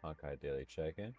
Honkai Daily Check-in.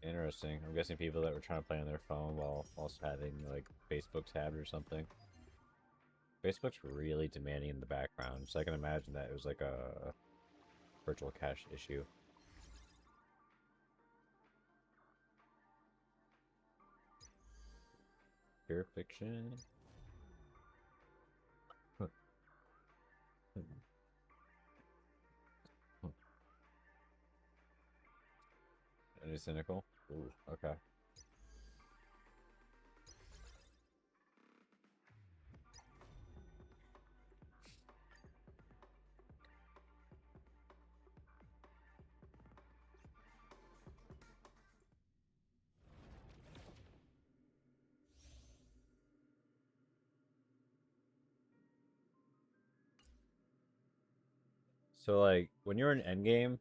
Interesting. I'm guessing people that were trying to play on their phone while also having like Facebook tabbed or something. Facebook's really demanding in the background, so I can imagine that it was like a virtual cache issue. Pure fiction. Any cynical? Ooh, okay. So like when you're in endgame,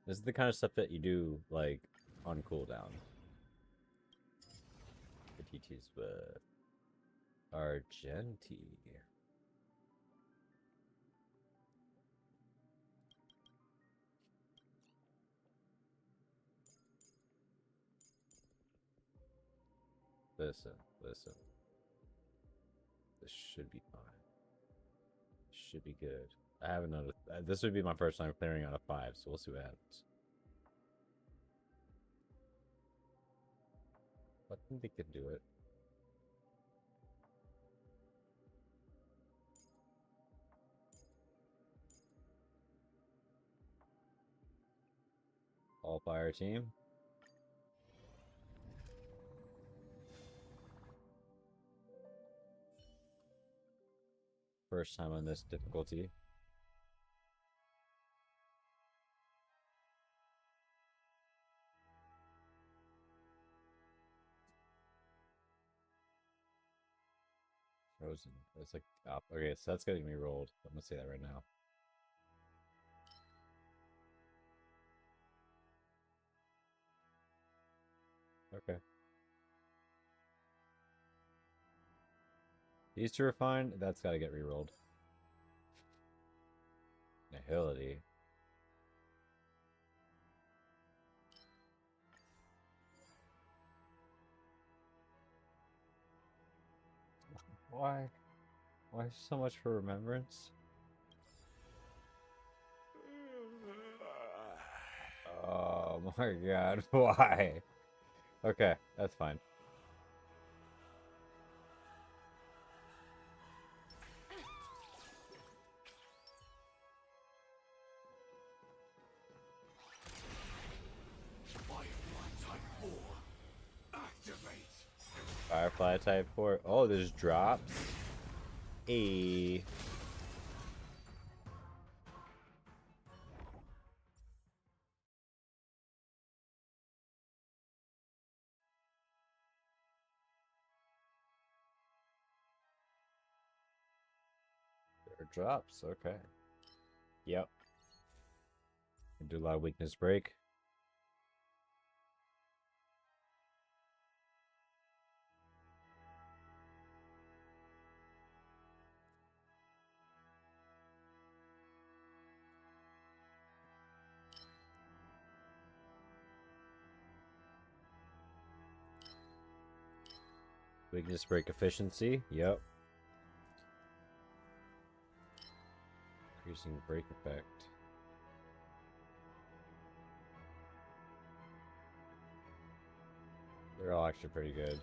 this is the kind of stuff that you do like on cooldown. The TTs with Argenti. Listen, listen. This should be fine. Should be good. I have another. This would be my first time clearing out of 5, so we'll see what happens. I think they can do it. All fire team. First time on this difficulty. Frozen. It's like up. Okay, so that's getting me rolled. I'm gonna say that right now. Okay. These two are fine. That's got to get re-rolled. Nihility. Why? Why so much for remembrance? Oh my god, why? Okay, that's fine. Firefly type 4. Oh, there's drops. A. There are drops. Okay. Yep. Do a lot of weakness break. Weakness break efficiency. Yep. Increasing break effect. They're all actually pretty good.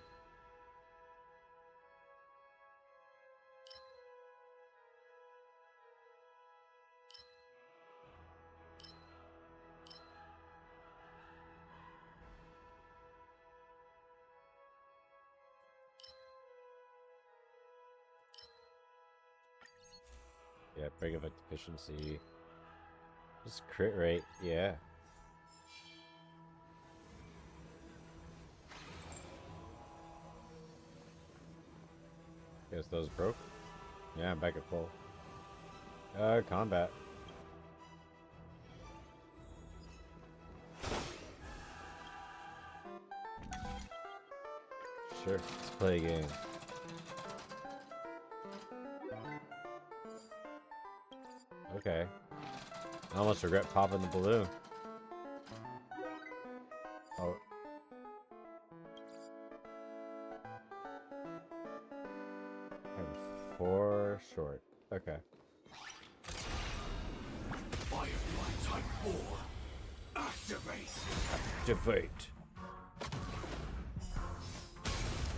Yeah, break effect efficiency. Just crit rate, yeah. Guess those broke. Yeah, I'm back at full. Combat. Sure, let's play a game. Okay. I almost regret popping the balloon. Oh. I'm 4 short. Okay. Firefly Type 4. Activate! Activate!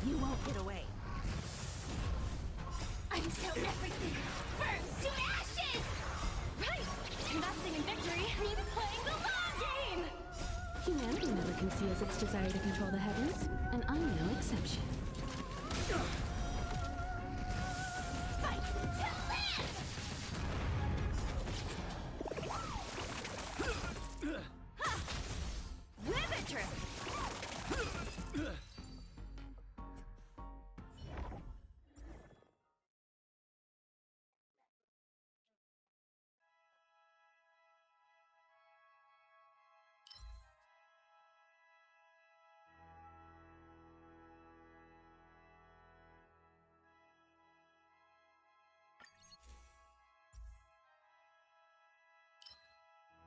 You won't get away. Until everything burns to ashes! Right! Investing in victory means playing the long game! Humanity never conceals its desire to control the heavens, and I'm no exception. Fight to live! Ribbit trip!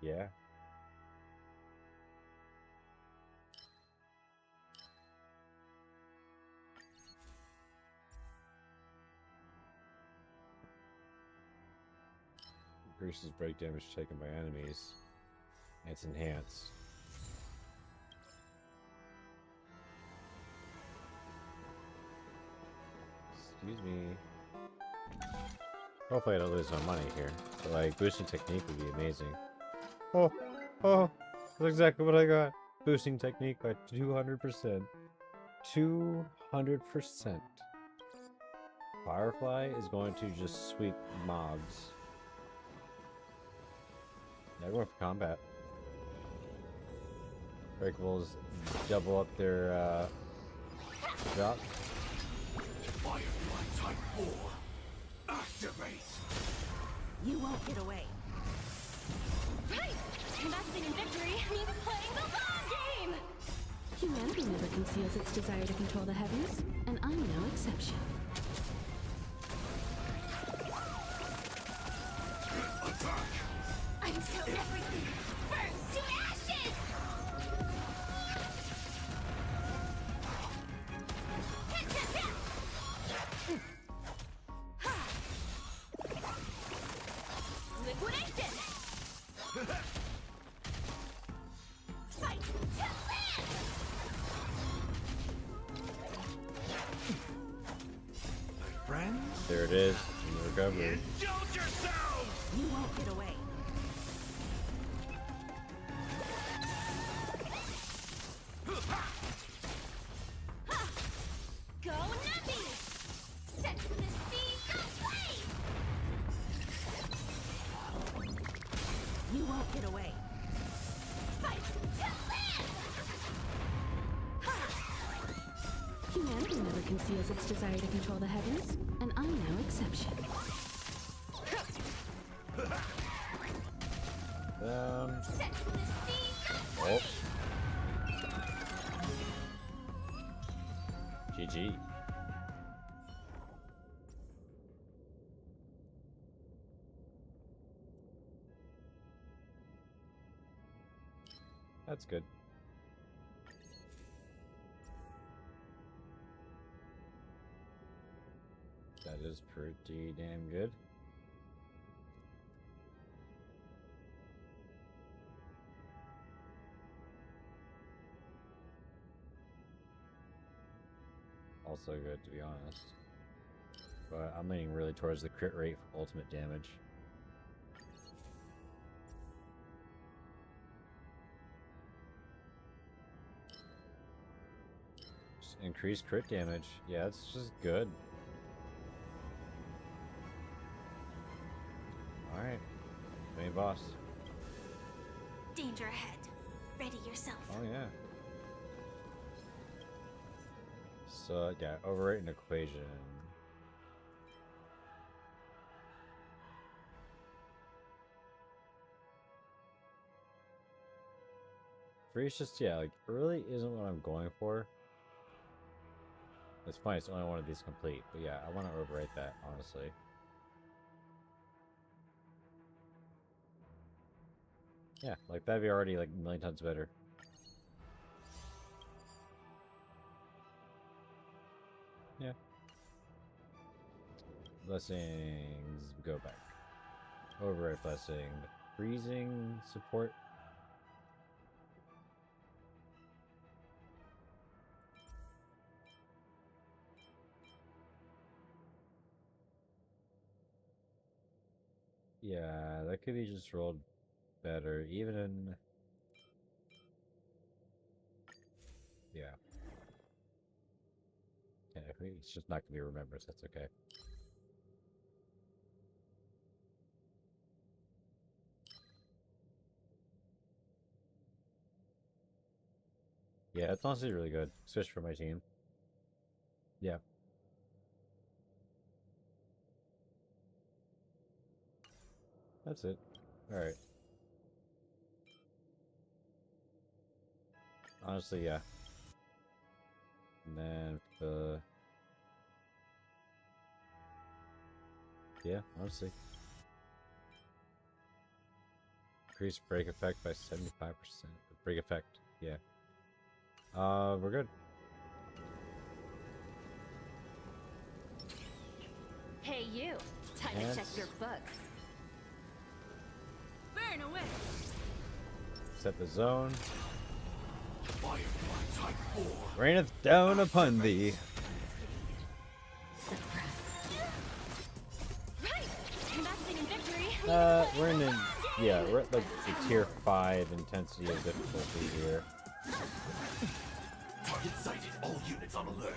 Yeah. Increases break damage taken by enemies. It's enhanced. Excuse me. Hopefully I don't lose my money here. But like, boosting technique would be amazing. Oh, that's exactly what I got. Boosting technique by 200%. 200%. Firefly is going to just sweep mobs. They're going for combat. Breakables double up their drop. Firefly Type 4. Activate! You won't get away. Right! Investing in victory means playing the long game! Humanity never conceals its desire to control the heavens, and I'm no exception. Attack! Until everything burns to ashes! Liquidation! Fight to live! My friends? There it is. In the recovery. Indulge yourselves! You won't get away. Go Nappy! Set the seas ablaze! You won't get away. Fight to live! Humanity never conceals its desire to control the heavens, and I'm no exception. Set the seas ablaze! GG. That's good. That is pretty damn good. Also good, to be honest. But I'm leaning really towards the crit rate for ultimate damage. Just increased crit damage. Yeah, it's just good. Alright. Main boss. Danger ahead. Ready yourself. Oh yeah. So yeah, overwrite an equation. Freeze just, yeah, like early isn't what I'm going for. It's funny, it's only one of these complete, but yeah, I want to overwrite that, honestly. Yeah, like that'd be already like a million times better. Yeah. Blessings, go back. Overwrite blessing. Freezing support. Yeah, that could be just rolled better, even in... Yeah. Yeah, it's just not gonna be remembrance, that's okay. Yeah, it's honestly really good, especially for my team. Yeah. That's it. Alright. Honestly, yeah. And then the... Yeah, honestly. Increase break effect by 75%. Break effect, yeah. We're good. Hey you, time to check your books. Burn away. Set the zone. Firefly type 4. Raineth down upon thee. Right, investing in victory. We're in, yeah, we're at like the tier 5 intensity of difficulty here. Target sighted. All units on alert.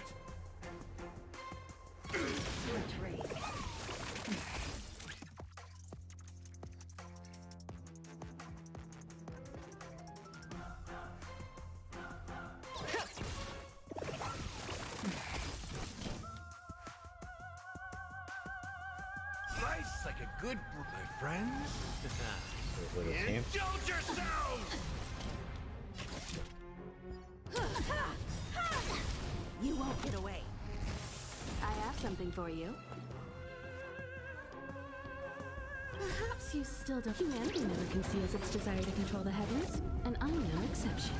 Nice, like a good my friends. Indulge yourselves! You won't get away. I have something for you. Perhaps you still don't. Humanity never conceals its desire to control the heavens, and I'm no exception.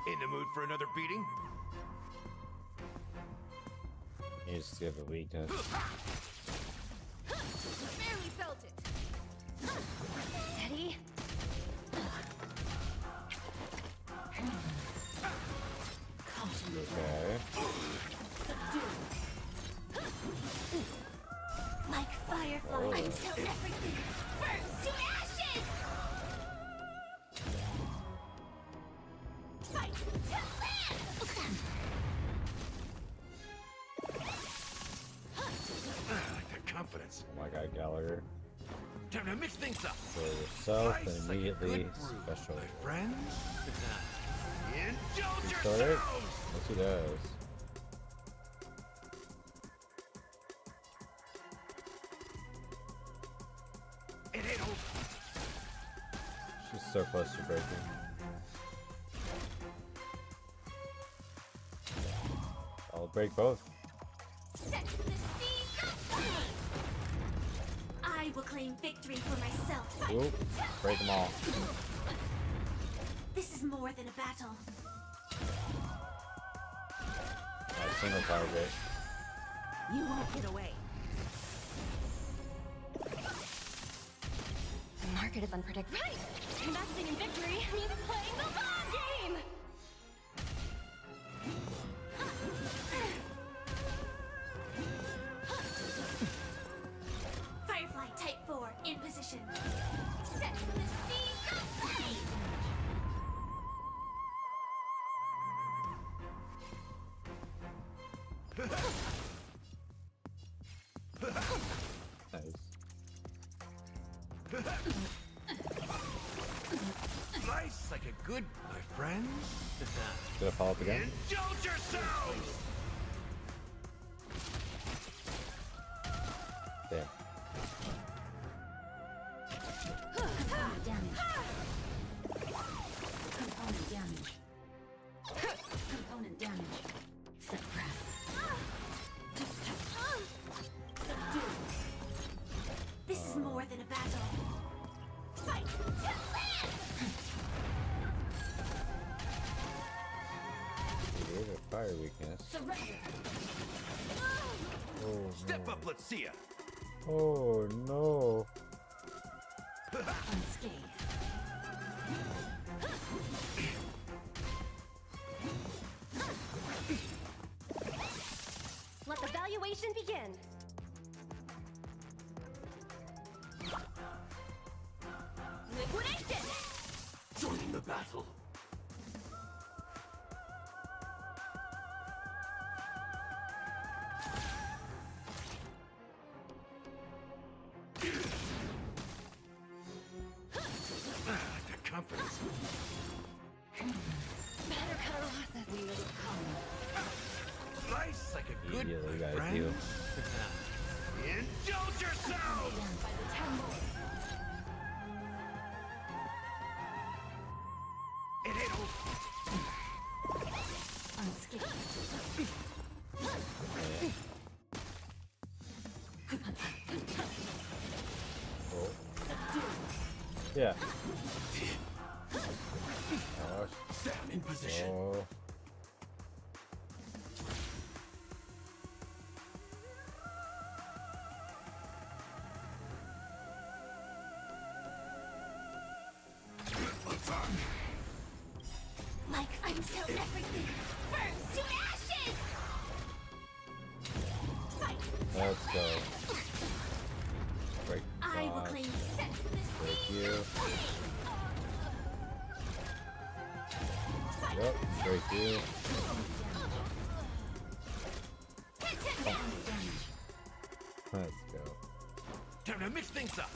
In the mood for another beating? You just have a weakness. Barely felt it. Steady. Okay. Like firefly until everything burns to ashes. Fight to live. I like that confidence. Oh my god, Gallagher. Time to mix things up. For yourself Nice, and like a immediately good brew, special. my friends. Indulge Start it? yourselves! Yes, he does. It ain't over. She's so close to breaking. I'll break both. Set the seas aflame. I will claim victory for myself. Oop, break them all. This is more than a battle. Single target. You won't get away. The market is unpredictable. Right! Investing in victory means playing the long game! Firefly Type 4 in position. Set the seas aflame! Nice. good, my friends? Did I follow up again? Indulge yourselves! Damn. Component damage. Component damage. Component damage. Suppress. Subdue. This is more than a battle. Fight to live! Create a fire weakness. Surrender. Oh Step no. up, let's see ya. Oh no. Unscathed. Let the valuation begin. Liquidation! Joining the battle. The confidence. Better cut losses. We will come. Slice like a good, Immediately my got friends. you. Indulge yourselves! Down by the temple. It ain't over. Unscathed. Oh. Subdue. Yeah. Gosh. Sam in position. Oh. Like until everything burns to ashes! Fight! Let's go. Break. I will dodge. claim set to the Break sea! you. Fight! Yep. Break you. Let's go. Time to mix things up.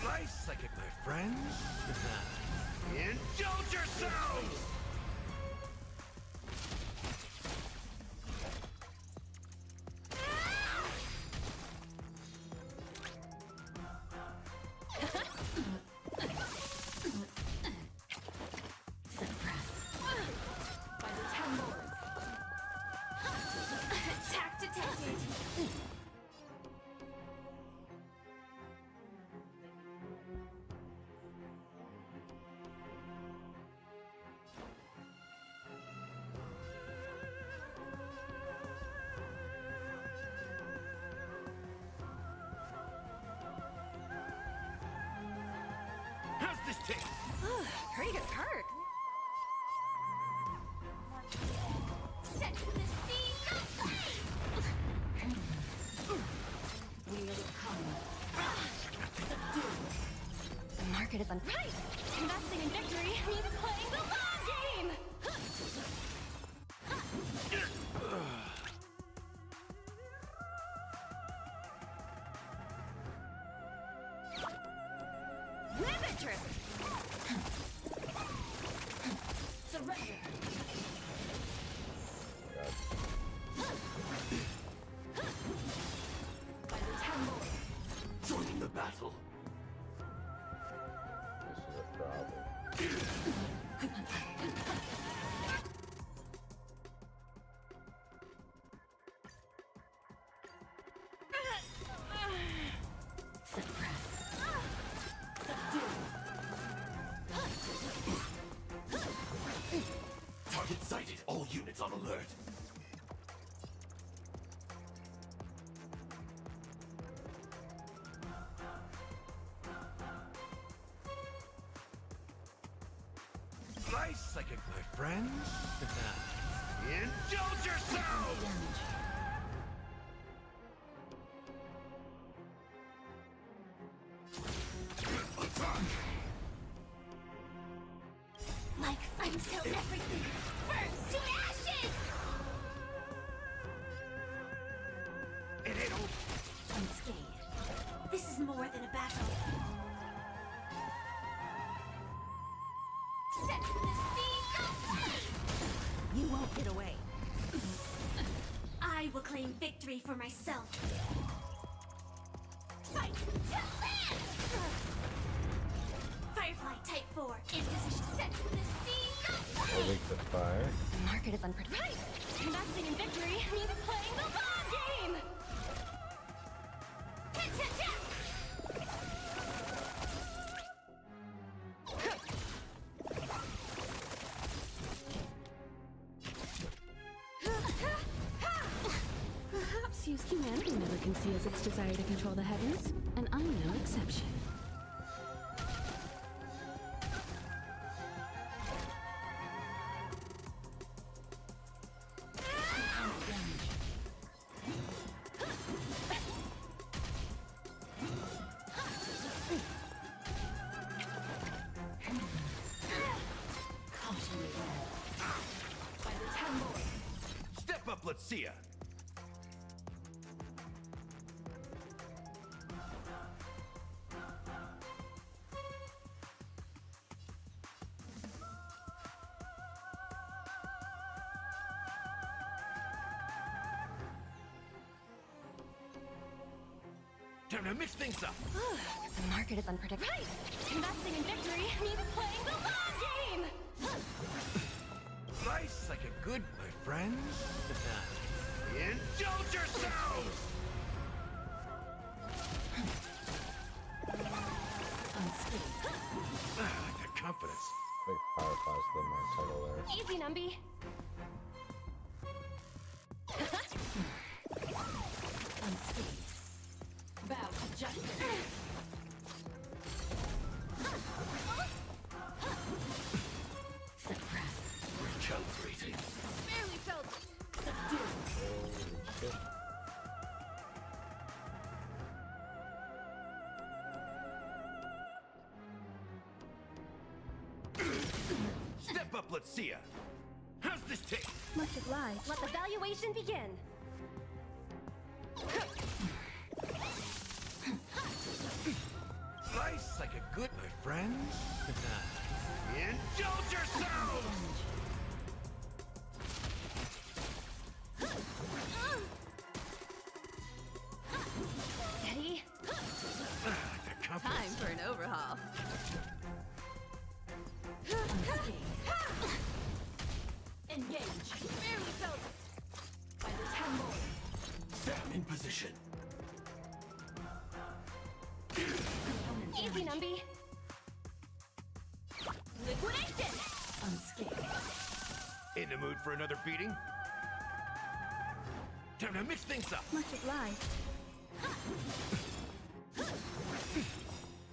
Slice like it, my friends. Indulge yourselves! Suppress. By the ten lords. Attack detected. How's this taste? Pretty good perks. Set to the sea, no fight! We will come. Subdue. The market is unpriced. Investing in victory means playing the long game! Riveter! Surrender! God. By the ten lords. Joining the battle. This is a problem. Suppress. Subdue. Target sighted. All units on alert. Slice like it, my friends. Indulge yourselves! Damage. Like until everything burns to ashes! It ain't over. Unscathed. This is more than a battle. Set to the Get away. I will claim victory for myself. Fight to land! Firefly Type 4 in position set for the scene of Or weak to fire. The market is unpredictable. Right! Investing in victory means playing the long game! Hit, hit, hit! Perhaps humanity never conceals its desire to control the heavens, and I'm no exception. Step up, let's see ya. Time to mix things up. The market is unpredictable. Right! Investing in victory means playing the long game! Slice like a good, my friends. Indulge yourselves! I like that confidence. Big Firefly's the my title there. Easy, Numby. Unscathed. Bow to justice. Suppress. Recalibrating. Barely felt it. Subdue. Holy shit. Step up, let's see ya. How's this taste? Much obliged. Let the valuation begin. Slice like a good, my friends. Indulge yourselves! Steady. I like that confidence. for an overhaul. Engage. Barely felt it. By the temple. Set in position. Easy, Numby. Liquidation. Unscathed. In the mood for another beating? Time to mix things up. Much obliged.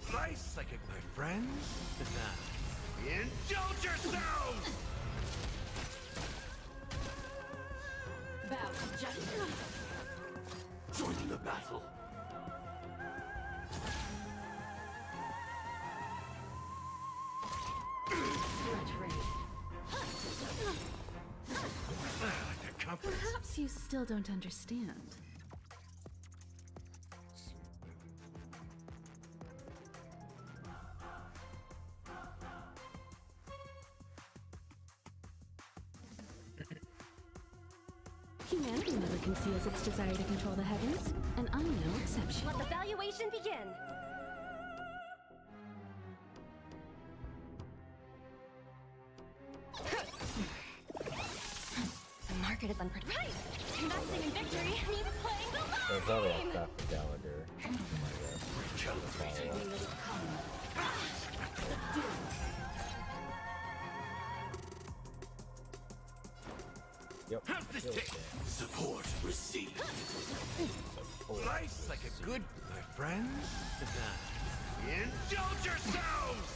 Slice like it, my friends. Indulge yourselves! Bow to justice. Join the battle. Stretch raised. I like that confidence. Perhaps you still don't understand. Humanity never conceals its desire to control the heavens, and I'm no exception. Let the valuation begin! The market is unpredictable. Right! Investing in victory means playing the long There's probably a game! crap for Gallagher. Oh my god. Recalibrating. Yep. How's this Kill taste? it. Support received. Oh, Slice like a good, my friends. Indulge yourselves!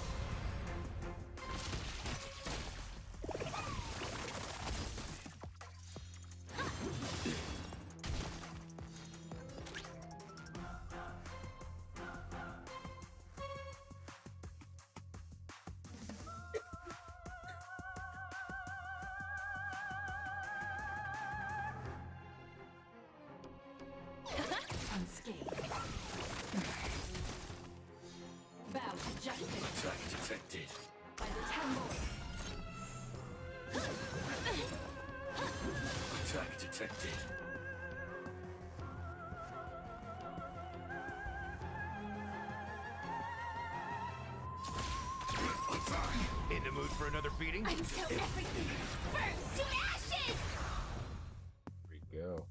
Unscathed. Bow to justice. Attack detected. By the temple. Attack detected. In the mood for another beating? Until everything burns to ashes! Here we go.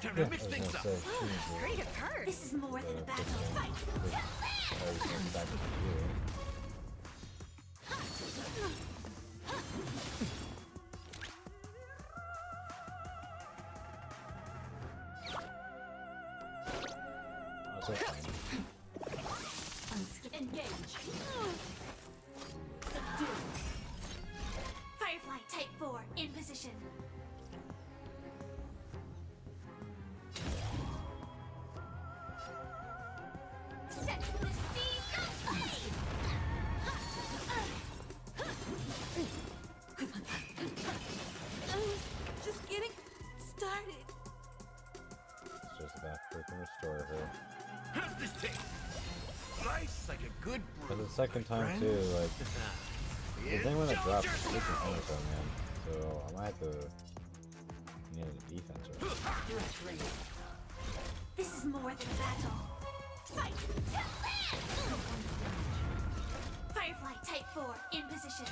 Time to mix things up. Great of her! This is more than a battle. Fight to live! Back to you. Also fine. Engage. Subdue. Firefly Type 4 in position. Set the seas ablaze! Just getting started. It's just about freaking restore her. How's this taste? Slice like a good brew. For the second time friends. too, like the thing when it drops is freaking Honeycomb, man. So I might have to need a defense or This is more than a battle. Fight to live! Firefly Type 4 in position.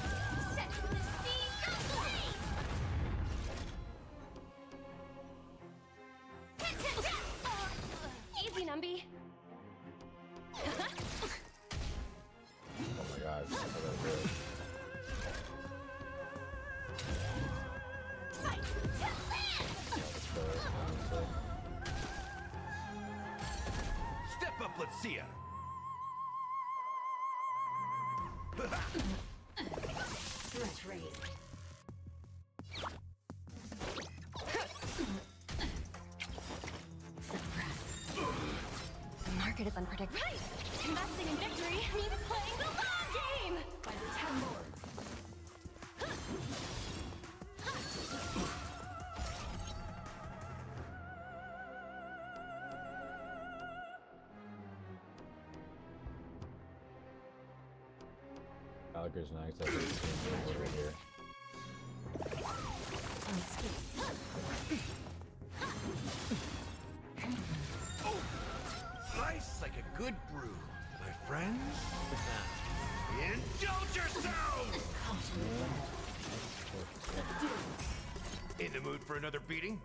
Set the seas ablaze! Easy, Numby. oh my god, I gotta do it. Fight to live! So, honestly. Step up, let's see ya. Threat raised. The market is unpredictable. Right! Investing in victory means playing the long game! By the 10 boards. Gallagher's not exactly the same over here. Oh, slice like a good brew, my friends. Indulge yourselves! In the mood for another beating?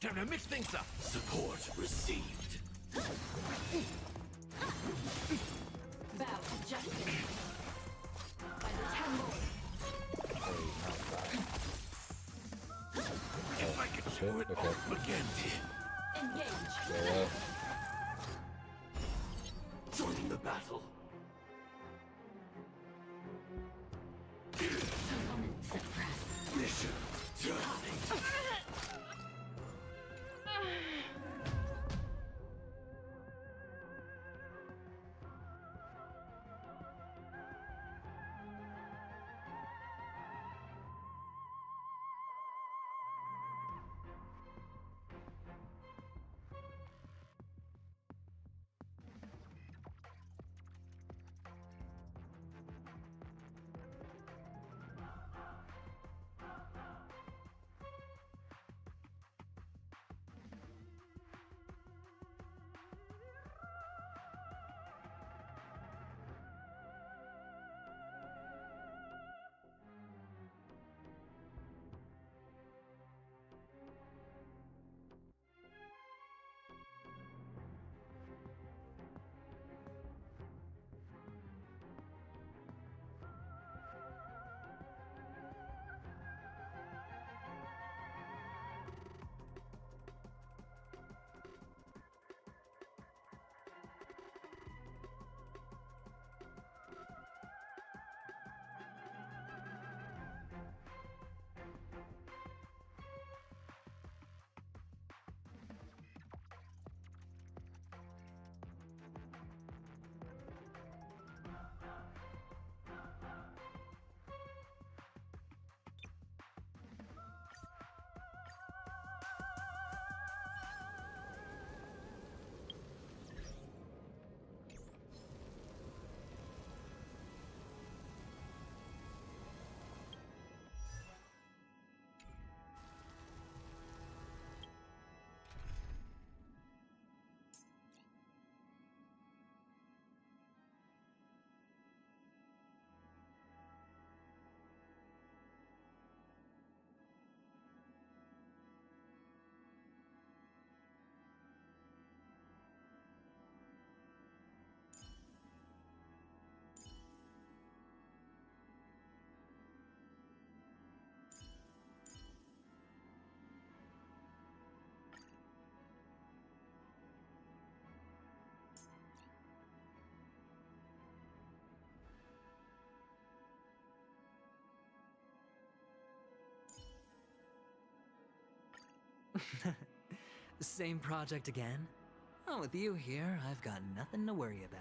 Time to mix things up. Support received. Bow to justice. By the 10 boards. If I could shit, do it okay. all again. Engage. Yeah, Joining the battle. Opponent suppressed. Mission terminate. Same project again? Oh, with you here, I've got nothing to worry about.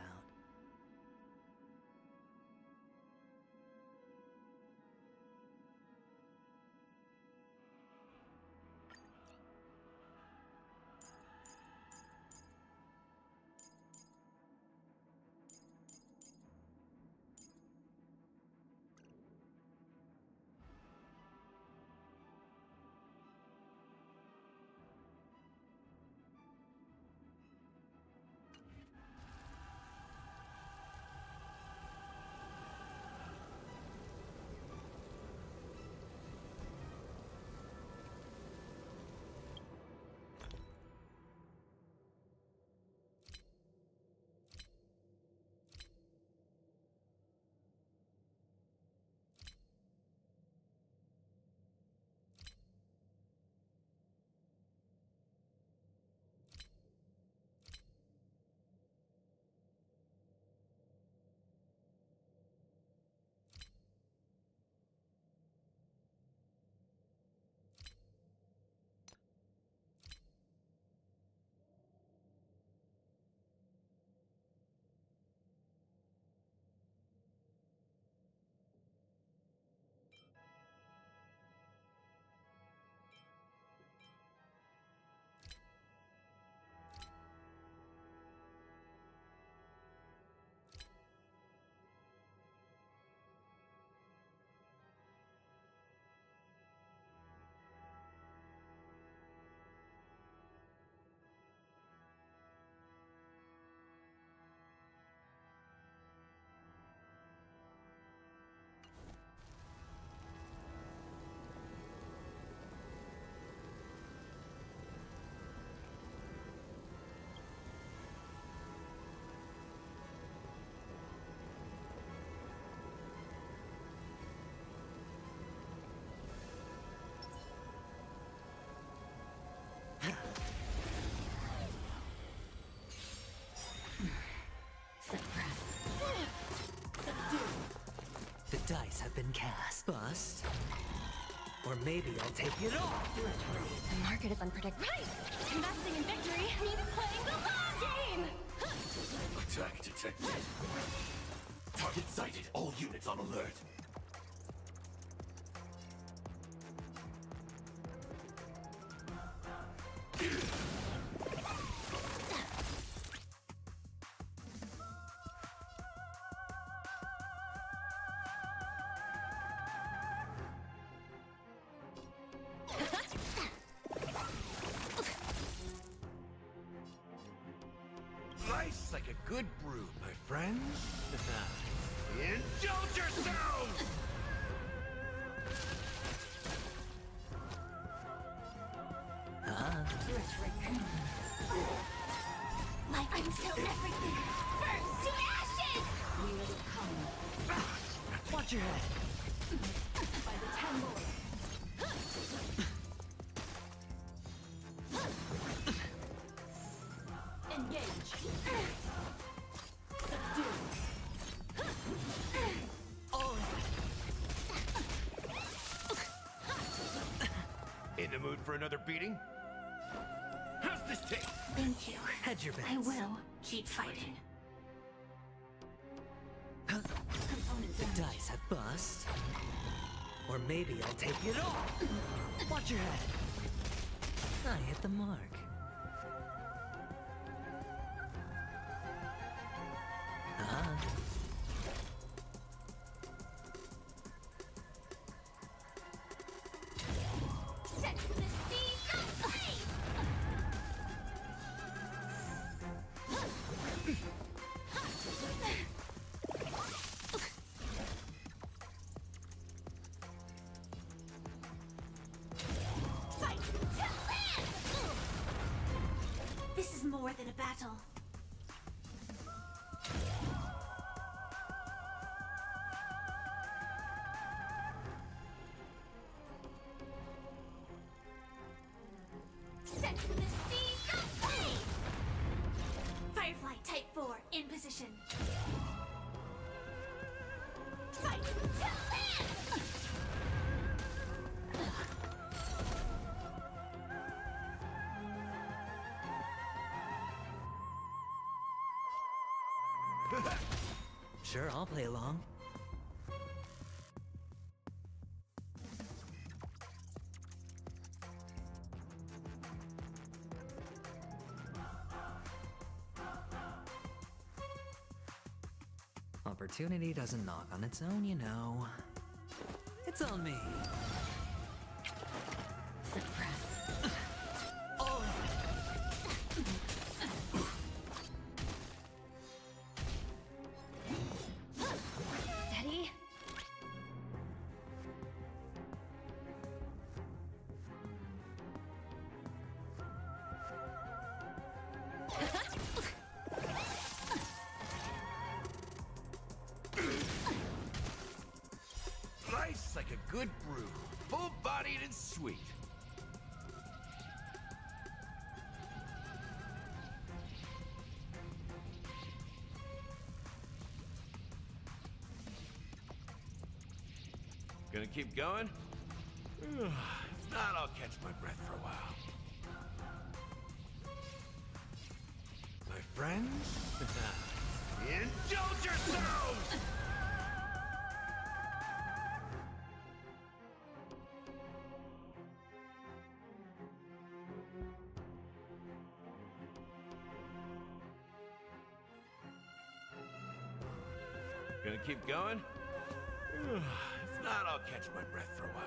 The dice have been cast. Bust. Or maybe I'll take it all. The market is unpredictable. Right! Investing in victory means playing the long game! Attack detected. Target sighted. All units on alert. Nice like a good brew, my friends. Indulge yourselves! Like until everything burns to ashes! We will come. Watch your head. By the temple. Engage. Subdue. In the mood for another beating? How's this take? Thank you. Hedge your bets. I will keep fighting. Component The damage. dice have bust. Or maybe I'll take it all. Watch your head. I hit the mark. Set to the seas of flame! Fight to land! This is more than a battle. Set to the seas of flame! Firefly Type 4 in position. Fight to land! Sure, I'll play along. Opportunity doesn't knock on its own, you know. It's on me. Suppress. Oh. Steady. Nice like a good brew. Full-bodied and sweet. Gonna keep going? If not, I'll catch my breath for a while. My friends? Indulge yourselves! Gonna keep going? If not, I'll catch my breath for a while.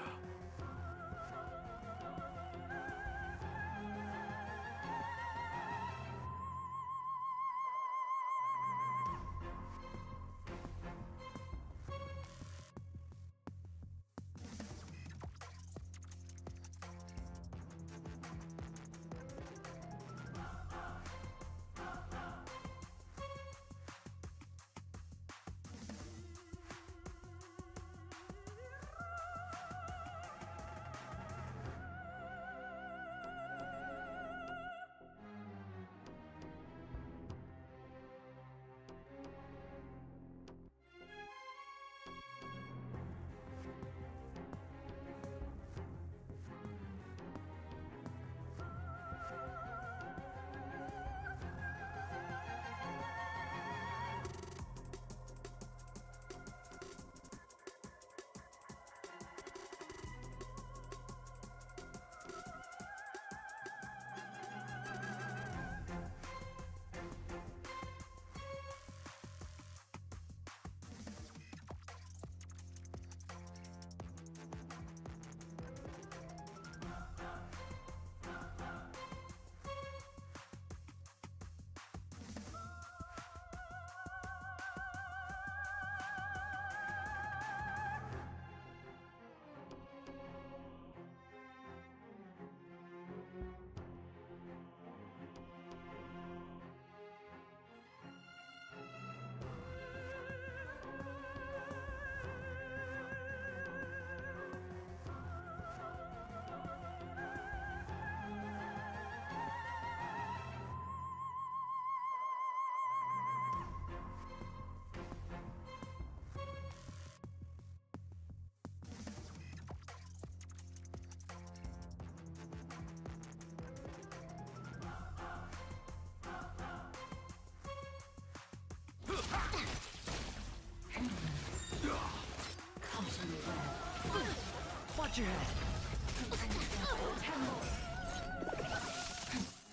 Watch your head.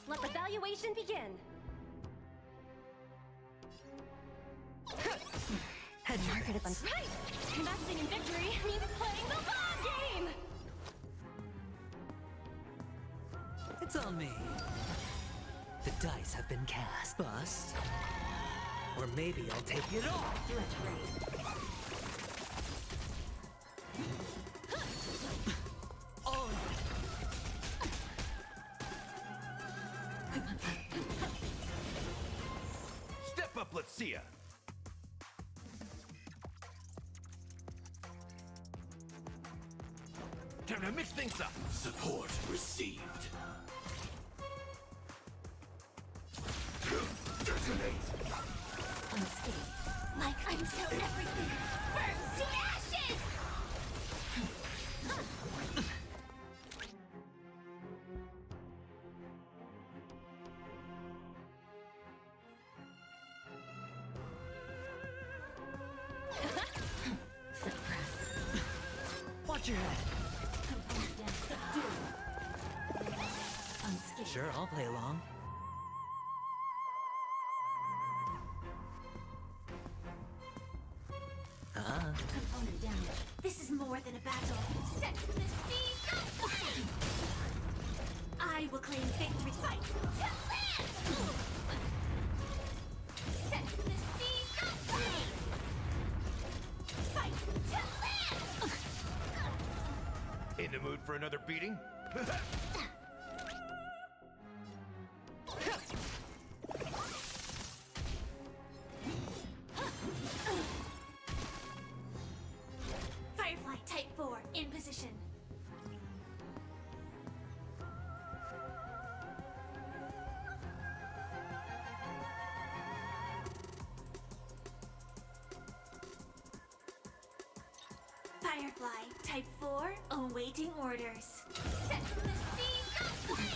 Let the valuation begin. Head Market is on right. Investing in victory means playing the long game. It's on me. The dice have been cast. Bust. Or maybe I'll take it all. Oh. Step up, let's see ya. Time to mix things up. Support received. Detonate. Unscathed. Like until everything burns to ashes! Watch your head. Component down. Subdue. Unscathed. Sure, I'll play along. Component down. This is more than a battle. Set to the seas of flame! I will claim victory. Fight to land! Set to the seas of flame! Fight to land! In the mood for another beating? Firefly Type 4 in position. Firefly Type 4 awaiting orders. Set to the seas of flame!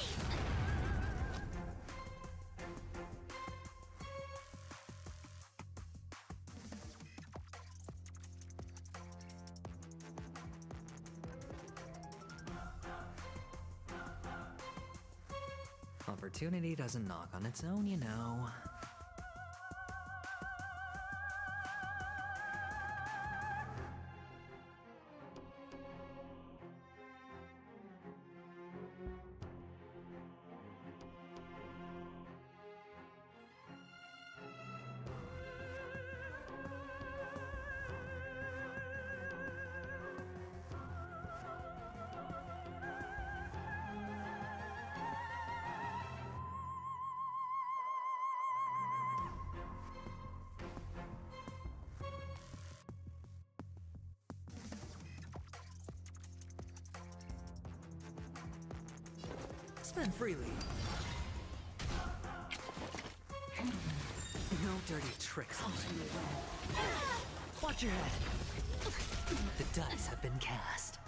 Opportunity doesn't knock on its own, you know. Spend freely. No dirty tricks on me. Watch your head. The dice have been cast.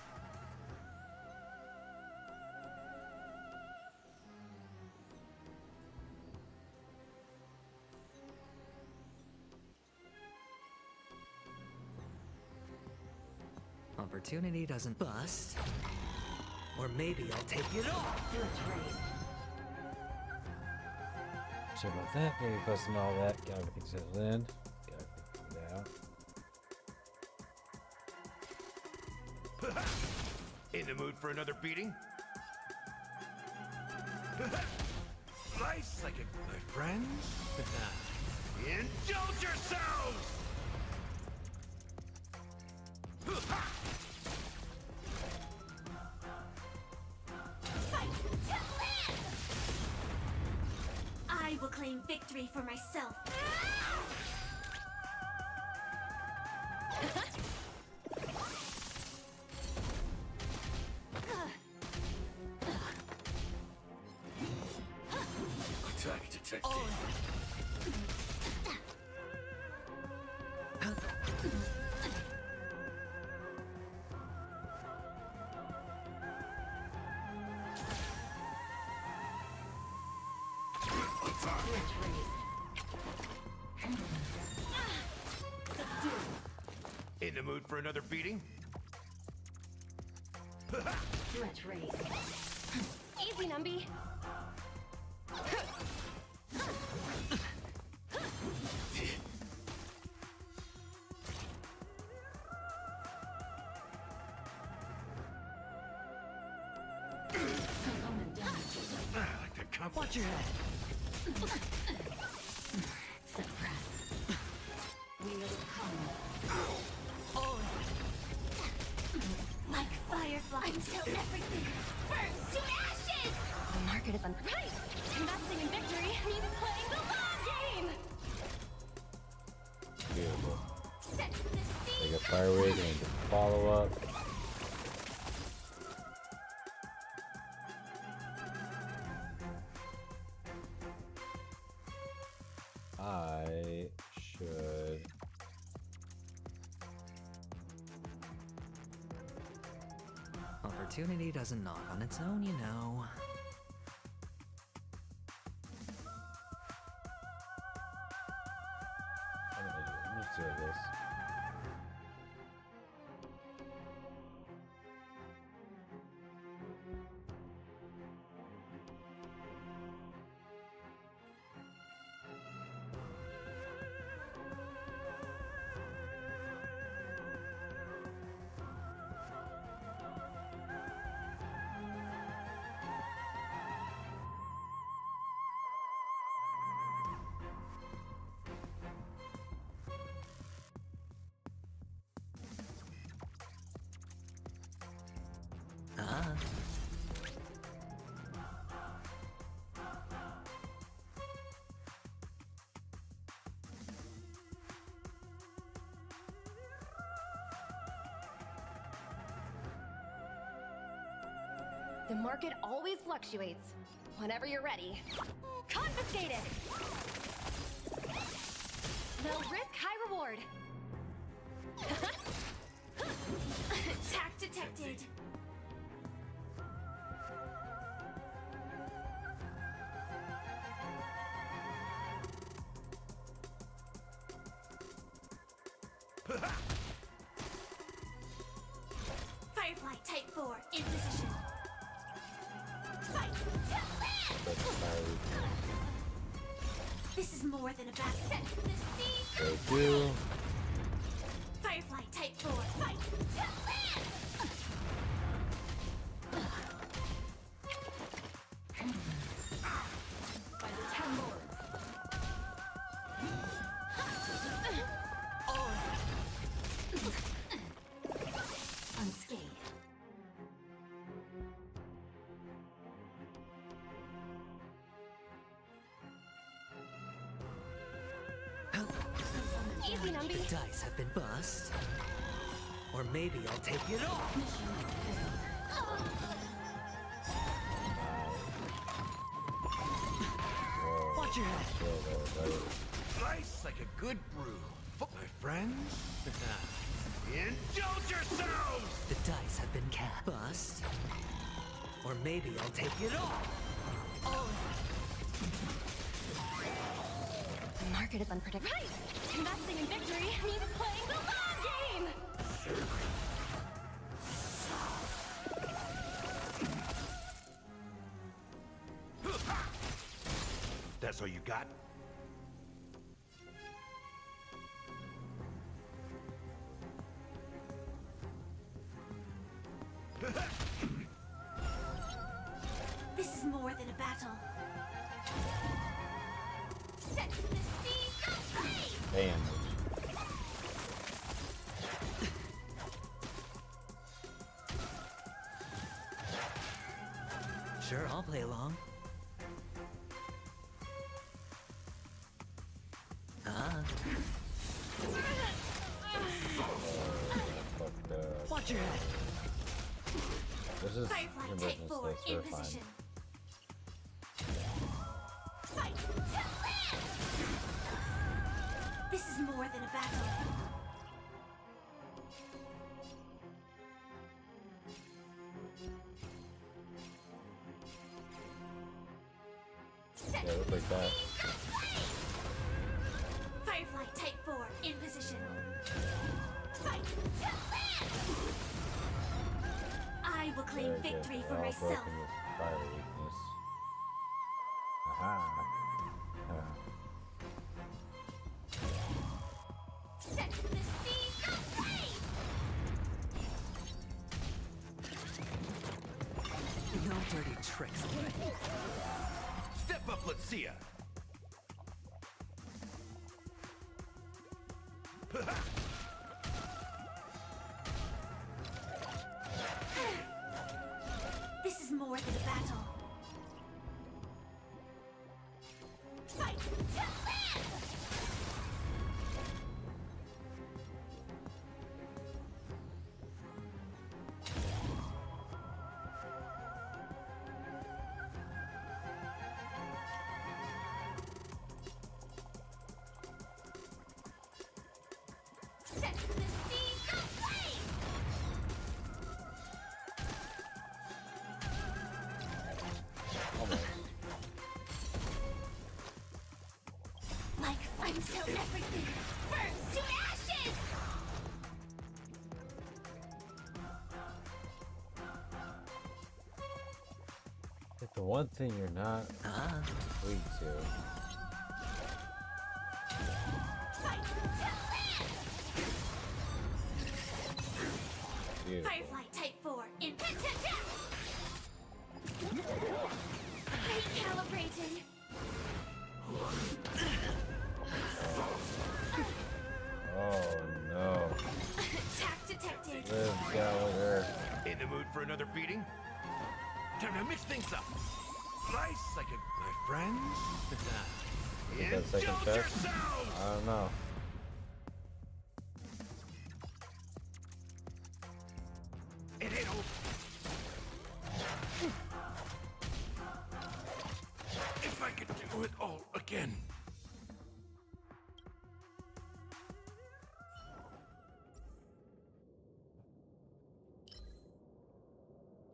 Opportunity doesn't bust. Or maybe I'll take it all. Sorry about that. Maybe busting all that. Got everything settled in. Got everything figured out. In the mood for another beating? Nice like a my friends? Indulge yourselves! Fight to land! I will claim victory for myself. Attack detected. In the mood for another beating? Stretch raise. Easy, Numby. Like the compass. Watch your head. Suppress. Wheel come. Like firefly until everything burns to ashes! The market is on. Right! Investing in victory means playing the long game! Beautiful. Set to the Take sea. a fire wig and follow up. I should. Opportunity doesn't knock on its own, you know. I'm just doing this. The market always fluctuates. Whenever you're ready. Confiscated! Low risk, high reward. Attack detected. Firefly Type 4 in position. Fight to live! This is more than a battle. Set the sea. They do. Firefly Type 4, fight to live! By the 10 lords. Unscathed. Easy, The Numby. dice have been bust. Or maybe I'll take it all. Watch your head. Slice like a good brew. My friends, indulge yourselves! The dice have been cast. Bust. Or maybe I'll take it all. The market is unpredictable. Right! Investing in victory means playing the long game! That's all you got? This is more than a battle. Set the seas ablaze! Damn. Sure, I'll play along. Fuck the. Watch your head. This is Firefly emergence Type 4 stakes, in we're fine. position. Fight to live! This is more than a battle. Set Yeah, look like that. the ablaze! Firefly Type 4 in position. Fight to live! I will claim Very good. victory They're for all myself. broken with fire weakness. Aha. Set the seas ablaze! No dirty tricks. Step up, let's see ya! This is more than a battle. Fight to live! Set the seas ablaze! Almost. Like until everything burns to ashes! It's the one thing you're not weak to. Fight to live! Beautiful. Firefly Type 4 in position! Recalibrating! Oh no. Attack detected! Live Gallagher. In the mood for another beating? Time to mix things up. Slice like a... My friends? Get that second Indulge check? yourselves! I don't know. It ain't over. do it all again.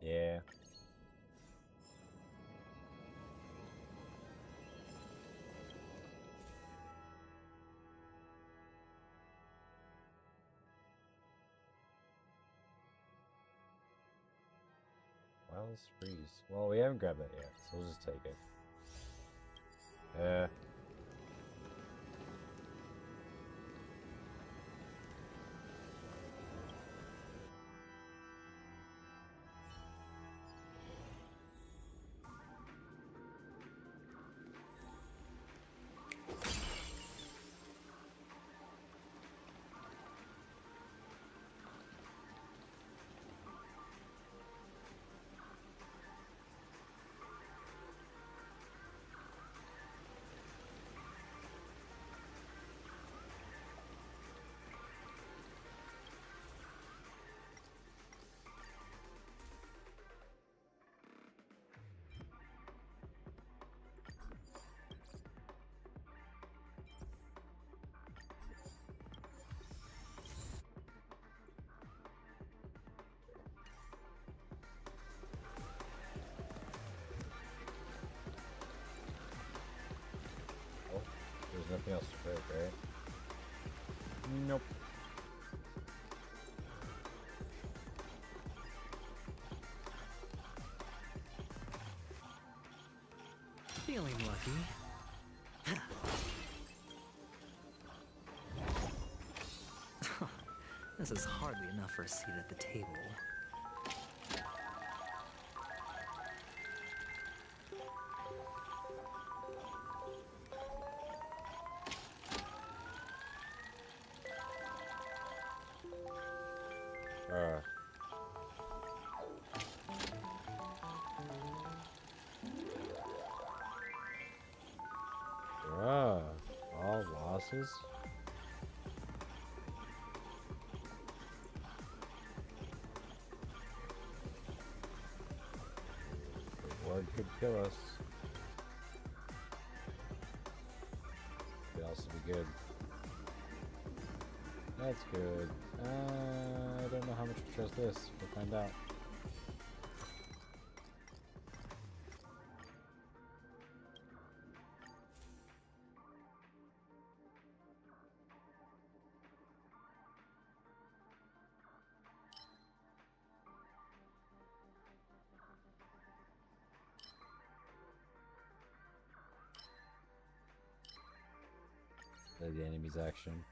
Yeah. Wild's freeze. Well, we haven't grabbed that yet, so we'll just take it. Oh, there's nothing else to break, right? Nope. Feeling lucky. This is hardly enough for a seat at the table. All losses? The word could kill us. Could also be good. That's good. I don't know how much to trust this. We'll find out. The enemy's action.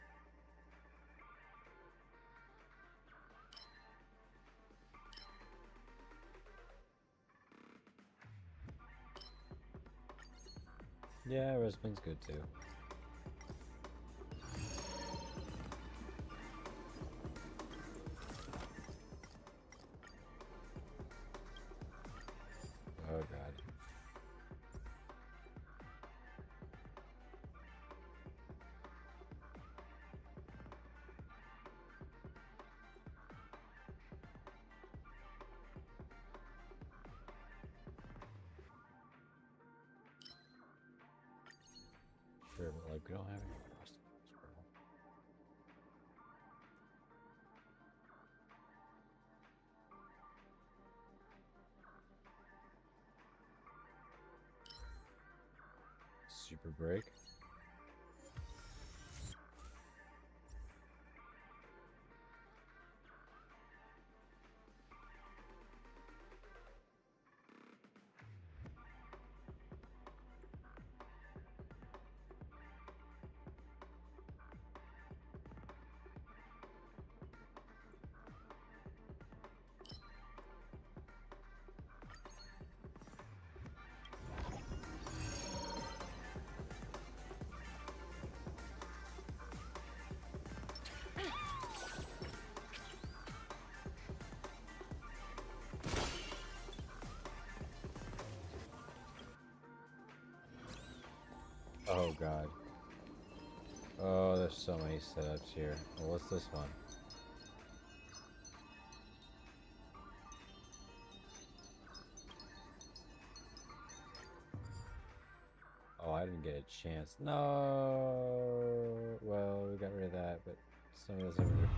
Yeah, Resman's good too. Oh god. Sure, but like we don't have any crossbows, bro. Super break. Oh god. Oh, there's so many setups here. Well, what's this one? Oh, I didn't get a chance. No. Well, we got rid of that, but some of those were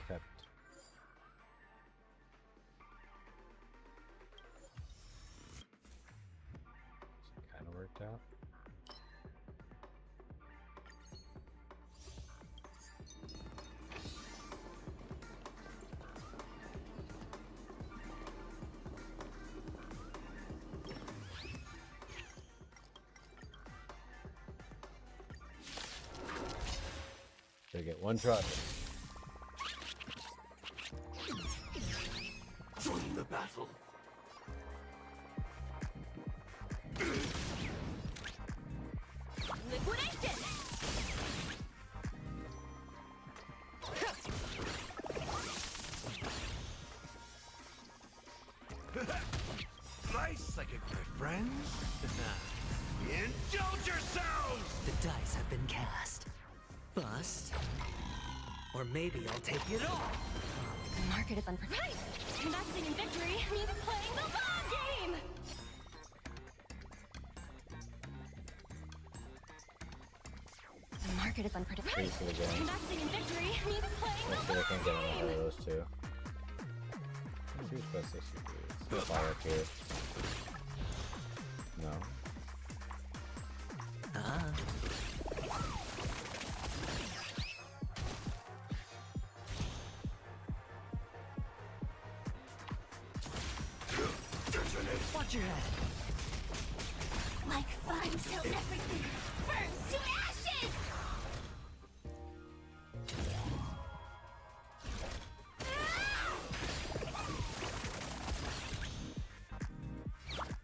kept. So it kind of worked out. They get one try. Join the battle. Liquidation! Nice, like my friends. Indulge yourselves! The dice have been cast. Bust. Or maybe I'll take it all. The market is unpredictable. Right! Investing in victory means playing the long game! The market is unpredictable. Right! Pretty cool game. Investing in victory means playing the Hopefully I can get long one of game! those two. Who's supposed to shoot these? It's gonna fire up here. No. Ah. Watch your head. Like fun till everything burns to ashes!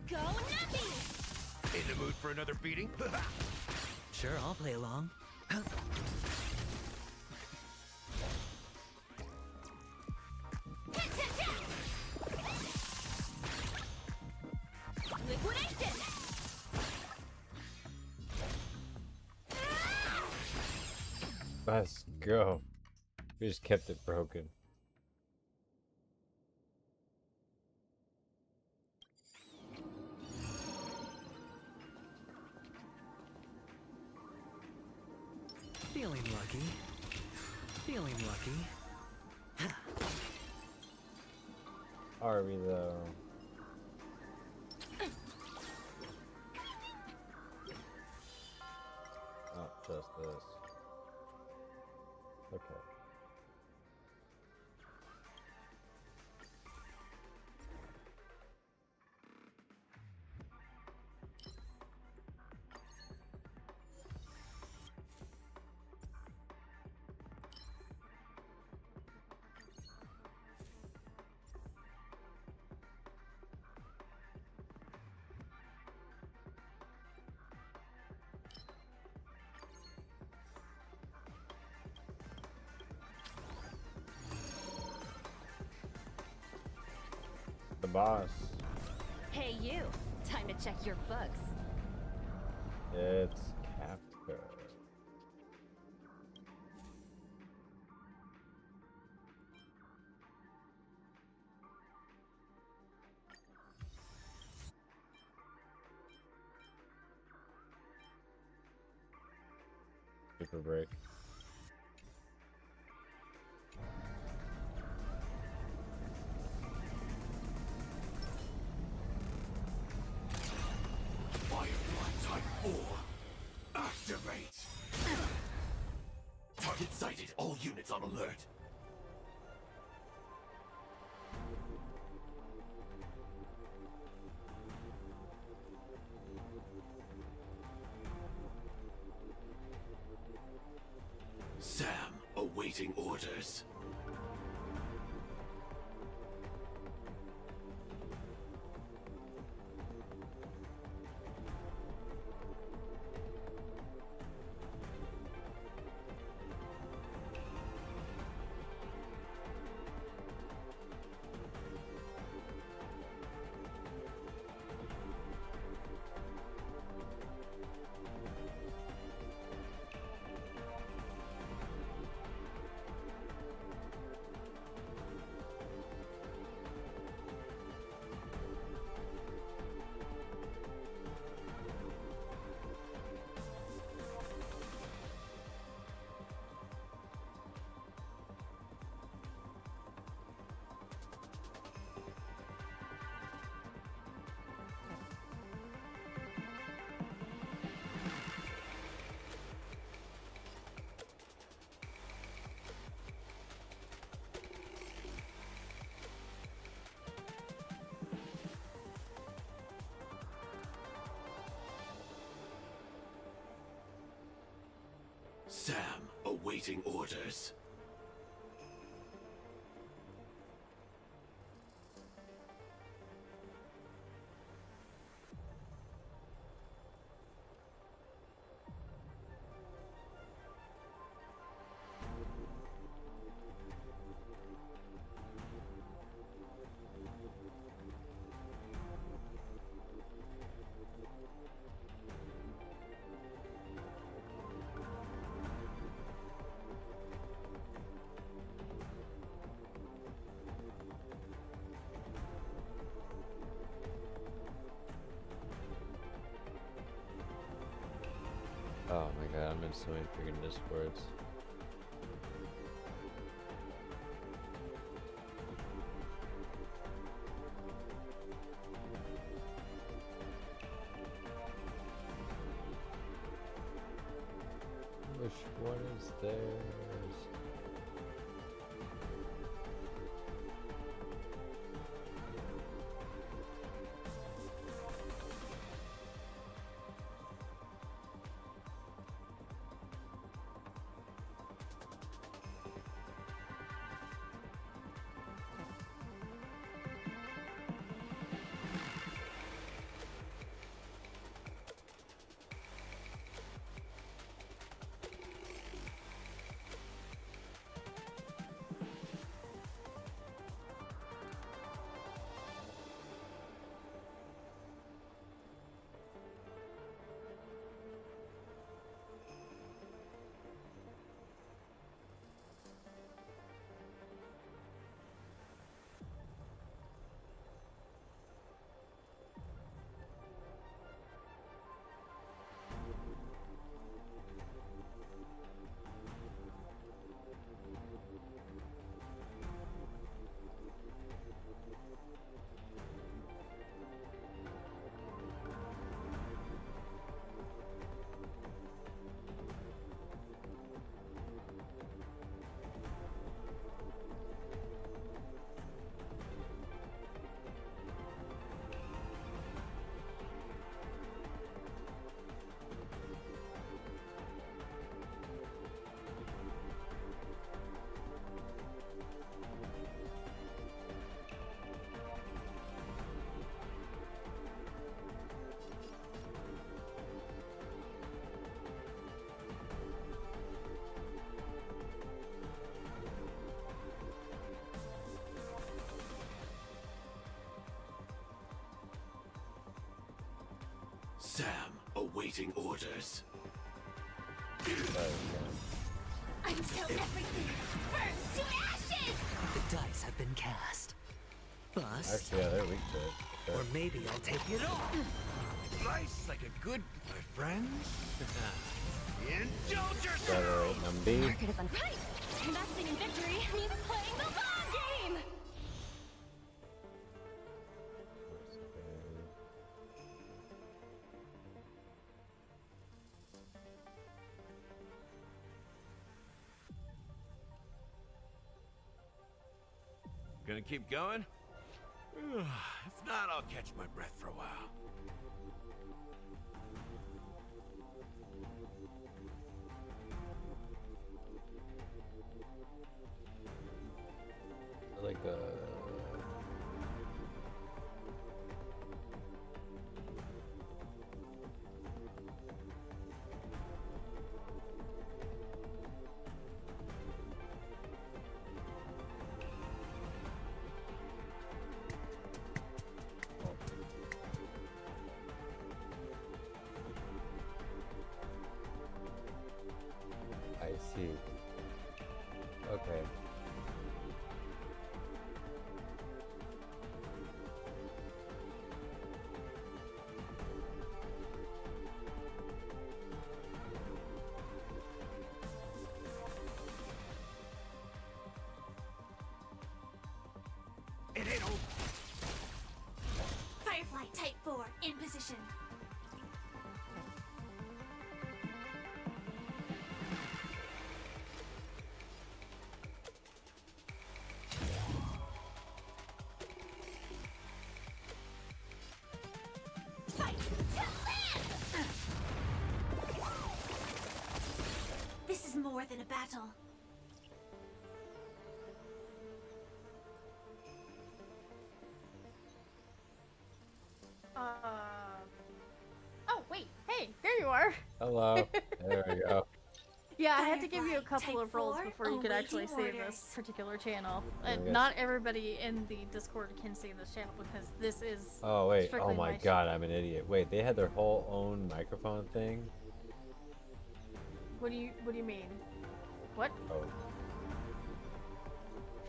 Go nuppy! In the mood for another beating? Sure, I'll play along. Liquidation! Let's go. We just kept it broken. Feeling lucky. Feeling lucky. Are we though? Oh, just this. Okay. The boss. Hey you, time to check your books. It's Kafka. Super break. Firefly Type 4. Activate! Target sighted. All units on alert. Sam, awaiting orders. Sam, awaiting orders. Oh my god, I'm in so many freaking discords. Which one is theirs? Sam, awaiting orders. Until everything burns to ashes! The dice have been cast. Bust. Actually, yeah, they're weak to it. Or Sure. maybe I'll take it all. Slice like a good, my friends. Indulge yourself! Alright, Numby. Market is on right! Investing in victory means playing the long game! Gonna keep going? If not, I'll catch my breath for a while. Like I see. Okay. It ain't over. Firefly Type 4 in position. Fight to live! This is a battle. Oh, wait. Hey, there you are. Hello. There we go. Yeah, I had to give you a Firefly, couple type of rolls 4, before you could actually see awaiting this orders. particular channel. I guess. Not everybody in the Discord can see this channel because this is Oh wait. strictly Oh my god, I'm an idiot. Wait, they had their whole own microphone thing. What do you mean? What? Oh.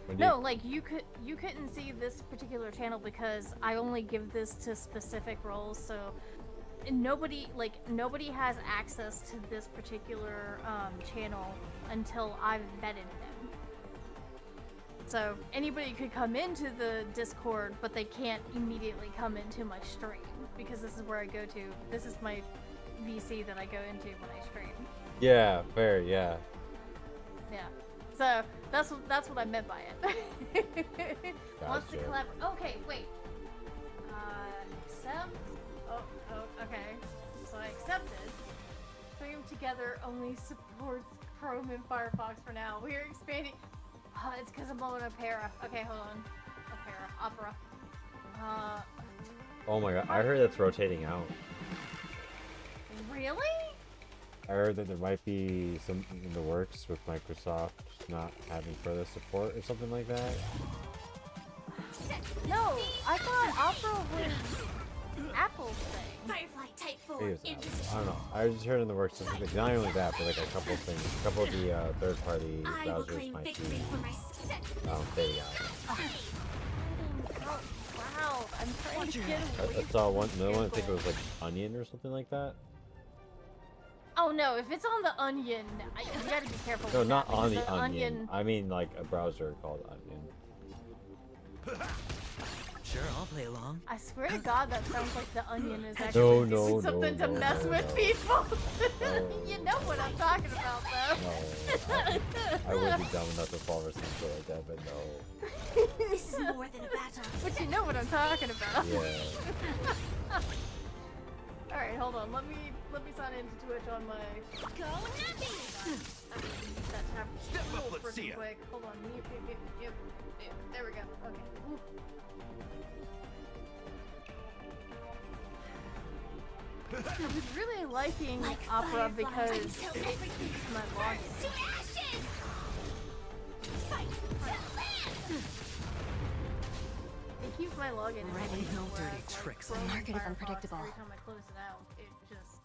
When No, like you couldn't see this particular channel because I only give this to specific roles, so nobody has access to this particular channel until I've vetted them. So anybody could come into the Discord, but they can't immediately come into my stream because this is where I go to. This is my VC that I go into when I stream. Yeah, fair. Yeah. Yeah. So that's what I meant by it. Wants to Gotcha. collaborate. Okay, wait. Accept. Oh, okay. So I accepted. Stream together only supports Chrome and Firefox for now. We are expanding. It's because I'm on Opera. Okay, hold on. Opera. Oh my god, I heard that's rotating out. Really? I heard that there might be some in the works with Microsoft not having further support or something like that. No, I thought Opera was Apple's thing. Firefly type 4 Maybe it's in Apple. position. I don't know. I just heard in the works something like, not only that, but like a couple of things. A couple of the third-party I will browsers claim might victory be for myself. fading out. Oh, wow, I'm trying to get away I saw one. Another one. I think it was like Onion or something like that. Oh no, if it's on the Onion, you gotta be careful No, with not that, on because the Onion. I mean like a browser called Onion. Sure, I'll play along. I swear to God, that sounds like the Onion is actually doing something to mess with people. You know what I'm talking about, though. No, I would be dumb enough to fall for something like that, but no. This is more than a battle. But you know what I'm talking about. Yeah. Alright, hold on. Let me sign into Twitch on my Go Nappy! that tab Step up, real let's see freaking ya. quick. Hold on. Yep. There we go. Okay. Ooh. I was really liking Like Opera fireflies because until it everything keeps my login. to ashes! Fight to land! It keeps my login. Ready, in no whereas, dirty like, tricks. Chrome The and market is Firefox, unpredictable. Every time I close it out, it just.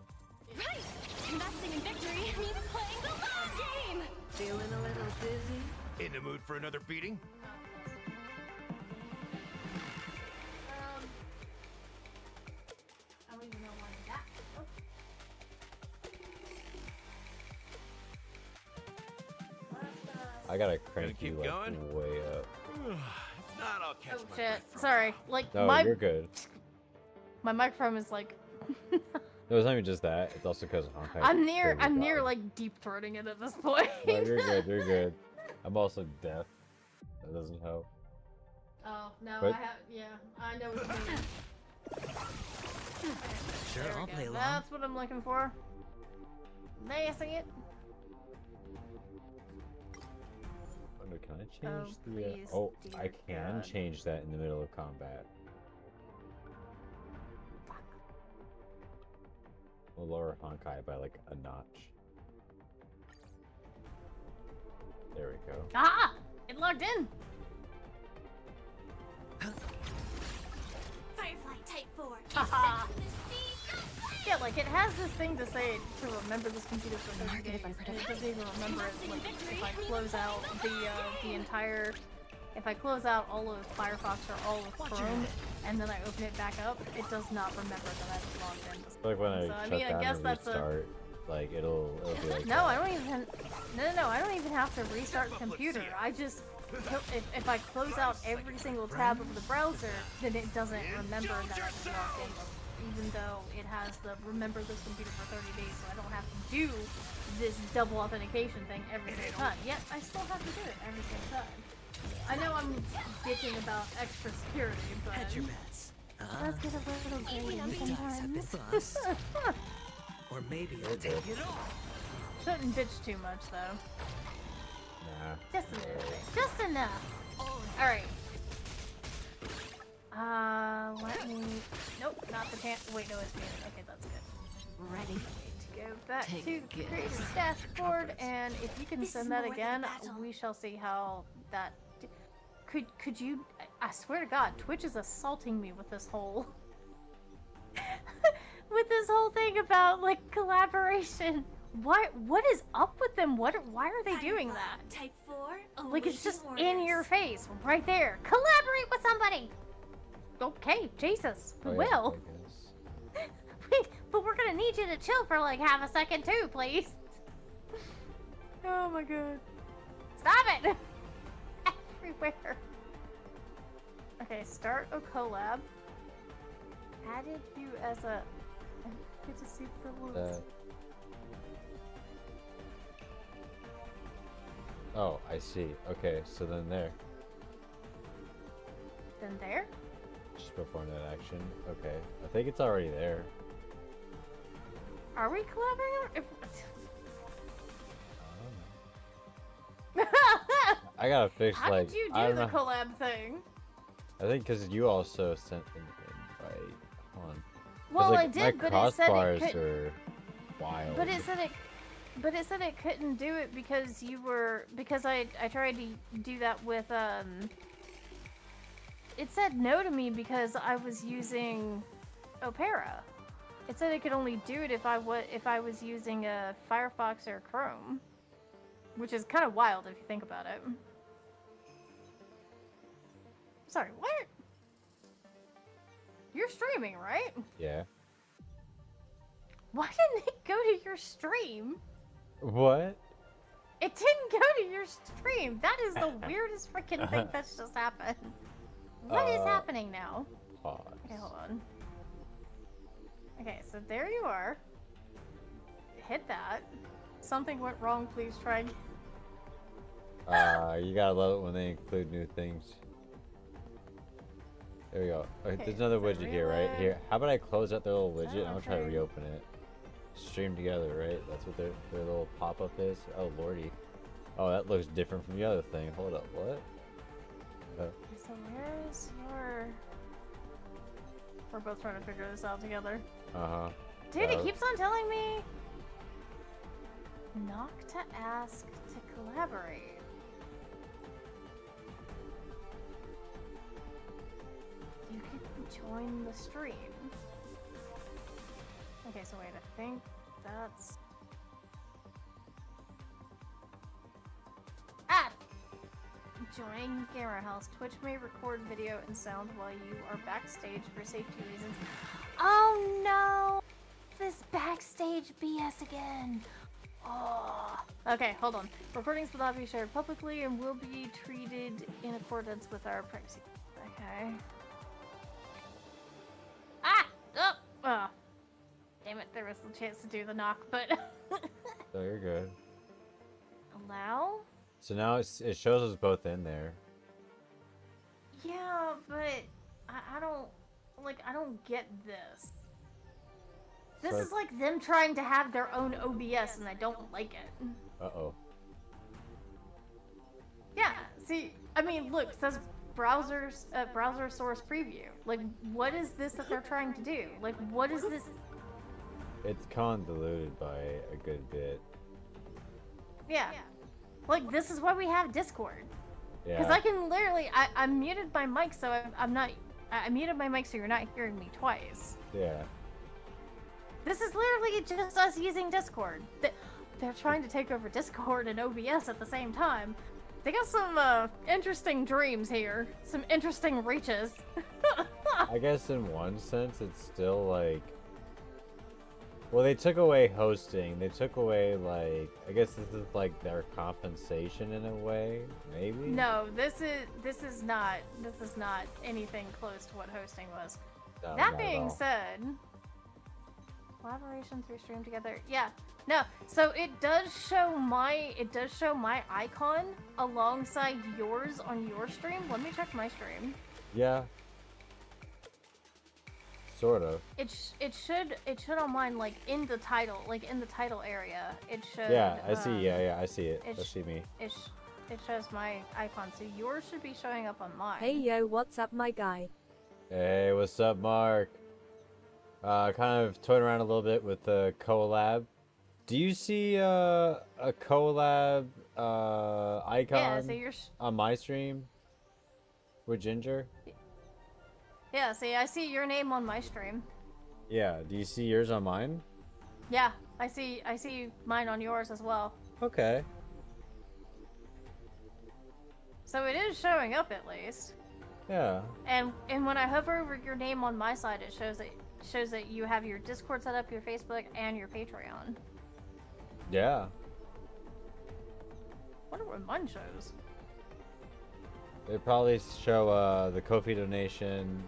Right! Investing in victory means playing the long game! Feeling a little dizzy? In the mood for another beating? I don't even know why that. I gotta crank keep you like going? way up. If not, I'll catch Oh my shit! breath from Sorry. Like No, my you're good. microphone is like. No, it's not even just that. It's also because Honkai. I'm near favorite dog. like deep throating it at this point. No, you're good. You're good. I'm also deaf. That doesn't help. Oh no, But- I know what you mean. Sure, There we I'll go. play along. That's what I'm looking for. May I see it? Wonder, can I Oh, change the? please, Oh, I dear can God. change that in the middle of combat. We'll lower Honkai by like a notch. There we go. Ah! It logged in! Firefly type 4 Haha. is set to the sea! Yeah, like it has this thing to say to remember this computer for 30 market is days, and it unpredictable. doesn't even remember it. Like, if I close out the entire, if I close out all of Firefox or all of Chrome, and then I open it back up, it does not remember that I was logged in. Like when I So, I shut mean, I down guess and that's a- restart, like it'll be like No, that. I don't even. No, I don't even have to restart the computer. I just, if I close out every single tab of the browser, then it doesn't remember that I was logged in, even though it has the remember this computer for 30 days, so I don't have to do this double authentication thing every single time. Yet I still have to do it every single time. I know I'm bitching about extra security, but Hedge your bets. let's get a little The game dice have been sometimes. bust. Or maybe I'll take it all. Shouldn't bitch too much though. Nah. Just a little bit. Just enough. Alright. Let me... Nope, not the chance. Wait, no, it's me. Okay, that's good. Ready? To go back Take to a the guess. creative dashboard, and if you can This send is that more than again, battle. we shall see how that... Could you... I swear to God, Twitch is assaulting me with this whole... with this whole thing about, like, collaboration. What is up with them? Why are they doing that? Type 4. Like, it's just awaiting in orders. your face, right there. Collaborate with somebody! Okay, Jesus, we Oh, yeah, will. I guess. But we're gonna need you to chill for like half a second too, please. Oh my god. Stop it! Everywhere. Okay, start a collab. Added you as a... Good to see the looks. Oh, I see. Okay, so then there. Then there? Just perform that action. Okay. I think it's already there. Are we collaborating? I gotta fix, How like, did you I do don't the know. collab thing? I think because you also sent an invite. Hold on. 'Cause, Well, like, I did, my but it said it crossbars couldn't. are wild. But it said it couldn't do it because you were I tried to do that with it said no to me because I was using Opera. It said it could only do it if I was using a Firefox or Chrome, which is kind of wild if you think about it. Sorry, what? You're streaming, right? Yeah. Why didn't it go to your stream? What? It didn't go to your stream. That is the weirdest freaking thing that's just happened. What is happening now? Pause. Okay, hold on. Okay, so there you are. Hit that. Something went wrong. Please try again. You gotta love it when they include new things. There we go. Okay, Okay, there's another is it widget here, right? real? Here. How about I close out their little that widget and I'll try to okay? reopen it. Stream together, right? That's what their little pop-up is? Oh, lordy. Oh, that looks different from the other thing. Hold up, what? So where's your... We're both trying to figure this out together. Uh-huh. Dude, it Uh, keeps on telling me... Knock to ask to collaborate. You can join the stream. Okay, so wait, I think that's... Ah! Join Gamer House. Twitch may record video and sound while you are backstage for safety reasons. Oh no! This backstage BS again! Oh. Okay, hold on. Recordings will not be shared publicly and will be treated in accordance with our privacy. Okay. Ah! Oh! Oh. Damn it, there was a chance to do the knock, but... So you're good. Allow? So now it shows us both in there. Yeah, but I don't... Like, I don't get this. This So is like them trying to have their own OBS and I don't like it. Uh-oh. Yeah, see, I mean, look, it says browser source preview. Like, what is this that they're trying to do? Like, what is this? It's convoluted by a good bit. Yeah. Like, this is why we have Discord. Yeah. Because I can literally, I muted my mic so I'm not, I muted my mic so you're not hearing me twice. Yeah. This is literally just us using Discord. They're trying to take over Discord and OBS at the same time. They got some interesting dreams here. Some interesting reaches. I guess in one sense it's still like... Well, they took away hosting. They took away, like... I guess this is like their compensation in a way, maybe? No, this is not anything close to what hosting was. No, That not at being all. said, collaboration through stream together. Yeah, no. So it does show my icon alongside yours on your stream. Let me check my stream. Yeah. Sort of. It should on mine, like in the title area. It should. Yeah, I see. Yeah, I see it. it I sh- see me. It shows my icon, so yours should be showing up on mine. Hey yo, what's up, my guy? Hey, what's up, Mark? Kind of toying around a little bit with the collab. Do you see a collab icon Yeah, so you're. on my stream with Ginger? Yeah, see, I see your name on my stream. Yeah. Do you see yours on mine? Yeah, I see mine on yours as well. Okay. So it is showing up at least. Yeah. And when I hover over your name on my side, it shows that you have your Discord set up, your Facebook, and your Patreon. Yeah. Wonder what mine shows. They probably show the Ko-fi donation,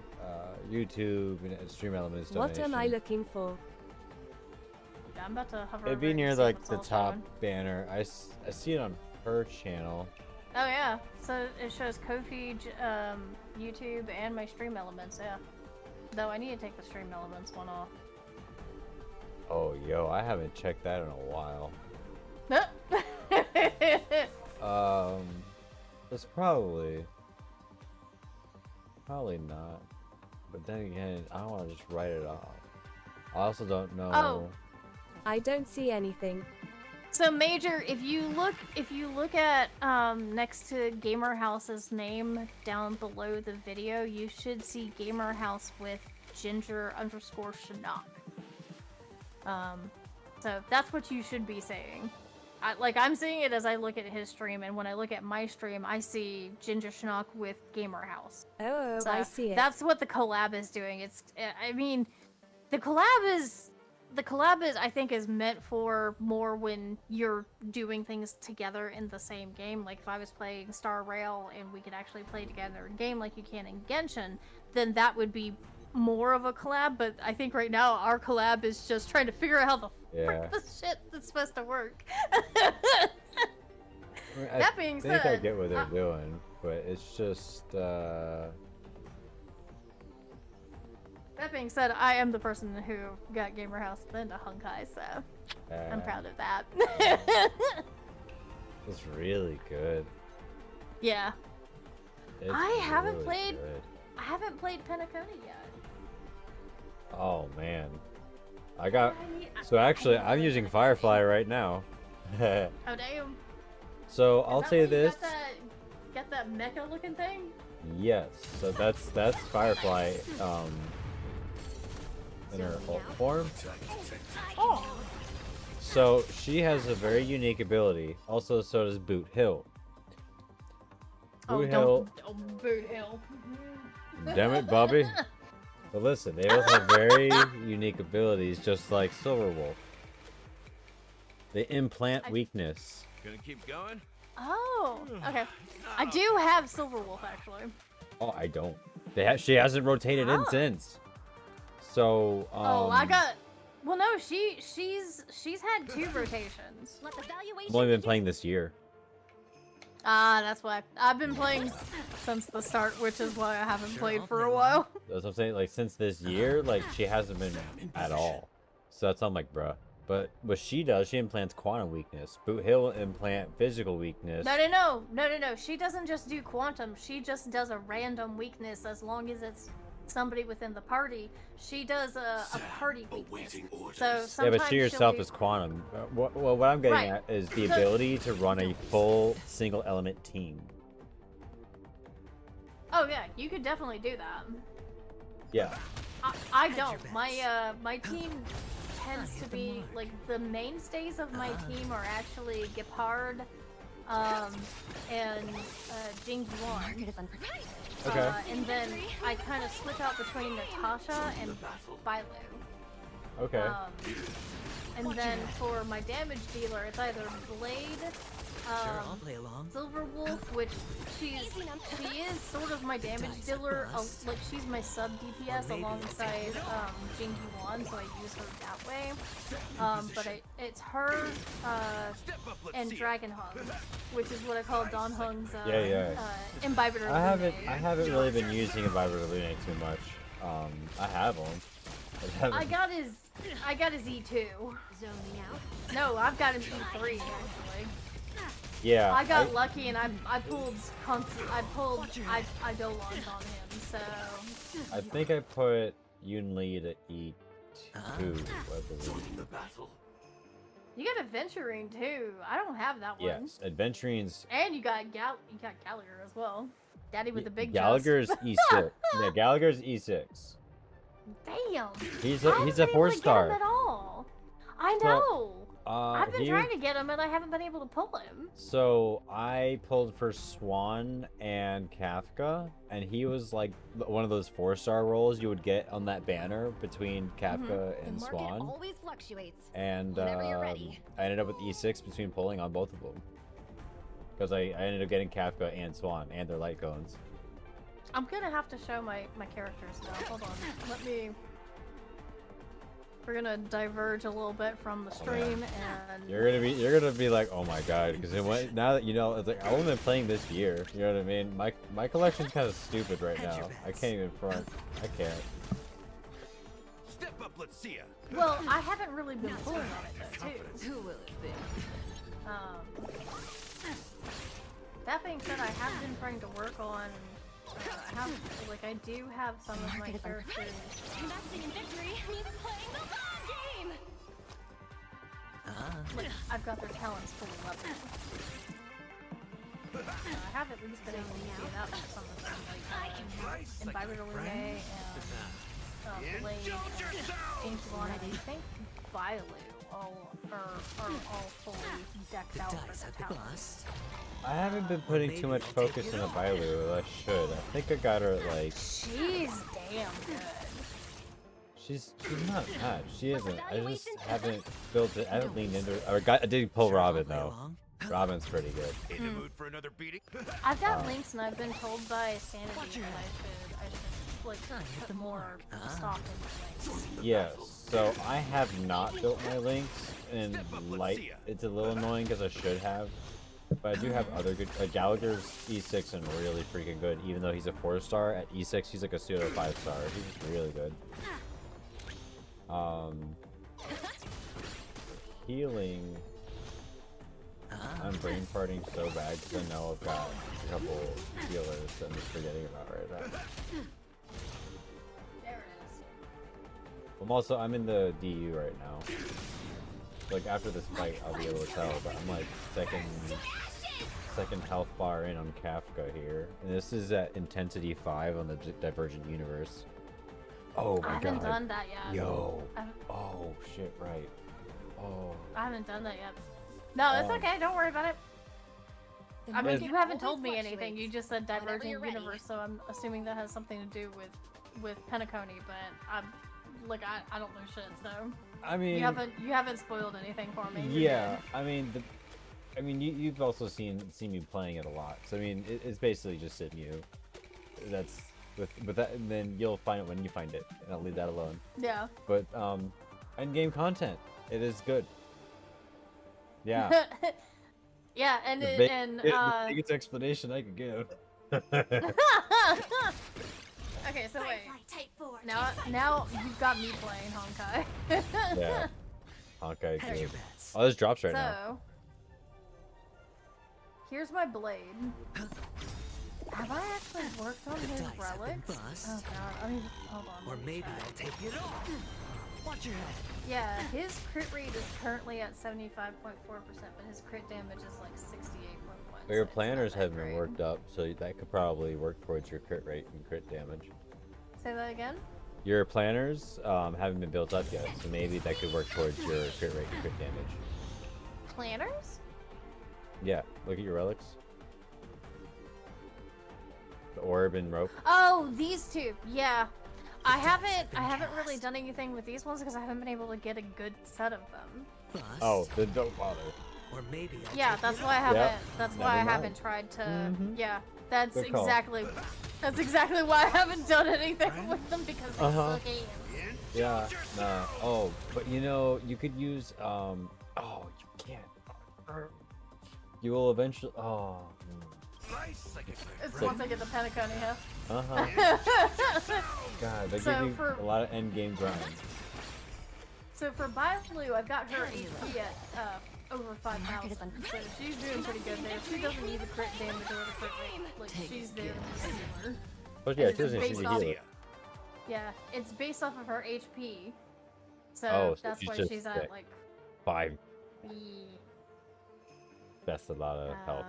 YouTube, and Stream Elements donation. What am I looking for? Yeah, I'm about to hover It'd over be it to near see like what's the all top showing. banner. I see it on her channel. Oh yeah, so it shows Ko-fi, YouTube, and my Stream Elements. Yeah. Though I need to take the Stream Elements one off. Oh, yo, I haven't checked that in a while. It's probably not. But then again, I don't want to just write it off. I also don't know. Oh. I don't see anything. So Major, if you look at next to Gamer House's name down below the video, you should see Gamer House with Ginger_Shinnok. So that's what you should be saying. I'm seeing it as I look at his stream, and when I look at my stream, I see Ginger Shinnok with Gamer House. Oh, So I see it. that's what the collab is doing. I mean, the collab is, I think, is meant for more when you're doing things together in the same game. Like if I was playing Star Rail and we could actually play together in game like you can in Genshin, then that would be more of a collab. But I think right now our collab is just trying to figure out how the frick this shit is supposed to work. That being I think I said, get what they're doing, but it's just that being said, I am the person who got Gamer House then to Honkai, so I'm proud of that. It's really good. Yeah. It's I haven't really played good. I haven't played Penacony yet. Oh man, so actually I'm using Firefly right now. Oh damn. So Is I'll that say why you this. got that mecha looking thing? Yes, so that's Firefly in her alt form. Oh. So she has a very unique ability. Also, so does Boot Hill. Boot Hill. Don't Boot Hill. Damn it, Bobby. But listen, they both have very unique abilities, just like Silverwolf. They implant weakness. Gonna keep going? Oh, okay. I do have Silverwolf actually. Oh, I don't. She hasn't rotated in since. So, Oh, I got. Well, no, she's had 2 rotations. Let the valuation I've only been begin. playing this year. Ah, that's why I've been playing since the start, which is why I haven't played for a while. That's what I'm saying. Like since this year, like she hasn't been at all. So that's I'm like, bruh. But what she does, she implants quantum weakness. Boot Hill will implant physical weakness. No. She doesn't just do quantum. She just does a random weakness as long as it's somebody within the party. She does a party weakness. So Yeah, sometimes but she she'll herself do... is quantum. What I'm getting Right. at is the So- ability to run a full single element team. Oh yeah, you could definitely do that. Yeah. I don't. My team tends to be like the mainstays of my team are actually Gepard, and Jing Yuan. Market is unpredictable. Okay. And then I kind of switch out between Natasha and Philo. Okay. And then for my damage dealer, it's either Blade, Sure, I'll play along. Silverwolf, which she is sort of my damage dealer. Like she's my sub DPS alongside Jing Yuan, so I use her that way. But it's her and Dragon Hung, which is what I call Don Hung's Imbiber. I haven't really been using Imbiber Lune too much. I have them. I got his E2. Zoning out. No, I've got his E3 actually. Yeah. I got lucky and I pulled Eidolons on him, so I think I put Yunli to E2. I believe. The battle. you got Adventuring too. I don't have that one. Yes, Adventurine's. And you got Gallagher as well. Daddy with the big Gallagher's chest. E6. Yeah, Gallagher's E6. Damn. He's I a haven't been able to get 4-star. him at all. I So, know. I've been he- trying to get him and I haven't been able to pull him. So I pulled for Swan and Kafka, and he was like one of those 4-star rolls you would get on that banner between Kafka and The market Swan. always fluctuates. And Whenever you're ready. I ended up with E6 between pulling on both of them. Because I ended up getting Kafka and Swan and their light cones. I'm gonna have to show my characters now. Hold on. Let me. We're gonna diverge a little bit from the stream and. You're gonna be like, oh my god, because now that you know, it's like I've only been playing this year. You know what I mean? My collection's kind of stupid right Hedge your now. I bets. can't even front. I can't. Step up, let's see ya. Well, I haven't really been pulling on it though, too. Who will it be? That being said, I have been trying to work on. I do have some of my characters. Investing in victory means playing the long game. Like, I've got their talents fully leveled. I have at least been able to see that with some of them, like Environment and Blade and Angelon, and I think Bailu all are all fully decked The out dice for have their been talents. blessed. I haven't been putting too much focus into Bailu. I should. I think I got her at like. She's damn good. She's not bad. She isn't. I just haven't built it. I haven't leaned into it. I did pull Robin Play though. along. Robin's pretty good. In the mood for another beating? I've got links, and I've been told by Sanity Watch that your I should like Ah, hit put the more mark. stock into links. Yes. So I have not built my links, and light. It's a little annoying because I should have. But I do have other good. Gallagher's E6 and really freaking good. Even though he's a 4-star at E6, he's like a pseudo 5-star. He's just really good. Healing. I'm brain farting so bad because I know I've got a couple healers that I'm just forgetting about right now. There it I'm in the DU right now. Like after this fight, I'll be able to tell. But I'm like second health bar in on Kafka here, and this is at intensity 5 on the Divergent universe. Oh is. I my haven't god! done that yet. Yo! I haven't- Oh shit! Right. Oh. I haven't done that yet. No, it's Oh. okay. Don't worry about it. The I mean, market you haven't always told me anything. fluctuates. You just said Whenever Divergent you're ready. Universe, so I'm assuming that has something to do with Penacony. But I'm like I don't know shit. So I mean, you haven't spoiled anything for me. You're yeah. good. I mean, you've also seen me playing it a lot. So I mean, it's basically just Simu. That's with that, and then you'll find it when you find it, and I'll leave that alone. Yeah. But end-game content, it is good. Yeah. Yeah, and the biggest explanation I could give. okay, so wait. Firefly Type 4. Now you've got me playing Honkai. Yeah. Honkai Hedge is your good. bets. Oh, this drops right So now. here's my blade. Have I actually worked on The his dice have been relics? bust. Oh god, I mean, hold on. Or let me maybe check. I'll take it all. Watch your head. Yeah, his crit rate is currently at 75.4%, but his crit damage is like 68.1. But your planners haven't been worked up, so that could probably work towards your crit rate and crit damage. Say that again? Your planners haven't been built up yet, so maybe that could work towards your crit rate and crit damage. Planners? Yeah, look at your relics. The orb and rope. Oh, these two. Yeah. I haven't really done anything with these ones because I haven't been able to get a good set of them. Bust. Oh, then don't bother. Or maybe I'll Yeah, take that's it why I all. haven't. Yep. That's why Never I mind. haven't tried to. Mhm. Yeah, that's Good call. exactly. That's exactly why I haven't done anything with them because they Uh-huh. suck ass. Yeah, nah. Oh, but you know, you could use, oh, you can't. You will eventually, Slice like a It's friend. once I get the Penacony here. God, they So give you for- a lot of end game grind. So for Bailu, I've got her HP at over 5,000. So she's doing pretty good there. She doesn't need the crit damage or the crit rate. Like, she's there to be a healer. But yeah, And she it's doesn't. She's based a off- healer. Yeah, it's based off of her HP. So Oh, so that's she's why just she's sick. at like 5. E. That's a lot of health.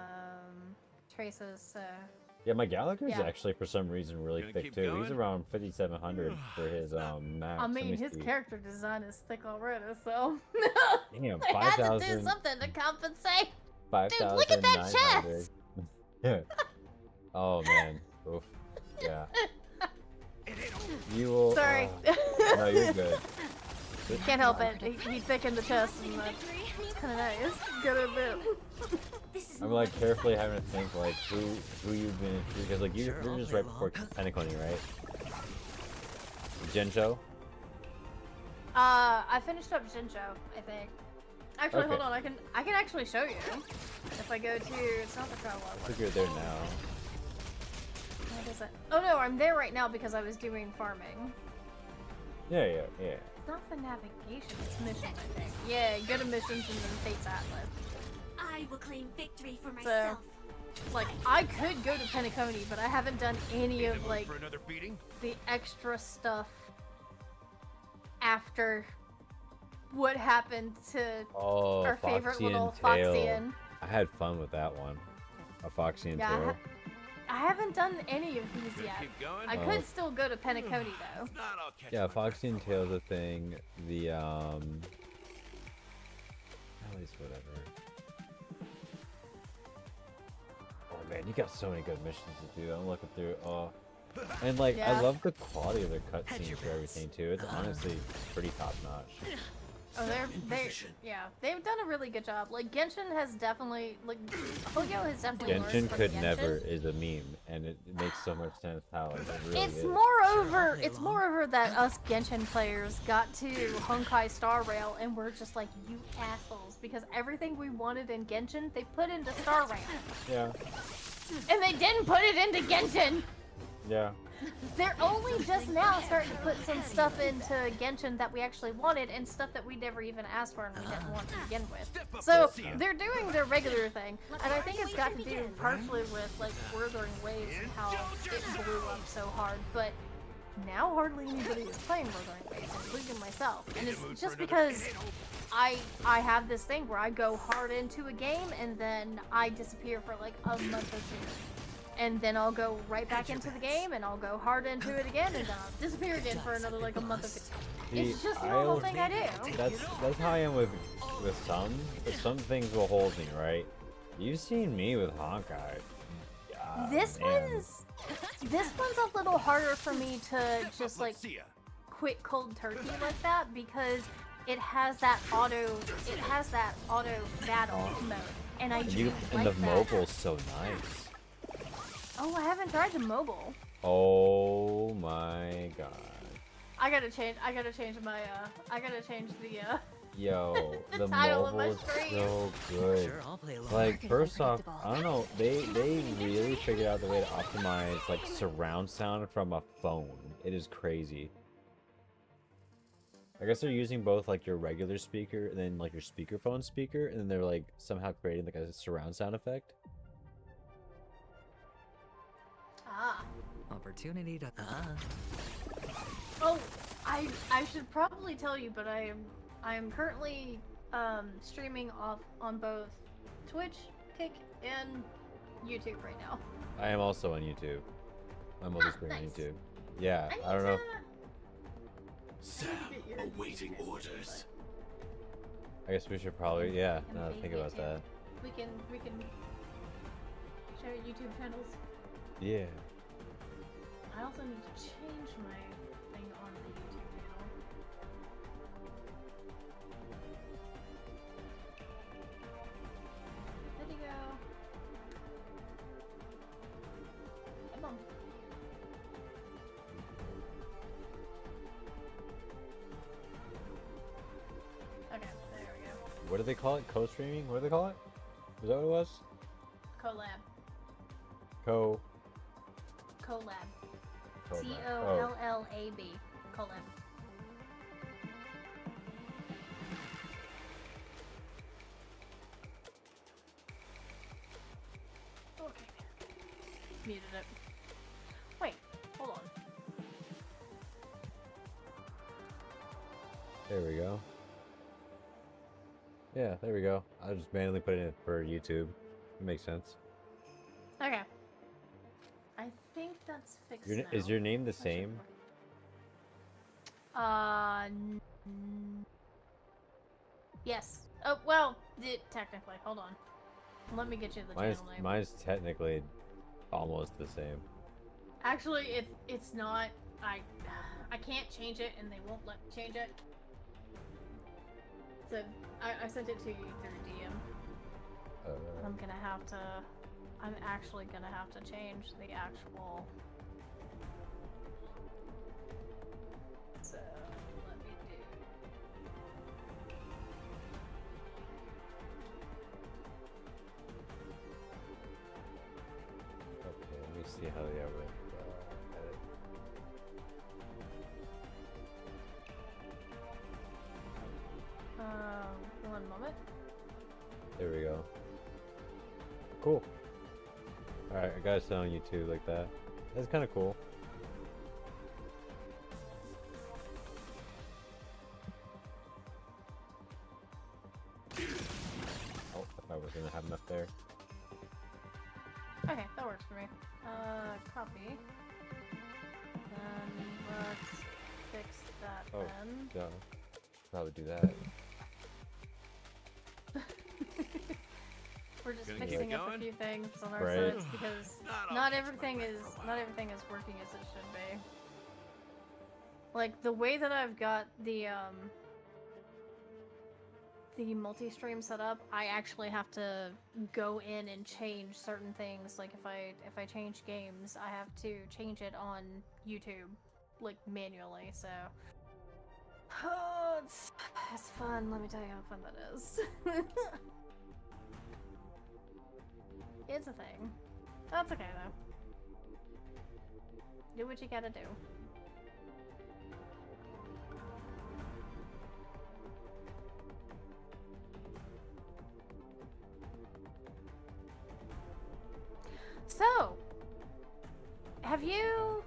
Traces, Yeah, my Gallagher's yeah. actually for some reason really Gonna thick keep too. He's going? around 5,700 for his max. I Let mean, me his see. character design is thick already, so Damn, I had to do 5,000. something to compensate. 5,900. look at that chest! Yeah. Oh man. Oof. Yeah. You will. Sorry. No, you're good. Can't help it. He thickened the chest, and it's kind of nice. Gotta admit. I'm like carefully having to think like who you've been into because like you're just right before Penacony, right? Genjo. I finished up Jinjo, I think. Actually, Okay. hold on. I can actually show you if I go to. It's not the trial I log. think you're there now. What is it? Oh no, I'm there right now because I was doing farming. Yeah. It's not the navigation. It's missions, I think. Yeah, go to missions and then Fate's Atlas. I will claim victory for So, myself. like, I could go to Penacony, but I haven't done any of like for another beating? the extra stuff after what happened to Oh, our favorite Foxy little and Tail. Foxian. I had fun with that one. A Foxy and Yeah, Tail. I haven't done any of these yet. Keep going. I could still go to Penacony though. If not, I'll catch Yeah, my Foxy and Tail's a thing. The at least whatever. Oh man, you got so many good missions to do. I'm looking through. Oh, and like Yeah. I love the quality of their cutscenes for everything too. It's honestly pretty top notch. Oh, they've done a really good job. Like Genshin has definitely, like Hogyo has definitely learned Genshin from could Genshin. never is a meme, and it makes so much sense how like, it really It's is. moreover that us Genshin players got to Honkai Star Rail and we're just like, you assholes, because everything we wanted in Genshin they put into Star Rail, Yeah, and they didn't put it into Genshin. yeah. They're only just now starting to put some stuff into Genshin that we actually wanted and stuff that we never even asked for and we didn't want to begin with. So they're doing their regular thing, and I think it's got to do partially with like Wuthering Waves and how it blew up so hard. But now hardly anybody is playing Wuthering Waves, including myself, and it's just because I have this thing where I go hard into a game and then I disappear for like a month or two. And then I'll go right back into the game, and I'll go hard into it again, and then I'll disappear again for another like a month or two. It's See, just a normal I'll- thing I do. That's how I am with some. But some things will hold me, right? You've seen me with Honkai. God, This man. one's a little harder for me to just like See ya. quit cold turkey like that because it has that auto battle mode, and I do And like the that. mobile's so nice. Oh, I haven't tried the mobile. Oh my god. I gotta change my Yo, The the title of my mobile is stream. so good. Sure, I'll play along. Like, first off, I don't know, they really figured out the way to optimize like surround sound from a phone. It is crazy. I guess they're using both like your regular speaker and then like your speakerphone speaker, and then they're like somehow creating like a surround sound effect. Ah. Opportunity to. Oh, I should probably tell you, but I am currently streaming off on both Twitch, Kick, and YouTube right now. I am also on YouTube. I'm also streaming on nice. YouTube. Yeah, need I don't know. Sam, awaiting orders. I guess we should probably, yeah, now that I think about YouTube. that. We can share YouTube channels. Yeah. I also need to change my thing on the YouTube channel. Video. Come on. Okay, there we go. What do they call it? Co-streaming? What do they call it? Is that what it was? Collab. Co. Collab. Collab. C-O-L-L-A-B. Collab. Okay. Muted it. Wait, hold on. There we go. Yeah, there we go. I just manually put it in for YouTube. It makes sense. Okay. I think that's fixed Your, now. is your name the That should same? work. Yes. Oh, well, technically. Hold on. Let me get you the channel name. Mine's technically almost the same. Actually, it's not. I can't change it, and they won't let me change it. So I sent it to you through DM. I'm gonna have to. I'm actually gonna have to change the actual. So let me do. Okay, let me see how they would edit. One moment. There we go. Cool. Alright, I got it set on YouTube like that. That's kind of cool. Oh, I was gonna have enough there. Okay, that works for me. Copy. Then let's fix that Oh, then. yeah. Probably do that. We're just Gonna keep fixing up a going? few things on our Right. sides because Not all not catch my everything breath is for a not while. everything is working as it should be. Like the way that I've got the multi-stream set up, I actually have to go in and change certain things. Like if I change games, I have to change it on YouTube, like manually. So oh, it's fun. Let me tell you how fun that is. It's a thing. That's okay though. Do what you gotta do. So, have you...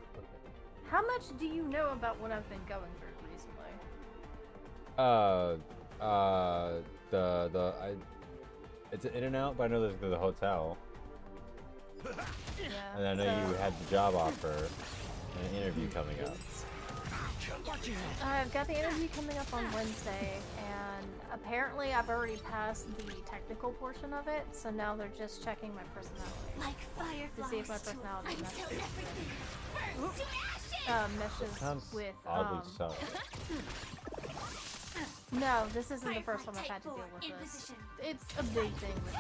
How much do you know about what I've been going through recently? It's in and out, but I know there's the hotel. Yeah. And I know you had the job offer and an interview coming up. I've got the interview coming up on Wednesday, and apparently I've already passed the technical portion of it, so now they're just checking my personality. Like fireflies To see if my too, personality until matches. everything burns to ashes. Meshes Sounds with, oddly so. No, this isn't the first time I've Firefly had to deal type with in this. position. It's a big thing with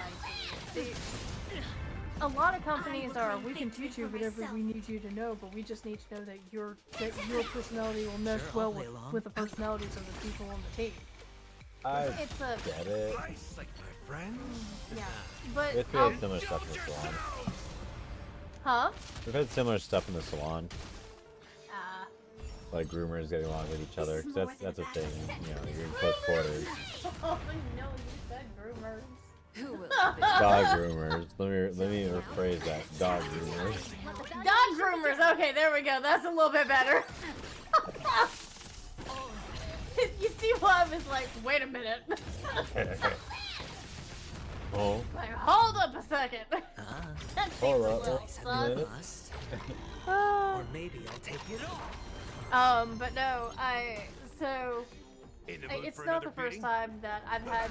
IT. A lot of companies are, we can teach you whatever we need you to know, but we just need to know that your personality will mesh Sure, well I'll play along. with the personalities of the people on the team. I It's a, get it. Nice, like my friends. yeah, but, We've had similar stuff in the salon. huh? We've had similar stuff in the salon. Like groomers getting along with each other. 'Cause that's a thing. You know, you're in close quarters. Oh no, you said groomers. Who will? Dog groomers. Let me rephrase that. Dog groomers. Dog groomers! Okay, there we go. That's a little bit better. You see why I was like, wait a minute. Oh, Like, hold up a second. That seems hold a up. little A sus. minute. Must. Uh, Or maybe I'll take it all. but no, so In the mood it's for not another the first beating? time that I've had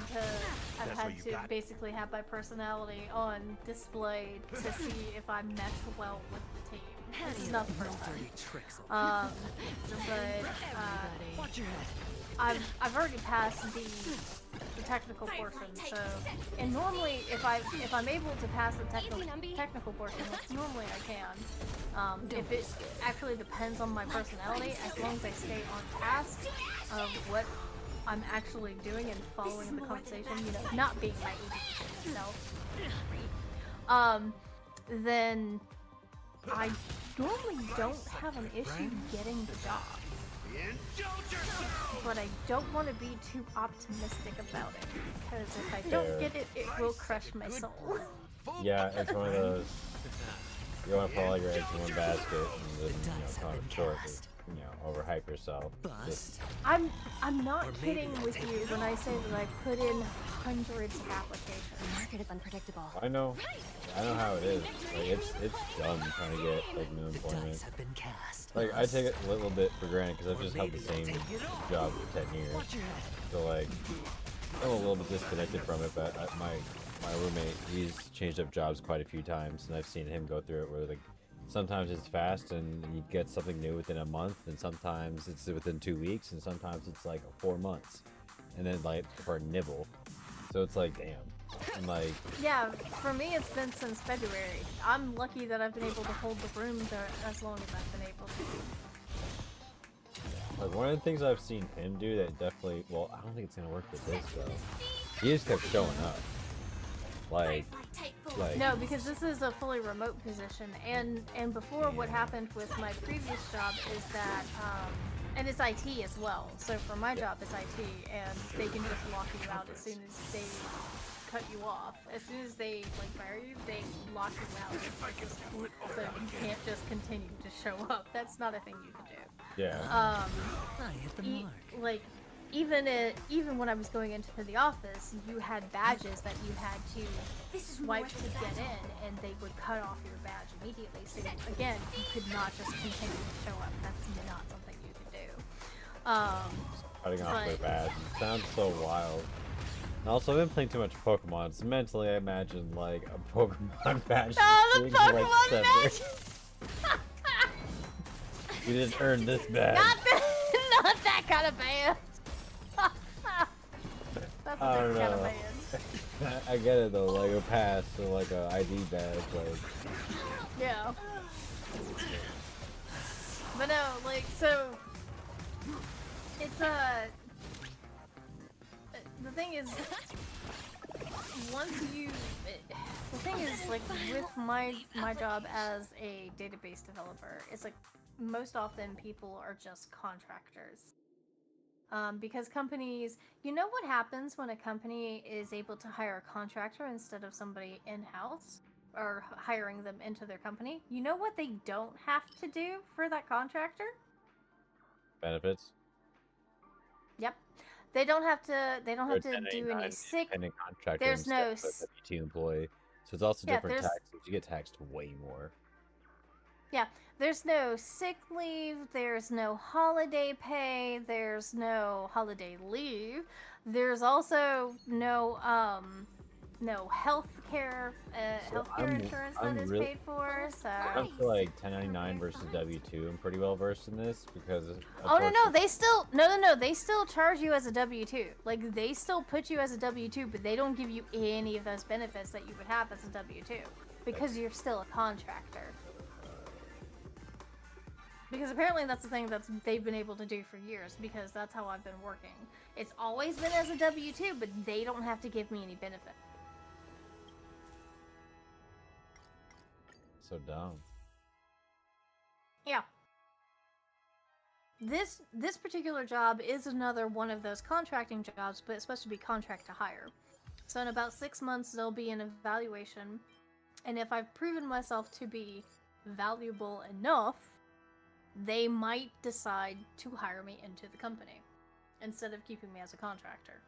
That's what you to got. basically have my personality on display to see if I mesh well with the team. This is not the first time. Dirty tricks. will But Watch your head. I've already passed the technical portion. So, and normally if I'm able to pass the technical portion, which normally I can, if it actually depends on my personality, as long as I stay on task of what I'm actually doing and following the conversation, you know, not being my 80% self. then I normally don't have an issue getting the job. Indulge yourself! But I don't want to be too optimistic about it, because if I don't get it, it will crush my soul. Yeah, it's one of those. You don't want to put all your eggs in one basket and then, come up short. Overhype yourself. Just, I'm not kidding with you when I say that I put in hundreds of applications. The market is unpredictable. I know how it is. Like it's dumb trying to get like new employment. Like I take it a little bit for granted because I've just held the same job for 10 years. So like I'm a little bit disconnected from it. But my roommate, he's changed up jobs quite a few times, and I've seen him go through it where like sometimes it's fast and you get something new within a month, and sometimes it's within 2 weeks, and sometimes it's like 4 months, and then like for a nibble. So it's like, damn. I'm like, yeah, for me it's been since February. I'm lucky that I've been able to hold the room there as long as I've been able to. like one of the things I've seen him do that definitely, well, I don't think it's gonna work with this though. He just kept showing up. Like no, because this is a fully remote position, and before what happened with my previous job is that and it's IT as well. So for my job it's IT, and they can just lock you out as soon as they cut you off. As soon as they like fire you, they lock you out. So you can't just continue to show up. That's not a thing you can do. Yeah. I hit the mark. Like even when I was going into the office, you had badges that you had to swipe to get in, and they would cut off your badge immediately. So again, you could not just continue to show up. That's not something you could do. Cutting off their badge. It sounds so wild. And also, I've been playing too much Pokemon, so mentally I imagine like a Pokemon badge. Oh, the being, Pokemon like, separate. badges! You didn't earn this badge. Not that kind of band. That's a different kind of band. I get it though, like a pass or like a ID badge, like. Yeah. But no, like, so it's the thing is, the thing is, like, with my job as a database developer, it's like most often people are just contractors. Because companies, you know what happens when a company is able to hire a contractor instead of somebody in-house, or hiring them into their company? You know what they don't have to do for that contractor? Benefits. Yep. They don't have to do any sick. There's no W2 employee. So it's also different taxes. You get taxed way more. Yeah, there's no sick leave, there's no holiday pay, there's no holiday leave. There's also no healthcare insurance that is paid for. So I feel like 1099 versus W2. I'm pretty well versed in this because. They still charge you as a W2. Like they still put you as a W2, but they don't give you any of those benefits that you would have as a W2 because you're still a contractor. Because apparently that's the thing that they've been able to do for years, because that's how I've been working. It's always been as a W2, but they don't have to give me any benefit. So dumb. Yeah. This particular job is another one of those contracting jobs, but it's supposed to be contract to hire. So in about 6 months, there'll be an evaluation. And if I've proven myself to be valuable enough, they might decide to hire me into the company instead of keeping me as a contractor.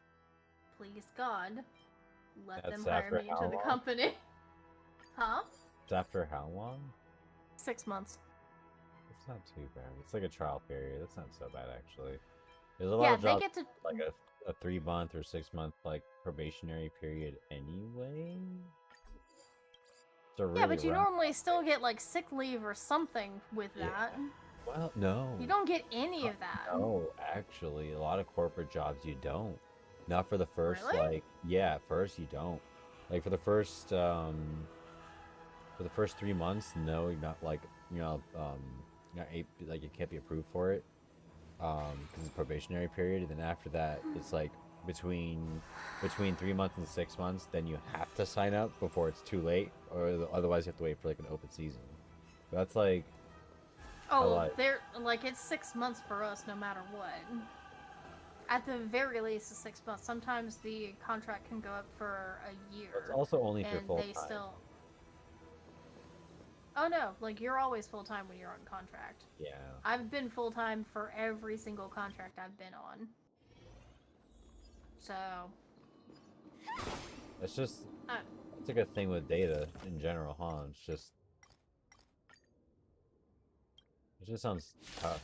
Please God, let them hire me into the company. Huh? It's after how long? 6 months. It's not too bad. It's like a trial period. That's not so bad actually. There's a lot of jobs they get to like a 3-month or 6-month like probationary period anyway. So really yeah, but you normally still get like sick leave or something with that. Well, no. You don't get any of that. No, actually, a lot of corporate jobs you don't. Not for the first, really? at first you don't. Like for the first 3 months, no, you're not like, not like you can't be approved for it. Because it's a probationary period, and then after that, it's like between 3 months and 6 months, then you have to sign up before it's too late, otherwise you have to wait for like an open season. That's like Oh, like- they're like it's 6 months for us, no matter what. At the very least, it's 6 months. Sometimes the contract can go up for a year. it's also only for and full they time. still. Oh no! Like you're always full time when you're on contract. Yeah. I've been full time for every single contract I've been on. So. It's just Uh, it's like a thing with data in general, huh? It just sounds tough.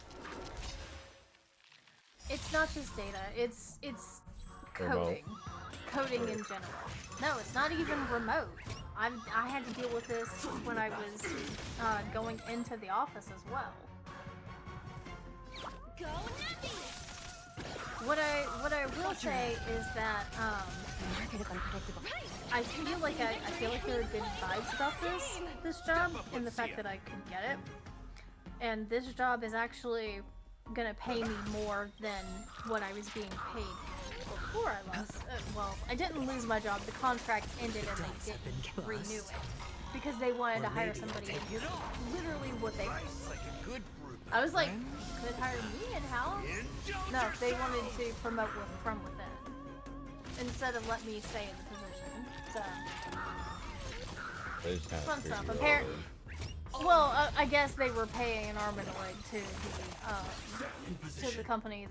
It's not just data. It's Remote. coding in general. No, it's not even remote. I had to deal with this when I was going into the office as well. Go nothing! What I will say is that Market is unpredictable. I feel like there are good vibes about this job and the fact that I could get it. And this job is actually gonna pay me more than what I was being paid before I lost. Well, I didn't lose my job. The contract ended and they didn't renew it because they wanted to hire somebody. Literally, what they. Like a good group of I was like, friends. could hire me in house. Indulge No, they yourself. wanted to promote from within instead of let me stay in the position. So They just kind fun of stuff. screwed you Apparently. over. Well, I guess they were paying an arm and a leg to the company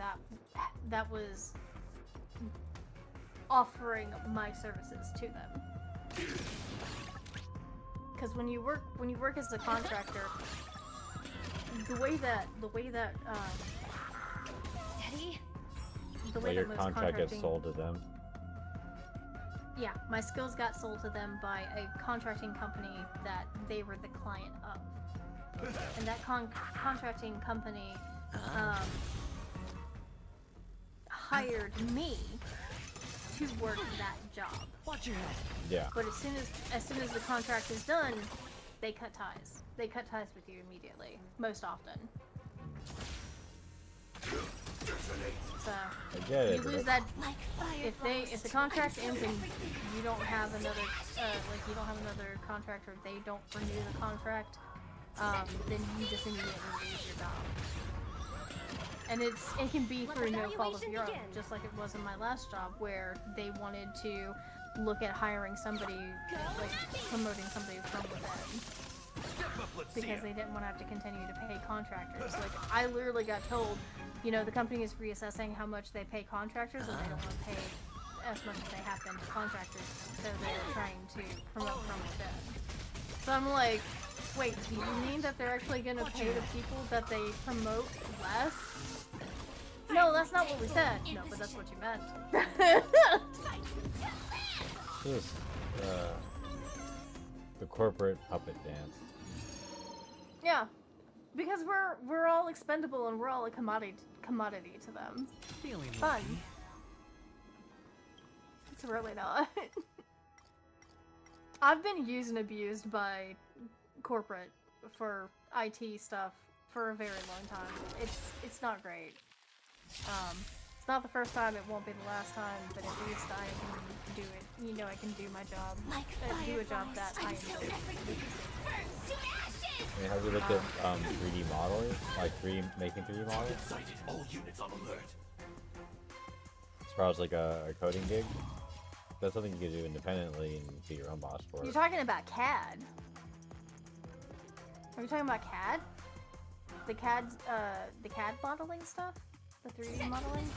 that was offering my services to them. Because when you work as a contractor, the way that Steady? the Well, way your that most contract gets contracting sold to them. Yeah, my skills got sold to them by a contracting company that they were the client of. And that contracting company hired me to work that job. Watch your head. Yeah. But as soon as the contract is done, they cut ties. They cut ties with you immediately, most often. So I get it. you but lose that's- that. Like If the contract ends and you don't have another contract or they don't renew the contract, then you just immediately lose your job. And it can be through no fault of your own, just like it was in my last job where they wanted to look at hiring somebody, like promoting somebody from within. Step up, let's see Because ya. they didn't want to have to continue to pay contractors. Like, I literally got told, you know, the company is reassessing how much they pay contractors and they don't want to pay as much as they have been to contractors, so they're trying to promote from within. So I'm like, wait, do you mean that they're actually going to pay the people that they promote less? No, that's not what we said. No, but that's what you meant. Just the corporate puppet dance. Yeah, because we're all expendable and we're all a commodity to them. Feeling Fun. lucky. It's really not. I've been used and abused by corporate for IT stuff for a very long time. It's not great. It's not the first time, it won't be the last time, but at least I can do it. You know, I can do my job. Do a job that I enjoy. I mean, have you looked at 3D modeling? Like making 3D models? Sighted. All units on alert. As far as like a coding gig? That's something you can do independently and be your own boss for. You're talking about CAD. Are you talking about CAD? The CAD modeling stuff? The 3D modeling?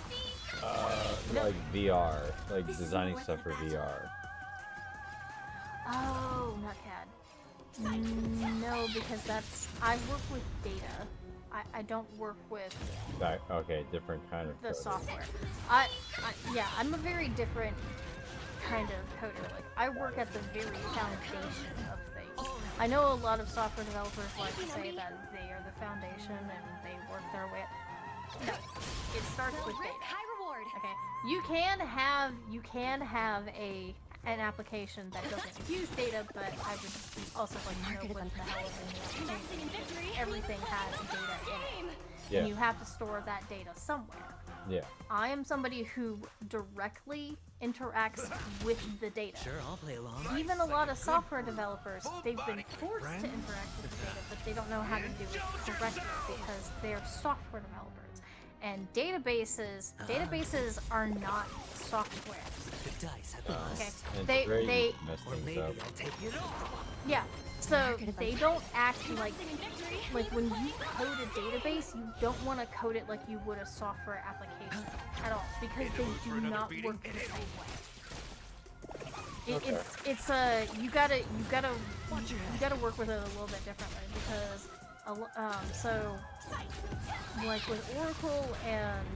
Like VR, like designing stuff for VR. Oh, not CAD. No, because I work with data. I don't work with Okay, different kind of the coding. software. Yeah, I'm a very different kind of coder. Like, I work at the very foundation of things. I know a lot of software developers like to say that they are the foundation and they work their way. No, it starts with Risk, data. high reward. Okay, you can have an application that doesn't use data, but I would also like to know what the hell is in the application. Everything has data in it. Yeah. and you have to store that data somewhere. Yeah. I am somebody who directly interacts with the data. Sure, I'll play along. Even a lot of software developers, they've been forced to interact with the data, but they don't know how to do it correctly because they're software developers. And databases are not software. The dice have been Okay, lost. And they it's very they easy to mess Or things maybe up. I'll take it all. yeah. So they don't act like when you code a database, you don't want to code it like you would a software application at all because they do not work the same way. It's you gotta work with it a little bit differently because so like with Oracle and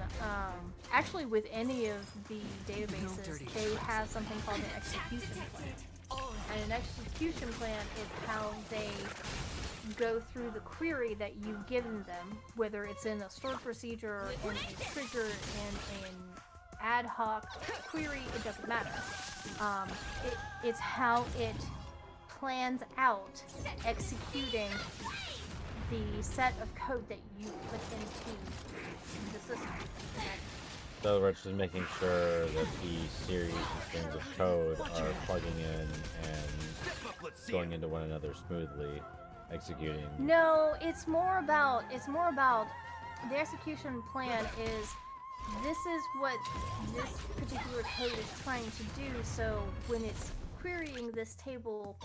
actually with any of the databases, they have something called an execution plan. And an execution plan is how they go through the query that you've given them, whether it's in a stored procedure, in a trigger, in an ad hoc query, it doesn't matter. It's how it plans out executing the set of code that you put into the system. Okay? So we're just making sure that the series and strings of code are plugging in and going into one another smoothly, executing. No, it's more about the execution plan is this is what this particular code is trying to do, so when it's querying this table,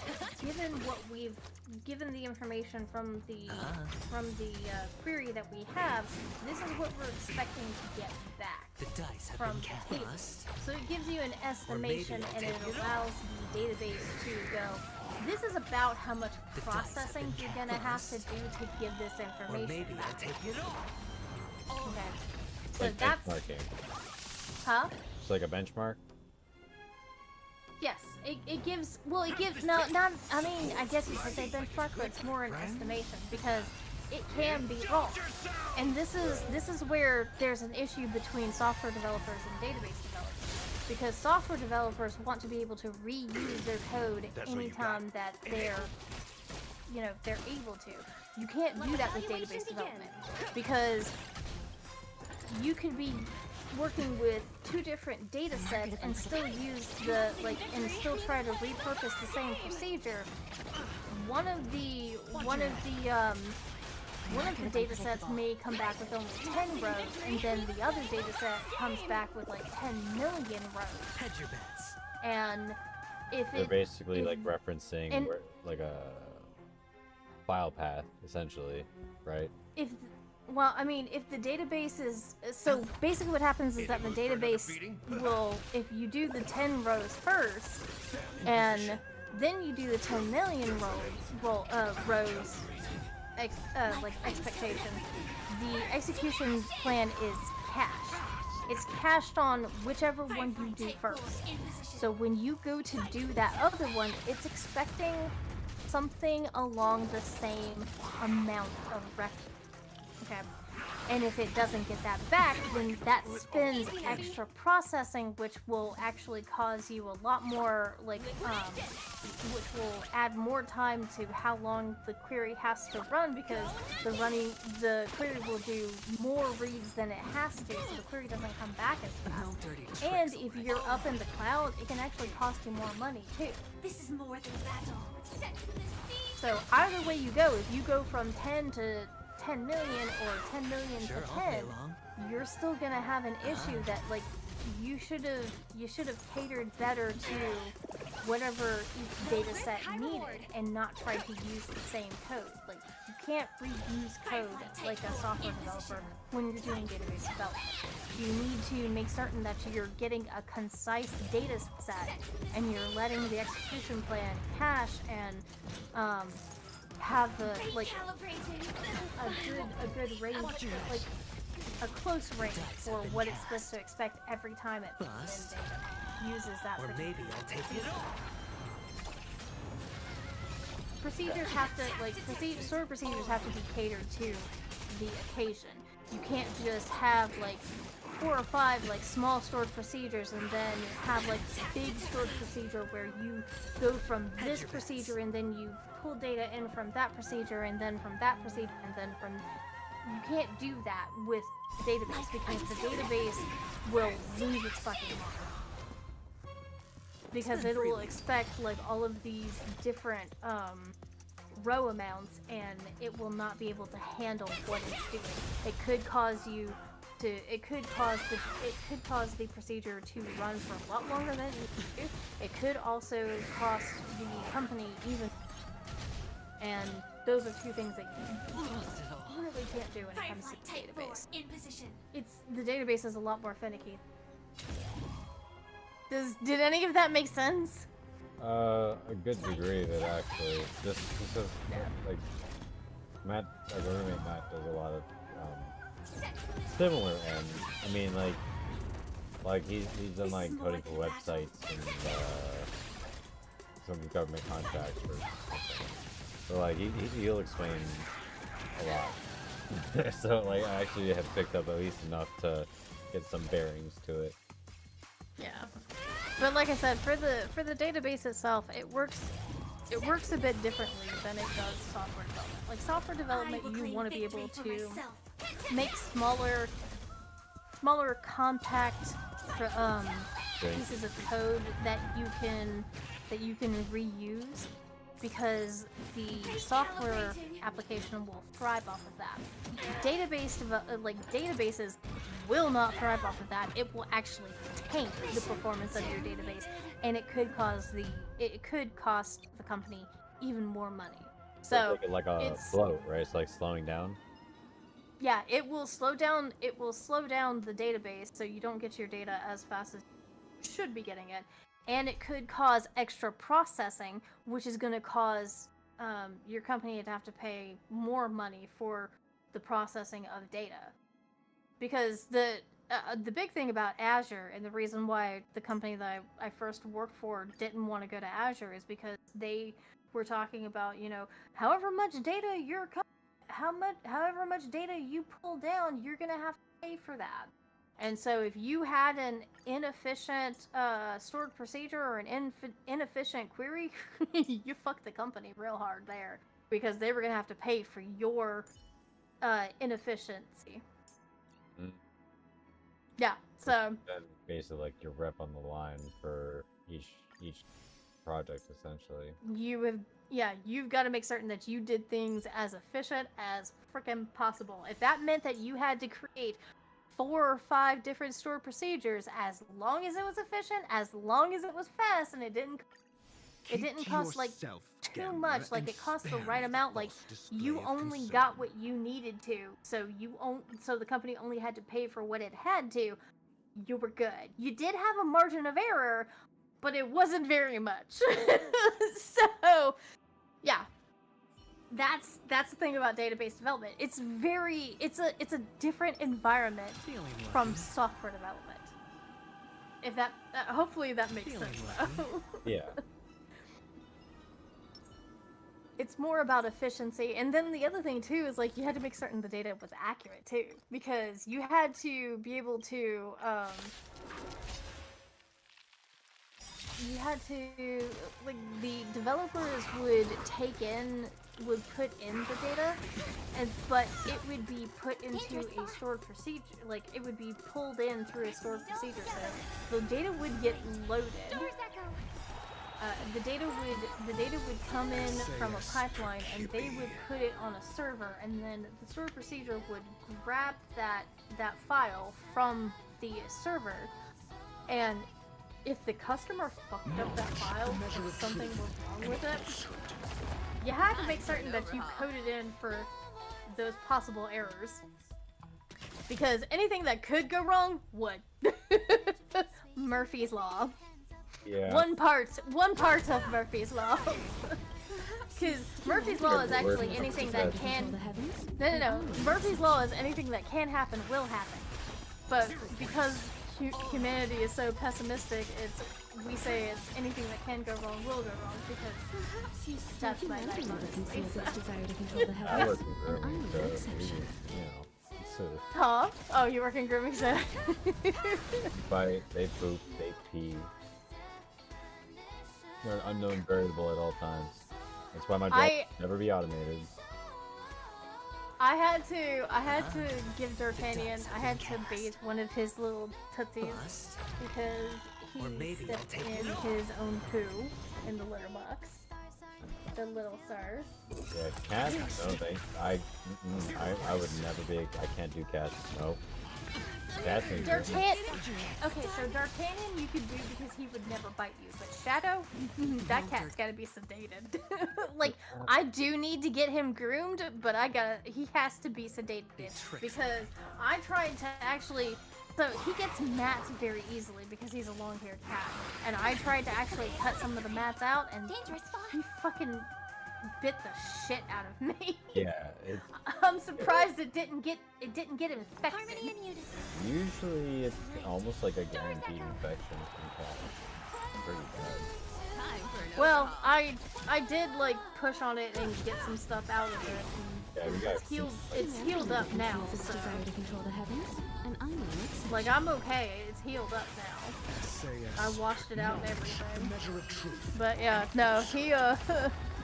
given the information from the query that we have, this is what we're expecting to get back The dice have from been the table. cast. So it gives you an estimation I'll and it take it allows the database to go, this is about how much The dice have processing been you're gonna have to cast. do to give this Or information maybe I'll back. take it all. Okay. So Like that's benchmarking. huh? It's like a benchmark. Yes, it gives, well, it gives, no, not, I mean, I guess you could say benchmark, but it's more an estimation, because it can be wrong. And this is where there's an issue between software developers and database developers. Because software developers want to be able to reuse their code anytime that they're able to. You can't do that with database development, because you could be working with two different data sets and still use and still try to repurpose the same procedure. One of the data sets may come back with only 10 rows, and then the other data set comes back with like 10 million rows. Hedge your bets. And if They're basically if- like referencing and- like a file path, essentially, right? if the database is, so basically what happens is that the database will, if you do the 10 rows first and then you do the 10 million rows expectation, the execution plan is cached. It's cached on whichever one you do first. So when you go to do that other one, it's expecting something along the same amount of records. Okay. And if it doesn't get that back, then that spends extra processing, which will actually cause you a lot more, which will add more time to how long the query has to run, because the query will do more reads than it has to, so the query doesn't come back as No fast. dirty tricks. And if you're up in the cloud, it can actually cost you more money too. This is more than battle. Set for the siege. So either way you go, if you go from 10 to 10 million or 10 million Sure, to I'll play 10, along. you're still gonna have an issue that you should have catered better to whatever each data set needed and not try to use the same code. Like, you can't reuse code like a software developer when you're doing database development. You need to make certain that you're getting a concise data set and you're letting the execution plan cache and have a good range, like a close range for what it's supposed to expect every time it Bust. uses that Or particular. maybe I'll take it all. Procedures have to stored procedures have to be catered to the occasion. You can't just have 4 or 5 small stored procedures and then have big stored procedure where you go from this procedure and then you pull data in from that procedure and then from that procedure and then from do that with the database because the database will lose its fucking mind. Because it will expect like all of these different row amounts, and it will not be able to handle what it's doing. It could cause you to. It could cause the procedure to run for a lot longer than it needs to. It could also cost the company even. And those are two things that you really can't do when it comes to the database. In position. The database is a lot more finicky. Did any of that make sense? A good degree of it, actually. Just because, like, Matt, our roommate Matt, does a lot of similar, and I mean, like he's done like coding for websites and some government contracts for something. So like he'll explain a lot. So like I actually have picked up at least enough to get some bearings to it. Yeah. But like I said, for the database itself, it works a bit differently than it does software development. Like software development, you want to be able to make smaller compact pieces of code that you can reuse, because the software application will thrive off of that. Databases will not thrive off of that. It will actually tank the performance of your database, and it could cost the company even more money. So like a float, right? It's like slowing down. Yeah, it will slow down. It will slow down the database, so you don't get your data as fast as you should be getting it, and it could cause extra processing, which is going to cause your company to have to pay more money for the processing of data. Because the big thing about Azure, and the reason why the company that I first worked for didn't want to go to Azure, is because they were talking about, however much data however much data you pull down, you're gonna have to pay for that. And so if you had an inefficient stored procedure or an inefficient query, you fucked the company real hard there, because they were gonna have to pay for your inefficiency. Yeah, so Then basically like your rep on the line for each project, essentially. You've got to make certain that you did things as efficient as frickin' possible. If that meant that you had to create 4 or 5 different stored procedures, as long as it was efficient, as long as it was fast, and it didn't cost like too much, like it cost the right amount, like you only got what you needed to, so the company only had to pay for what it had to, you were good. You did have a margin of error, but it wasn't very much. So yeah, that's the thing about database development. It's a different environment from software development. If that hopefully that makes sense though. Yeah. It's more about efficiency, and then the other thing too is like you had to make certain the data was accurate too, because you had to be able to like the developers would put in the data, but it would be put into a stored procedure, like it would be pulled in through a stored procedure, so the data would get loaded. The data would come in from a pipeline, and they would put it on a server, and then the stored procedure would grab that file from the server, and if the customer fucked up that file, if something was wrong with it, you had to make certain that you coded in for those possible errors, because anything that could go wrong would. Murphy's Law. Yeah. One part of Murphy's Law. Because Murphy's Law is actually anything that can... No. Murphy's Law is anything that can happen will happen. But because humanity is so pessimistic, we say it's anything that can go wrong will go wrong, because that's my I work in grooming, so so Huh? Oh, you work in grooming, so... bite, they poop, they pee. They're an unknown variable at all times. That's why my job will never be automated. I had to give D'Artagnan, I had to bathe one of his little tootsies Bust. because Or he maybe I'll stepped take in it off. his own poo in the litter box. The little sir. Yeah, cats. No, I would never be. I can't do cats. Nope. Cats and D'Artagnan. Okay, so D'Artagnan you could do because he would never bite you, but Shadow, that cat's gotta be sedated. Like, I do need to get him groomed, but he has to be sedated because I tried to actually. So he gets mats very easily because he's a long-haired cat, and I tried to actually cut some of the mats out, and he fucking bit the shit out of me. Yeah, it's I'm surprised it didn't get infected. Harmony and unity. usually it's almost like a guaranteed infection from cats. Pretty bad. Time for an Well, overhaul. I did like push on it and get some stuff out of it. Yeah, we And got. it's healed up now, Its so desire to control the heavens, and I'm no exception. like I'm okay. It's healed up now. I washed it out and everything. But yeah, no, he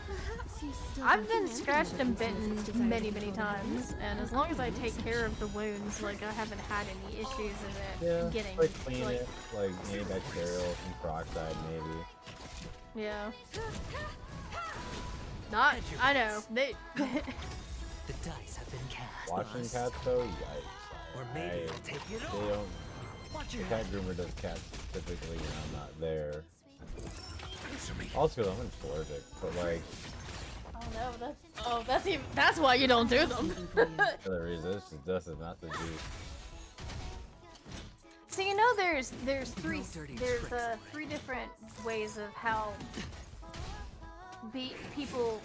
Perhaps you still I've don't been command scratched the and heavens bitten as its desire to many control the times, heavens, and as long as I take care of the wounds, like I haven't had any issues of it Yeah, getting like clean it, like antibacterial, some peroxide maybe. yeah. Not, I know. They, The dice have been cast. Washing Bust. cats though, yikes. Or maybe I'll take it They off. don't. Watch The your cat groomer does cats typically when I'm not there. Also, I'm allergic, but like, that's why you don't do them. the other reason this is not the juice. So you know there's three dirty there's tricks. three different ways of how people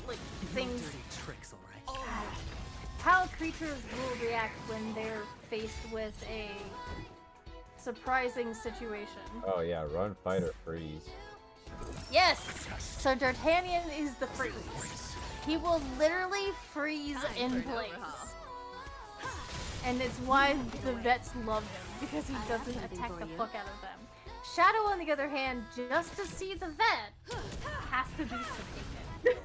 like things Dirty tricks, all right. how creatures will react when they're faced with a surprising situation. Oh yeah, run, fight, or freeze. Yes! So D'Artagnan is the freeze. He will literally freeze in place. And it's why the vets love him, because he doesn't attack the fuck out of them. Shadow, on the other hand, just to see the vet, has to be sedated.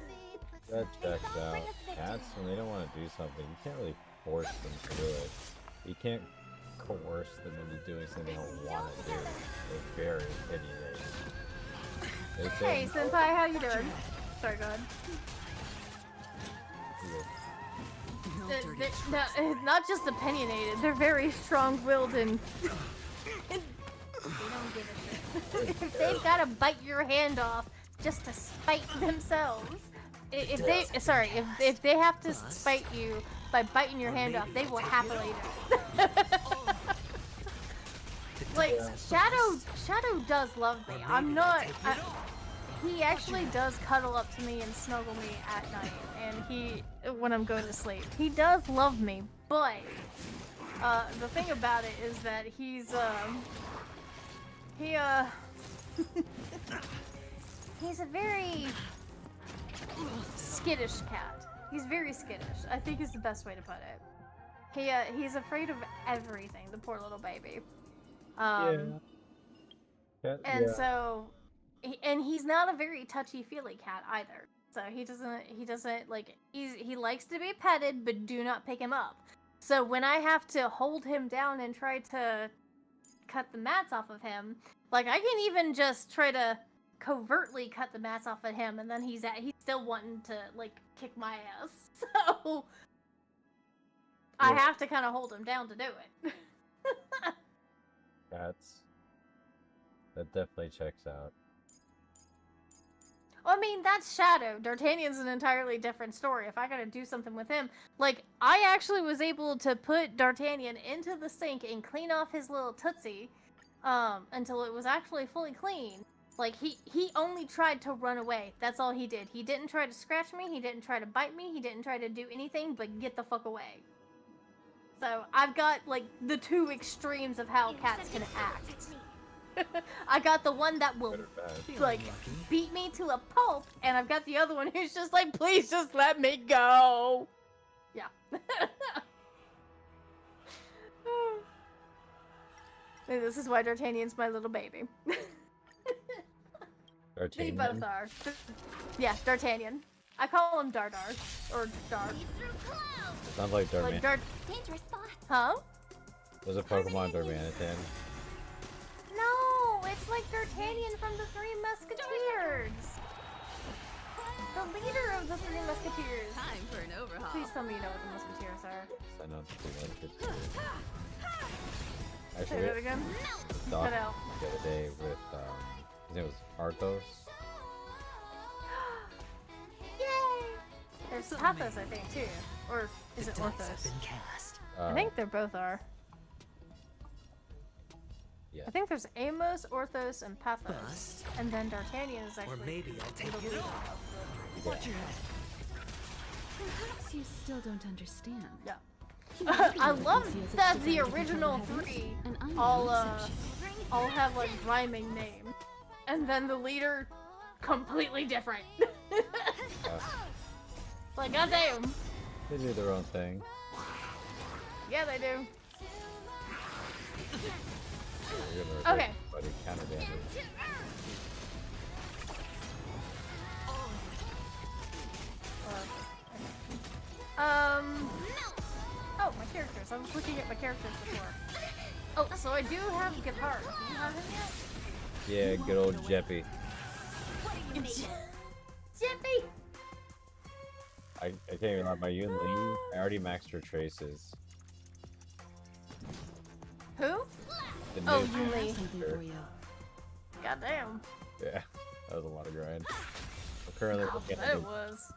That checks out. Cats, when they don't want to do something, you can't really force them to do it. You can't coerce them into doing something they don't want to do. They're very opinionated. They Hey, say, Senpai, how you doing? Sorry, go ahead. No dirty tricks. Not just opinionated, they're very strong-willed and they don't give a shit. If they've gotta bite your hand off just to spite themselves, if they have to spite you by biting your hand off, they will happily do it. Like, Shadow does love me. I'm not. He actually does cuddle up to me and snuggle me at night, and when I'm going to sleep, he does love me. But the thing about it is that he's a very skittish cat. He's very skittish, I think is the best way to put it. He's afraid of everything, the poor little baby. So, and he's not a very touchy-feely cat either. So he doesn't like, he likes to be petted, but do not pick him up. So when I have to hold him down and try to cut the mats off of him, like I can even just try to covertly cut the mats off of him, and then he's still wanting to like kick my ass. So I have to kind of hold him down to do it. cats. That definitely checks out. I mean, that's Shadow. D'Artagnan's an entirely different story. If I gotta do something with him, like, I actually was able to put D'Artagnan into the sink and clean off his little tootsie, until it was actually fully clean. Like, he only tried to run away. That's all he did. He didn't try to scratch me, he didn't try to bite me, he didn't try to do anything but get the fuck away. So, I've got, like, the two extremes of how cats can act. I got the one that will, Good or bad. like, beat me to a pulp, and I've got the other one who's just like, please just let me go. Yeah. And this is why D'Artagnan's my little baby. They both are. Yeah, D'Artagnan. I call him Dardar. Or Dar. Through clouds. It sounds like Like Darman. Dangerous spots. Huh? There's a Pokemon Darmanitan. No, it's like D'Artagnan from the Three Musketeers. The leader of the Three Musketeers. Time for an overhaul. Please tell me you know what the Musketeers are. I know it's Say Actually, that again. Doc Cut out. the other day with his name was Arthos. Yay! There's Pathos, I think, too. Or is The it dice have Orthos? been cast. I think they both are. Yeah. I think there's Amos, Orthos, and Pathos. Bust. And then D'Artagnan is Or actually maybe I'll take the it leader all. of the Watch your head. Perhaps you still don't understand. Yeah. I love that the original three all have like rhyming names, and then the leader completely different. Like goddamn. They do their own thing. Yeah, they do. They're gonna Okay. Buddy counter damage. Oh, my characters. I was looking at my characters before. Oh, so I do have Guitar. Do you have him yet? Yeah, good old Jeppy. Jippy! I can't even lie, my Yun Li, I already maxed her traces. Who? The Oh, new Yun Li. Something Sure. for you. Goddamn. Yeah, that was a lot of grind. We're currently I'll looking bet at it was.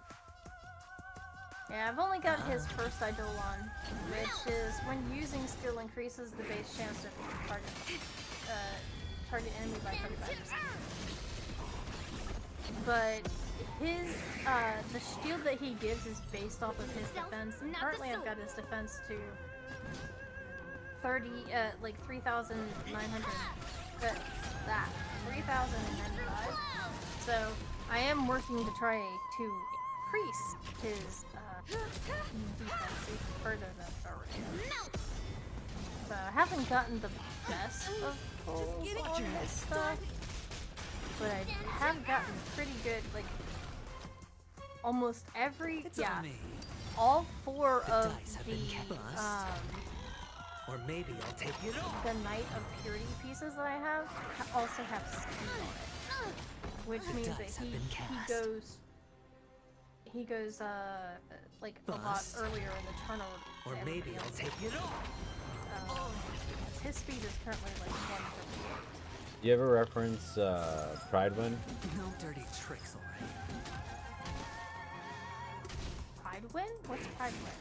Yeah, I've only got his first Eidolon, which is when using skill increases the base chance to target enemy by 25%. But his the shield that he gives is based off of his defense. And currently, I've got his defense to 3,900. That 3,095. So I am working to try to increase his defense even further than it already is. So I haven't gotten the best of pulls on this stuff, but I have gotten pretty good, like almost every, It's yeah, on me. all four The of dice have the been cast. Or maybe I'll take it all. the Night of Purity pieces that I have also have speed on it, which means that dice have been cast. he goes like a lot Bust. earlier in the turn Or than maybe everybody I'll else. take it all. His speed is currently like 158. You ever reference Pridewind? No dirty tricks, alright. Pridewind? What's Pridewind?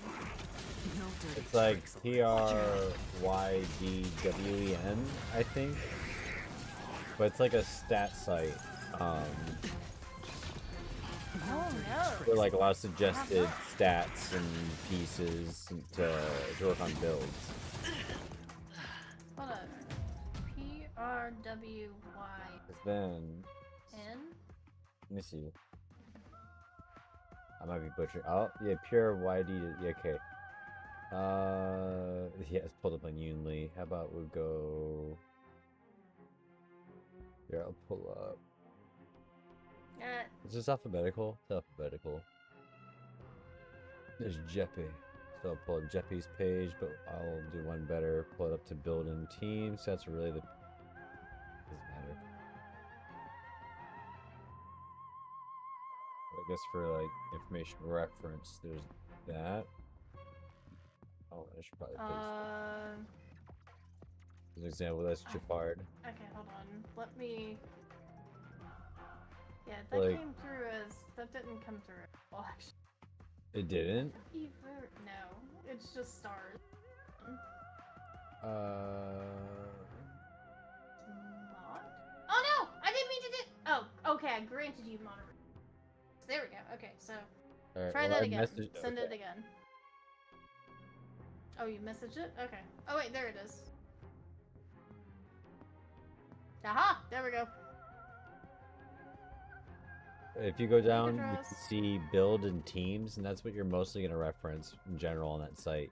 No dirty It's like tricks, alright. PRYDWEN, I think. But it's like a stat site. Oh no! With like a lot of suggested stats and pieces to work on builds. Hold on. PRWYN? 'Cause then, let me see. I might be butchering. Oh, yeah, pure YD. Yeah, okay. Yeah, it's pulled up on Yun Li. How about we go? Here, I'll pull up. Is this alphabetical? It's alphabetical. There's Jeppy. So I'll pull up Jeppy's page, but I'll do one better. Pull it up to build in teams. That's really the. Doesn't matter. I guess for like information reference, there's that. Oh, I should probably paste that. As an example, that's Jafard. Okay, hold on. Let me. Yeah, that Like- came through as. That didn't come through. Well, actually. It didn't. No, it's just stars. Uh. Mod? Oh no! I didn't mean to do. Oh, okay. I granted you mod. There we go. Okay, so All right, try well, that I again. messaged- Send it okay. again. Oh, you messaged it? Okay. Oh wait, there it is. Aha! There we go. If you go down, you address. can see build in teams, and that's what you're mostly going to reference in general on that site.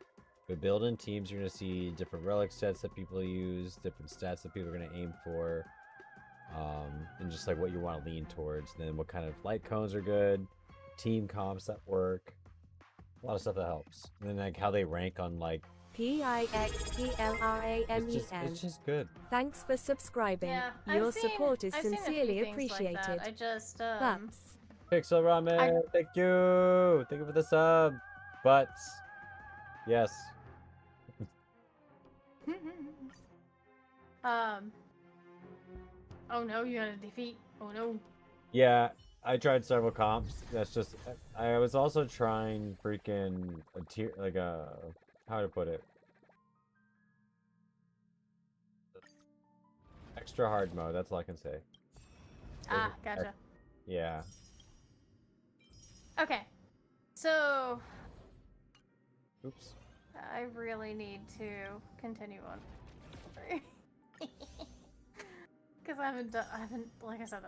With build in teams, you're going to see different relic sets that people use, different stats that people are going to aim for, and just like what you want to lean towards. And then what kind of light cones are good, team comps that work, A lot of stuff that helps. And then like how they rank on like PIXPLRAMEN. it's just good. Thanks for subscribing. Yeah, Your support is I've seen a few sincerely things like that. appreciated. I just Butts. Pixel Ramen, thank you! Thank you for the sub. Butts. Yes. Oh no, you got a defeat. Oh no. Yeah, I tried several comps. That's just I was also trying freaking a tier like a how to put it. Extra hard mode, that's all I can say. Ah, gotcha. Yeah. Okay. So Oops. I really need to continue on. Because I haven't, like I said,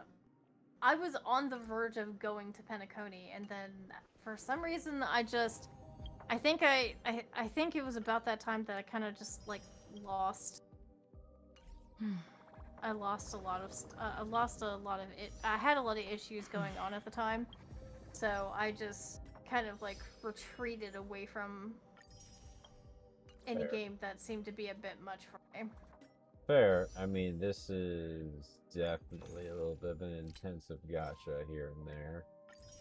I was on the verge of going to Penacony, and then for some reason I think it was about that time that I kind of just like lost. I lost a lot of it. I had a lot of issues going on at the time, so I just kind of like retreated away from any game that seemed to be a bit much for me. Fair. I mean, this is definitely a little bit of an intensive gacha here and there.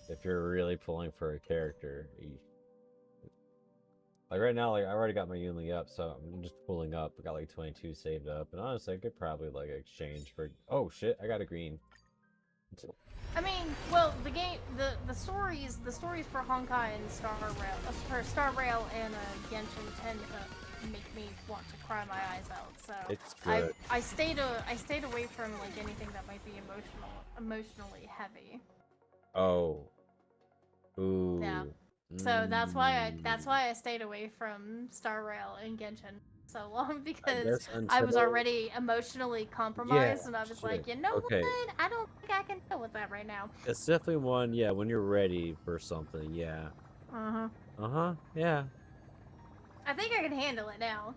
If you're really pulling for a character. Like right now, like I already got my Yunli up, so I'm just pulling up. I got like 22 saved up, and honestly, I could probably like exchange for. Oh shit! I got a green. I mean, well, the game, the stories for Honkai and Star Rail and Genshin tend to make me want to cry my eyes out. So It's good. I stayed away from like anything that might be emotionally heavy. Oh. Ooh. Yeah. So that's why I stayed away from Star Rail and Genshin so long, because I was already emotionally compromised, and I was like, you know what? I don't think I can deal with that right now. It's definitely one, yeah, when you're ready for something, yeah. Yeah. I think I can handle it now.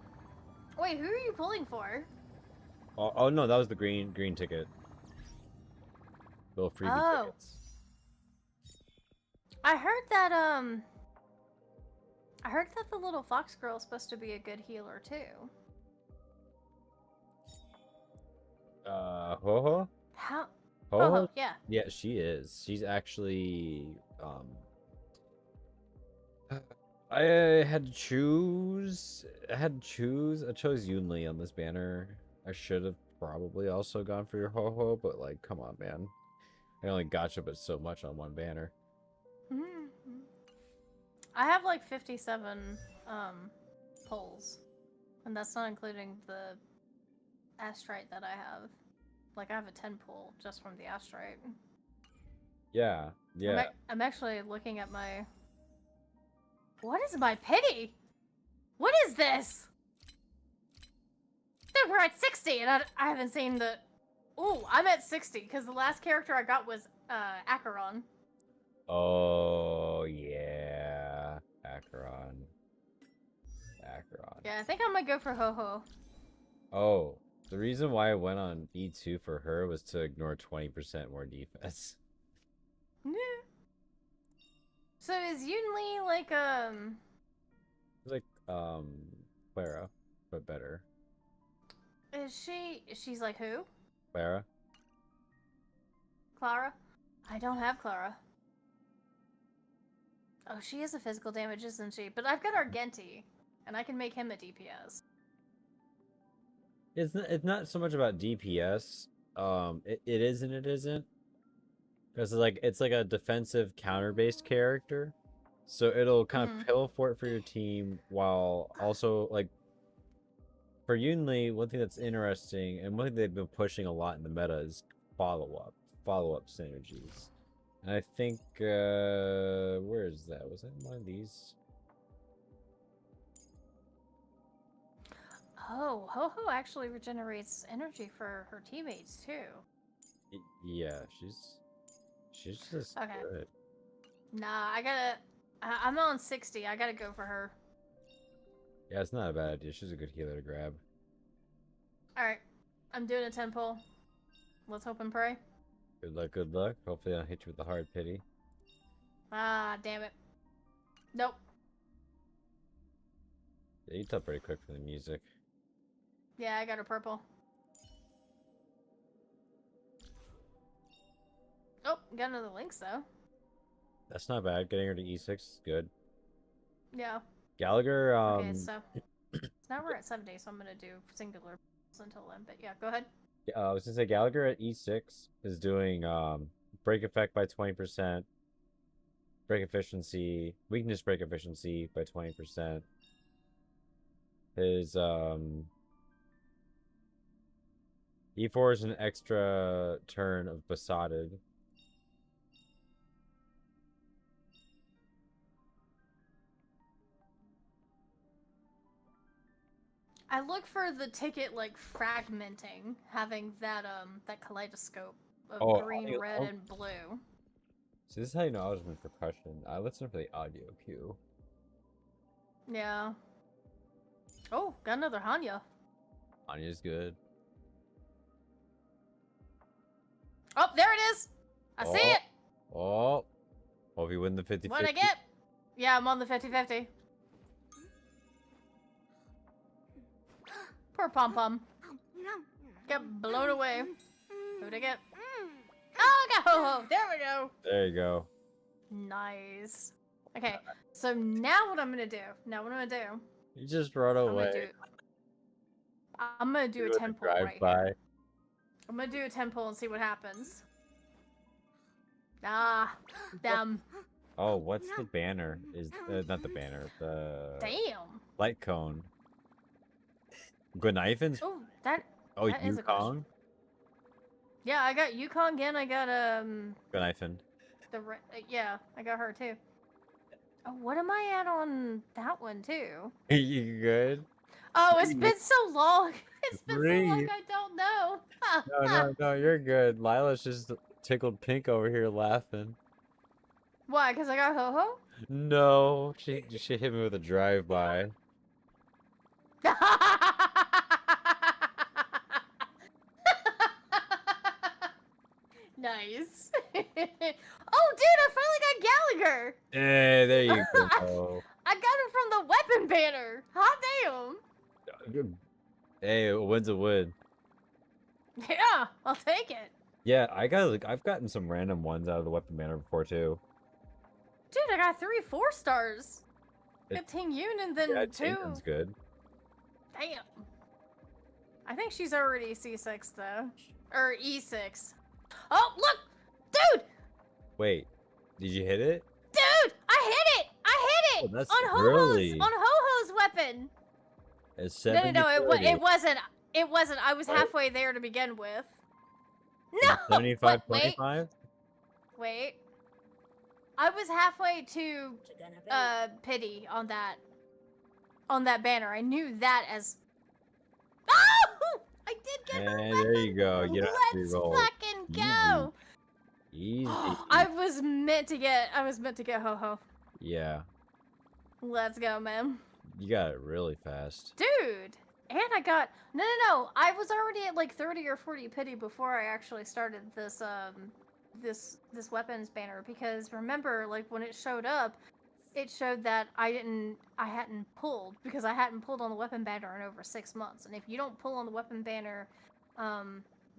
Wait, who are you pulling for? Oh no, that was the green ticket. Little freebie tickets. I heard that the little fox girl is supposed to be a good healer too. Ho-ho? How? Ho-ho? Yeah. Yeah, she is. She's actually, I had to choose. I chose Yunli on this banner. I should have probably also gone for your Ho-ho, but like, come on, man. I only gotcha but so much on one banner. I have like 57 pulls, and that's not including the astrite that I have. Like, I have a 10 pull just from the astrite. Yeah. I'm actually looking at my... What is my pity? What is this? Dude, we're at 60, and I haven't seen the... Ooh, I'm at 60, because the last character I got was Acheron. Oh, yeah. Acheron. Yeah, I think I might go for Ho-Ho. Oh, the reason why I went on E2 for her was to ignore 20% more defense. Yeah. So is Yunli like, It's like, Clara, but better. She's like who? Clara? Clara? I don't have Clara. Oh, she is a physical damage, isn't she? But I've got Argenti, and I can make him a DPS. It's not so much about DPS. It is and it isn't. Because it's like a defensive counter-based character. So it'll kind of pill for it for your team while also like for Yunli, one thing that's interesting and one thing they've been pushing a lot in the meta is follow-up synergies. And I think where is that? Was that in one of these? Oh, Ho-Ho actually regenerates energy for her teammates too. Yeah, she's just good. Nah, I'm on 60. I gotta go for her. Yeah, it's not a bad idea. She's a good healer to grab. Alright, I'm doing a 10 pull. Let's hope and pray. Good luck, good luck. Hopefully I'll hit you with a hard pity. Ah, damn it. Nope. Yeah, you tell pretty quick for the music. Yeah, I got a purple. Oh, got another Lynx though. That's not bad. Getting her to E6 is good. Yeah. Gallagher, Okay, so now we're at 70, so I'm gonna do singular until then. But yeah, go ahead. I was gonna say Gallagher at E6 is doing break effect by 20%, break efficiency, weakness break efficiency by 20%. His E4 is an extra turn of Besotted. I look for the ticket like fragmenting, having that that kaleidoscope of Oh, green, audio- red, oh. and blue. So this is how you know I was in percussion. I listen for the audio cue. Yeah. Oh, got another Hanya. Anya's good. Oh, there it is. I see it. Oh, hope you win the 50-50. What'd I get? Yeah, I'm on the 50-50. Poor Pom Pom. Got blown away. Who'd I get? Oh, I got Ho Ho. There we go. There you go. Nice. Okay, so now what I'm gonna do? You just run away. I'm gonna do a Doing 10 the pull right drive-by. here. I'm gonna do a 10 pull and see what happens. Ah, damn. Oh, what's the banner? Is not the banner. The Damn. light cone. Gwenifen's. Oh, that. Oh, that is a question. Yukong. Yeah, I got Yukong again. I got Gwenifen. yeah, I got her too. Oh, what am I at on that one too? You good? Oh, it's been so long. It's been so long. Breathe. I don't know. No, you're good. Lila's just tickled pink over here laughing. Why? Because I got Ho Ho? No, she hit me with a drive-by. Nice. Oh, dude, I finally got Gallagher. Hey, there you go. I got him from the weapon banner. Hot damn. Hey, a win's a win. Yeah, I'll take it. Yeah, I've gotten some random ones out of the weapon banner before too. Dude, I got 3 4-stars. It- Got Ting Yun and then Yeah, 2. Tinker's good. Damn. I think she's already C6 though. Or E6. Oh, look! Dude! Wait, did you hit it? Dude! I hit it! Oh, that's on early. On Ho-Ho's weapon! It's No, 70 it wasn't. It wasn't. I was halfway there to begin with. No! 75 wait. 25? Wait. I was halfway to pity on that banner. I knew that as oh! I did get her And weapon. there you go. You don't have to Let's reroll. fucking go. Easy. I was meant to get Ho Ho. Yeah, Let's go, man. you got it really fast. Dude. And I got no. I was already at like 30 or 40 pity before I actually started this this weapons banner, because remember, like when it showed up, it showed that I hadn't pulled, because I hadn't pulled on the weapon banner in over 6 months. And if you don't pull on the weapon banner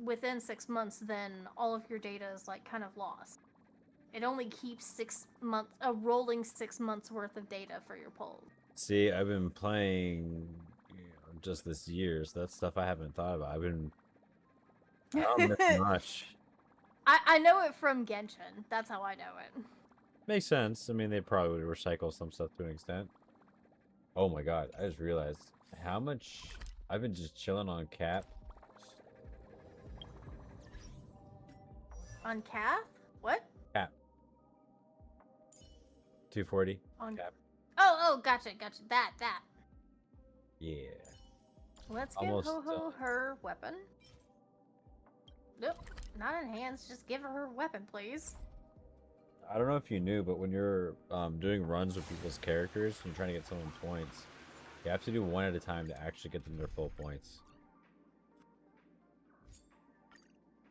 within 6 months, then all of your data is like kind of lost. It only keeps 6 months, a rolling 6 months worth of data for your polls. See, I've been playing just this year, so that's stuff I haven't thought about. I don't miss much. I know it from Genshin. That's how I know it. Makes sense. I mean, they probably would recycle some stuff to an extent. Oh my god, I just realized how much I've been just chilling on Cap. On Cath? What? Cap. 240. On Cap. Oh, gotcha. That. Yeah. Let's give Almost Ho-Ho her weapon. Nope, not enhanced. Just give her her weapon, please. I don't know if you knew, but when you're doing runs with people's characters and you're trying to get someone points, you have to do one at a time to actually get them their full points.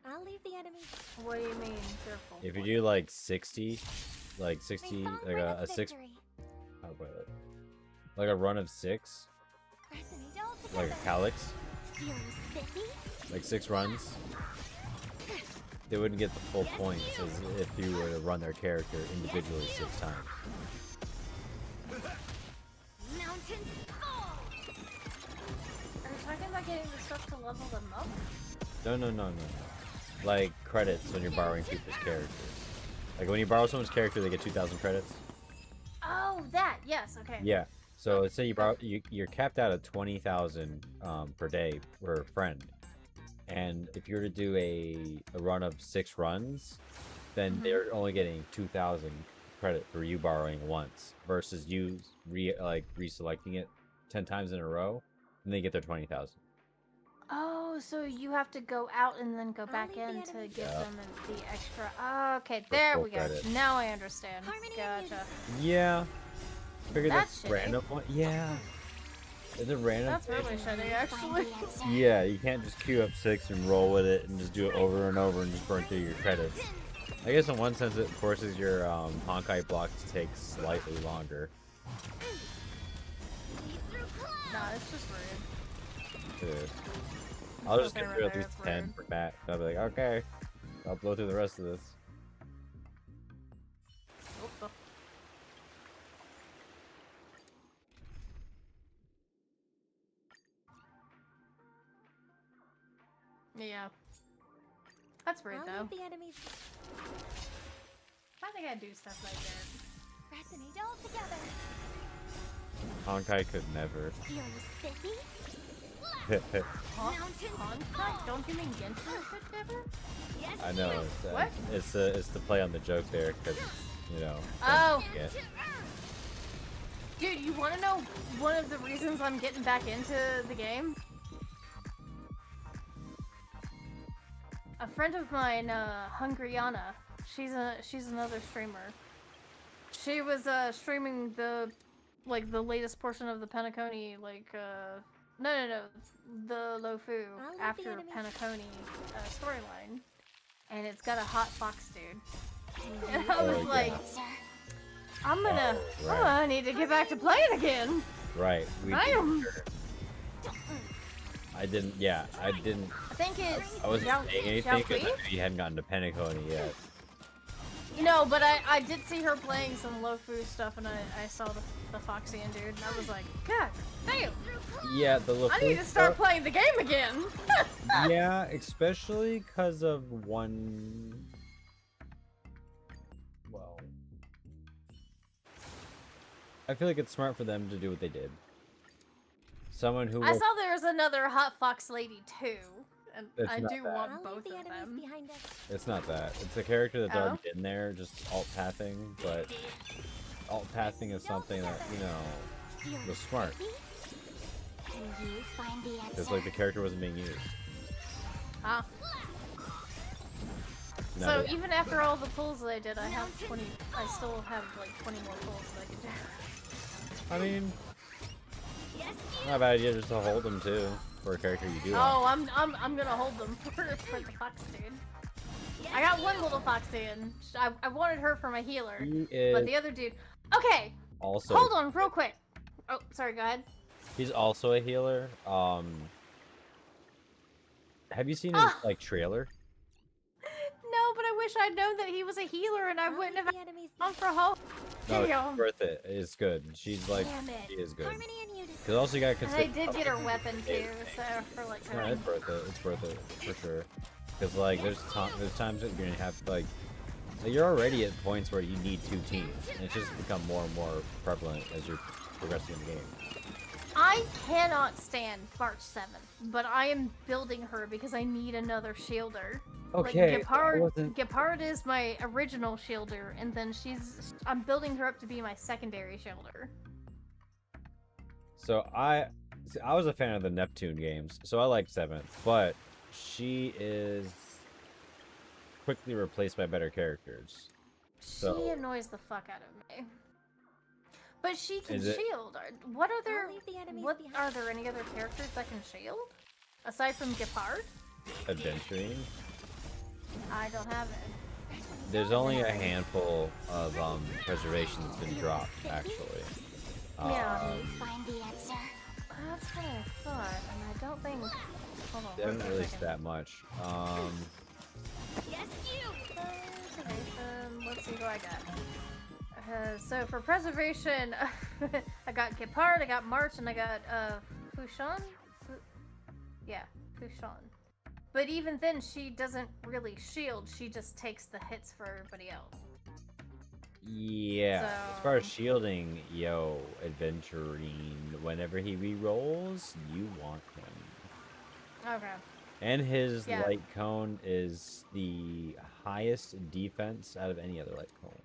I'll leave the enemy. What do you mean, careful? If you do like 60, like May song like bring a us 6, victory. how do I put it? Like a run of 6, like a CHILLAX, Feeling spiffy? like 6 runs, they wouldn't get the full points as if you were to run their character individually 6 times. Mountains fall! Are you talking about getting the stuff to level them up? No. Like credits when you're borrowing people's characters. Like when you borrow someone's character, they get 2,000 credits. Oh, that. Yes. Okay. Yeah. So let's say you borrow, you're capped out at 20,000 per day per friend, and if you were to do a run of 6 runs, then they're only getting 2,000 credit for you borrowing once, versus you reselecting it 10 times in a row, and they get their 20,000. Oh, so you have to go out and then go back in to give them the extra. Oh, okay, there full we go. credit. Now I understand. Harmony and Gotcha. Yeah. Figured That's that's shitty. random one. Yeah. Is it random? That's really shitty, actually. Yeah, you can't just queue up 6 and roll with it and just do it over and over and just burn through your credits. I guess in one sense it forces your Honkai block to take slightly longer. Nah, it's just rude. It is. I'll just Nothing get through at there, least it's 10 rude. for that. I'll be like, okay, I'll blow through the rest of this. Oop. Yeah. That's rude, though. The enemies I think I do stuff like that. resonate all together. Honkai could never. Feeling spiffy? Honkai? Don't you mean Genshin could never? Yes. I know. What? It's the play on the joke there, because you know. Oh. Yeah. Dude, you want to know one of the reasons I'm getting back into the game? A friend of mine, Hungryana, she's another streamer. She was streaming the latest portion of the Penacony, no, the Lofu I'll leave after the enemies. Penacony storyline, and it's got a hot fox dude. And I was Oh, like, yeah. I'm gonna, Oh, right. I need to get back to playing again. Right. We Damn. I didn't. Yeah, I didn't. I think it's. I wasn't saying anything because I Xiaoqi? knew you hadn't gotten to Penacony yet. No, but I did see her playing some Lofu stuff, and I saw the Foxian dude, and I was like, God damn, Yeah, the I need to start stuff- playing the game again. Yeah, especially because of one. Well, I feel like it's smart for them to do what they did. Someone who I will- saw there was another hot fox lady too, and It's I not do that. want I'll leave both the of enemies them. behind us. It's not that. It's a character that's Oh? already in there, just alt pathing. But alt pathing is something that Feeling was smart spiffy? Can you find the answer? because like the character wasn't being used. Ah. Now So that- even after all the pulls that I did, I have 20. I still have like 20 more pulls that I can do. I mean, Yes, not a bad idea just to hold them too for a character you do. want. Oh, I'm gonna hold them for the fox dude. I got one little foxy, and I wanted her for my healer, He but is the other dude. Okay, also. hold on, real quick. Oh, sorry. Go ahead. He's also a healer. Have you seen his like trailer? No, but I wish I'd known that he was a healer, and I I'll wouldn't leave have the enemies gone for help. No, Damn. it's worth it. It's good. She's like, Damn it. she is good. Harmony and unity. Because also you gotta And consider. I did get her weapon too, so for like No, her. it's worth it. It's worth it for sure. Because like there's times that you're gonna have like you're already at points where you need 2 teams, and it's just become more and more prevalent as you're progressing in the game. I cannot stand March 7th, but I am building her because I need another shielder. Okay, Like, I wasn't- Gepard is my original shielder, and then I'm building her up to be my secondary shielder. So I was a fan of the Neptune games, so I like 7th, but she is quickly replaced by better characters. She So- annoys the fuck out of me. But she can Is it- shield. What are there? I'll leave the enemies What behind. are there any other characters that can shield? Aside from Gepard? Adventuring. I don't have it. There's only a handful of preservation that's been dropped, actually. Yeah. Find the answer. That's what I thought. don't think. Hold on. They haven't wait a released second. that much. Yes, you! Preservation. Let's see who I got. So for preservation, I got Gepard, I got March, and I got Fushan. Yeah, Fushan. But even then, she doesn't really shield. She just takes the hits for everybody else. Yeah. As far as So- shielding, yo, Adventurine, whenever he re-rolls, you want him. Okay. And his Yeah. light cone is the highest defense out of any other light cone.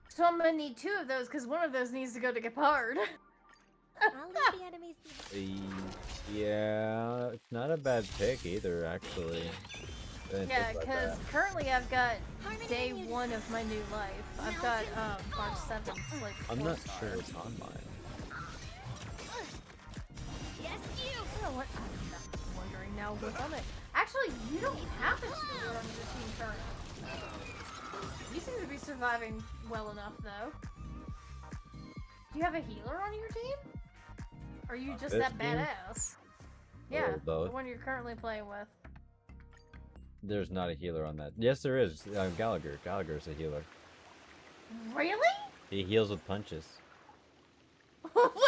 So I'm gonna need 2 of those because one of those needs to go to Gepard. I'll leave the enemies behind. Yeah, it's not a bad pick either, actually. I didn't Yeah, think about because that. currently I've got Harmony day and 1 of my new life. I've got March 7th, like I'm 4 not stars. sure it's on mine. Yes, you! You know what? I'm wondering now what's on it. Actually, you don't have a healer on your team currently. You seem to be surviving well enough, though. Do you have a healer on your team? Or are you just this that team? badass? Yeah, the both. one you're currently playing with. There's not a healer on that. Yes, there is. Gallagher. Gallagher's a healer. Really? He heals with punches.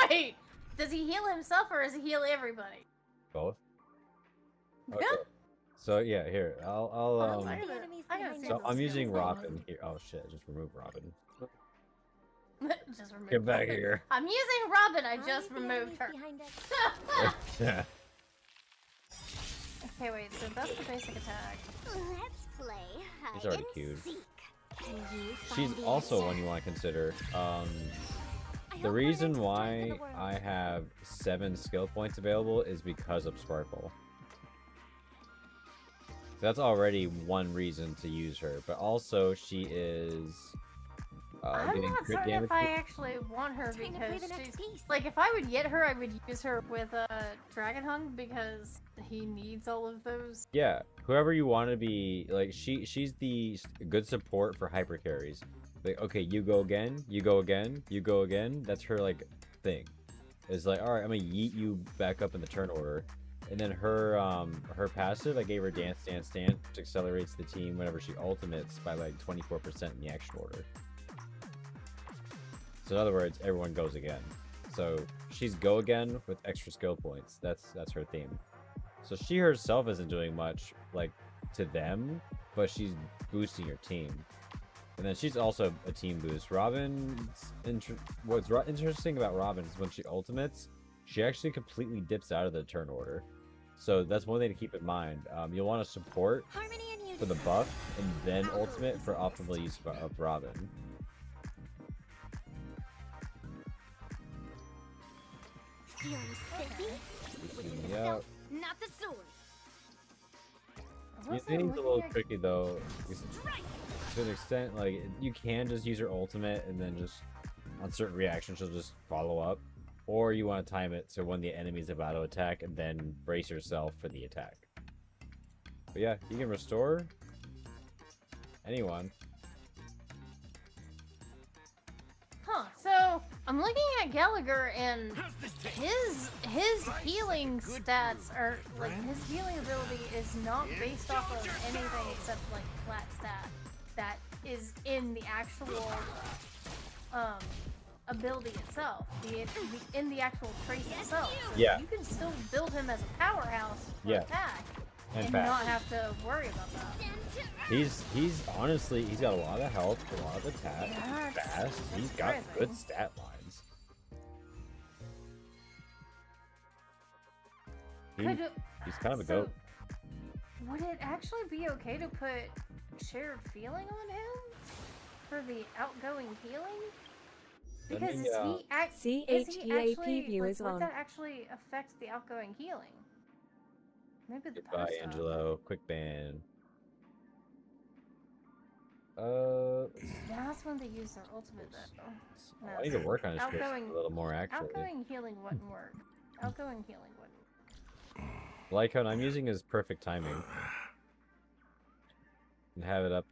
Wait! Does he heal himself or does he heal everybody? Both. Yeah. Okay. So yeah, here I'll I'll I leave the gotta- enemies I gotta behind. see So if I'm this using skill's on. Robin here. Oh shit! I just removed Robin. Just remove Get back Robin. here. I'm using Robin. I I'll just leave the removed enemies her. behind us. Yeah. Okay, wait. So that's the basic attack. Let's play He's hide already and queued. seek. Can you She's find the also answer? one you want to consider. I The hope our reason next why strength in the world. I have 7 skill points available is because of Sparkle. That's already one reason to use her, but also she is I'm getting not crit certain damage. if I actually want her Time to play because the next she's piece. like if I would get her, I would use her with Dragon Hung because he needs all of those. Yeah, whoever you want to be, like she's the good support for hyper carries. Like, okay, you go again, you go again, you go again. That's her like thing. It's like, all right, I'm gonna yeet you back up in the turn order, and then her her passive, I gave her dance, dance, dance, which accelerates the team whenever she ultimates by like 24% in the action order. So in other words, everyone goes again. So she's go again with extra skill points. That's her theme. So she herself isn't doing much like to them, but she's boosting your team. And then she's also a team boost. What's interesting about Robin is when she ultimates, she actually completely dips out of the turn order. So that's one thing to keep in mind. You'll want to support Harmony and unity. for the buff, and then ultimate for optimal use of Robin. Feeling spiffy? Boosting With me the up. self, not the sword. Using's a little tricky though, to an extent. Like you can just use her ultimate, and then just on certain reactions she'll just follow up, or you want to time it so when the enemy's about to attack, and then brace yourself for the attack. But yeah, you can restore anyone. Huh? So I'm looking at Gallagher and How's this taste? his healing Good stats food, are like friend. his healing ability is not based off of anything except like flat stat that is in the actual ability itself, in the actual trace itself. So Yeah. you can still build him as a powerhouse for Yeah. attack And and fast. not have to worry about that. He's honestly, he's got a lot of health, a lot of attack, That's- fast. He's that's got good surprising. stat lines. He's kind of a so, goat. Would it actually be okay to put shared feeling on him for the outgoing healing? Let Because me, is he CHEAP view is would on. that actually affect the outgoing healing? Maybe the Goodbye, post-op. Angelo. Quick ban. That's when they use their ultimate though. Oh, I need to work on his tricks Outgoing- a little more actually. Outgoing healing wouldn't work. Outgoing healing wouldn't. Like how I'm using his perfect timing. And have it up.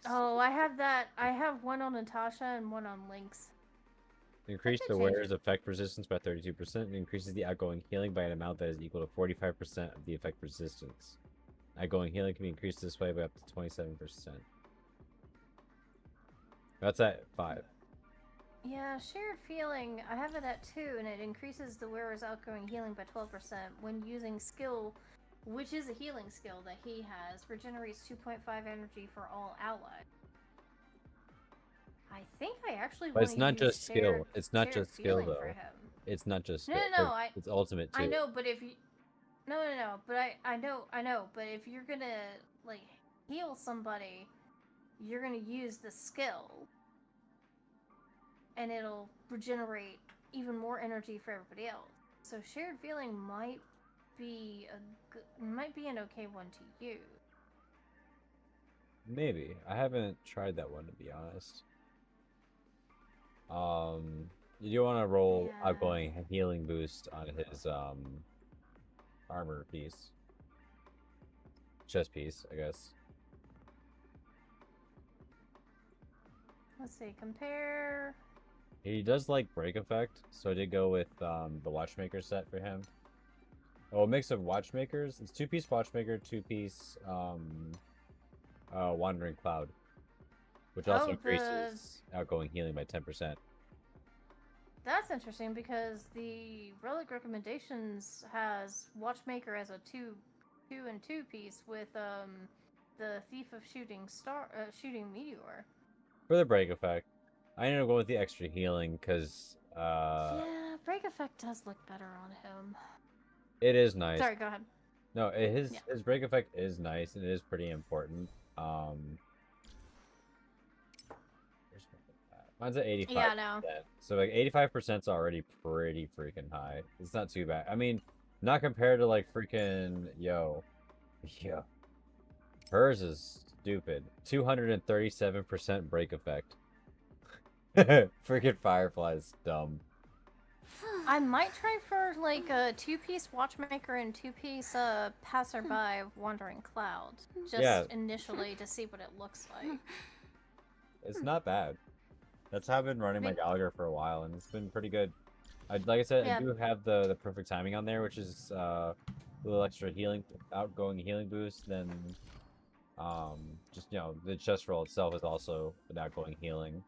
Oh, I have that. I have one on Natasha and one on Lynx. Increase could the change wearer's it. effect resistance by 32% and increases the outgoing healing by an amount that is equal to 45% of the effect resistance. Outgoing healing can be increased this way by up to 27%. That's at 5. Yeah, shared feeling. I have it at 2, and it increases the wearer's outgoing healing by 12% when using skill, which is a healing skill that he has. Regenerates 2.5 energy for all allies. I think I actually But want it's to not use just skill. shared, It's not shared just skill feeling for though. him. It's not just No, skill. no, no. It's ultimate too. I know, but if you, no. But I know. But if you're gonna like heal somebody, you're gonna use the skill, and it'll regenerate even more energy for everybody else. So shared feeling might be an okay one to use. Maybe. I haven't tried that one to be honest. You do want to roll Yeah. outgoing healing boost on his armor piece. Chest piece, I guess. Let's see. Compare. He does like break effect, so I did go with the watchmaker set for him. Oh, a mix of watchmakers. It's 2-piece watchmaker, 2-piece wandering cloud, which also increases outgoing healing by 10%. That's interesting because the relic recommendations has watchmaker as a 2 and 2 piece with the thief of shooting meteor. For the break effect, I ended up going with the extra healing because Yeah, break effect does look better on him. it is nice. Sorry, go ahead. No, his break effect is nice and it is pretty important. Mine's at 85%. Yeah, no. So like 85% is already pretty freaking high. It's not too bad. I mean, not compared to like freaking yo. Hers is stupid. 237% break effect. Freaking Firefly is dumb. I might try for like a 2-piece watchmaker and 2-piece passerby wandering cloud, just initially to see what it looks like. It's not bad. That's how I've been running my Gallagher for a while, and it's been pretty good. Like I said, I do have the perfect timing on there, which is a little extra healing, outgoing healing boost. Then, just the chest roll itself is also an outgoing healing.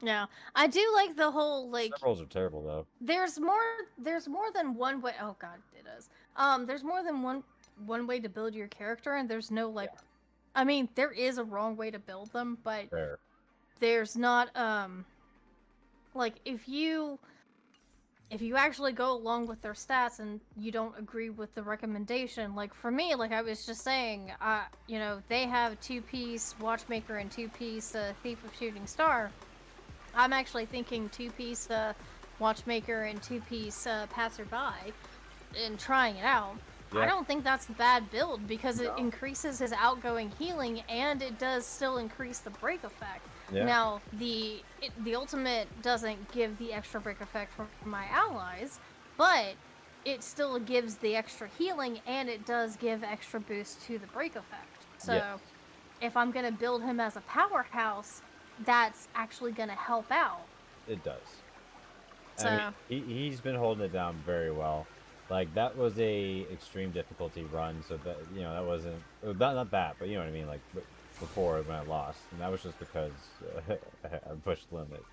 Yeah, I do like the whole like. Chest rolls are terrible though. There's more than one way. Oh god, it is. There's more than one way to build your character, and there's no like. Yeah. I mean, there is a wrong way to build them, but. Fair. There's not like if you actually go along with their stats and you don't agree with the recommendation, like for me, like I was just saying, they have 2-piece watchmaker and 2-piece thief of shooting star. I'm actually thinking 2-piece watchmaker and 2-piece passerby and trying it out. Yeah. I don't think that's a bad build because it increases his outgoing healing and it does still increase the break effect. Yeah. Now, the ultimate doesn't give the extra break effect for my allies, but it still gives the extra healing and it does give extra boost to the break effect. So, if I'm going to build him as a powerhouse, that's actually going to help out. It does. So, I mean, he's been holding it down very well. Like, that was a extreme difficulty run, so that, that wasn't, not that, but you know what I mean, like, before when I lost, and that was just because I pushed limits.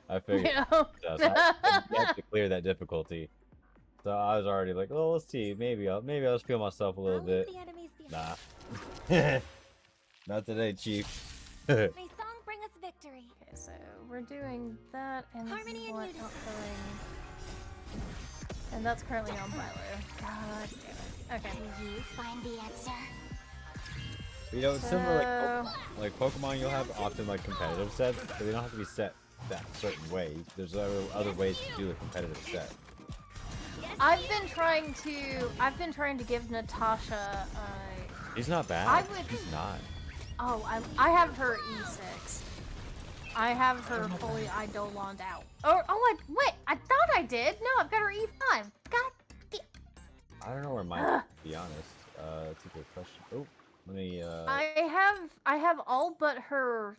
I figured so I had to clear that difficulty. So I was already like, oh, let's see, maybe I'll just feel myself a little bit. Nah. Not today, Chief. May song bring us victory. Okay, so we're doing that and Harmony and unison. And that's currently on Milo. God damn it. Okay. Can you find the answer? It's similar like Pokemon, you'll have often like competitive sets, but they don't have to be set that certain way. There's other ways to do a competitive set. I've been trying to give Natasha He's not bad. He's not. Oh, I have her E6. I have her fully Eidoloned out. Wait, I thought I did. No, I've got her E5. God damn. I don't know where mine is, to be honest. That's a good question. Oh, let me, I have all but her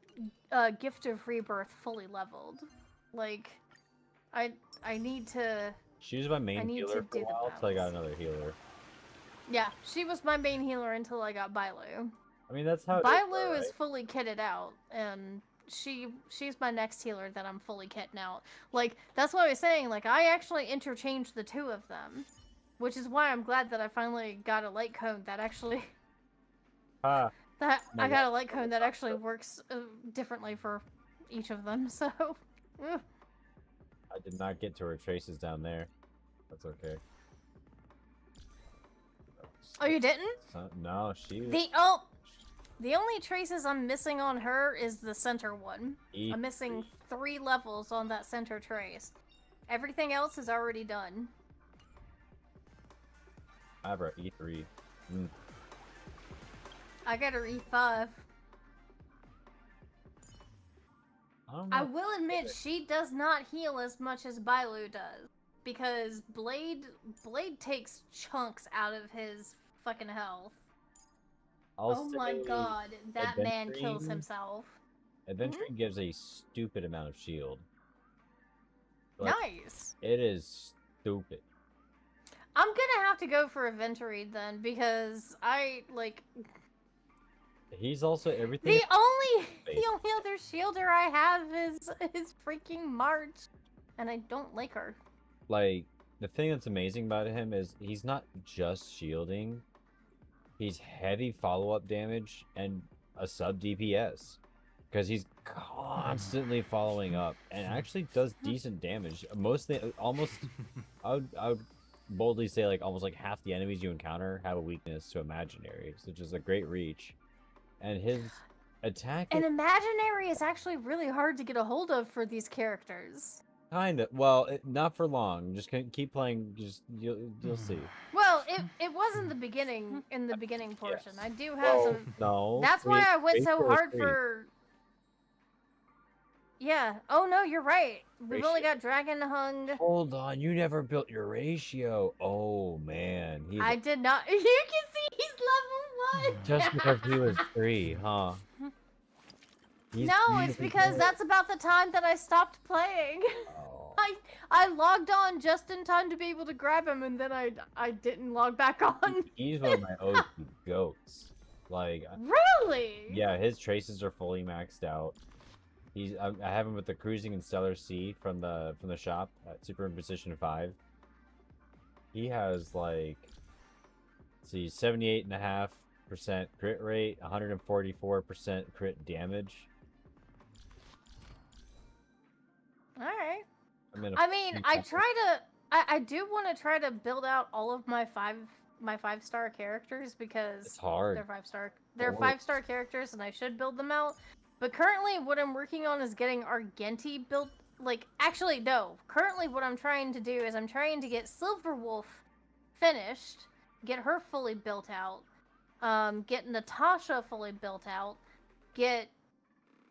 Gift of Rebirth fully leveled. Like, I need to. She was my I main need healer to for a do the while until I got battles. another healer. Yeah, she was my main healer until I got Bailu. I mean, that's how it is, Bailu though, is right? fully kitted out, and she's my next healer that I'm fully kitting out. Like, that's what I was saying, like, I actually interchanged the two of them. Which is why I'm glad that I finally got a light cone that actually... Ah, that my I got a God. light cone that actually works differently for each of them, so... I did not get to her traces down there. That's okay. Oh, you didn't? No, she... The only traces I'm missing on her is the center one. E3. I'm missing 3 levels on that center trace. Everything else is already done. I have her E3. Mm. I got her E5. I don't know. I will admit, she does not heal as much as Bailu does. Because Blade takes chunks out of his fucking health. I'll Oh my say god, that man Adventuring- kills himself. Adventuring gives a stupid amount of shield. Like, Nice. it is stupid. I'm gonna have to go for Aventurine then, because I, like... He's also everything. The only Face. other shielder I have is freaking March. And I don't like her. Like, the thing that's amazing about him is he's not just shielding. He's heavy follow-up damage and a sub DPS. Because he's constantly following up and actually does decent damage. Almost, I would boldly say like almost like half the enemies you encounter have a weakness to imaginaries, which is a great reach. And his attack An is imaginary is actually really hard to get a hold of for these characters. kind of, well, not for long. Just keep playing. Just you'll see. Well, it was in the beginning portion. Yes. I do have Well, some. no. That's why I went so ratio is hard 3. for. Yeah. Oh no, you're right. We've only Ratio. got dragon hung. Hold on, you never built your ratio. Oh man, I did not. You can see he's level 1. just because he was 3, huh? He's No, it's really because good. that's about the time that I stopped playing. Oh. I logged on just in time to be able to grab him, and then I didn't log back on. He's one of my OG goats. Like, Really? yeah, his traces are fully maxed out. I have him with the cruising and stellar C from the shop at Super Imposition 5. He has like, let's see, 78.5% crit rate, 144% crit damage. All right. I I do want to try to build out all of my 5-star characters because It's hard. they're 5-star. They're Or- 5-star characters, and I should build them out. But currently, what I'm working on is getting Argenti built. Like, actually, no. Currently, what I'm trying to do is I'm trying to get Silverwolf finished, get her fully built out, get Natasha fully built out, get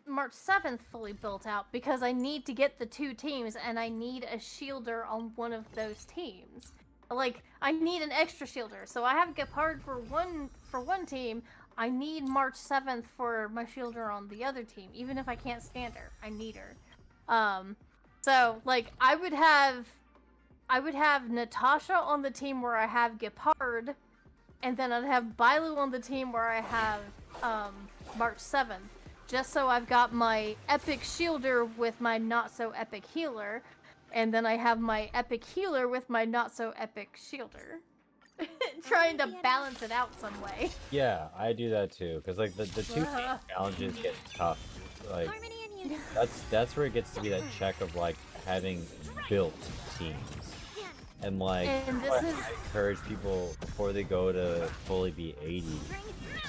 March 7th fully built out, because I need to get the 2 teams, and I need a shielder on one of those teams. Like, I need an extra shielder, so I have Gepard for one team. I need March 7th for my shielder on the other team. Even if I can't stand her, I need her. So, like, I would have Natasha on the team where I have Gepard, and then I'd have Bailu on the team where I have, March 7th. Just so I've got my epic shielder with my not-so-epic healer, and then I have my epic healer with my not-so-epic shielder. Trying to balance it out some way. Yeah, I do that too, because like the 2 team challenges get tough. Like, that's where it gets to be that check of like having built teams. And like, And that's this why is- I encourage people before they go to fully be 80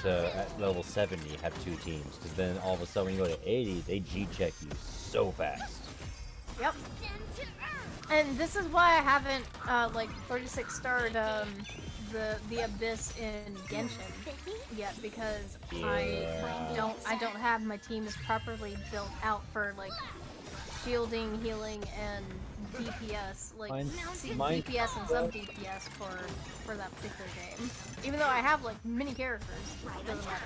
to at level 70 have 2 teams, because then all of a sudden when you go to 80 they G-check you so fast. Yep. And this is why I haven't, like, 36-starred, the Abyss in Genshin yet, because I don't have my teams properly built out for, like, shielding, healing, and DPS, like, Mine- DPS and some DPS for that particular game. Even though I have, like, many characters, it doesn't matter.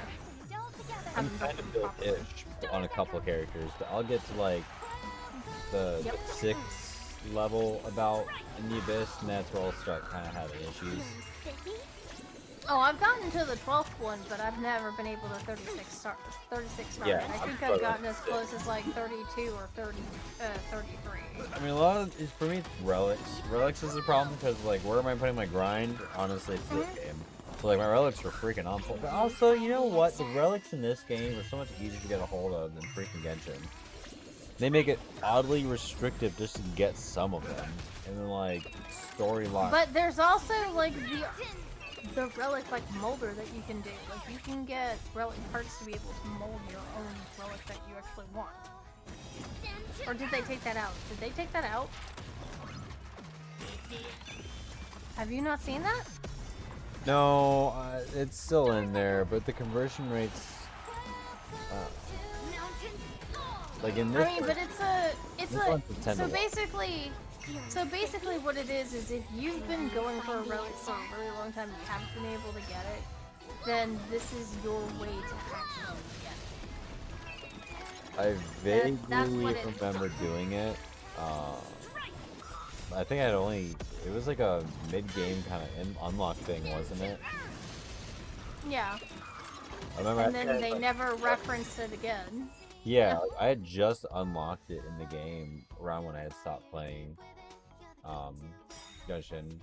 I'm kind of built-ish on a couple of characters, but I'll get to like the 6th level about in the Abyss, and that's where I'll start kind of having issues. Oh, I've gotten to the 12th one, but I've never been able to 36 star. Yeah, I think I've gotten as close as like 32 or 33. I mean, a lot of for me, it's relics. Relics is a problem because like, where am I putting my grind? Honestly, it's this game. So like, my relics are freaking on point. But also, you know what? The relics in this game are so much easier to get a hold of than freaking Genshin. They make it oddly restrictive just to get some of them, and then like storyline. But there's also like the relic like molder that you can do. Like you can get relic parts to be able to mold your own relic that you actually want. Or did they take that out? Did they take that out? Have you not seen that? No, it's still in there, but the conversion rates, like in this. I mean, but so basically what it is if you've been going for a relic for a really long time and you haven't been able to get it, then this is your way to actually get it. I vaguely remember doing it. I think it was like a mid-game kind of unlock thing, wasn't it? Yeah. I remember. And then they never referenced it again. Yeah, like, I had just unlocked it in the game around when I had stopped playing Genshin.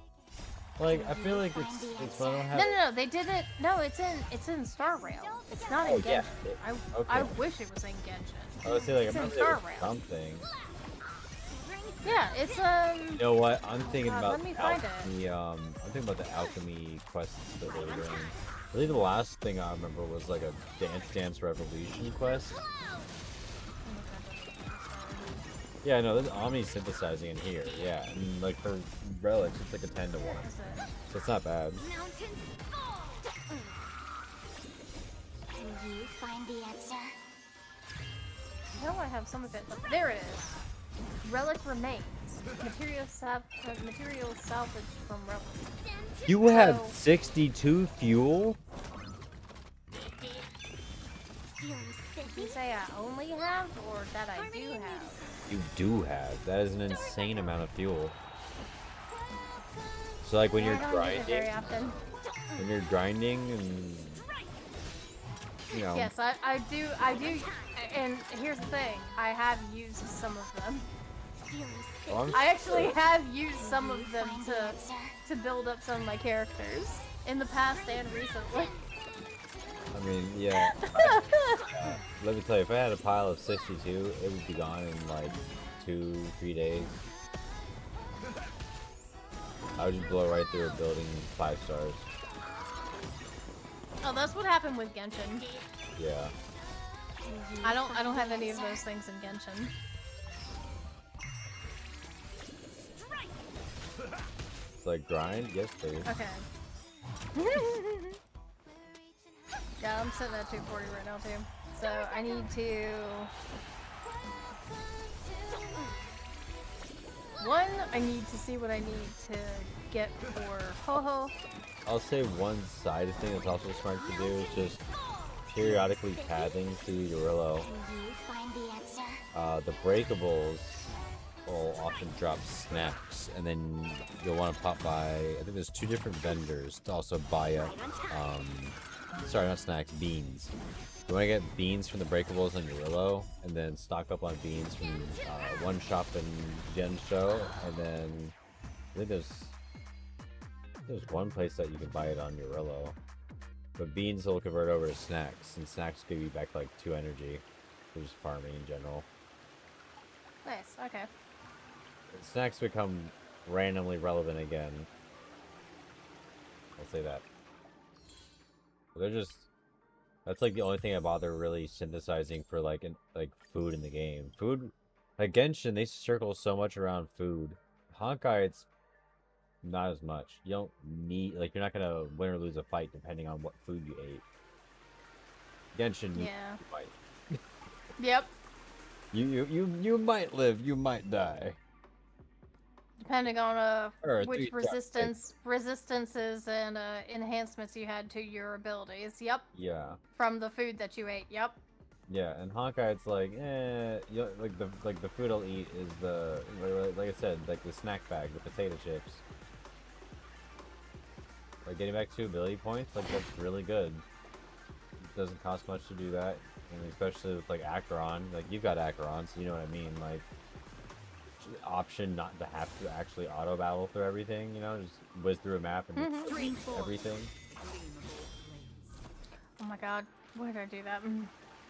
Like, I feel like it's when I don't have. No, they did it. No, it's in Star Rail. It's not in Genshin. Yeah. I wish it was in Genshin. I would say like It's I in remember Star there was Rail. something. Yeah, it's You know what? I'm thinking God, about let me find alchemy. I'm thinking about the alchemy quests that they were doing. I think the last thing I remember was like a Dance Revolution quest. Yeah, no, there's Omni synthesizing in here. Yeah, and like for relics, it's like a 10 to 1. So it's not bad. Will you find the answer? I know I have some of it, but there it is. Relic remains. Material salvage from relics. You have 62 fuel? Feeling Did you sticky? say I only have, or that I do have? You do have. That is an insane amount of fuel. So like when Yeah, you're I don't use it very grinding, often. and you know. Yes, I do, and here's the thing, I have used some of them. Feeling sticky? Well, I'm I actually sure. have used some of them Find the answer. to build up some of my characters, in the past and recently. I mean, yeah. Let me tell you, if I had a pile of 62, it would be gone in like 2-3 days. I would just blow right through a building 5 stars. Oh, that's what happened with Genshin. Yeah. I don't have any of those things in Genshin. It's like grind? Yes, please. Okay. Yeah, I'm sitting at 240 right now too. So I need to... One, I need to see what I need to get for Ho-Ho. I'll say one side thing that's also smart to do is just periodically pathing through Yorillo. Will you find the answer? The breakables will often drop snacks, and then you'll want to pop by. I think there's 2 different vendors to also buy up. Sorry, not snacks, beans. You want to get beans from the breakables on Yorillo, and then stock up on beans from one shop in Gensho, and then I think there's one place that you can buy it on Yorillo. But beans will convert over to snacks, and snacks give you back like 2 energy for just farming in general. Nice, okay. Snacks become randomly relevant again. I'll say that. But they're just... That's like the only thing I bother really synthesizing for like food in the game. Food... Like Genshin, they circle so much around food. Honkai, it's not as much. You don't need... Like, you're not gonna win or lose a fight depending on what food you ate. Genshin, Yeah. you might. Yep. You might live, you might die. depending on Or which 3 stars, like, resistances and enhancements you had to your abilities. Yep. yeah. From the food that you ate. Yep. Yeah, and Honkai, it's like, like the food I'll eat is the like I said, like the snack bag, the potato chips. Like getting back to ability points, like that's really good. It doesn't cost much to do that, and especially with like Acheron, like you've got Acheron, so you know what I mean. Like option not to have to actually auto battle through everything, you know, just whiz through a map and everything. Oh my god, why did I do that?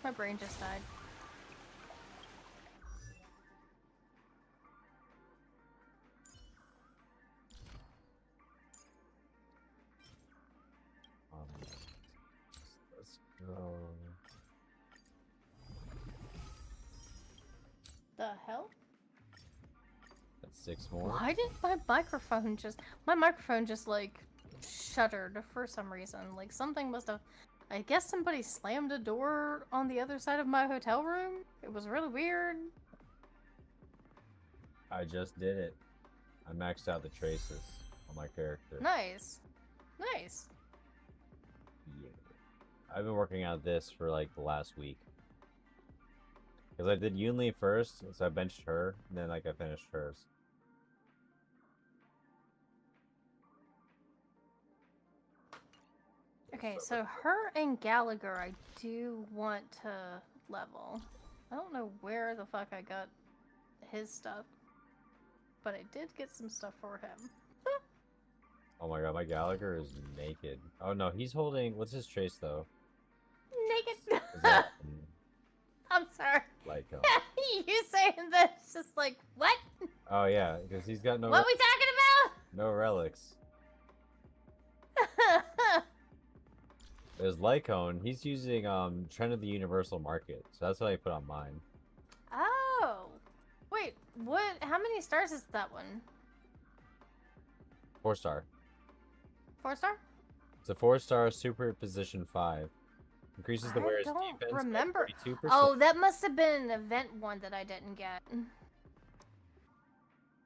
My brain just died. Let's go. The hell? That's 6 more. Why did my microphone just like shuddered for some reason? Like something must have, I guess somebody slammed a door on the other side of my hotel room. It was really weird. I just did it. I maxed out the traces on my character. Nice. Nice. Yeah. I've been working on this for like the last week. Because I did Yunli first, so I benched her, and then like I finished hers. Okay, so her and Gallagher I do want to level. I don't know where the fuck I got his stuff, but I did get some stuff for him. Oh my god, my Gallagher is naked. Oh no, he's holding... What's his trace though? Naked. Is that, I'm sorry. like, You saying that, it's just like, what? oh yeah, because he's got no... What are we talking No relics. about? There's Lycone. He's using Trend of the Universal Market, so that's what I put on mine. Oh. Wait, what? How many stars is that one? 4-star. 4-star? It's a 4-star superposition 5. Increases the wearer's I don't defense remember. by 32%. Oh, that must have been an event one that I didn't get.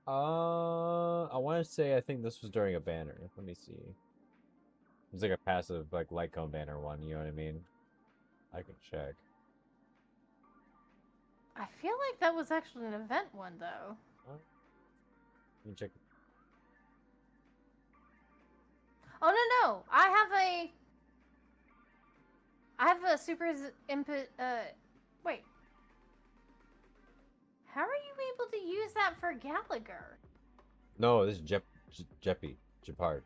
I want to say I think this was during a banner. Let me see. It's like a passive, like Lycone banner one. You know what I mean? I can check. I feel like that was actually an event one, though. Let me check. Oh, no. I have a super input, wait. How are you able to use that for Gallagher? No, this is Jeppy. Jeppard.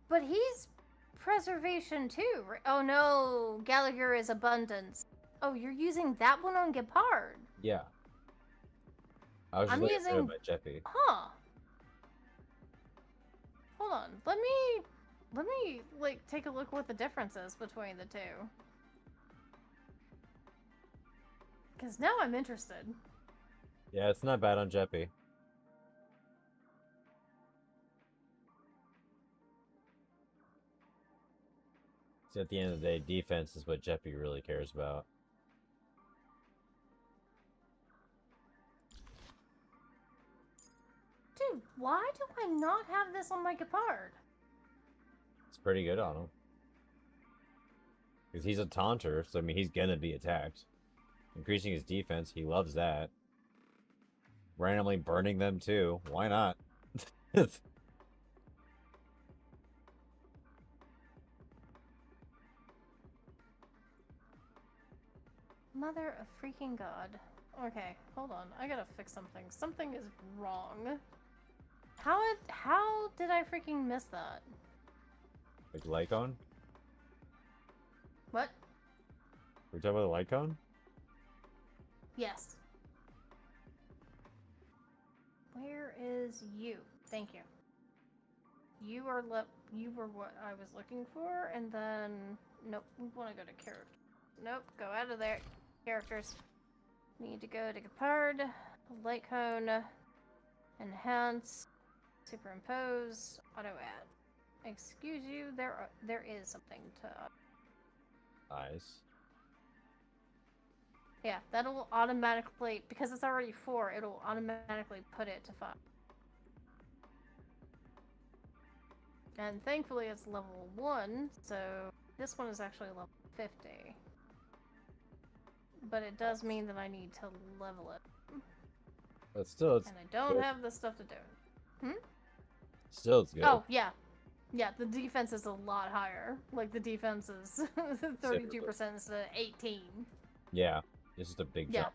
But he's preservation too, right? Oh no, Gallagher is abundance. Oh, you're using that one on Gepard. Yeah. I was just I'm looking using- at Jeppy. Huh. Hold on. Let me like take a look what the difference is between the two. Cause now I'm interested. Yeah, it's not bad on Jeppy. See, at the end of the day, defense is what Jeppy really cares about. Dude, why do I not have this on my Gepard? It's pretty good on him. Because he's a taunter, so I mean, he's gonna be attacked. Increasing his defense, he loves that. Randomly burning them too. Why not? Mother of freaking God. Okay, hold on. I gotta fix something. Something is wrong. How did I freaking miss that? Like Lycone? What? We're talking about the Lycone? Yes. Where is you? Thank you. You were what I was looking for, and then nope. We want to go to character. Nope. Go out of there. Characters. Need to go to Gepard, light cone, enhance, superimpose, auto add. Excuse you. There is something to. Nice. Yeah, that'll automatically, because it's already 4, it'll automatically put it to 5. And thankfully it's level 1, so this one is actually level 50. But it does mean that I need to level it. But still, it's And I don't have the stuff to do it. Still, it's good. Oh, yeah. Yeah, the defense is a lot higher. Like, the defense is 32% instead of 18. Yeah, it's just a big Yeah. jump.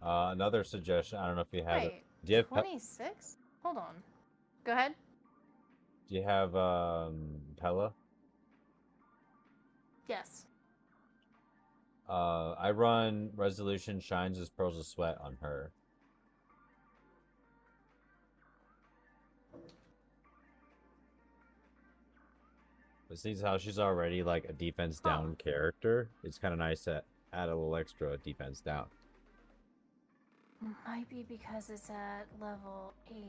Another suggestion, I don't know if you have it. Wait, Do you have 26? Hold on. Go ahead. Do you have Pella? Yes. I run Resolution Shines as Pearls of Sweat on her. But seeing how she's already like a defense down character, it's kind of nice to add a little extra defense down. Might be because it's at level 80.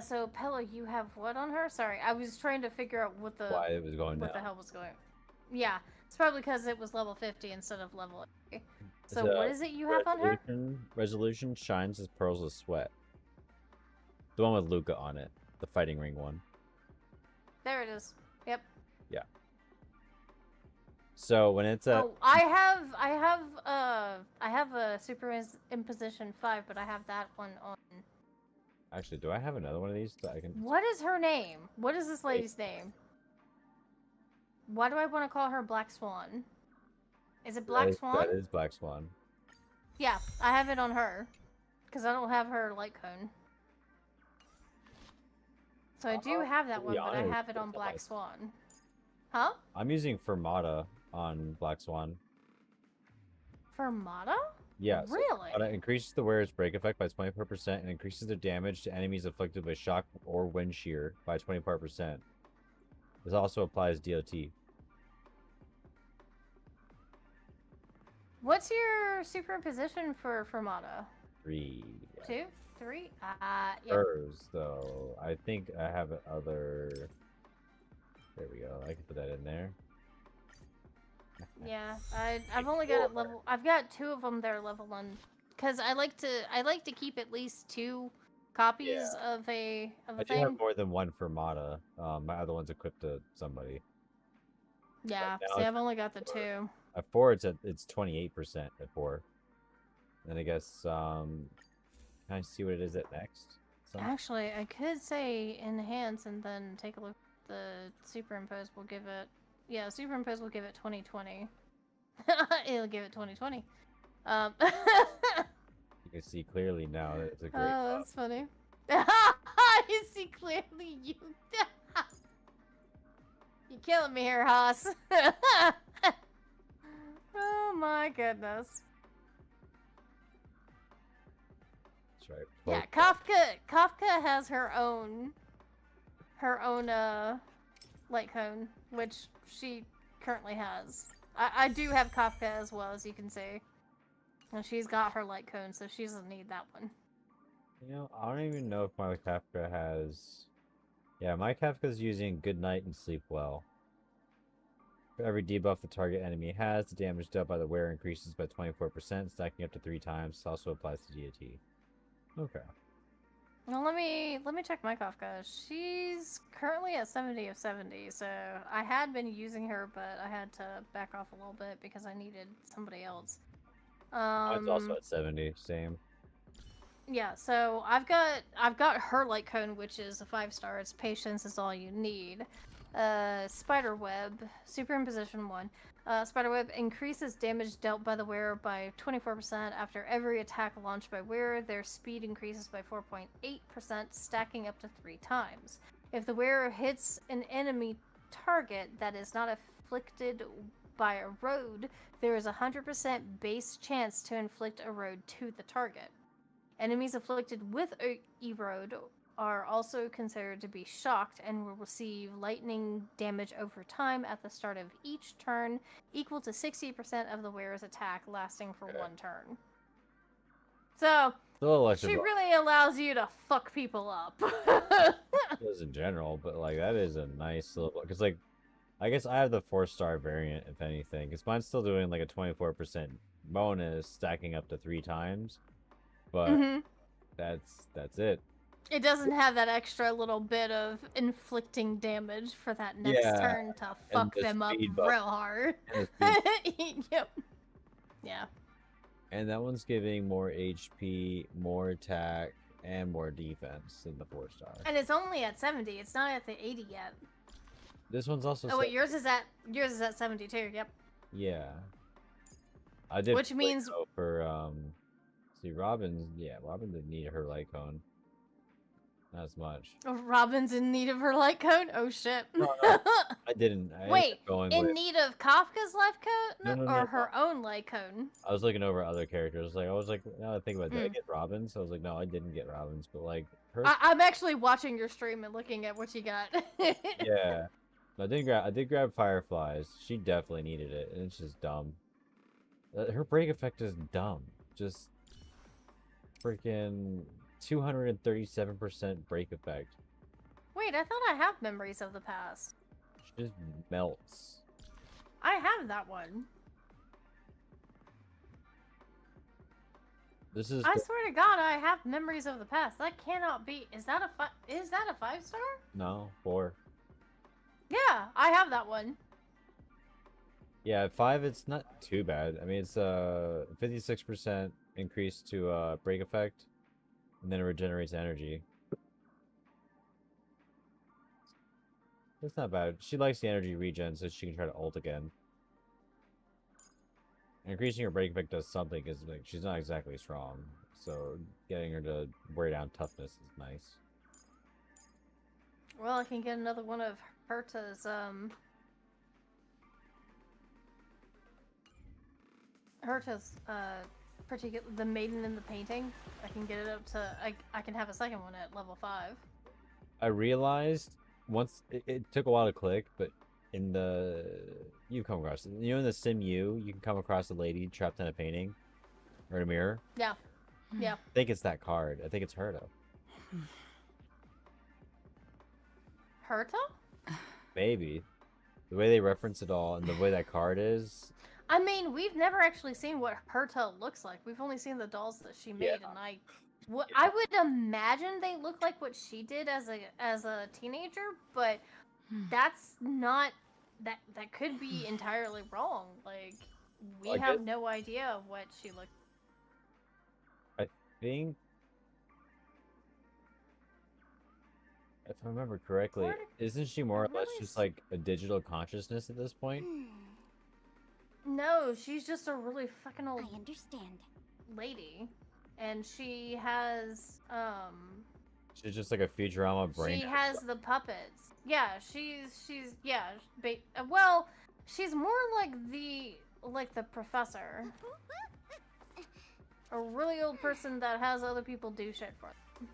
So Pella, you have what on her? Sorry, I was trying to figure out what the Why it was going what down. the hell was going. Yeah, it's probably because it was level 50 instead of level 80. So It's, what is it you have on her? Resolution Shines as Pearls of Sweat. The one with Luca on it, the fighting ring one. There it is. Yep. Yeah. So when it's a Oh, I have a super imposition 5, but I have that one on. Actually, do I have another one of these that I can? What is her name? What is this lady's name? Why do I want to call her Black Swan? Is it Black Swan? That is Black Swan. Yeah, I have it on her. Because I don't have her light cone. So I do have that one, but I have it on Black Swan. Huh? I'm using Fermata on Black Swan. Fermata? Yeah. Really? Fermata increases the wearer's break effect by 24% and increases the damage to enemies afflicted by shock or wind shear by 24%. This also applies DOT. What's your superimposition for Fermata? 3. 2? 3? Yep. Hers, though. I think I have other. There we go. I can put that in there. Yeah, I've only got it level. I've got 2 of them that are level 1, because I like to keep at least 2 copies of a I do thing. have more than one Fermata. My other one's equipped to somebody. Yeah, Right now see, it's I've only got the 2. At 4, it's 28% at 4. Then I guess can I see what it is at next? Actually, I could say enhance and then take a look. The superimpose will give it. Yeah, superimpose will give it 2020. It'll give it 2020. You can see clearly now that it's a great. Oh, that's funny. You see clearly, you. You're killing me here, Haas. Oh my goodness. That's right. Yeah, Kafka has her own light cone, which she currently has. I do have Kafka as well, as you can see. And she's got her light cone, so she doesn't need that one. You know, I don't even know if my Kafka has. Yeah, my Kafka's using Good Night and Sleep Well. For every debuff the target enemy has, the damage dealt by the wearer increases by 24%, stacking up to 3 times. This also applies to DOT. Okay. Well, let me check my Kafka. She's currently at 70 of 70, so I had been using her, but I had to back off a little bit because I needed somebody else. Mine's also at 70, same. Yeah, so I've got her light cone, which is a 5-star. It's patience is all you need. Spiderweb, superimposition 1. Spiderweb increases damage dealt by the wearer by 24% after every attack launched by wearer. Their speed increases by 4.8%, stacking up to 3 times. If the wearer hits an enemy target that is not afflicted by a road, there is a 100% base chance to inflict a road to the target. Enemies afflicted with a erode are also considered to be shocked and will receive lightning damage over time at the start of each turn, equal to 60% of the wearer's attack, lasting for 1 turn. So, she really allows you to fuck people up. Does in general, but like that is a nice little. Because like, I guess I have the 4-star variant, if anything. Because mine's still doing like a 24% bonus, stacking up to 3 times. But that's it. It doesn't have that extra little bit of inflicting damage for that next Yeah, turn to and fuck the them up speed buff. real hard. And the speed Yep. Yeah. And that one's giving more HP, more attack, and more defense than the 4-star. And it's only at 70. It's not at the 80 yet. This one's also. Oh wait, yours is at 72. Yep. Yeah. I did. Which means for see, Robin didn't need her light cone. Not as much. Robin's in need of her light cone. Oh shit. No, I didn't. I ended Wait, up going in with, need of Kafka's light cone No, or her own light cone? I was looking over other characters. Like I was like, now I think about it, did I Mm. get Robin's? I was like, no, I didn't get Robin's, but like her. I'm actually watching your stream and looking at what you got. Yeah. I did grab Fireflies. She definitely needed it, and it's just dumb. Her break effect is dumb. Just freaking 237% break effect. Wait, I thought I have Memories of the Past. She just melts. I have that one. This is I swear to God, I have Memories of the Past. That cannot be. Is that a 5-star? no 4. Yeah, I have that one. Yeah, at 5 it's not too bad. I mean, it's 56% increase to break effect, and then it regenerates energy. That's not bad. She likes the energy regen, so she can try to ult again. And increasing her break effect does something, because like she's not exactly strong, so getting her to wear down toughness is nice. Well, I can get another one of Herta's particular the maiden in the painting. I can get it up to I can have a second one at level 5. I realized once it took a while to click, but in the you come across it. You know, in the sim you can come across a lady trapped in a painting or in a mirror. Yeah. Yeah. I think it's that card. I think it's Herta. Herta? Maybe. The way they reference it all and the way that card is. I mean, we've never actually seen what Herta looks like. We've only seen the dolls that she made, and I would imagine they look like what she did as a teenager, but that's not that could be entirely wrong. Like we have no idea of what she looked. I think, if I remember correctly, isn't she more or less just like a digital consciousness at this point? No, she's just a really fucking old I understand. lady, and she has She's just like a Futurama brain. she has the puppets. Yeah, she's well, she's more like the professor, a really old person that has other people do shit for them.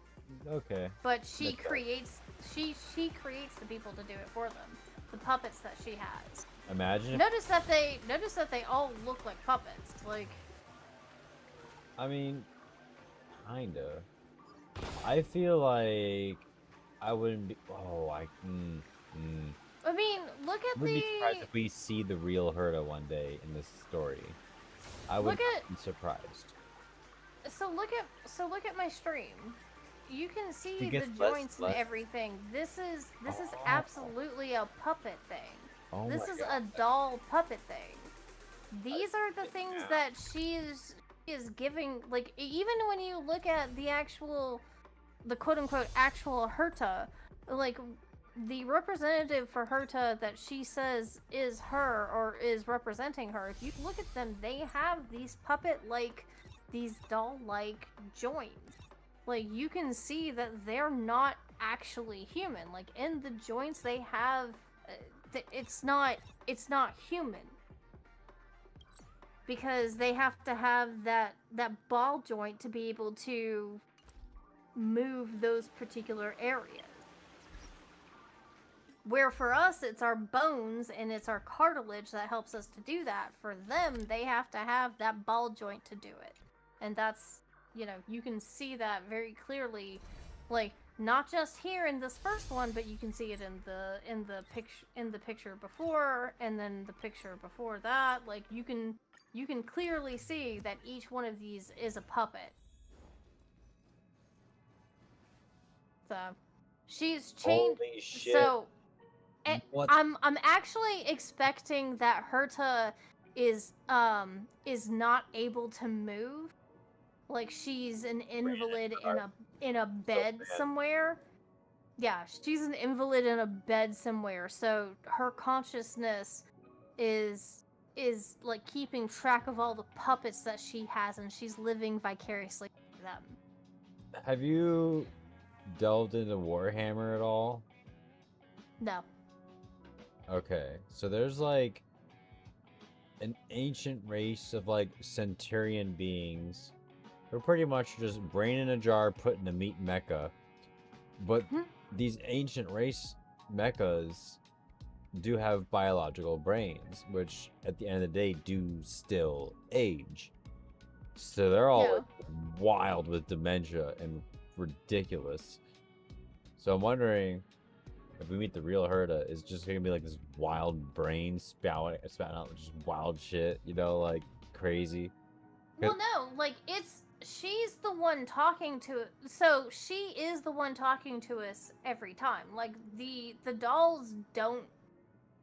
Okay. But she creates she creates the people to do it for them. The puppets that she has. Imagine. Notice that they all look like puppets. Like. I mean, kinda. I feel like I wouldn't be. Oh, I mean, look at wouldn't be surprised if we see the real Herta one day in this story. I would be surprised. So look at my stream. You can see She the gets joints less- and everything. This is absolutely a puppet thing. Oh This my is God. a doll puppet thing. These are the things that she is giving. Like, even when you look at the quote-unquote actual Herta, like the representative for Herta that she says is her or is representing her, if you look at them, they have these puppet-like, these doll-like joints. Like, you can see that they're not actually human. Like, in the joints they have, it's not human. Because they have to have that ball joint to be able to move those particular areas. Where for us, it's our bones and it's our cartilage that helps us to do that. For them, they have to have that ball joint to do it. And that's, you can see that very clearly, like, not just here in this first one, but you can see it in the picture before, and then the picture before that. Like, you can clearly see that each one of these is a puppet. So she's changed. Holy shit. So What? I'm actually expecting that Herta is not able to move. Like she's an invalid in a bed somewhere. Yeah, she's an invalid in a bed somewhere. So her consciousness is like keeping track of all the puppets that she has, and she's living vicariously through them. Have you delved into Warhammer at all? No. Okay, so there's like an ancient race of like centurion beings who are pretty much just brain in a jar put in a meat mecha. But these ancient race mechas do have biological brains, which at the end of the day do still age. So they're all like, wild with dementia and ridiculous. So I'm wondering if we meet the real Herta, is just gonna be like this wild brain spouting out just wild shit, you know, like crazy. Well, no, like she's the one talking to. So she is the one talking to us every time. Like the dolls don't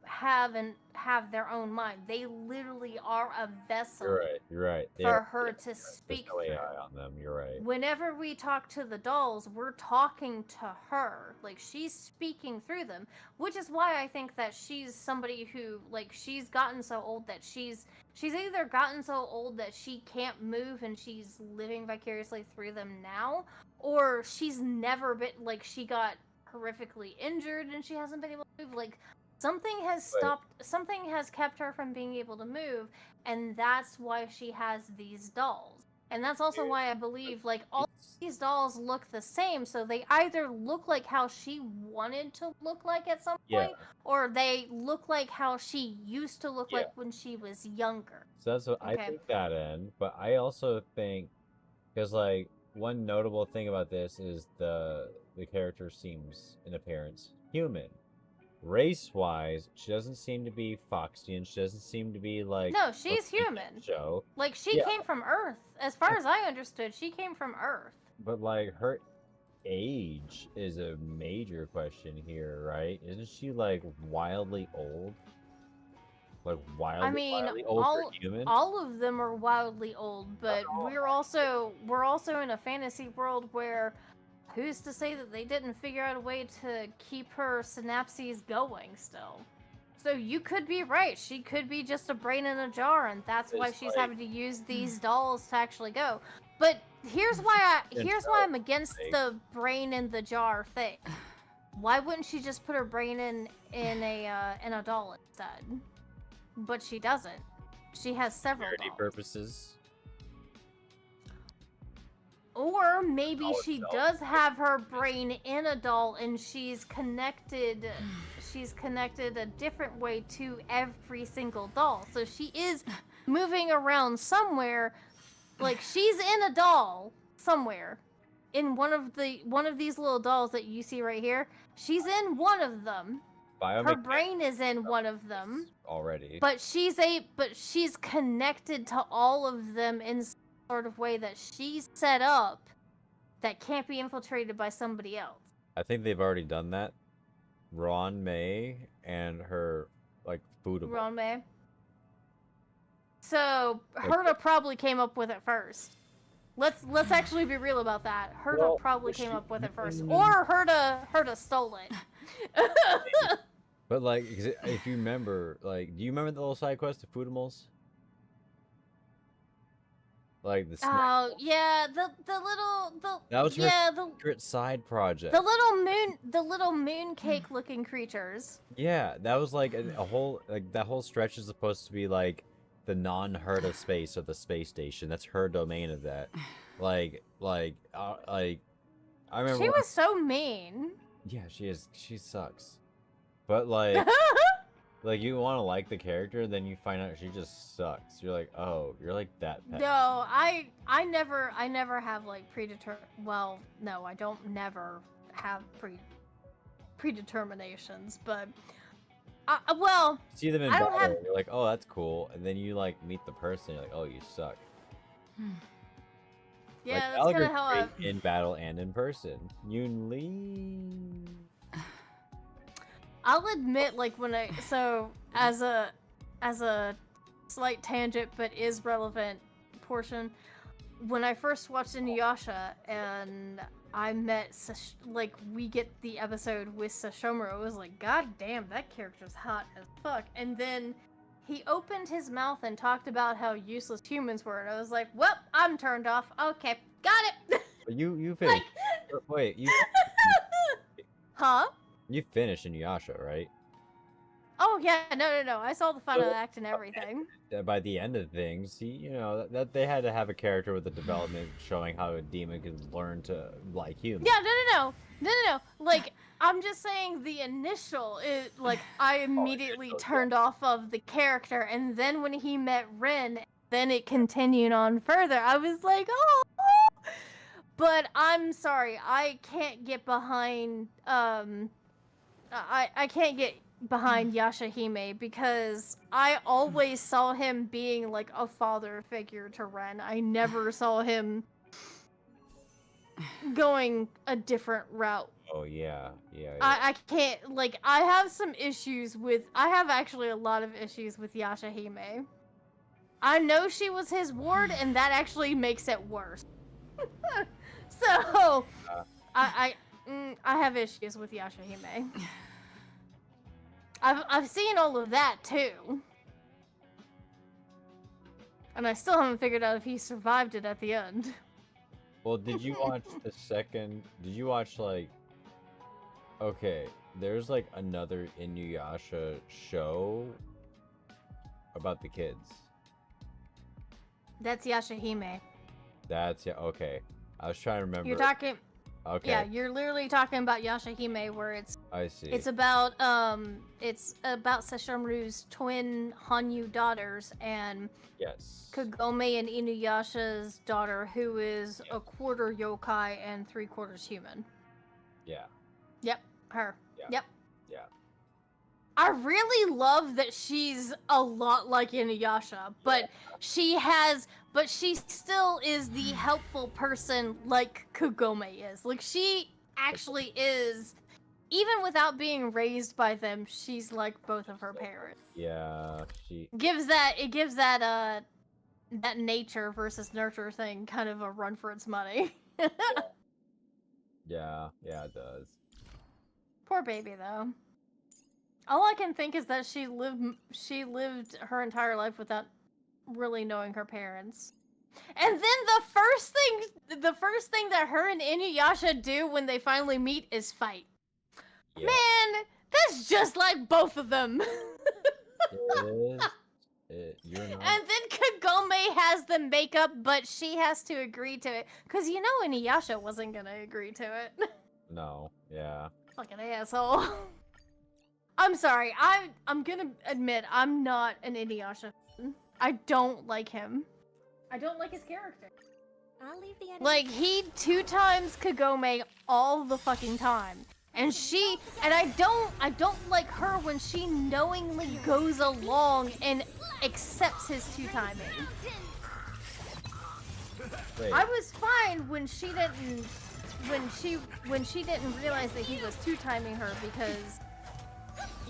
have their own mind. They literally are a vessel. You're right. For her to speak no through. AI on them. You're right. Whenever we talk to the dolls, we're talking to her. Like she's speaking through them, which is why I think that she's somebody who, like, she's gotten so old that she's either gotten so old that she can't move and she's living vicariously through them now, or she's never been, like, she got horrifically injured and she hasn't been able to move. Like, something has kept her from being able to move, and that's why she has these dolls. And that's also why I believe, like, all these dolls look the same, so they either look like how she wanted to look like at some point, or they look like how she used to look like when she was younger. So that's what I think that end, but I also think, because, like, one notable thing about this is the character seems, in appearance, human. Race-wise, she doesn't seem to be Foxian. She doesn't seem to be like... No, she's human. Show. Like, she came from Earth. As far as I understood, she came from Earth. But, like, her age is a major question here, right? Isn't she, like, wildly old? Like, wildly old for human? All of them are wildly old, but we're also in a fantasy world where... who's to say that they didn't figure out a way to keep her synapses going still? So you could be right. She could be just a brain in a jar, and that's why she's having to use these dolls to actually go. But here's why I'm against the brain in the jar thing. Why wouldn't she just put her brain in a doll instead? But she doesn't. She has several dolls. Purposes. Or maybe she does have her brain in a doll and she's connected a different way to every single doll. So she is moving around somewhere, like she's in a doll somewhere. In one of these little dolls that you see right here, she's in one of them. Her brain is in one of them already. But she's connected to all of them in sort of way that she's set up that can't be infiltrated by somebody else. I think they've already done that. Ron May and her, like, food. Ron May. So Herta probably came up with it first. Let's actually be real about that. Herta probably came up with it first, or Herta stole it. But, like, if you remember, like, do you remember the little side quest, the Foodimals? Like the that was her secret side project. The little mooncake looking creatures. Yeah, that was like a whole, like, that whole stretch is supposed to be like the non-Herta space of the space station. That's her domain of that. Like I remember she was so mean. Yeah, she is. She sucks. But like. Like, you want to like the character, then you find out she just sucks. You're like, oh, you're like that pet. No, I never have like well, no, I don't never have predeterminations, but well, see them in battle, you're like, oh, that's cool, and then you like meet the person, you're like, oh, you suck. Yeah, like, that's Gallagher's kind of how I. great in battle and in person. Yoon Lee. I'll admit, like when I as a slight tangent but is relevant portion, when I first watched Inuyasha and I met we get the episode with Sesshomaru, I was like, God damn, that character's hot as fuck. And then he opened his mouth and talked about how useless humans were, and I was like, well, I'm turned off. Okay, got it. But you finished. Wait, Huh? you finished Inuyasha, right? Oh yeah, no. I saw the final act and everything. By the end of things, that they had to have a character with a development showing how a demon could learn to like humans. Yeah, no. Like, I'm just saying the initial I immediately turned off of the character, and then when he met Rin, then it continued on further. I was like, oh. But I'm sorry, I can't get behind I can't get behind Yashahime because I always saw him being like a father figure to Ren. I never saw him going a different route. Oh yeah. I can't, I have some issues with, I have actually a lot of issues with Yashahime. I know she was his ward, and that actually makes it worse. So, I have issues with Yashahime. I've seen all of that too, and I still haven't figured out if he survived it at the end. Well, did you watch the second? Did you watch Okay, there's another Inuyasha show about the kids. That's Yashahime. That's okay. I was trying to remember. You're talking. Okay. Yeah, you're literally talking about Yashahime, where it's. I see. It's about Sesshomaru's twin Hanyu daughters and. Yes. Kagome and Inuyasha's daughter, who is a quarter yokai and 3/4 human. Yeah. Yep, her. Yeah. Yep. Yeah. I really love that she's a lot like Inuyasha, but she still is the helpful person like Kagome is. Like, she actually is, even without being raised by them, she's like both of her parents. Yeah, it gives that nature versus nurture thing kind of a run for its money. yeah, it does. Poor baby, though. All I can think is that she lived her entire life without really knowing her parents. And then the first thing that her and Inuyasha do when they finally meet is fight. Yeah. Man, that's just like both of them. It is. You're not... And then Kagome has the makeup, but she has to agree to it. Because you know Inuyasha wasn't going to agree to it. No, yeah. Fucking asshole. I'm sorry, I'm gonna admit, I'm not an Inuyasha fan. I don't like him. I don't like his character. I'll leave the Like, he 2 times Kagome all the fucking time. And I don't like her when she knowingly goes along and accepts his 2-timing. I was fine when she didn't realize that he was 2-timing her because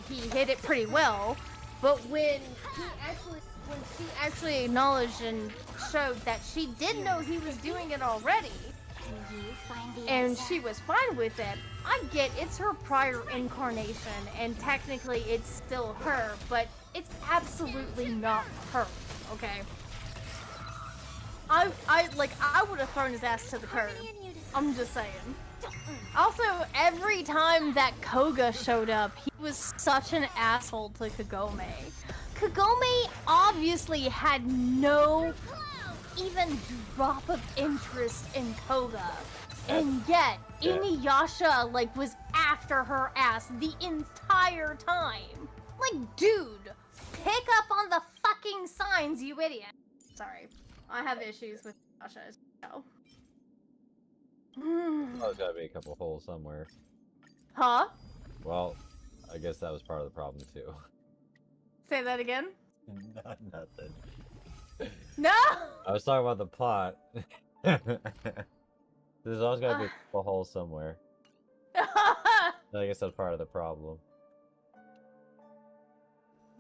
he hit it pretty well, but when she actually acknowledged and showed that she did know he was doing it already, and she was fine with it, I get it's her prior incarnation, and technically it's still her, but it's absolutely not her, okay? I would have thrown his ass to the curb. I'm just saying. Also, every time that Koga showed up, he was such an asshole to Kagome. Kagome obviously had no even drop of interest in Koga. And yet, Inuyasha, was after her ass the entire time. Like, dude, pick up on the fucking signs, you idiot. Sorry. I have issues with Inuyasha as well. Oh, there's gotta be a couple holes somewhere. Huh? Well, I guess that was part of the problem too. Say that again? Nothing. No! I was talking about the plot. There's always gotta be a hole somewhere. I guess that's part of the problem.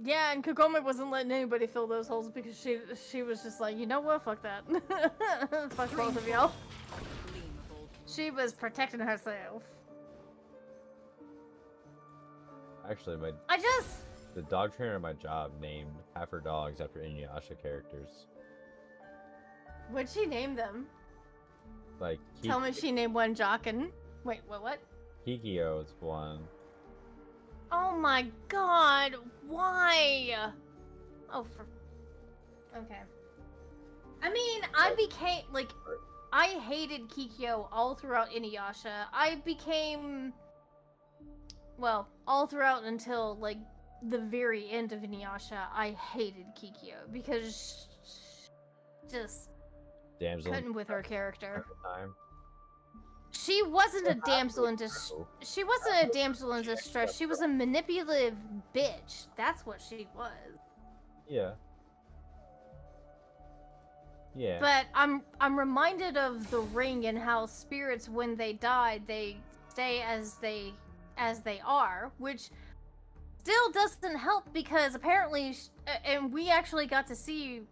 Yeah, and Kagome wasn't letting anybody fill those holes because she was just like, you know what, fuck that. Fuck both of y'all. She was protecting herself. Actually, the dog trainer at my job named half her dogs after Inuyasha characters. What'd she name them? Like Tell me she named one Jockin. Wait, what? Kikyo is one. Oh my god, why? Oh, okay. I mean, I became, like, I hated Kikyo all throughout Inuyasha. I became, well, all throughout until, like, the very end of Inuyasha, I hated Kikyo because just couldn't with her character. She wasn't a damsel in distress. She wasn't a damsel in distress. She was a manipulative bitch. That's what she was. Yeah. Yeah. But I'm reminded of the ring and how spirits, when they die, they stay as they are, which still doesn't help because apparently, and we actually got to see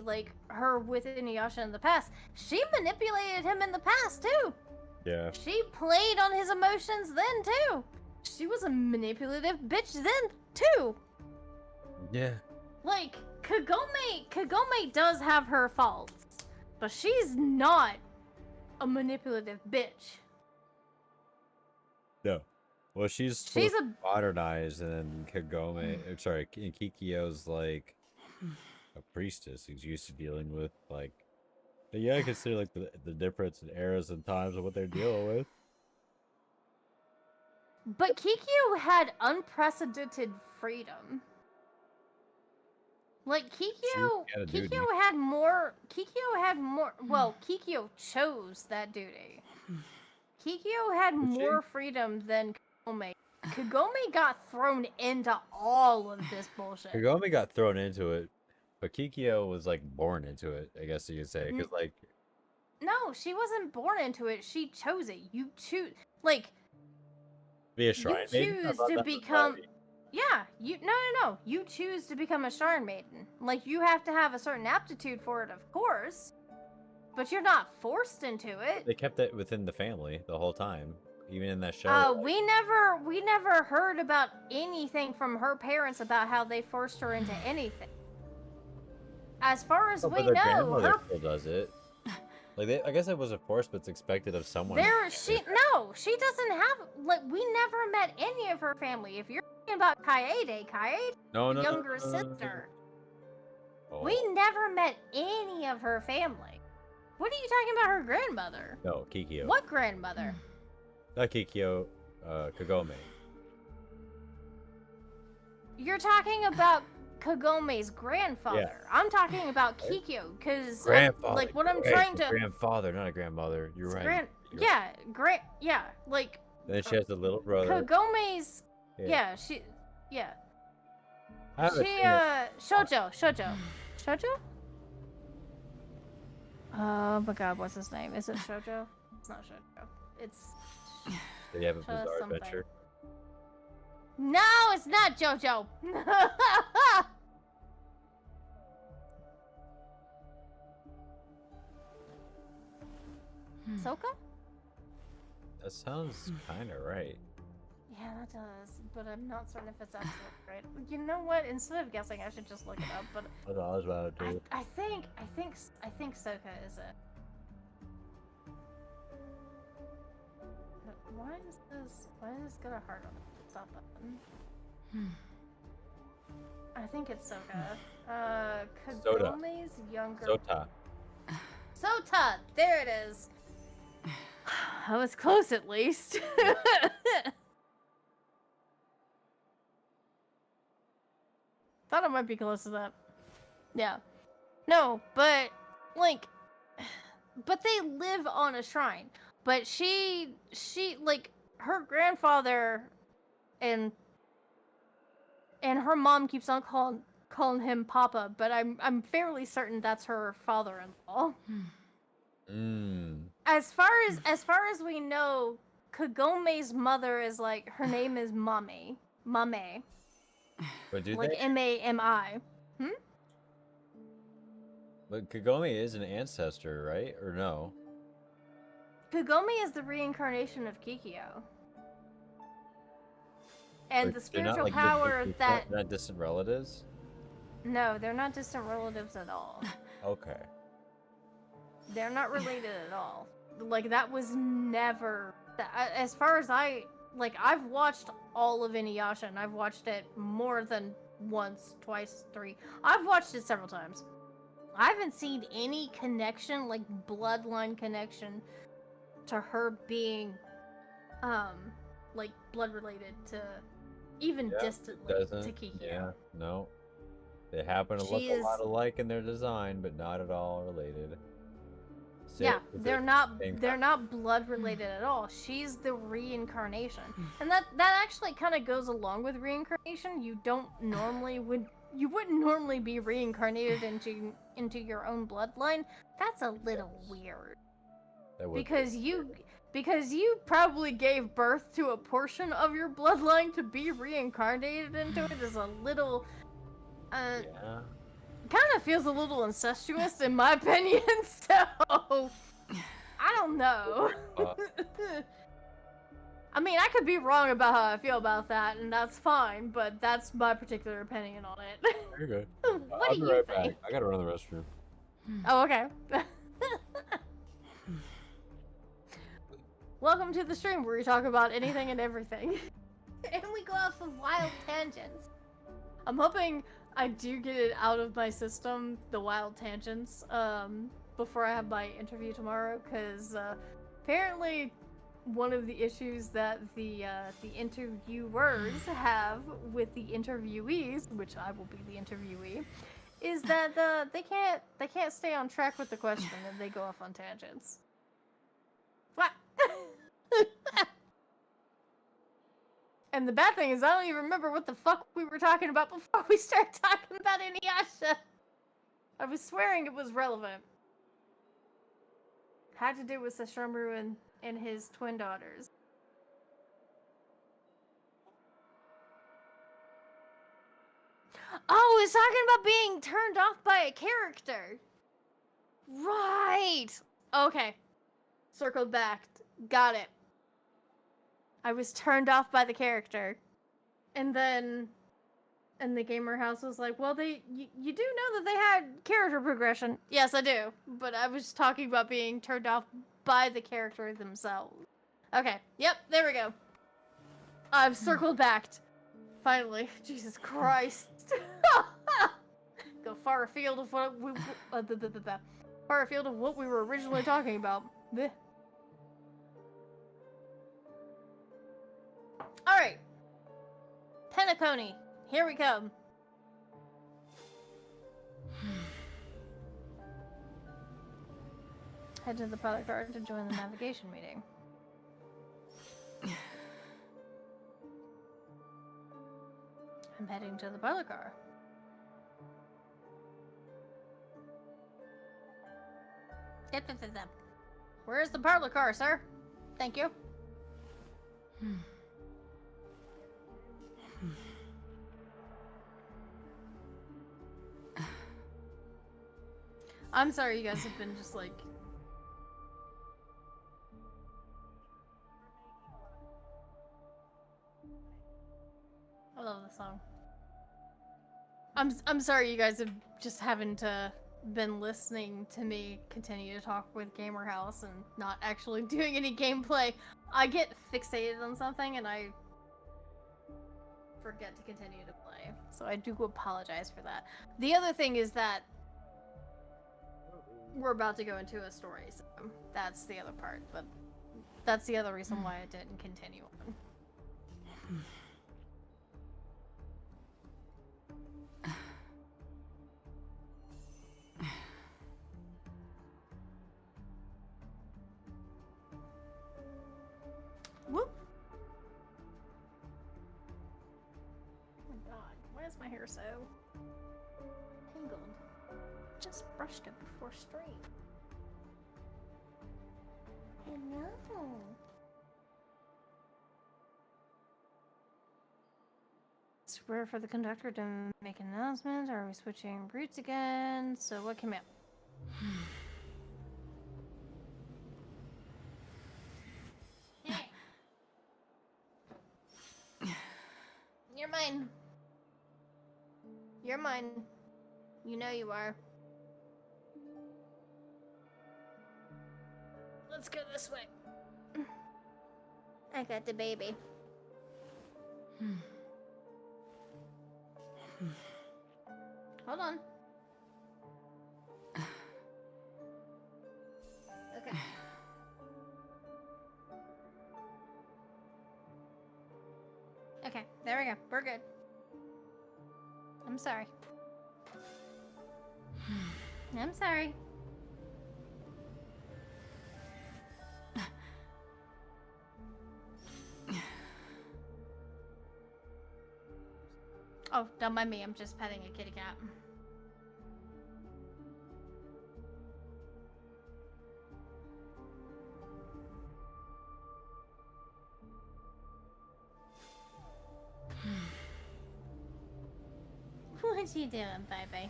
like her with Inuyasha in the past. She manipulated him in the past too. Yeah. She played on his emotions then too. She was a manipulative bitch then too. Yeah. Like Kagome does have her faults, but she's not a manipulative bitch. No. Well, she's modernized, and then Kikyo's like a priestess who's used to dealing with, like, yeah, I can see like the difference in eras and times of what they're dealing with. But Kikyo had unprecedented freedom. Like Kikyo had more. Well, Kikyo chose that duty. Kikyo had more freedom than Kagome. Kagome got thrown into all of this bullshit. Kagome got thrown into it, but Kikyo was like born into it, I guess you could say, because like. No, she wasn't born into it. She chose it. You choose, like. Be a shrine maiden? You choose to become. Yeah, no. You choose to become a shrine maiden. Like, you have to have a certain aptitude for it, of course. But you're not forced into it. They kept it within the family the whole time, even in that show. We never heard about anything from her parents about how they forced her into anything. As far as we their know, grandmother still does it. Like, I guess it was a force, but it's expected of someone. She doesn't have, like, we never met any of her family. If you're talking about Kaede younger sister. Oh. We never met any of her family. What are you talking about, her grandmother? No, Kikyo. What grandmother? Not Kikyo, Kagome. You're talking about Kagome's grandfather. Yeah. I'm talking about Kikyo, because Grandfather. like what I'm trying to. Grandfather, not a grandmother. You're right. Yeah, like. Then she has a little brother. Kagome's. Yeah. Shoujo. Oh my god, what's his name? Is it Shoujo? It's not Shoujo. It's. They have a bizarre adventure. No, it's not JoJo. Soka? That sounds kind of right. Yeah, that does, but I'm not certain if it's absolutely right. You know what? Instead of guessing, I should just look it up. But That's what I was about to do. I think Soka is it. But why is this got a heart on the stop button? I think it's Soka. Kagome's younger. Sota. There it is. I was close at least. Thought I might be close to that. Yeah. No, but like, but they live on a shrine. But she like her grandfather and her mom keeps on calling him Papa, but I'm fairly certain that's her father-in-law. Mm. As far as we know, Kagome's mother is like her name is Mame. Mame. But do Like they? M-A-M-I. But Kagome is an ancestor, right? Or no? Kagome is the reincarnation of Kikyo. And Like, the they're not spiritual like power that... not distant relatives. No, they're not distant relatives at all. Okay. They're not related at all. Like, that was never... As far as I've watched all of Inuyasha, and I've watched it more than once, twice, three. I've watched it several times. I haven't seen any connection, like, bloodline connection to her being, like, blood related to... Even distantly to Kikyo. Yeah, no. They happen to look a lot alike in their design, but not at all related. Yeah, they're not blood related at all. She's the reincarnation. And that actually kind of goes along with reincarnation. You wouldn't normally be reincarnated into your own bloodline. That's a little weird. Because you probably gave birth to a portion of your bloodline to be reincarnated into it is a little kind of feels a little incestuous in my opinion, so I don't know. I mean, I could be wrong about how I feel about that, and that's fine, but that's my particular opinion on it. You're good. What do you think? I gotta run to the restroom. Oh, okay. Welcome to the stream where we talk about anything and everything. And we go off of wild tangents. I'm hoping I do get it out of my system, the wild tangents, before I have my interview tomorrow, because apparently one of the issues that the interviewers have with the interviewees, which I will be the interviewee, is that they can't stay on track with the question and they go off on tangents. What? And the bad thing is I don't even remember what the fuck we were talking about before we started talking about Inuyasha. I was swearing it was relevant. Had to do with Sesshomaru and his twin daughters. Oh, it's talking about being turned off by a character. Right. Okay. Circled back. Got it. I was turned off by the character. And then... And the gamer house was like, well, you do know that they had character progression. Yes, I do. But I was talking about being turned off by the character themselves. Okay. Yep, there we go. I've circled back. Finally. Jesus Christ. Go far afield of what we... far afield of what we were originally talking about. Blech. Alright. Penacony. Here we come. Head to the pilot card to join the navigation meeting. I'm heading to the pilot car. Yep. Where's the parlor car, sir? Thank you. I'm sorry you guys have been just like... I love the song. I'm sorry you guys have just having to been listening to me continue to talk with Gamer House and not actually doing any gameplay. I get fixated on something and I forget to continue to play. So I do apologize for that. The other thing is that we're about to go into a story, so that's the other part, but that's the other reason why I didn't continue on. Whoop! Oh my god, why is my hair so tangled? Just brushed it before stream. It's rare for the conductor to make an announcement. Are we switching routes again? So what came out? Hey. You're mine. You're mine. You know you are. Let's go this way. I got the baby. Hold on. Okay. Okay, there we go. We're good. I'm sorry. I'm sorry. Oh, don't mind me. I'm just petting a kitty cat. What you doing, baby?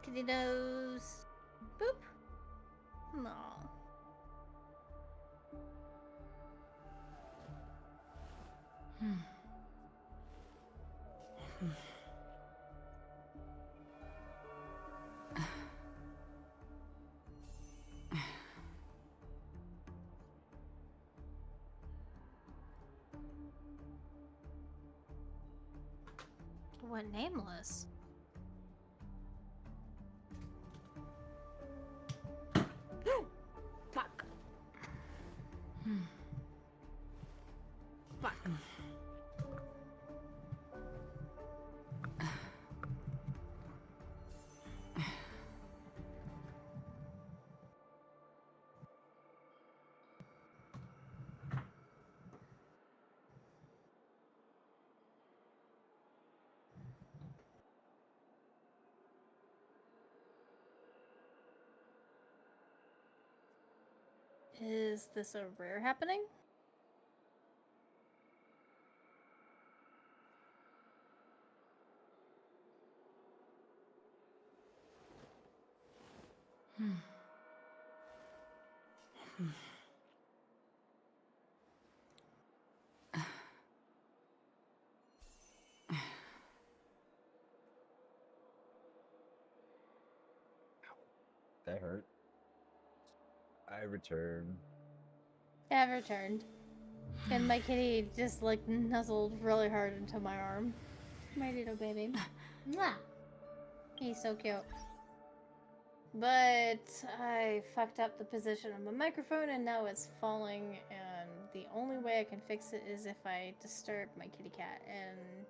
Kitty nose. Boop. No. What nameless? Fuck. Fuck. Is this a rare happening? That hurt. I return. I've returned. And my kitty just like nuzzled really hard into my arm. My little baby. Mwah. He's so cute. But I fucked up the position of my microphone and now it's falling, and the only way I can fix it is if I disturb my kitty cat, and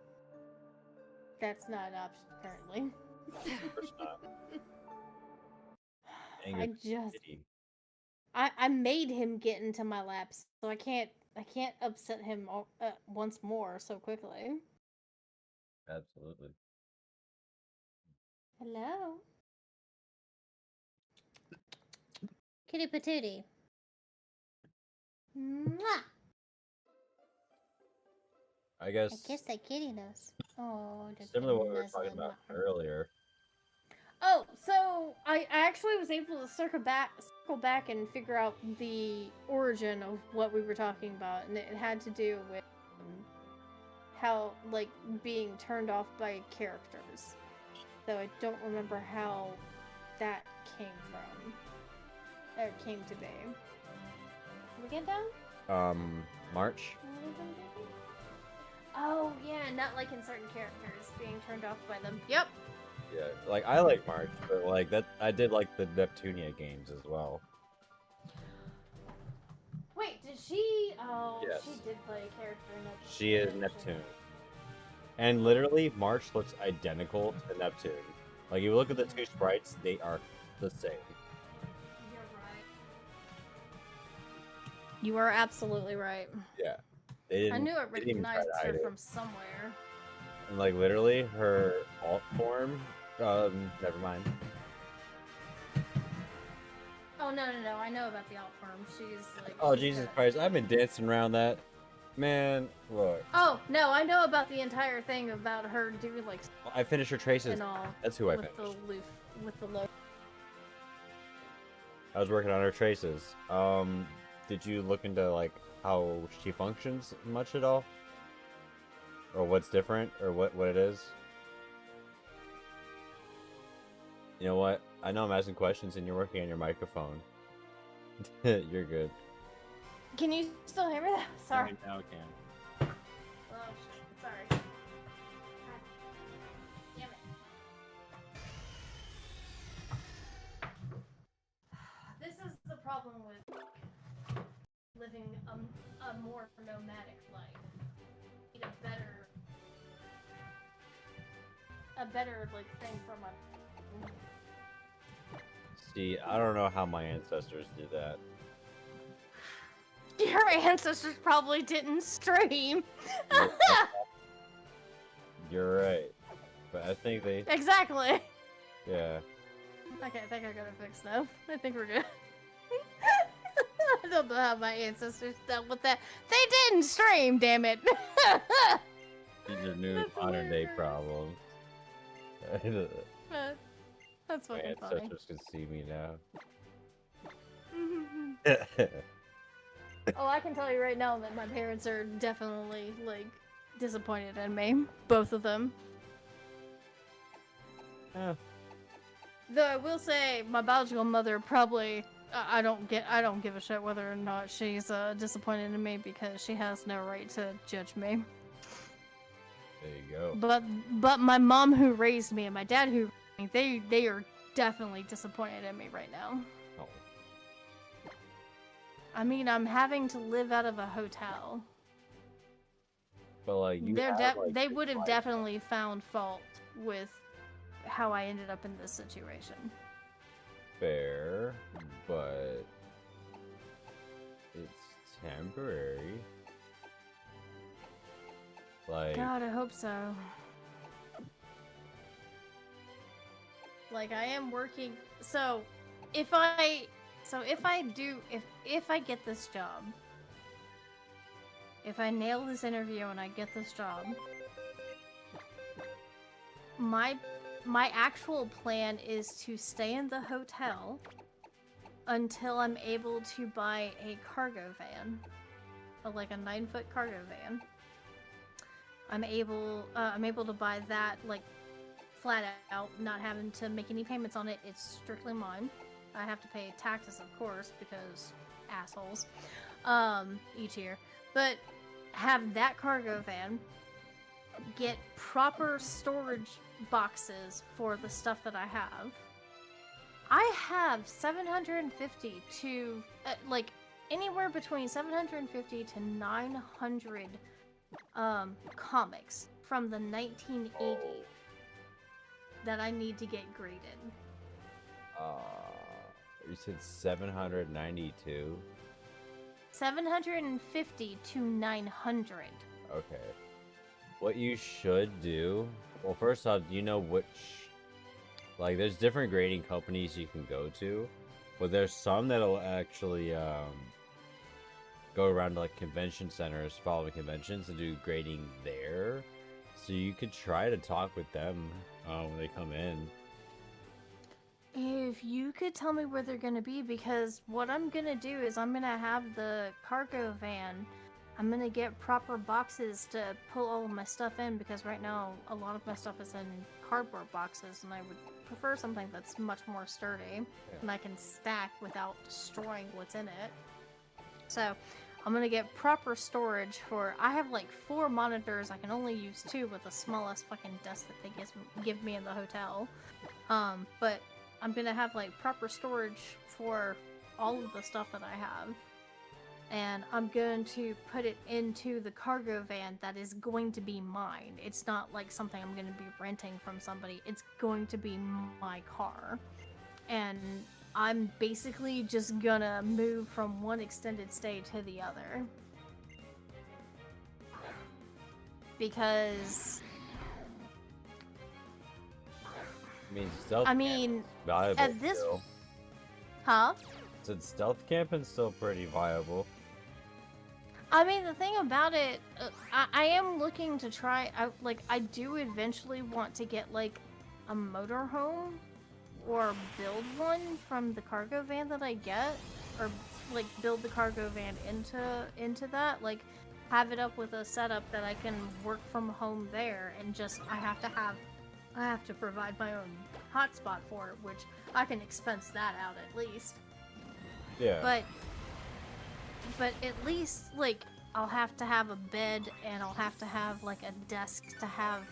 that's not an option currently. Of course not. Dang I it, just kitty. I made him get into my lap, so I can't upset him once more so quickly. Absolutely. Hello. Kitty patootie. Mwah! I guess, I guess that kitty knows. Oh, similar to what we were talking about earlier. Oh, so I actually was able to circle back and figure out the origin of what we were talking about, and it had to do with how, like, being turned off by characters. Though I don't remember how that came from. Or came to be. Can we get down? March? Oh, yeah, not like in certain characters being turned off by them. Yep. Yeah, like, I like March, but, like, that I did like the Neptunia games as well. Wait, did she? Oh, Yes. she did play a character in Neptune. She is Neptune. And literally, March looks identical to Neptune. Like, you look at the two sprites, they are the same. You're right. You are absolutely right. Yeah. They didn't, I knew I they didn't even try recognized to her hide it. from somewhere. And, like, literally, her alt form, never mind. Oh no, I know about the alt firm. She's like. Oh she's Jesus got- Christ! I've been dancing around that. Man, look. Oh no, I know about the entire thing about her doing like I finished her traces. and all. That's who I with finished. the loof, with the logo. I was working on her traces. Did you look into like how she functions much at all, or what's different, or what it is? You know what? I know I'm asking questions and you're working on your microphone. You're good. Can you still hear me? Sorry. Now I can. Oh, shit. Sorry. God damn it. This is the problem with living a more nomadic life. Need a better like thing for my. See, I don't know how my ancestors did that. Your ancestors probably didn't stream. You're right, but I think they. Exactly. Yeah. Okay, I think I got it fixed now. I think we're good. I don't know how my ancestors dealt with that. They didn't stream, damn it. These are new That's modern day hilarious. problems. That's My fucking funny. ancestors can see me now. Oh, I can tell you right now that my parents are definitely, like, disappointed in me. Both of them. Yeah. Though I will say, my biological mother probably... I don't give a shit whether or not she's disappointed in me because she has no right to judge me. There you go. But my mom who raised me and my dad who raised me, they are definitely disappointed in me right now. Oh. I mean, I'm having to live out of a hotel. But like you They're have, like, they good would have life. definitely found fault with how I ended up in this situation. Fair, but it's temporary. Like, God, I hope so. Like I am working. So if I get this job, if I nail this interview and I get this job, my actual plan is to stay in the hotel until I'm able to buy a cargo van, like a 9-foot cargo van. I'm able to buy that like flat out, not having to make any payments on it. It's strictly mine. I have to pay taxes, of course, because assholes, each year. But have that cargo van, get proper storage boxes for the stuff that I have. I have 750 to, like, anywhere between 750 to 900 comics from the 1980s that I need to get graded. you said 792. 750 to 900. Okay. What you should do, well, first off, do you know which, like, there's different grading companies you can go to, but there's some that'll actually go around to like convention centers, following conventions, and do grading there. So you could try to talk with them when they come in. If you could tell me where they're gonna be, because what I'm gonna do is I'm gonna have the cargo van. I'm gonna get proper boxes to pull all of my stuff in, because right now a lot of my stuff is in cardboard boxes, and I would prefer something that's much more sturdy and I can stack without destroying what's in it. So I'm gonna get proper storage for. I have like 4 monitors. I can only use 2 with the smallest fucking desk that they give me in the hotel. But I'm gonna have like proper storage for all of the stuff that I have. And I'm going to put it into the cargo van that is going to be mine. It's not like something I'm going to be renting from somebody. It's going to be my car. And I'm basically just gonna move from one extended stay to the other. Because... I mean, stuff I mean, valuable at this... still. Huh? Said stealth camping's still pretty viable. I mean, the thing about it, I am looking to try. I do eventually want to get like a motorhome or build one from the cargo van that I get, or like build the cargo van into that. Like, have it up with a setup that I can work from home there, and just I have to provide my own hotspot for it, which I can expense that out at least. Yeah. But at least, like, I'll have to have a bed, and I'll have to have, like, a desk to have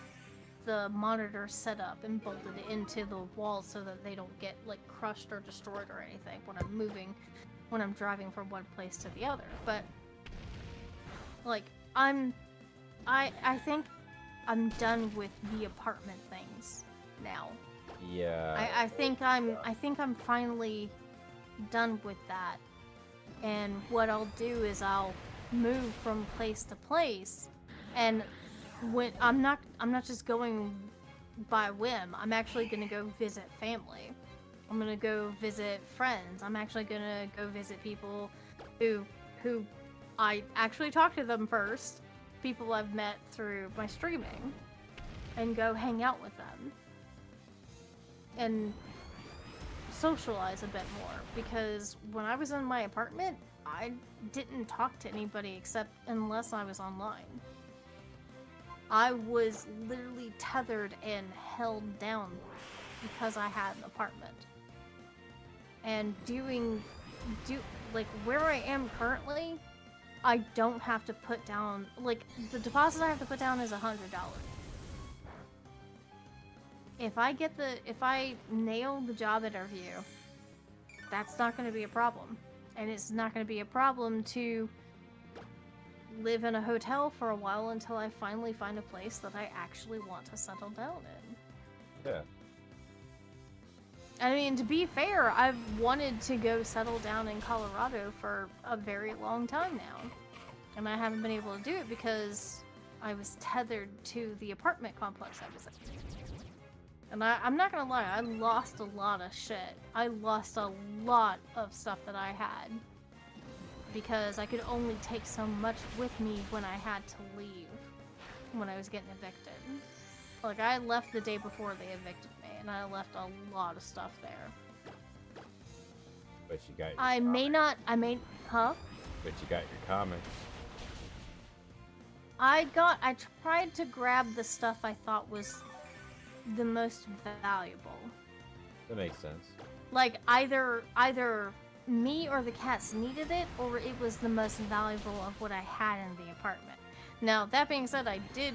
the monitor set up and bolted into the wall so that they don't get, like, crushed or destroyed or anything when I'm driving from one place to the other. But, like, I think I'm done with the apartment things now. Yeah. I think I'm finally done with that. And what I'll do is I'll move from place to place, and when I'm not just going by whim. I'm actually gonna go visit family. I'm gonna go visit friends. I'm actually gonna go visit people who I actually talk to them first, people I've met through my streaming, and go hang out with them and socialize a bit more, because when I was in my apartment, I didn't talk to anybody except unless I was online. I was literally tethered and held down because I had an apartment. And like where I am currently, I don't have to put down, like, the deposit I have to put down is $100. If I nail the job interview, that's not going to be a problem. And it's not going to be a problem to live in a hotel for a while until I finally find a place that I actually want to settle down in. Yeah. I mean, to be fair, I've wanted to go settle down in Colorado for a very long time now. And I haven't been able to do it because I was tethered to the apartment complex I was in. And I'm not gonna lie, I lost a lot of shit. I lost a lot of stuff that I had, because I could only take so much with me when I had to leave, when I was getting evicted. Like, I left the day before they evicted me, and I left a lot of stuff there. But you got your Huh? But you got your comics. I tried to grab the stuff I thought was the most valuable. That makes sense. Like, either me or the cats needed it, or it was the most valuable of what I had in the apartment. Now, that being said, I did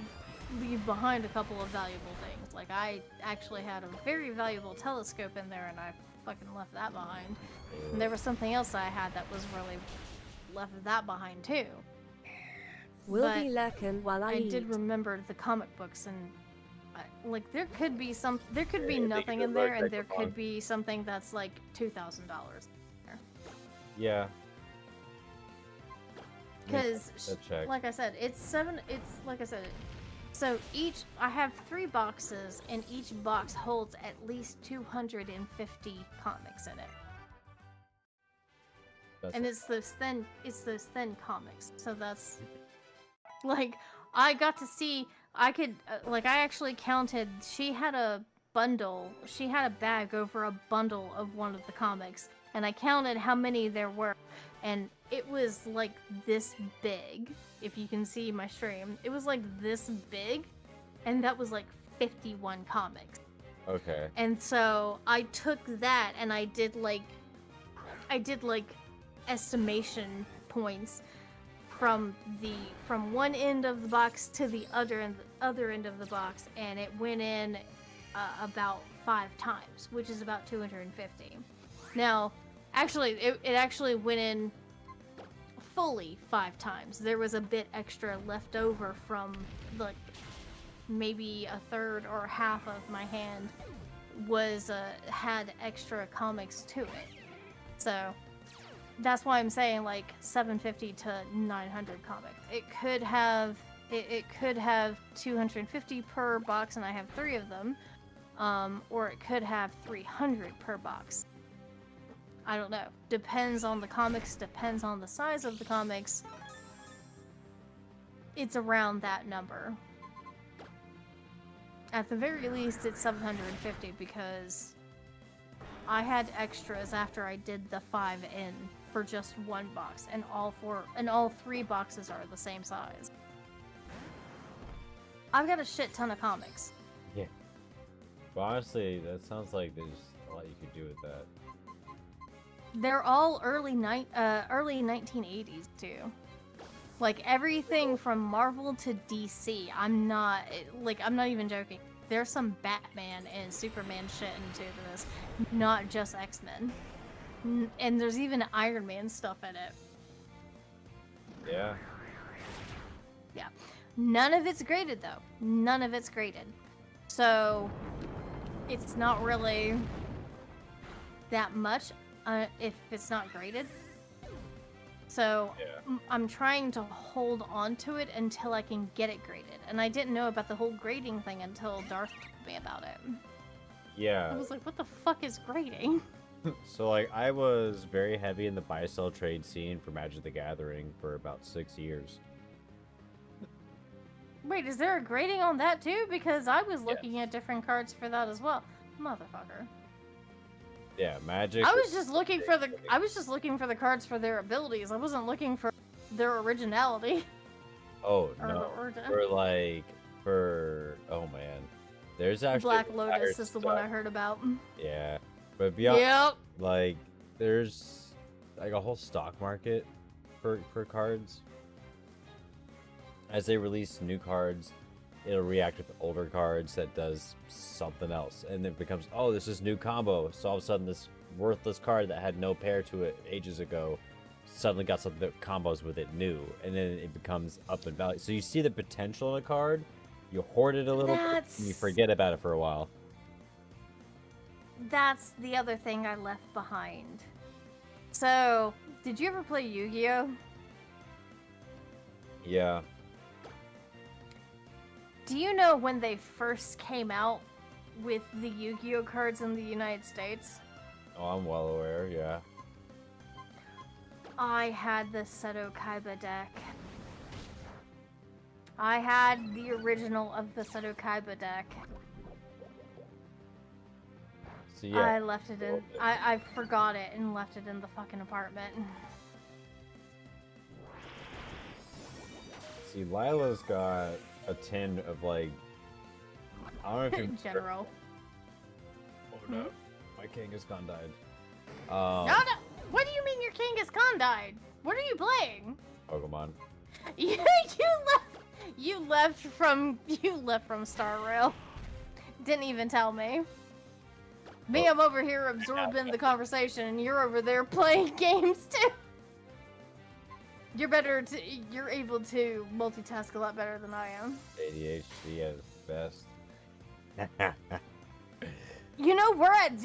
leave behind a couple of valuable things. Like, I actually had a very valuable telescope in there, and I fucking left that behind. And there was something else I had that was really left that behind too. We'll be lurking while I eat. did remember the comic books, and like, there could be Yeah, nothing they in could there, look and like there a could be something that's like $2,000. Yeah. Because, check. like I said, so I have 3 boxes, and each box holds at least 250 comics in it. And it's those thin comics. So that's, like, I got to see, I actually counted, she had a bag over a bundle of one of the comics, and I counted how many there were, and it was like this big. If you can see my stream, it was like this big, and that was like 51 comics. Okay. And so I took that, and I did like estimation points from one end of the box to the other end of the box, and it went in about 5 times, which is about 250. Now, actually, it actually went in fully 5 times. There was a bit extra left over from, like, maybe a third or half of my hand had extra comics to it. So that's why I'm saying, like, 750 to 900 comics. It could have 250 per box, and I have 3 of them, or it could have 300 per box. I don't know. Depends on the comics, depends on the size of the comics. It's around that number. At the very least, it's 750 because I had extras after I did the 5 in for just one box, and all 3 boxes are the same size. I've got a shit ton of comics. Yeah. But honestly, that sounds like there's a lot you could do with that. They're all early 1980s too. Like everything from Marvel to DC. I'm not even joking. There's some Batman and Superman shit into this, not just X-Men. And there's even Iron Man stuff in it. Yeah. Yeah. None of it's graded though. None of it's graded. So it's not really that much if it's not graded. So Yeah. I'm trying to hold on to it until I can get it graded. And I didn't know about the whole grading thing until Darth told me about it. Yeah. I was like, what the fuck is grading? So, like, I was very heavy in the buy-sell trade scene for Magic the Gathering for about 6 years. Wait, is there a grading on that too? Because I was looking at different cards for that as well. Motherfucker. Yeah, Magic. I was just looking for the cards for their abilities. I wasn't looking for their originality. Oh Or no. the origin. Oh man, there's actually Black Lotus is the one I heard about. Yeah, but beyond, Yep. like, there's like a whole stock market for cards. As they release new cards, it'll react with older cards that does something else, and it becomes, oh, this is new combo. So all of a sudden, this worthless card that had no pair to it ages ago suddenly got something that combos with it new, and then it becomes up in value. So you see the potential in a card, you hoard it a little bit, and you forget about it for a while. That's the other thing I left behind. So, did you ever play Yu-Gi-Oh? Yeah. Do you know when they first came out with the Yu-Gi-Oh cards in the United States? Oh, I'm well aware, yeah. I had the Seto Kaiba deck. I had the original of the Seto Kaiba deck. So, yeah. I left it in. I forgot it and left it in the fucking apartment. See, Lila's got a tin of, like, I don't know if you In general. Oh no, my Kangaskhan died. No, no. What do you mean your Kangaskhan died? What are you playing? Pokemon. You left from Star Rail. Didn't even tell me. Me, I'm over here absorbing the conversation, and you're over there playing games too. You're able to multitask a lot better than I am. ADHD at its best. You know, we're at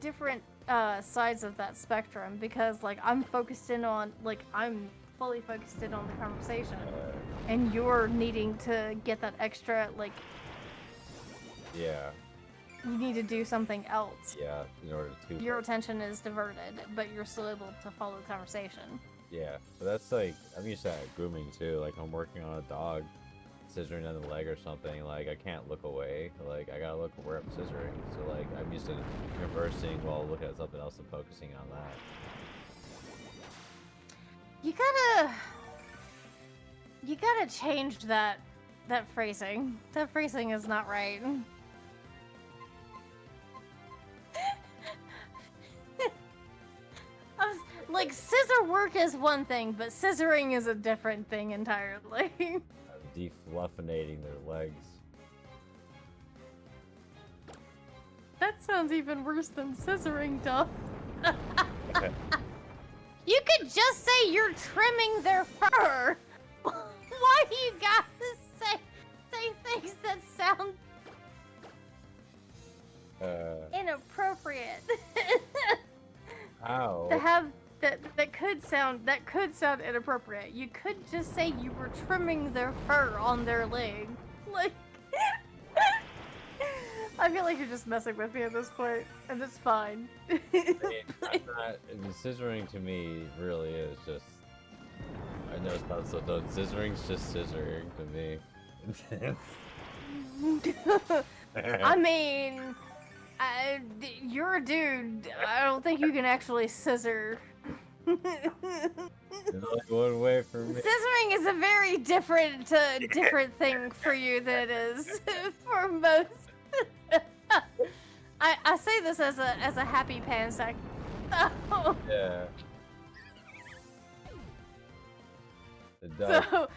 different sides of that spectrum, because like I'm fully focused in on the conversation, and you're needing to get that extra, like, Yeah. you need to do something else. Yeah, in order to. Your attention is diverted, but you're still able to follow the conversation. Yeah, but that's like, I'm used to that grooming too. Like, I'm working on a dog, scissoring on the leg or something. Like, I can't look away. Like, I gotta look where I'm scissoring. So, like, I'm used to conversing while looking at something else and focusing on that. You gotta change that phrasing. That phrasing is not right. Like, scissor work is one thing, but scissoring is a different thing entirely. I'm defluffinating their legs. That sounds even worse than scissoring, Duff. You could just say you're trimming their fur. Why do you gotta say things that sound inappropriate? How? That could sound inappropriate. You could just say you were trimming their fur on their leg. Like, I feel like you're just messing with me at this point, and it's fine. I mean, I'm not, scissoring to me really is just. I know it's not so done. Scissoring's just scissoring to me. I mean, you're a dude. I don't think you can actually scissor. There's only one way for me. Scissoring is a very different thing for you than it is for most. I say this as a happy pansec. Oh. Yeah. It does. So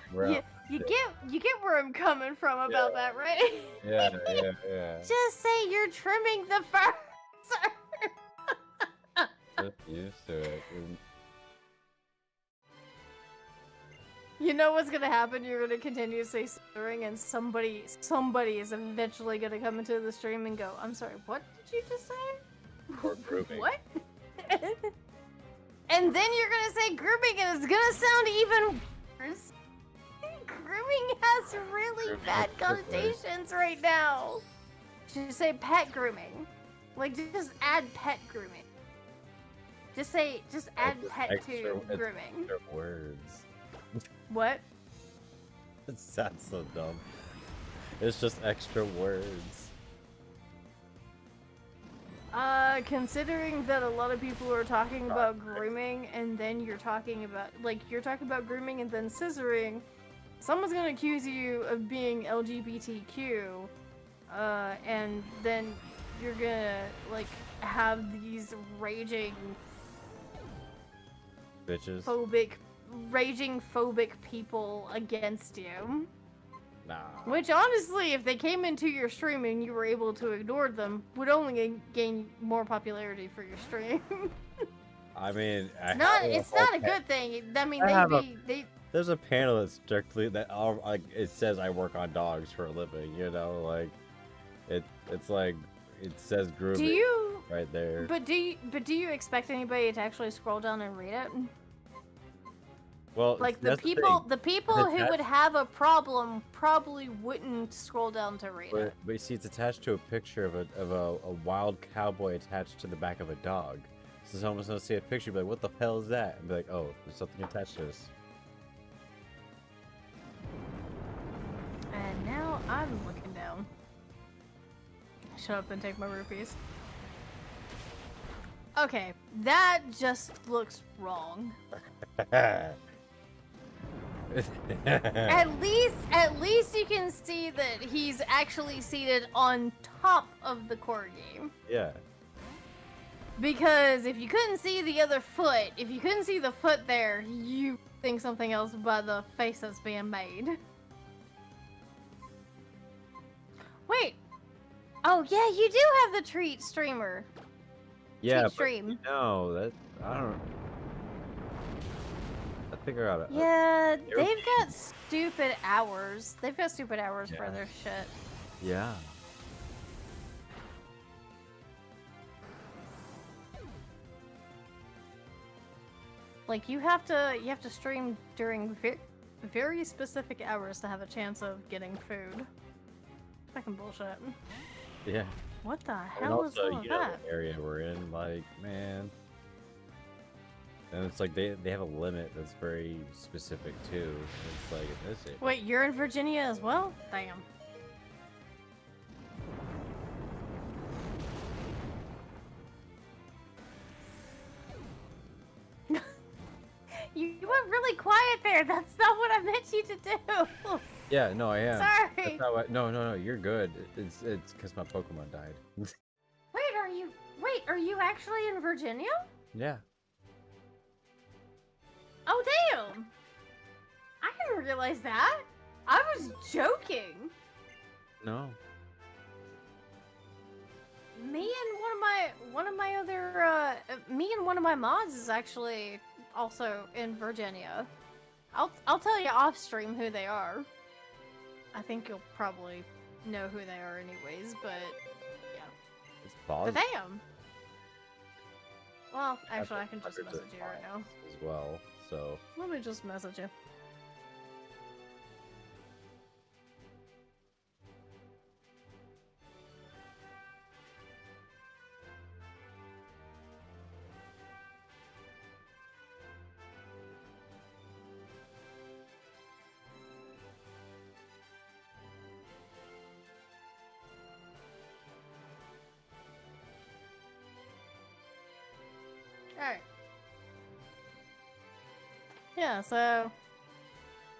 you get where I'm coming from about that, right? Yeah. Just say you're trimming the fur. Just used to it. You know what's gonna happen? You're gonna continue to say scissoring, and somebody is eventually gonna come into the stream and go, "I'm sorry, what did you just say?" Or grooming. What? And then you're gonna say grooming, and it's gonna sound even worse. Grooming has really bad connotations right now. Should you say pet grooming? Like, just add pet grooming. Just add pet to grooming. Extra words. What? It sounds so dumb. It's just extra words. Considering that a lot of people are talking about grooming, and then you're talking about grooming and then scissoring, someone's gonna accuse you of being LGBTQ, and then you're gonna, like, have these raging Bitches. raging phobic people against you. Nah. Which, honestly, if they came into your stream and you were able to ignore them, would only gain more popularity for your stream. I mean, it's not a good thing. I mean, there's a panel that's strictly that like it says I work on dogs for a living. You know, like it's like it says grooming right there. But do you expect anybody to actually scroll down and read it? Well, like the people who would have a problem probably wouldn't scroll down to read it. But you see, it's attached to a picture of a wild cowboy attached to the back of a dog. So someone's gonna see a picture, and be like, "What the hell is that?" And be like, "Oh, there's something attached to this." And now I'm looking down. Shut up and take my rupees. Okay, that just looks wrong. At least you can see that he's actually seated on top of the core game. Yeah. Because if you couldn't see the other foot, if you couldn't see the foot there, you think something else by the face that's being made. Wait. Oh yeah, you do have the treat streamer. Yeah, treat stream. No, that I don't. I figure out. Yeah, they've got stupid hours. They've got stupid hours for their shit. Yeah. Like you have to stream during very specific hours to have a chance of getting food. Fucking bullshit. Yeah. What the hell is all of you know that? the area we're in, like, man. And it's like they have a limit that's very specific too. It's like in this area. Wait, you're in Virginia as well? Damn. You went really quiet there. That's not what I meant you to do. Yeah, no, I am. Sorry. That's not what, no, you're good. It's because my Pokemon died. Wait, are you actually in Virginia? Yeah. Oh, damn. I didn't realize that. I was joking. No. Me and one of my mods is actually also in Virginia. I'll tell you off stream who they are. I think you'll probably know who they are anyways, but yeah. It's Boz. But damn. Well, actually, I can just message you right now. As well, so. Let me just message you. Alright. Yeah, so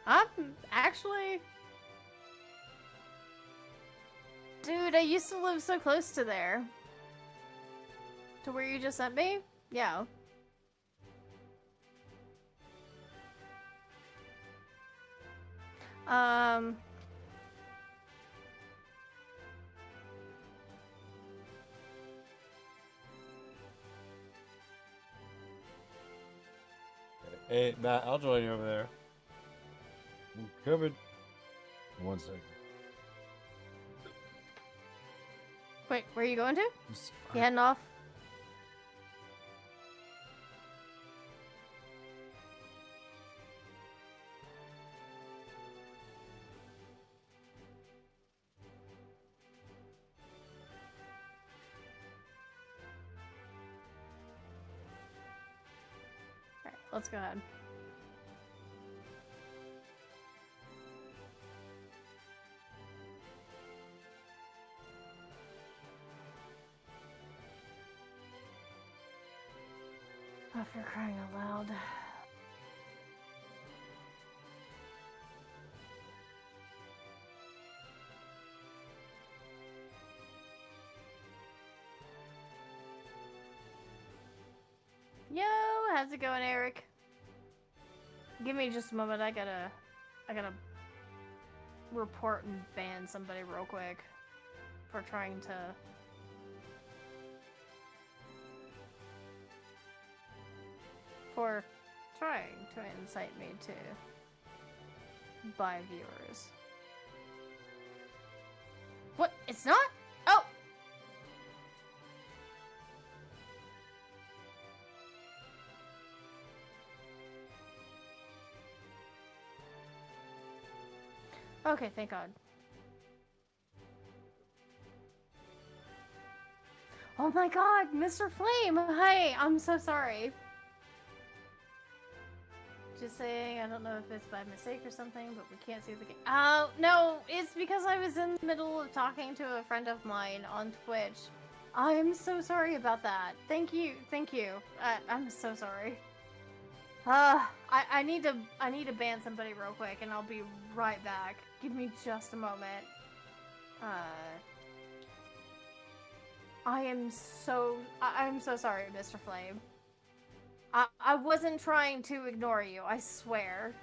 I'm actually, dude, I used to live so close to there. To where you just sent me? Yeah. Hey, Matt, I'll join you over there. I'm coming. 1 second. Wait, where are you going to? Just- You heading off? Alright, let's go ahead. Oh, for crying out loud. Yo, how's it going, Eric? Give me just a moment. I gotta report and ban somebody real quick for trying to. For trying to incite me to buy viewers. What? It's not? Oh! Okay, thank God. Oh my God, Mr. Flame! Hi, I'm so sorry. Just saying, I don't know if it's by mistake or something, but we can't see the game. Oh, no, it's because I was in the middle of talking to a friend of mine on Twitch. I'm so sorry about that. Thank you, thank you. I'm so sorry. I need to ban somebody real quick, and I'll be right back. Give me just a moment. I'm so sorry, Mr. Flame. I wasn't trying to ignore you, I swear.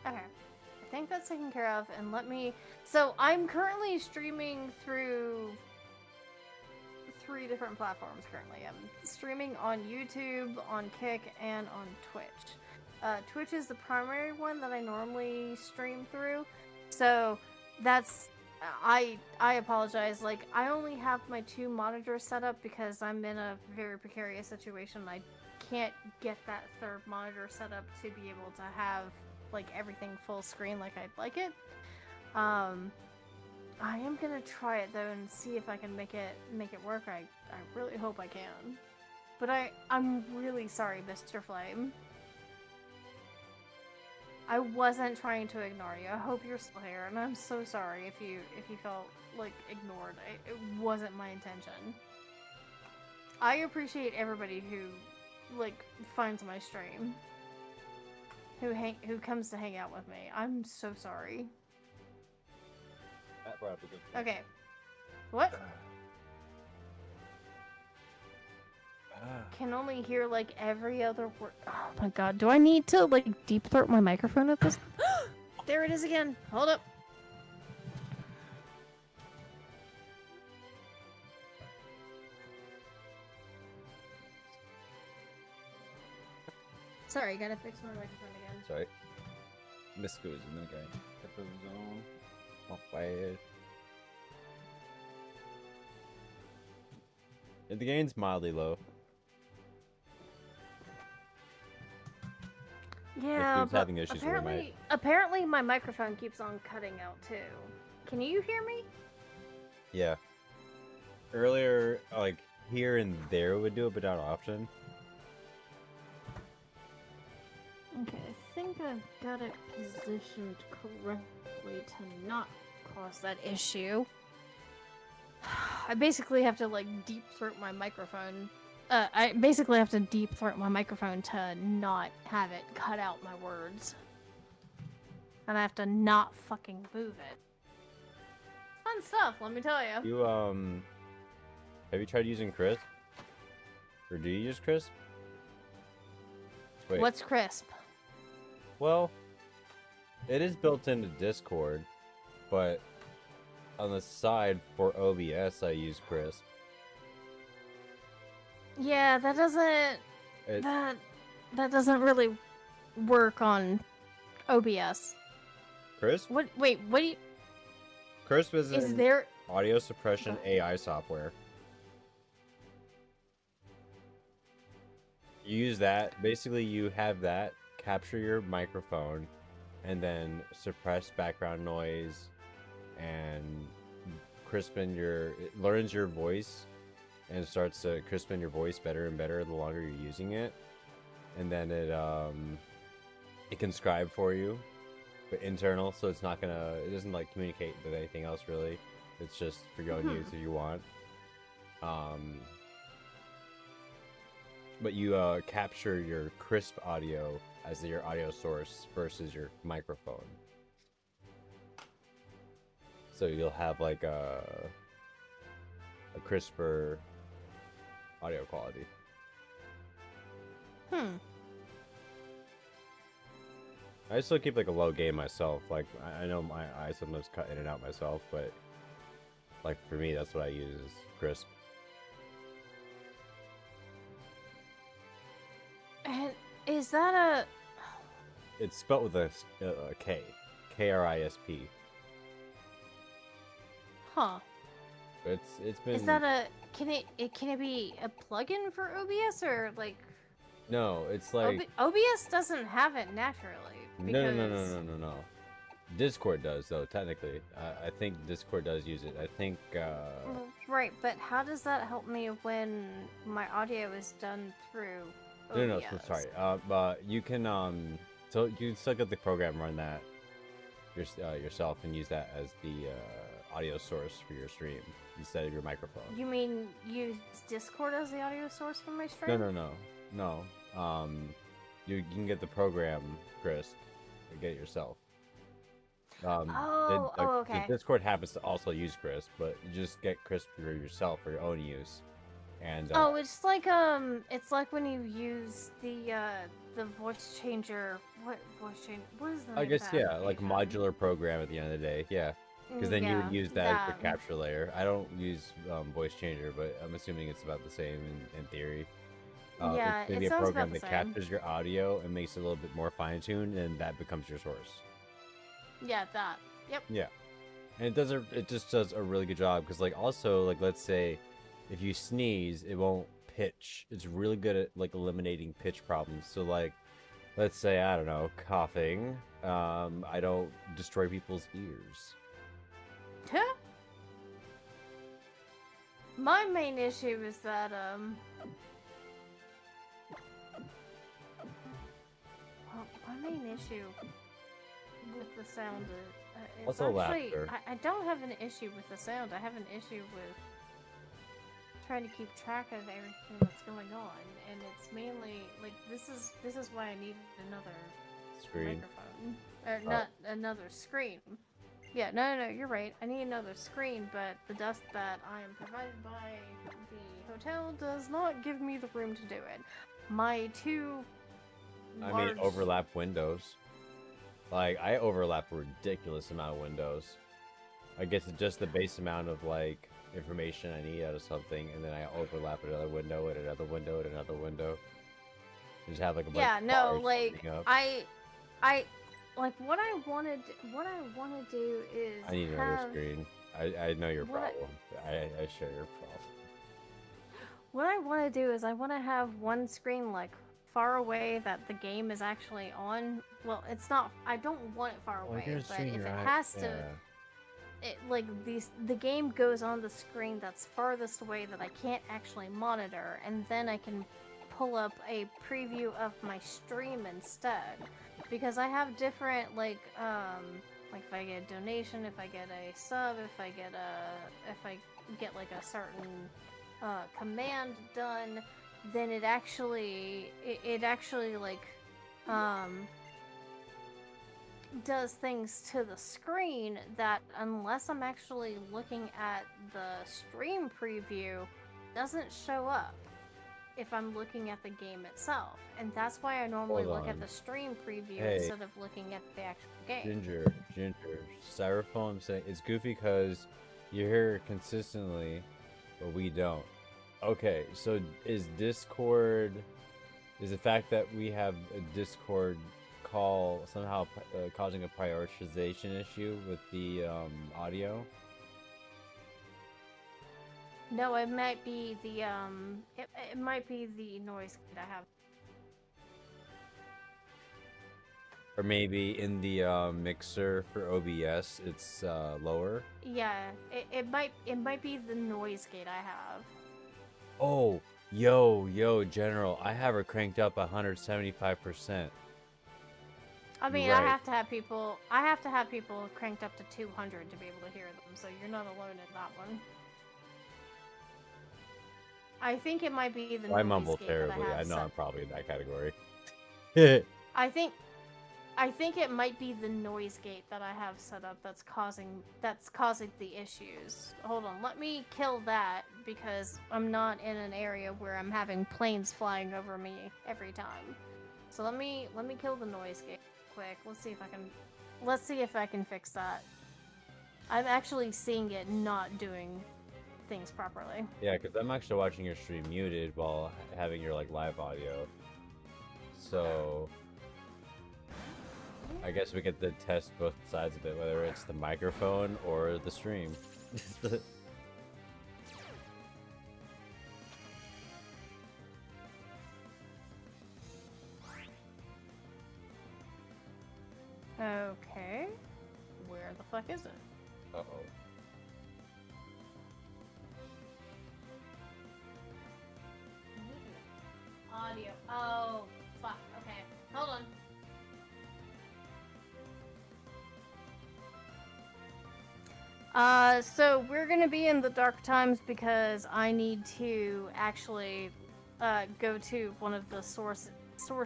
Okay. I think that's taken care of, and let me... So, I'm currently streaming through 3 different platforms currently. I'm streaming on YouTube, on Kick, and on Twitch. Twitch is the primary one that I normally stream through, so that's... I apologize, like, I only have my 2 monitors set up because I'm in a very precarious situation. I can't get that 3rd monitor set up to be able to have, like, everything full screen like I'd like it. I am gonna try it, though, and see if I can make it work. I really hope I can. But I'm really sorry, Mr. Flame. I wasn't trying to ignore you. I hope you're still here, and I'm so sorry if you felt like ignored. It wasn't my intention. I appreciate everybody who like finds my stream, who comes to hang out with me. I'm so sorry. That brought up a good point. Okay. What? Can only hear like every other word. Oh my God, do I need to like deep throat my microphone at this? There it is again. Hold up. Sorry, gotta fix my microphone again. Sorry. This goes in the game. That goes on. Not bad. Yeah, the gain's mildly low. Yeah, If but having issues with my... apparently my microphone keeps on cutting out too. Can you hear me? Yeah. Earlier, like, here and there would do it, but not often. Okay, I think think I've got it positioned correctly to not cause that issue. I basically have to like deep throat my microphone. I basically have to deep throat my microphone to not have it cut out my words. And I have to not fucking move it. Fun stuff, let me tell you. You have you tried using Crisp? Or do you use Crisp? Wait. What's Crisp? Well, it is built into Discord, but on the side for OBS I use Crisp. Yeah, that doesn't that doesn't really work on OBS. Crisp? What? Wait, what do you? Crisp is there audio suppression AI software. You use that. Basically, you have that capture your microphone, and then suppress background noise, and crispen it learns your voice, and starts to crispen your voice better and better the longer you're using it, and then it can scribe for you, but internal, so it doesn't like communicate with anything else really. It's just for your own use if you want. But you capture your crisp audio as your audio source versus your microphone. So you'll have like a crisper audio quality. I still keep like a low gain myself. Like I know I sometimes cut in and out myself, but like for me that's what I use is crisp. And is that a? It's spelled with a K, KRISP. Huh. It's been. Is that a? Can it be a plugin for OBS or like? No, it's like OBS doesn't have it naturally. Because... No. Discord does though. Technically, I think Discord does use it. I think. Right, but how does that help me when my audio is done through? OBS? No, sorry. But you can so you can still get the program, run that yourself, and use that as the audio source for your stream instead of your microphone. You mean use Discord as the audio source for my stream? No. You can get the program, Chris, and get it yourself. Okay. The Discord happens to also use Crisp, but you just get Crisp for yourself for your own use. And it's like when you use the voice changer. What voice changer? What is the? I guess like modular program at the end of the day, yeah. Because then you would use that as your capture layer. I don't use voice changer, but I'm assuming it's about the same in theory. Yeah, it's a program that captures your audio and makes it a little bit more fine-tuned, and that becomes your source. Yeah, that. Yep. Yeah, and it just does a really good job because like also like let's say if you sneeze, it won't pitch. It's really good at like eliminating pitch problems. So like let's say I don't know coughing, I don't destroy people's ears. Huh? My main issue is that my main issue with the sound is Also actually laughter. I don't have an issue with the sound. I have an issue with trying to keep track of everything that's going on, and it's mainly like this is why I need another Screen. microphone, or not another screen. Yeah, no, you're right. I need another screen, but the desk that I am provided by the hotel does not give me the room to do it. My two large... overlap windows. Like, I overlap a ridiculous amount of windows. I get to just the base amount of, like, information I need out of something, and then I overlap another window and another window and another window. And just have, like, a bunch of bars sticking up. Like what I want to do is I need another screen. I know your problem. I share your problem. What I want to do is I want to have one screen like far away that the game is actually on. Well, it's not. I don't want it far away, but if it has to, the game goes on the screen that's farthest away that I can't actually monitor, and then I can pull up a preview of my stream instead. because I have different like if I get a donation, if I get a sub, if I get like a certain command done, then it actually like does things to the screen that, unless I'm actually looking at the stream preview, doesn't show up if I'm looking at the game itself. And that's why I normally look at the stream preview instead of looking at the actual game. Ginger, Styrofoam saying it's goofy because you hear it consistently, but we don't. Okay, so is the fact that we have a Discord call somehow causing a prioritization issue with the audio? No, it might be the it might be the noise that I have. Or maybe in the mixer for OBS it's lower. Yeah, it might be the noise gate I have. Oh, yo, General, I have her cranked up 175%. I mean, Right. I have to have people cranked up to 200 to be able to hear them, so you're not alone in that one. I think it might be the noise I mumble gate terribly. that I I have know set. I'm probably in that category. I think it might be the noise gate that I have set up that's causing the issues. Hold on, let me kill that because I'm not in an area where I'm having planes flying over me every time. So let me kill the noise gate quick. Let's see if I can fix that. I'm actually seeing it not doing things properly. Yeah, because I'm actually watching your stream muted while having your like live audio. So I guess we get to test both sides of it, whether it's the microphone or the stream. Okay. Where the fuck is it? Uh-oh. Audio. Oh, fuck. Okay. Hold on. So we're gonna be in the dark times because I need to actually go to one of the source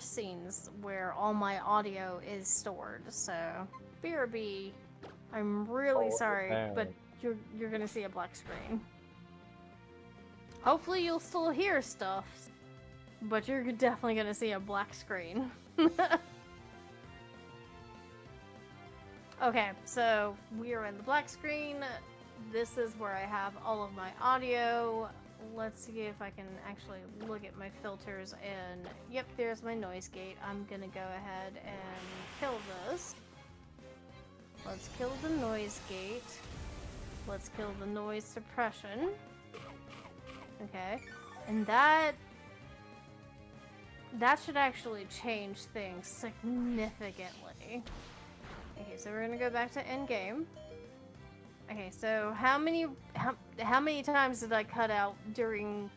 scenes where all my audio is stored. So BRB, I'm really sorry, but you're gonna see a black screen. Hopefully you'll still hear stuff, but you're definitely gonna see a black screen. Okay, so we are in the black screen. This is where I have all of my audio. Let's see if I can actually look at my filters, and yep, there's my noise gate. I'm gonna go ahead and kill this. Let's kill the noise gate. Let's kill the noise suppression. Okay, and that should actually change things significantly. Okay, so we're gonna go back to endgame. Okay, so how many times did I cut out during,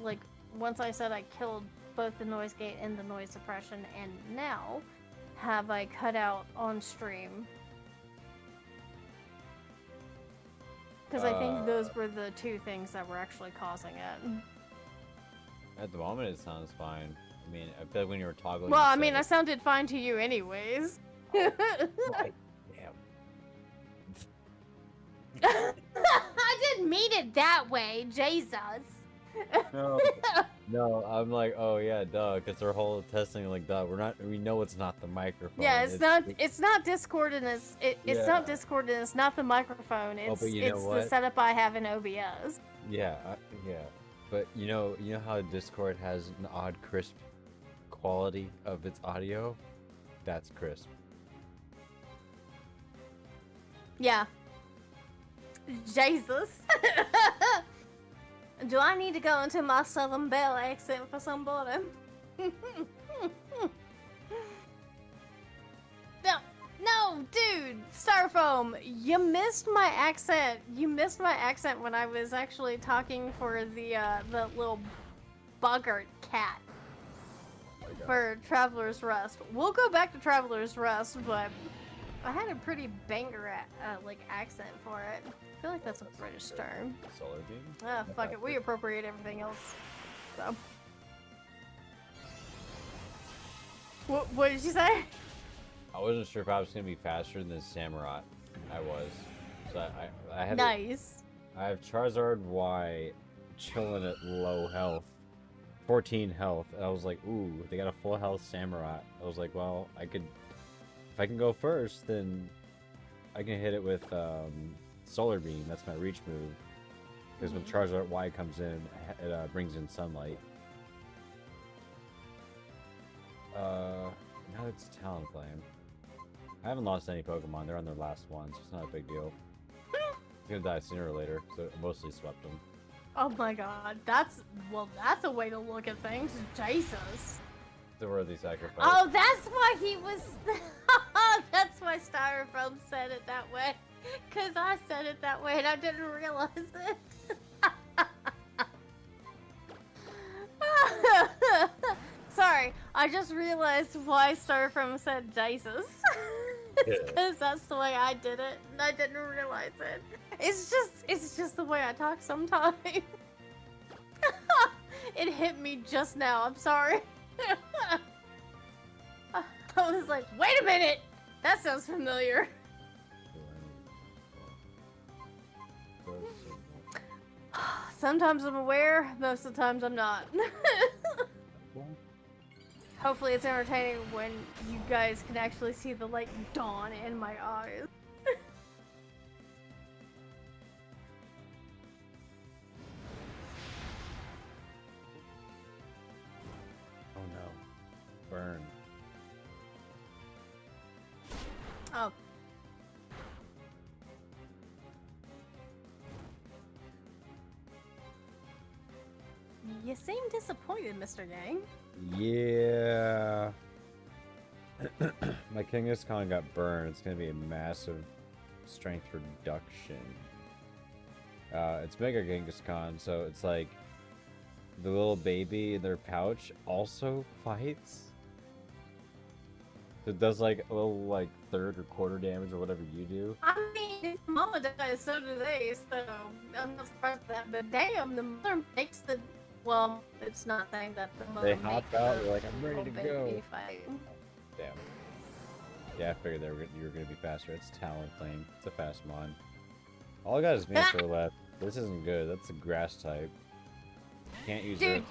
like, once I said I killed both the noise gate and the noise suppression, and now have I cut out on stream? Because I think those were the two things that were actually causing it. At the moment, it sounds fine. I mean, I feel like when you were toggling. Well, I mean, I sounded fine to you anyways. Damn. I didn't mean it that way, Jesus. No, I'm like, oh yeah, duh, because their whole testing, like, duh, we know it's not the microphone. Yeah, it's not Discord, and it's not Discord, and it's not the microphone. It's but you know what? The setup I have in OBS. Yeah, yeah, but you know how Discord has an odd crisp quality of its audio? That's crisp. Yeah. Jesus. Do I need to go into my Southern Belle accent for somebody? No, dude, Styrofoam, you missed my accent. You missed my accent when I was actually talking for the little boggart cat. for Traveler's Rest. We'll go back to Traveler's Rest, but I had a pretty banger like accent for it. I feel like that's a British term. Solar beam? Ah, fuck it. We appropriate everything else. So. What did you say? I wasn't sure if I was gonna be faster than Samurott. I was. So I had. Nice. I have Charizard Y chilling at low health. 14 health. And I was like, ooh, they got a full health Samurott. I was like, well, I could. If I can go first, then I can hit it with Solar Beam. That's my reach move. Because when Charizard Y comes in, it brings in sunlight. Now it's Talonflame. I haven't lost any Pokemon. They're on their last one, so it's not a big deal. It's gonna die sooner or later, so I mostly swept them. Oh my god, that's a way to look at things. Jesus. The worthy sacrifice. Oh, that's why he was. That's why Styrofoam said it that way. Cause I said it that way and I didn't realize it. Sorry, I just realized why Styrofoam said Jesus. It's because that's the way I did it, and I didn't realize it. It's just the way I talk sometimes. It hit me just now. I'm sorry. I was like, wait a minute, that sounds familiar. Sometimes I'm aware, most of the times I'm not. Hopefully it's entertaining when you guys can actually see the light dawn in my eyes. Oh no. Burn. Oh. You seem disappointed, Mr. Gang. Yeah. My Kangaskhan got burned. It's gonna be a massive strength reduction. It's Mega Kangaskhan, so it's like the little baby in their pouch also fights. It does like a little like third or quarter damage or whatever you do. I mean, if Mama dies, so do they, so I'm not surprised at that, but damn, the mother makes the... Well, it's not saying that the mother They hop makes out, the they're like, I'm ready to little go. baby fight. Damn. Yeah, I figured you were gonna be faster. It's Talonflame. It's a fast mon. All I got is Master left. This isn't good. That's a grass type. Can't use Dude,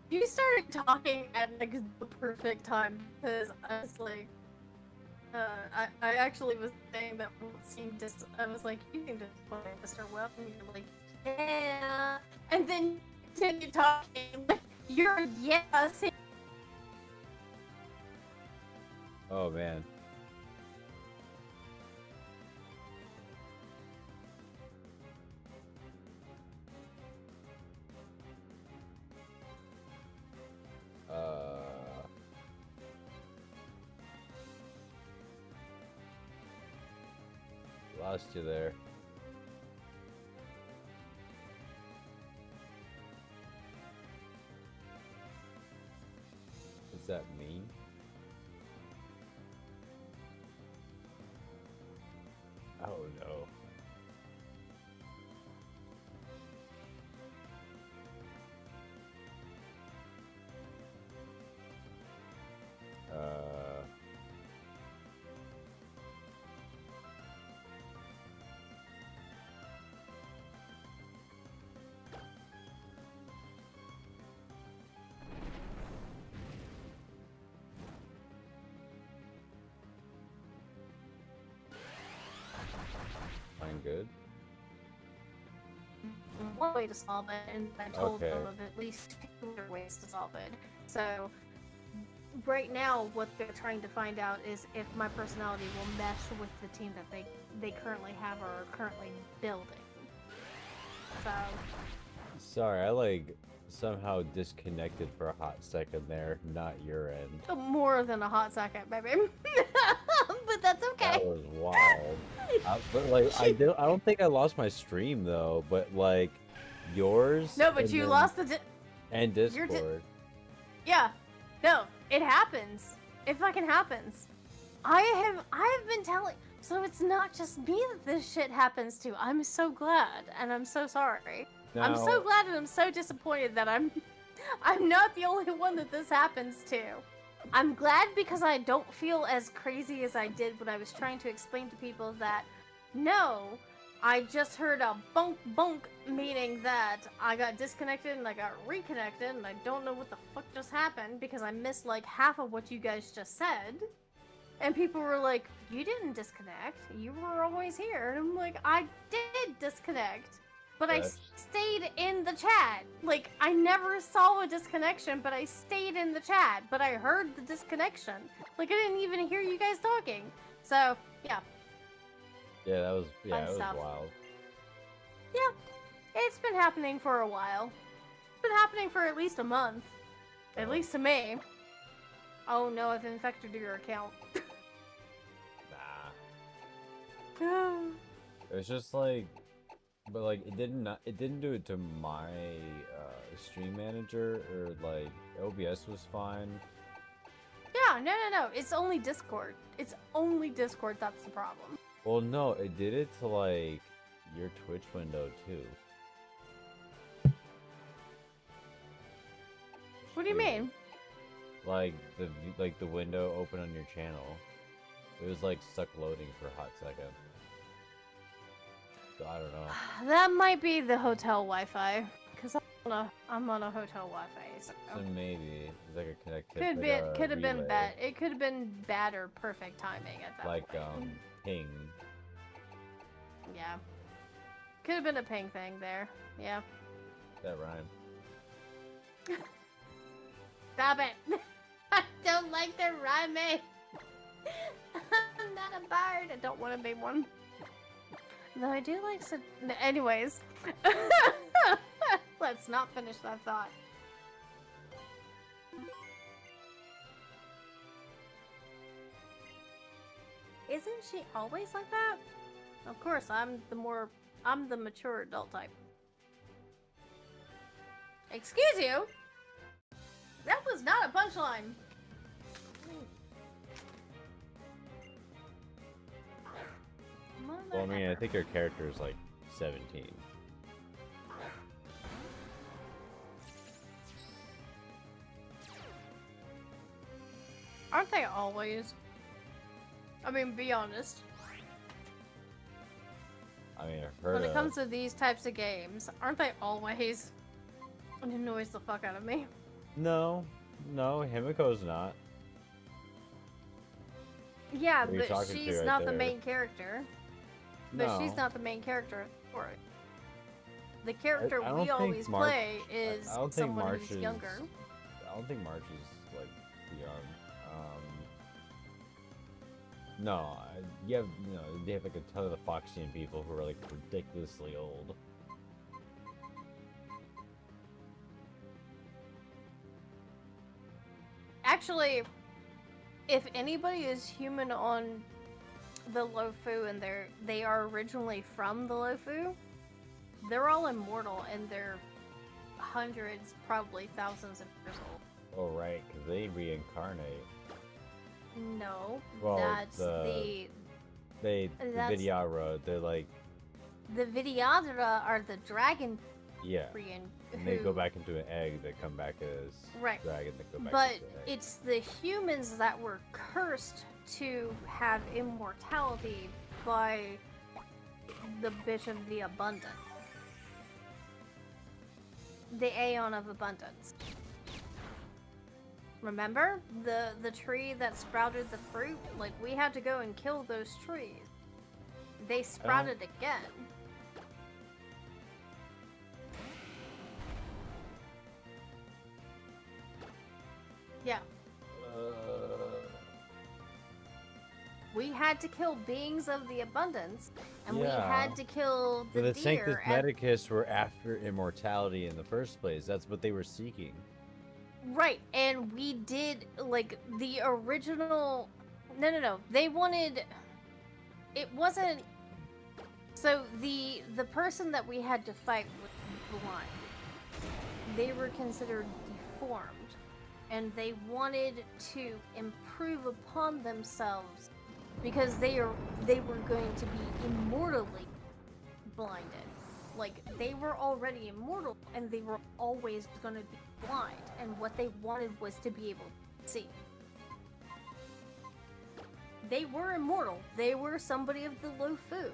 you started talking at like the perfect time because I was like, I actually was saying that I was like, you seem disappointed, Mr. Webb, and you're like, yeah, and then you continue talking, like, you're yes. Oh man. Lost you there. What's that mean? Oh no. Good. One way to solve it, and I told Okay. them of at least 2 other ways to solve it. So, right now, what they're trying to find out is if my personality will mesh with the team that they currently have or are currently building. So. Sorry, I like somehow disconnected for a hot second there. Not your end. More than a hot second, baby. But that's okay. That was wild. But like, I don't think I lost my stream though. But like, yours. No, but you lost the. And Discord. Yeah. No, it happens. It fucking happens. I have been telling. So it's not just me that this shit happens to. I'm so glad, and I'm so sorry. I'm so glad, and I'm so disappointed that I'm not the only one that this happens to. I'm glad because I don't feel as crazy as I did when I was trying to explain to people that, no, I just heard a bunk bunk, meaning that I got disconnected and I got reconnected, and I don't know what the fuck just happened because I missed like half of what you guys just said. And people were like, you didn't disconnect. You were always here. And I'm like, I did disconnect. But I stayed in the chat. Like, I never saw a disconnection, but I stayed in the chat. But I heard the disconnection. Like, I didn't even hear you guys talking. So, yeah. Yeah, that was, Fun it was stuff. wild. Yeah. It's been happening for a while. It's been happening for at least a month. At least to me. Oh no, I've infected your account. Nah. It was just like, but like it didn't do it to my stream manager, or like OBS was fine. Yeah, no. It's only Discord. It's only Discord that's the problem. Well, no, it did it to like your Twitch window too. What do you mean? Like the window open on your channel, it was like stuck loading for a hot second. So I don't know. That might be the hotel Wi-Fi, because I'm on a hotel Wi-Fi. So maybe it's like a connectivity. could have been bad. It could have been bad or perfect timing at that like point. ping. Yeah. Could have been a ping thing there. Yeah. That rhyme. Stop it. I don't like the rhyming. I'm not a bard. I don't want to be one. Though I do like some... Anyways. Let's not finish that thought. Isn't she always like that? Of course, I'm the mature adult type. Excuse you? That was not a punchline. Well, I mean, I think her character is like 17. Aren't they always? I mean, be honest. I mean, I've heard When it comes to these types of games, aren't they always? It annoys the fuck out of me. No, Himiko's not. Yeah, Who are you but talking to she's right not the there? main character. But No. she's not the main character for it. The character I don't we think always March- play is I don't think someone March who's is, younger. I don't think March is like young. No, they have like a ton of the Foxian people who are like ridiculously old. Actually, if anybody is human on the Lofu and they are originally from the Lofu, they're all immortal and they're hundreds, probably thousands of years old. Oh right, because they reincarnate. No, Well, that's the that's- Vidyara, they're like, the Vidyadhara are the dragon yeah, Korean and they go back into an egg that come back as Right. dragon that go back But into an egg. it's the humans that were cursed to have immortality by the bitch of the abundance. The Aeon of Abundance. Remember? The tree that sprouted the fruit? Like, we had to go and kill those trees. They sprouted again. Yeah. We had to kill beings of the abundance, and we Yeah. had to kill the But the deer. Sanctus Medicus were after immortality in the first place. That's what they were seeking. Right, and we did, like, the original... No. They wanted... It wasn't... So, the person that we had to fight was blind. They were considered deformed. and they wanted to improve upon themselves because they were going to be immortally blinded. Like, they were already immortal, and they were always going to be blind, and what they wanted was to be able to see. They were immortal. They were somebody of the Lofu,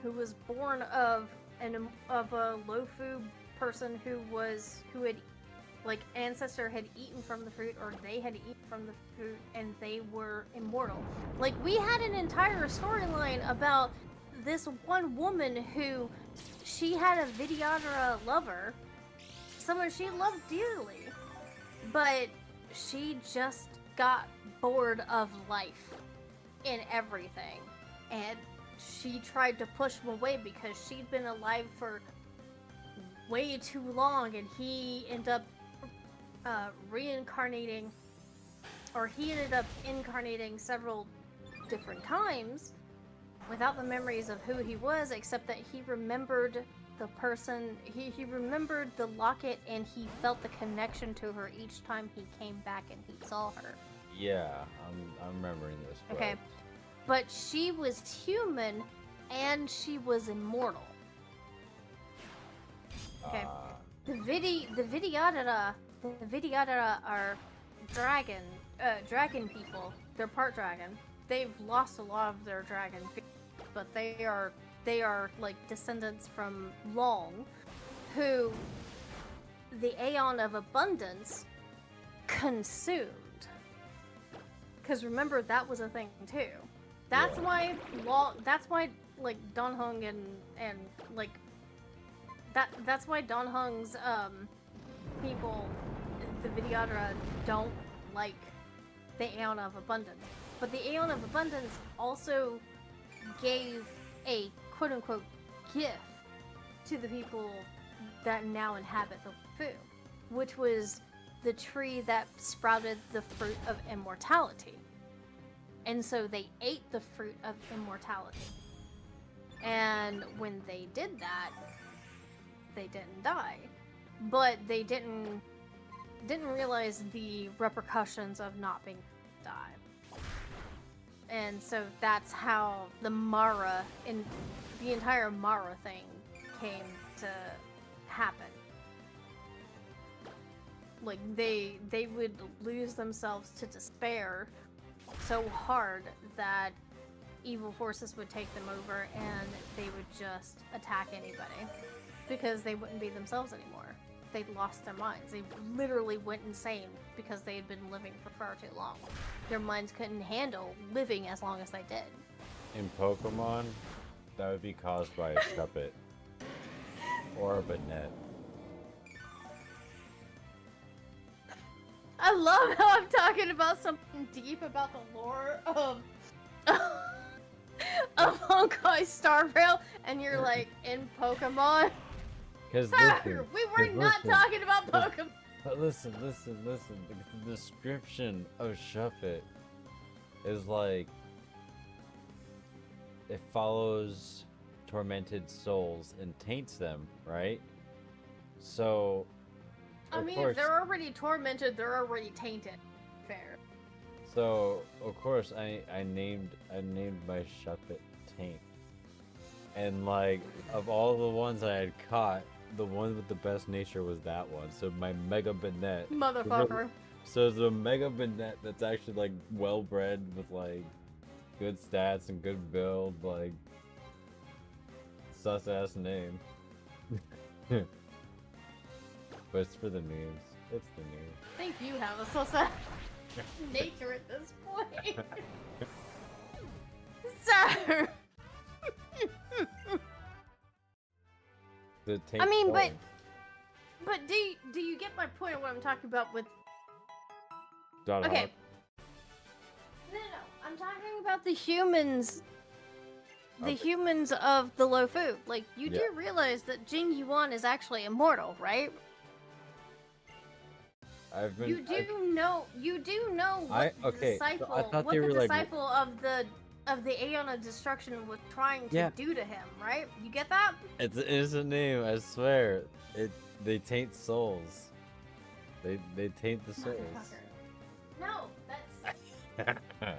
who was born of a Lofu person who had, like, ancestor had eaten from the fruit, or they had eaten from the fruit, and they were immortal. Like, we had an entire storyline about this one woman who, she had a Vidyadhara lover, someone she loved dearly, but she just got bored of life in everything, and she tried to push him away because she'd been alive for way too long, and he ended up reincarnating, or he ended up incarnating several different times without the memories of who he was, except that he remembered the person, he remembered the locket, and he felt the connection to her each time he came back and he saw her. Yeah, I'm remembering this. Okay, but she was human and she was immortal. Okay, the Vidyadhara are dragon people. They're part dragon. They've lost a lot of their dragon feet, but they are like descendants from Long, who the Aeon of Abundance consumed. Because remember, that was a thing too. That's why like Donhung and like that's why Donhung's people, the Vidyadhara, don't like the Aeon of Abundance. But the Aeon of Abundance also gave a quote-unquote gift to the people that now inhabit the Fu, which was the tree that sprouted the fruit of immortality. And so they ate the fruit of immortality. And when they did that, they didn't die. But they didn't realize the repercussions of not being die. And so that's how the Mara, and the entire Mara thing came to happen. Like, they would lose themselves to despair so hard that evil forces would take them over and they would just attack anybody because they wouldn't be themselves anymore. They'd lost their minds. They literally went insane because they had been living for far too long. Their minds couldn't handle living as long as they did. In Pokemon, that would be caused by a Shuppet or a Banette. I love how I'm talking about something deep about the lore of Honkai Star Rail, and you're like, in Pokemon? Because we were not talking about Pokemon. But listen. The description of Shuppet is like, it follows tormented souls and taints them, right? So, I mean, if they're already tormented, they're already tainted. Fair. So, of course, I named my Shuppet Taint. And like, of all the ones I had caught, the one with the best nature was that one. So my Mega Banette. Motherfucker. So it's a Mega Banette that's actually like well bred with like good stats and good build, like sus ass name. But it's for the memes. It's the memes. I think you have a sus nature at this point. Sir. I mean, but do you get my point of what I'm talking about with? Okay. No, I'm talking about the humans. The humans of the Lofu. Like, you do realize that Jing Yuan is actually immortal, right? You do know what the disciple, of the Aeon of Destruction was trying to do to him, right? You get that? It's an innocent name, I swear. They taint souls. They taint the souls. Motherfucker. No, that's.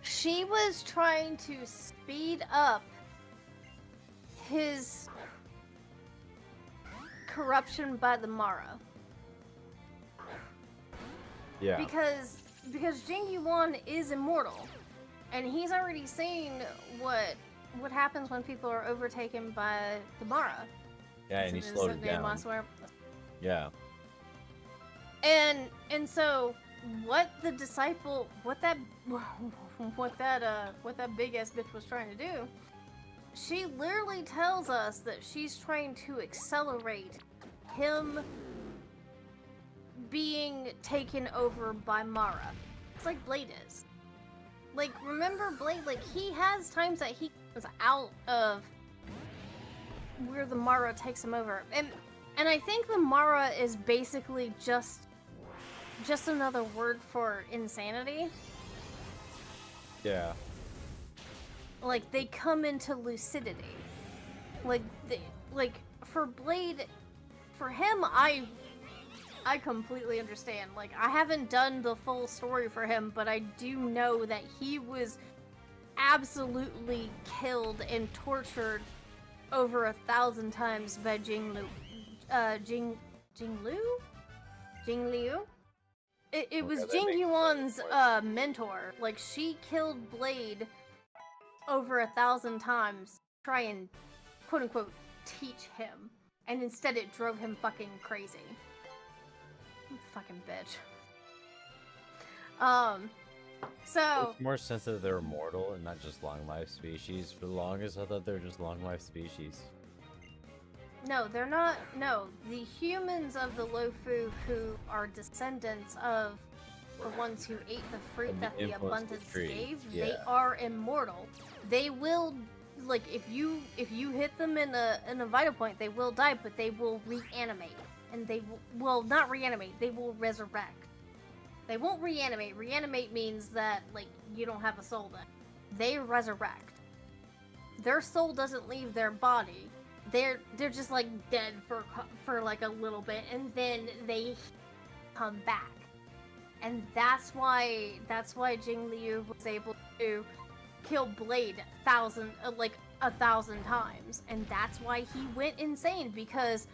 She was trying to speed up his corruption by the Mara. Yeah. Because Jing Yuan is immortal, and he's already seen what happens when people are overtaken by the Mara. Yeah, and he slowed it down. Yeah. And so what the disciple, what that big ass bitch was trying to do, she literally tells us that she's trying to accelerate him being taken over by Mara. It's like Blade is. Like, remember Blade? Like, he has times that he comes out of where the Mara takes him over. And I think the Mara is basically just another word for insanity. Yeah. Like, they come into lucidity. Like, for Blade, for him, I completely understand. Like, I haven't done the full story for him, but I do know that he was absolutely killed and tortured over 1,000 times by Jing Liu? It was Jing Yuan's mentor. Like, she killed Blade over 1,000 times, try and quote unquote teach him, and instead it drove him fucking crazy. Fucking bitch. So it's more sense that they're immortal and not just long life species. For the longest, I thought they were just long life species. no, they're not. No, the humans of the Lofu who are descendants of the ones who ate the fruit that the abundance gave, they are immortal. They will, like, if you hit them in a vital point, they will die, but they will reanimate. And they will not reanimate, they will resurrect. They won't reanimate. Reanimate means that, like, you don't have a soul then. They resurrect. Their soul doesn't leave their body. They're just like dead for like a little bit, and then they come back. And that's why Jing Liu was able to kill Blade 1,000 times, and that's why he went insane, because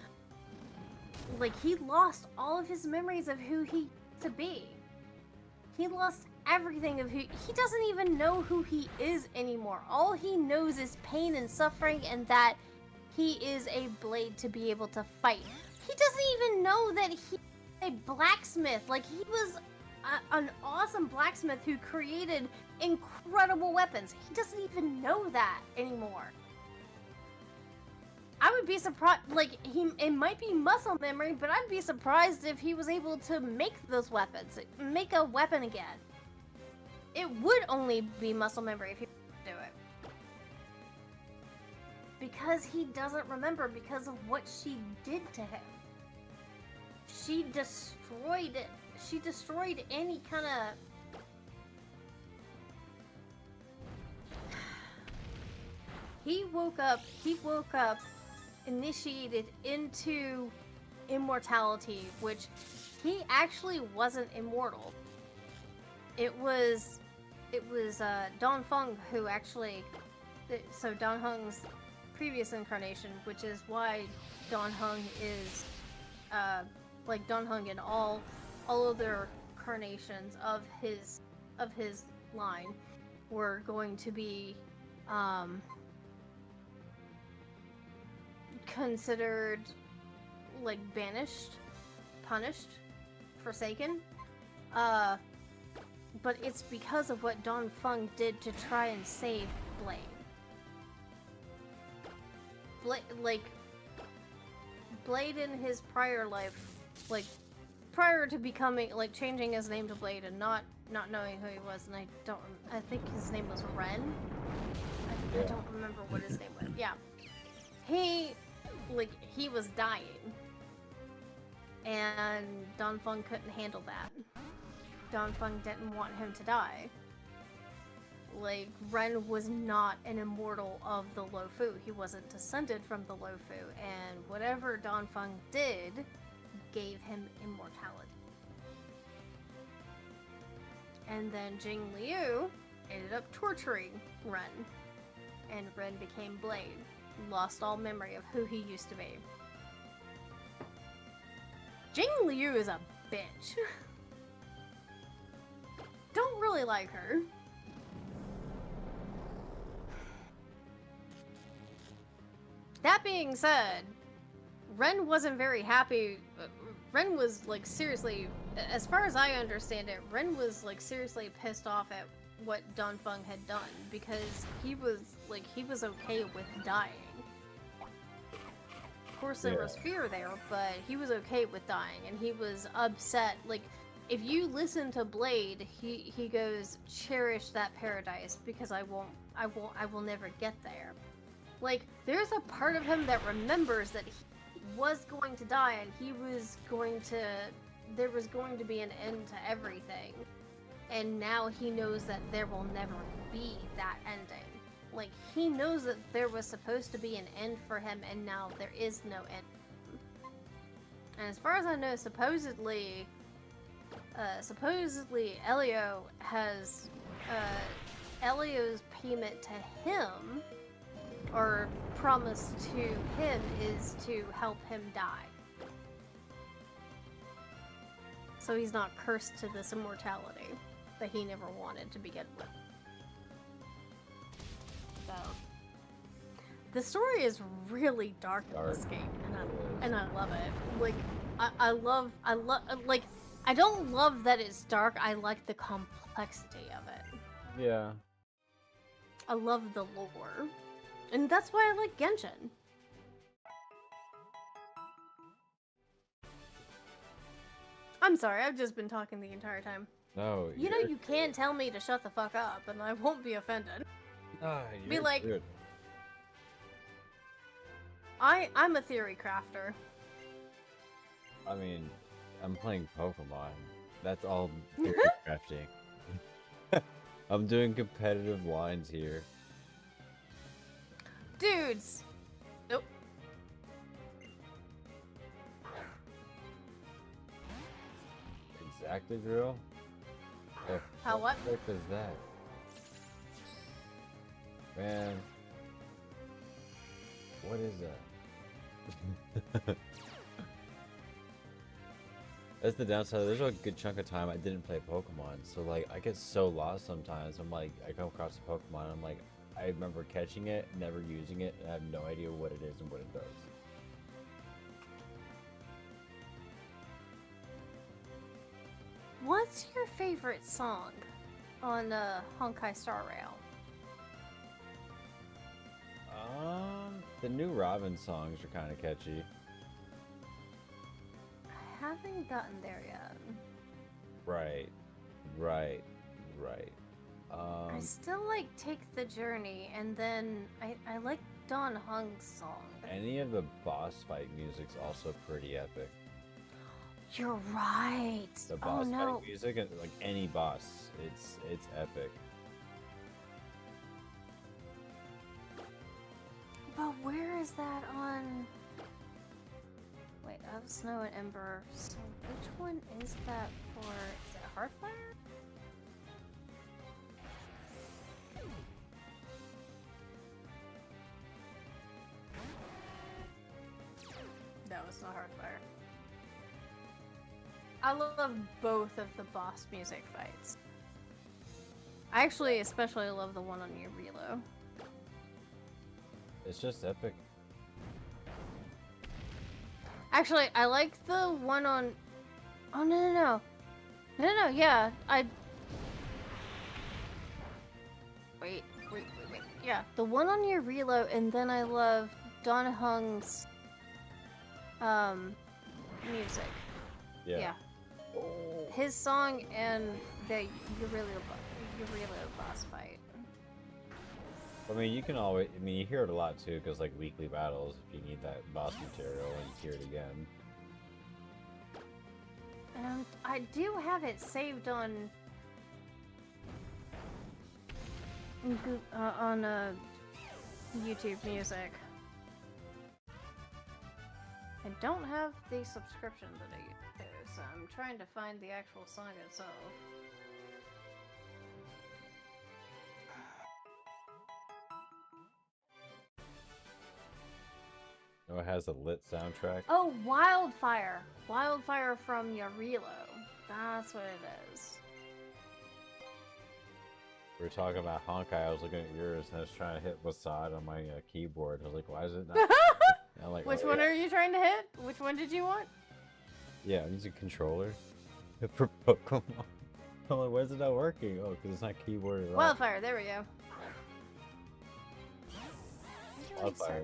like, he lost all of his memories of who he used to be. He lost everything of who he doesn't even know who he is anymore. All he knows is pain and suffering, and that he is a blade to be able to fight. He doesn't even know that he's a blacksmith. Like, he was an awesome blacksmith who created incredible weapons. He doesn't even know that anymore. I would be surprised, like, it might be muscle memory, but I'd be surprised if he was able to make those weapons, make a weapon again. It would only be muscle memory if he could do it. Because he doesn't remember, because of what she did to him. She destroyed any kind of... He woke up initiated into immortality, which he actually wasn't immortal. It was Dongfeng who actually, so Dongheng's previous incarnation, which is why Dongheng is like Dongheng and all other incarnations of his line were going to be considered like banished, punished, forsaken. But it's because of what Dongfeng did to try and save Blade. Blade in his prior life, like prior to becoming, like, changing his name to Blade and not knowing who he was, and I think his name was Ren. I don't remember what his name was. Yeah. He was dying, and Dongfeng couldn't handle that. Dongfeng didn't want him to die. Like, Ren was not an immortal of the Lofu. He wasn't descended from the Lofu, and whatever Dongfeng did gave him immortality. And then Jing Liu ended up torturing Ren, and Ren became Blade, lost all memory of who he used to be. Jing Liu is a bitch. Don't really like her. That being said, Ren wasn't very happy. Ren was like seriously, as far as I understand it, Ren was like seriously pissed off at what Danfeng had done because he was okay with dying. Of course there was fear there, but he was okay with dying, and he was upset. Like, if you listen to Blade, he goes, cherish that paradise because I will never get there. Like, there's a part of him that remembers that he was going to die, and there was going to be an end to everything. And now he knows that there will never be that ending. Like, he knows that there was supposed to be an end for him, and now there is no end. And as far as I know, supposedly Elio has, Elio's payment to him, or promise to him, is to help him die. So he's not cursed to this immortality that he never wanted to begin with. So, the story is really dark in this game, and I love it. Like, I love, like, I don't love that it's dark, I like the complexity of it. Yeah. I love the lore. And that's why I like Genshin. I'm sorry, I've just been talking the entire time. No, you know you can tell me to shut the fuck up, and I won't be offended. Be like, good. I'm a theory crafter. I mean, I'm playing Pokemon. That's all theory crafting. I'm doing competitive lines here. Dudes! Nope. Exactly, Drill? How what? What the heck is that? Man. What is that? That's the downside. There's a good chunk of time I didn't play Pokemon, so like I get so lost sometimes. I'm like, I come across a Pokemon, I'm like, I remember catching it, never using it, and I have no idea what it is and what it does. What's your favorite song on Honkai Star Rail? The new Robin songs are kind of catchy. I haven't gotten there yet. Right. I still like Take the Journey, and then I like Don Hung's song. Any of the boss fight music's also pretty epic. You're right. The boss no. fight music, and like any boss, it's epic. But where is that on? Wait, of Snow and Ember. So which one is that for? Is it Heartfire? No, it's not Heartfire. I love both of the boss music fights. I actually especially love the one on Eurilo. It's just epic. Actually, I like the one on... Oh, no, yeah, Wait. Yeah, the one on Eurilo, and then I love Don Hung's, music. Yeah. His song and the Eurilo boss fight. I mean, you can always... I mean, you hear it a lot, too, because, like, weekly battles, if you need that boss material, and you hear it again. I do have it saved on... YouTube Music. I don't have the subscription that I use, so I'm trying to find the actual song itself. Oh, it has a lit soundtrack. Oh, Wildfire! Wildfire from Yarilo. That's what it is. We were talking about Honkai. I was looking at yours and I was trying to hit Wasad on my keyboard. I was like, why is it not? I'm like, Which oh, one yeah. are you trying to hit? Which one did you want? Yeah, I'm using controller for Pokemon. I'm like, why is it not working? Oh, because it's not keyboard at all. Wildfire, there we go. Wildfire.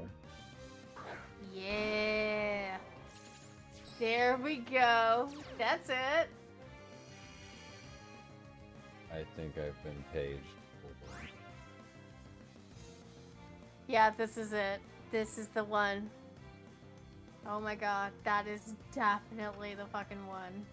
Yeah. There we go. That's it. I think I've been paged. Yeah, this is it. This is the one. Oh my god, that is definitely the fucking one.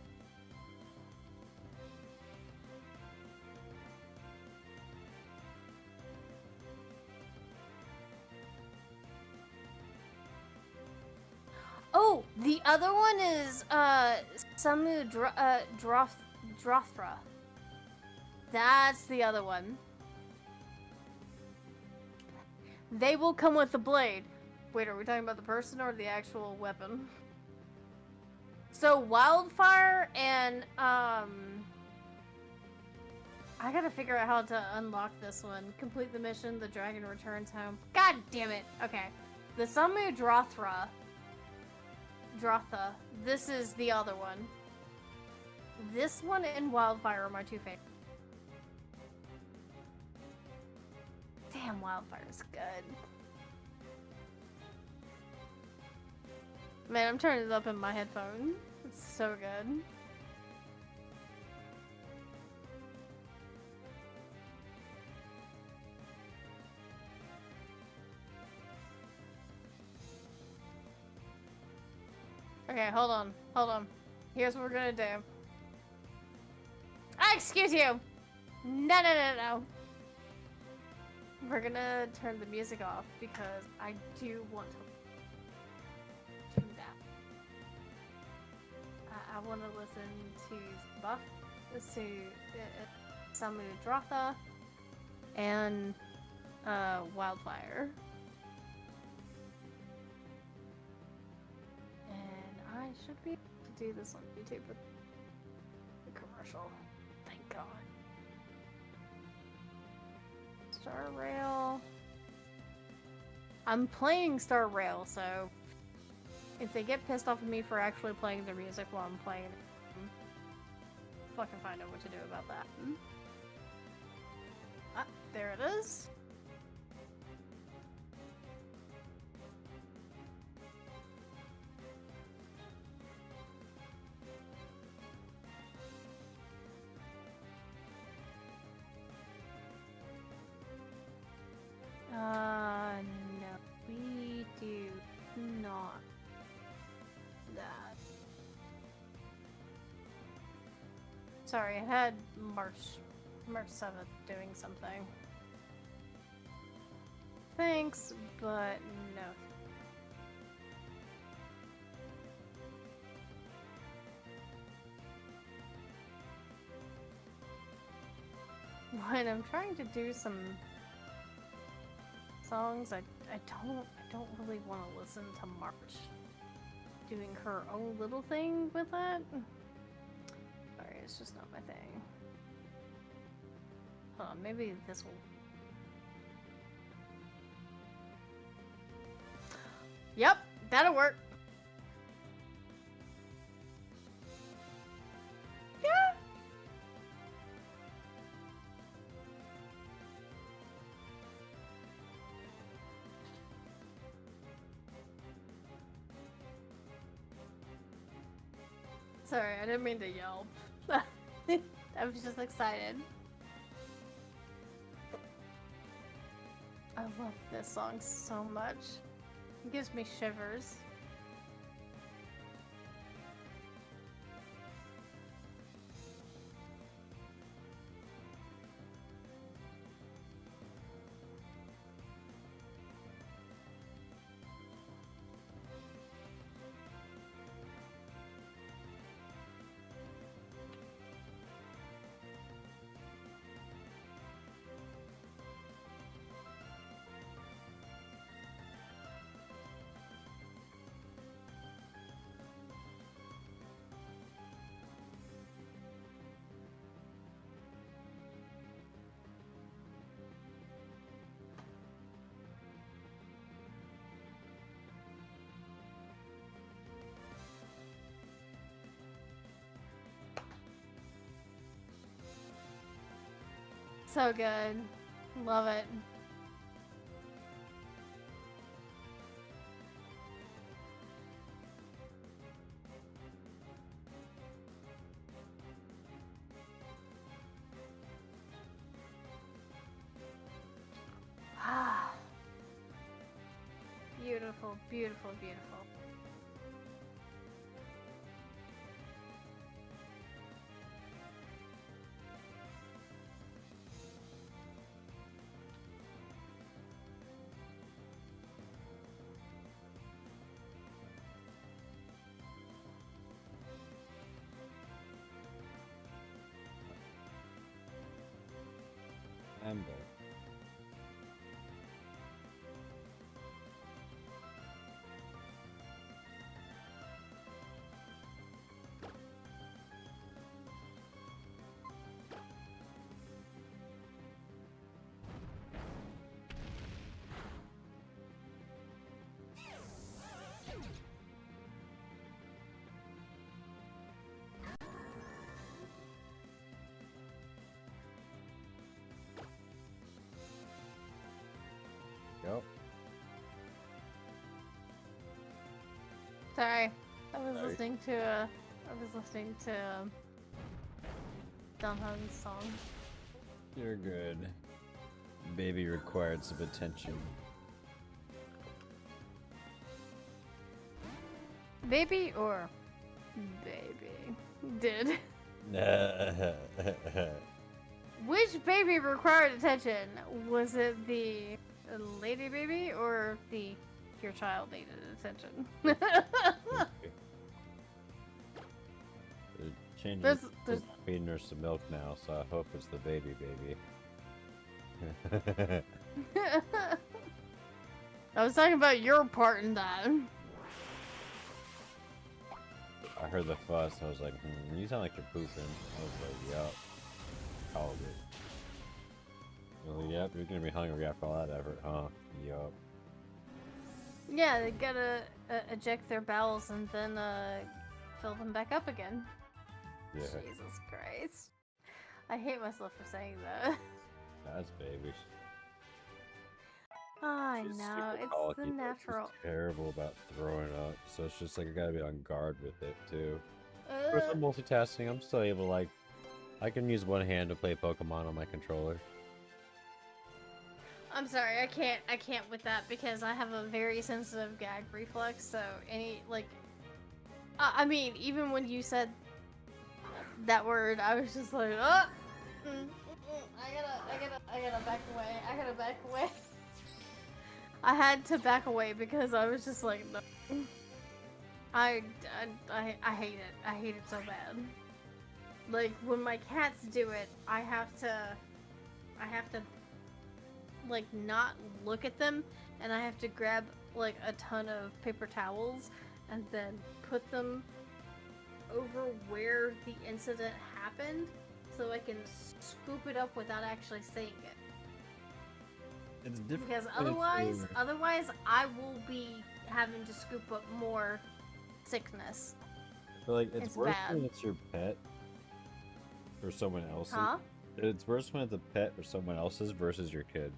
Oh, the other one is Samu Drothra. That's the other one. They will come with the blade. Wait, are we talking about the person or the actual weapon? So Wildfire and I gotta figure out how to unlock this one. Complete the mission, the dragon returns home. God damn it. Okay. The Samu Drotha. This is the other one. This one and Wildfire are my two favorites. Damn, Wildfire's good. Man, I'm turning it up in my headphone. It's so good. Okay, hold on. Hold on. Here's what we're gonna do. Ah, excuse you! No. We're gonna turn the music off because I do want to do that. I want to listen to Buff, to Samu Drotha, and Wildfire. And I should be able to do this on YouTube with the commercial. Thank God. Star Rail. I'm playing Star Rail, so if they get pissed off at me for actually playing the music while I'm playing it, fucking find out what to do about that. Ah, there it is. No, we do not that. Sorry, I had March 7th doing something. Thanks, but no. When I'm trying to do some songs, I don't really want to listen to March doing her own little thing with it. Sorry, it's just not my thing. Hold on, maybe this will. Yep, that'll work. Yeah. Sorry, I didn't mean to yelp. I was just excited. I love this song so much. It gives me shivers. so good. Love it. Ah. Beautiful, beautiful, beautiful. I'm back. Yep. Sorry, I was Sorry. listening to Dunham's song. You're good. Baby required some attention. Baby or baby? Did. Which baby required attention? Was it the lady baby or the your child needed attention? They're changing There's- from feeding her some milk now, so I hope it's the baby baby. I was talking about your part in that. I heard the fuss, I was like, you sound like you're pooping. I was like, yup. Called it. Well, yep, you're gonna be hungry after all that effort, huh? Yup. Yeah, they gotta eject their bowels and then fill them back up again. Yeah, Jesus Christ. I hate myself for saying that. that's baby. I She's know, super it's colicky, the but natural. She's terrible about throwing up, so it's just like I gotta be on guard with it too. Of course, I'm multitasking. I'm still able to, like, I can use one hand to play Pokemon on my controller. I'm sorry, I can't with that because I have a very sensitive gag reflex, so any, like, I mean, even when you said that word, I was just like, oh! I gotta back away, I gotta back away. I had to back away because I was just like, no. I hate it. I hate it so bad. Like, when my cats do it, I have to, like, not look at them, and I have to grab, like, a ton of paper towels, and then put them over where the incident happened, so I can scoop it up without actually seeing it. It's different. Because otherwise I will be having to scoop up more sickness. But, like, it's worse bad. when it's your pet or someone else's. Huh? It's worse when it's a pet or someone else's versus your kid.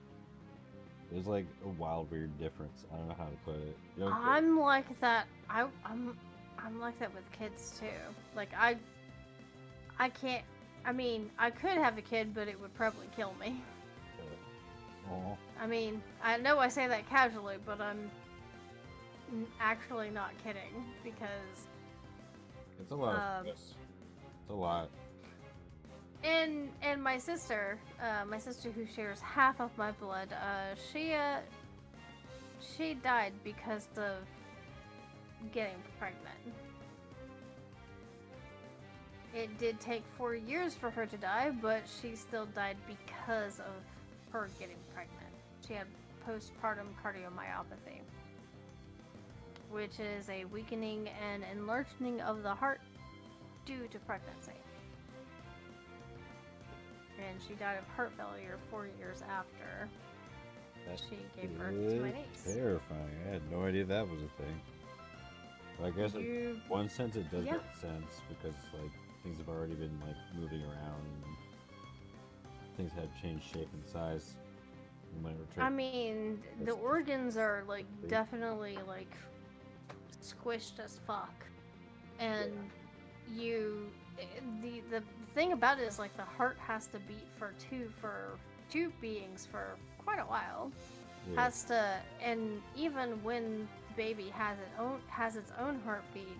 There's like a wild, weird difference. I don't know how to put it. You know, I'm like that. I'm like that with kids too. Like I can't. I mean, I could have a kid, but it would probably kill me. Aw. I mean, I know I say that casually, but I'm actually not kidding because. It's a lot of stress. It's a lot. And my sister who shares half of my blood, she died because of getting pregnant. It did take 4 years for her to die, but she still died because of her getting pregnant. She had postpartum cardiomyopathy, which is a weakening and enlarging of the heart due to pregnancy. And she died of heart failure 4 years after she gave birth to my niece. Terrifying. I had no idea that was a thing. But I guess in one sense it does make sense because like things have already been like moving around and things have changed shape and size. I mean, the organs are like definitely like squished as fuck, and the thing about it is like the heart has to beat for two beings for quite a while. Yeah. Has to, and even when the baby has its own heartbeat,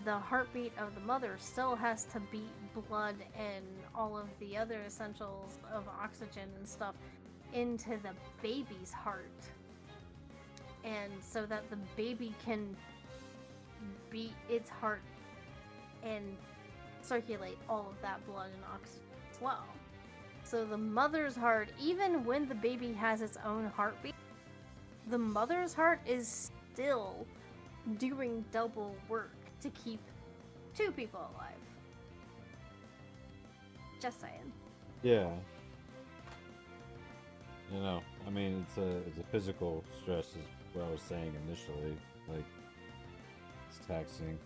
the heartbeat of the mother still has to beat blood and all of the other essentials of oxygen and stuff into the baby's heart, and so that the baby can beat its heart and circulate all of that blood and oxygen as well. So the mother's heart, even when the baby has its own heartbeat, the mother's heart is still doing double work to keep two people alive. Just saying. Yeah. You know, I mean, it's a physical stress, is what I was saying initially. Like, it's taxing.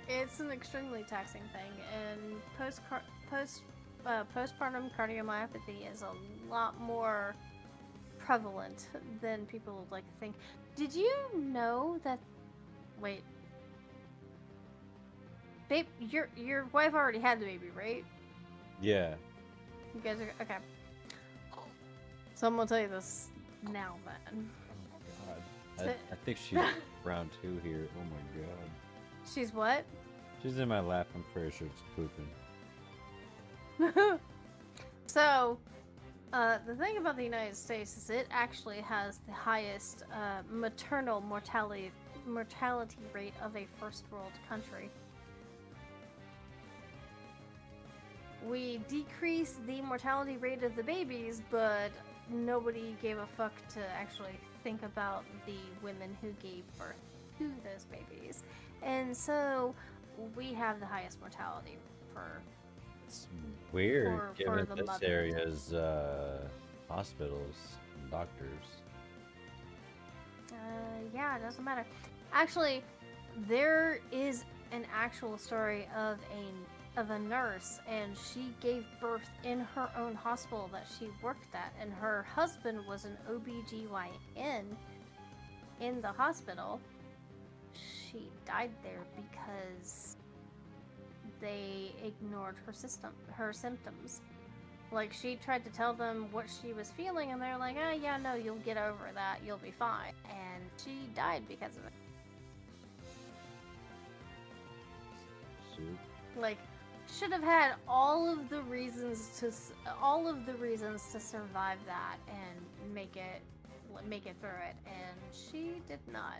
It's an extremely taxing thing, and postpartum cardiomyopathy is a lot more prevalent than people would like to think. Did you know that? Wait, babe, your wife already had the baby, right? Yeah. You guys are okay. So I'm gonna tell you this now, then. Oh God. I think she's round 2 here. Oh my God. She's what? She's in my lap. I'm pretty sure it's pooping. So, the thing about the United States is it actually has the highest maternal mortality rate of a first world country. We decreased the mortality rate of the babies, but nobody gave a fuck to actually think about the women who gave birth to those babies. And so we have the highest mortality for It's weird, for given the this mother. area's hospitals and doctors. Yeah, it doesn't matter. Actually, there is an actual story of a nurse, and she gave birth in her own hospital that she worked at, and her husband was an OBGYN in the hospital. She died there because they ignored her symptoms. Like, she tried to tell them what she was feeling, and they're like, "Oh yeah, no, you'll get over that, you'll be fine." And she died because of it. Shoot. Like, should have had all of the reasons to survive that and make it through it, and she did not.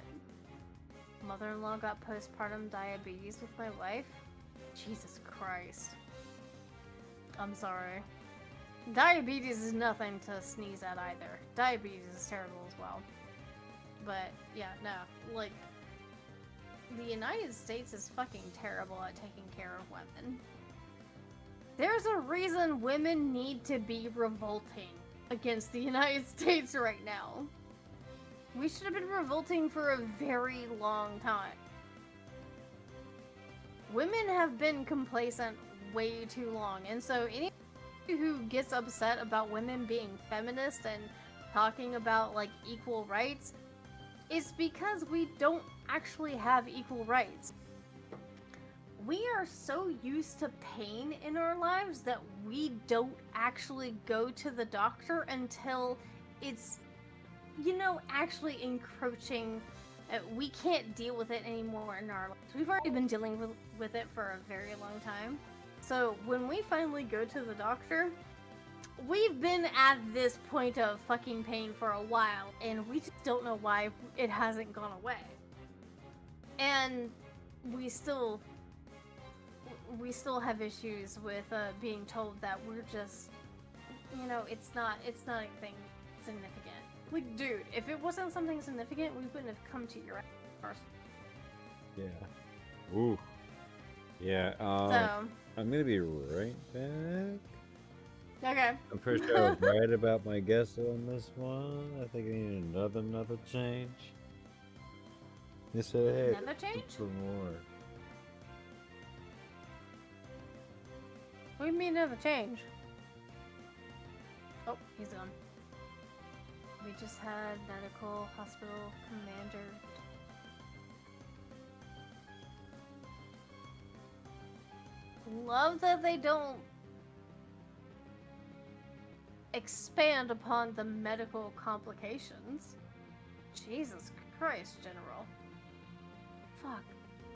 Mother-in-law got postpartum diabetes with my wife. Jesus Christ. I'm sorry. Diabetes is nothing to sneeze at either. Diabetes is terrible as well. But yeah, no, like, the United States is fucking terrible at taking care of women. There's a reason women need to be revolting against the United States right now. We should have been revolting for a very long time. Women have been complacent way too long, and so anyone who gets upset about women being feminist and talking about, like, equal rights is because we don't actually have equal rights. We are so used to pain in our lives that we don't actually go to the doctor until it's, you know, actually encroaching. We can't deal with it anymore in our lives. We've already been dealing with it for a very long time. So when we finally go to the doctor, we've been at this point of fucking pain for a while, and we just don't know why it hasn't gone away. And we still have issues with being told that we're just, you know, it's not anything significant. Like, dude, if it wasn't something significant, we wouldn't have come to your ass first. Yeah. Ooh. Yeah. So, I'm gonna be right back. okay. I'm pretty sure I was right about my guess on this one. I think I need another change. You said, hey, Another change? for more. What do you mean never change? Oh, he's gone. We just had medical hospital commander. Love that they don't expand upon the medical complications. Jesus Christ, General. Fuck.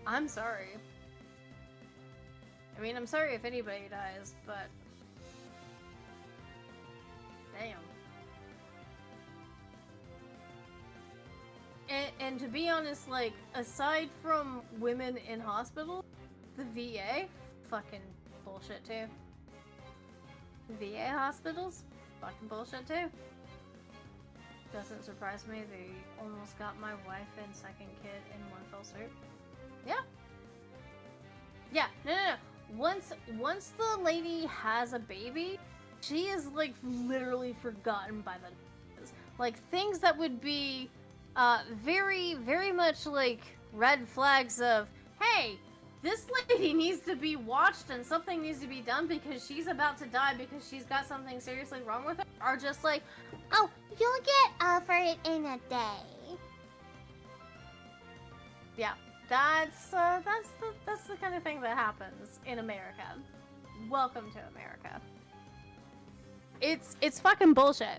I'm sorry. I mean, I'm sorry if anybody dies, but... Damn. And to be honest, like, aside from women in hospital, the VA, fucking bullshit too. VA hospitals, fucking bullshit too. Doesn't surprise me, they almost got my wife and second kid in one fell swoop. Yeah. Yeah, no. Once the lady has a baby, she is, like, literally forgotten by the... Like, things that would be, very, very much, like, red flags of, hey, this lady needs to be watched and something needs to be done because she's about to die because she's got something seriously wrong with her, are just like, oh, you'll get over it in a day. Yeah, that's the kind of thing that happens in America. Welcome to America. It's fucking bullshit.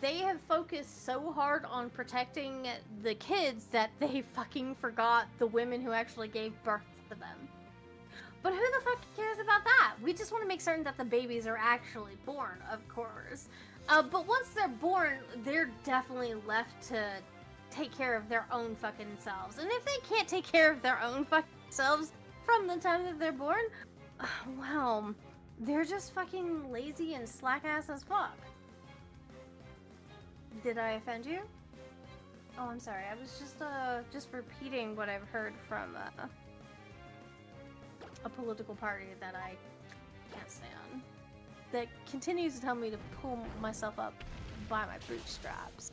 They have focused so hard on protecting the kids that they fucking forgot the women who actually gave birth to them. But who the fuck cares about that? We just want to make certain that the babies are actually born, of course. But once they're born, they're definitely left to take care of their own fucking selves. And if they can't take care of their own fucking selves from the time that they're born, well, they're just fucking lazy and slack-ass as fuck. Did I offend you? Oh, I'm sorry. I was just repeating what I've heard from a political party that I can't stand. That continues to tell me to pull myself up by my bootstraps.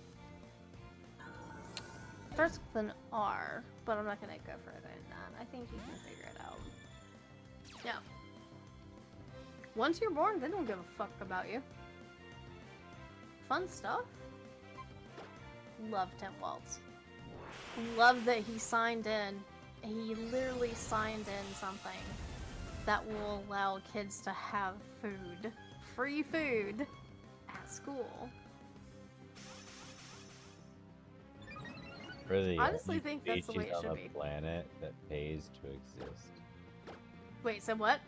Starts with an R, but I'm not gonna go further than that. I think you can figure it out. Yeah. Once you're born, they don't give a fuck about you. Fun stuff. Love Tim Waltz. Love that he signed in. He literally signed in something that will allow kids to have food. Free food at school. Really, I honestly think that's the way it should on be. the planet that pays to exist. Wait, so what?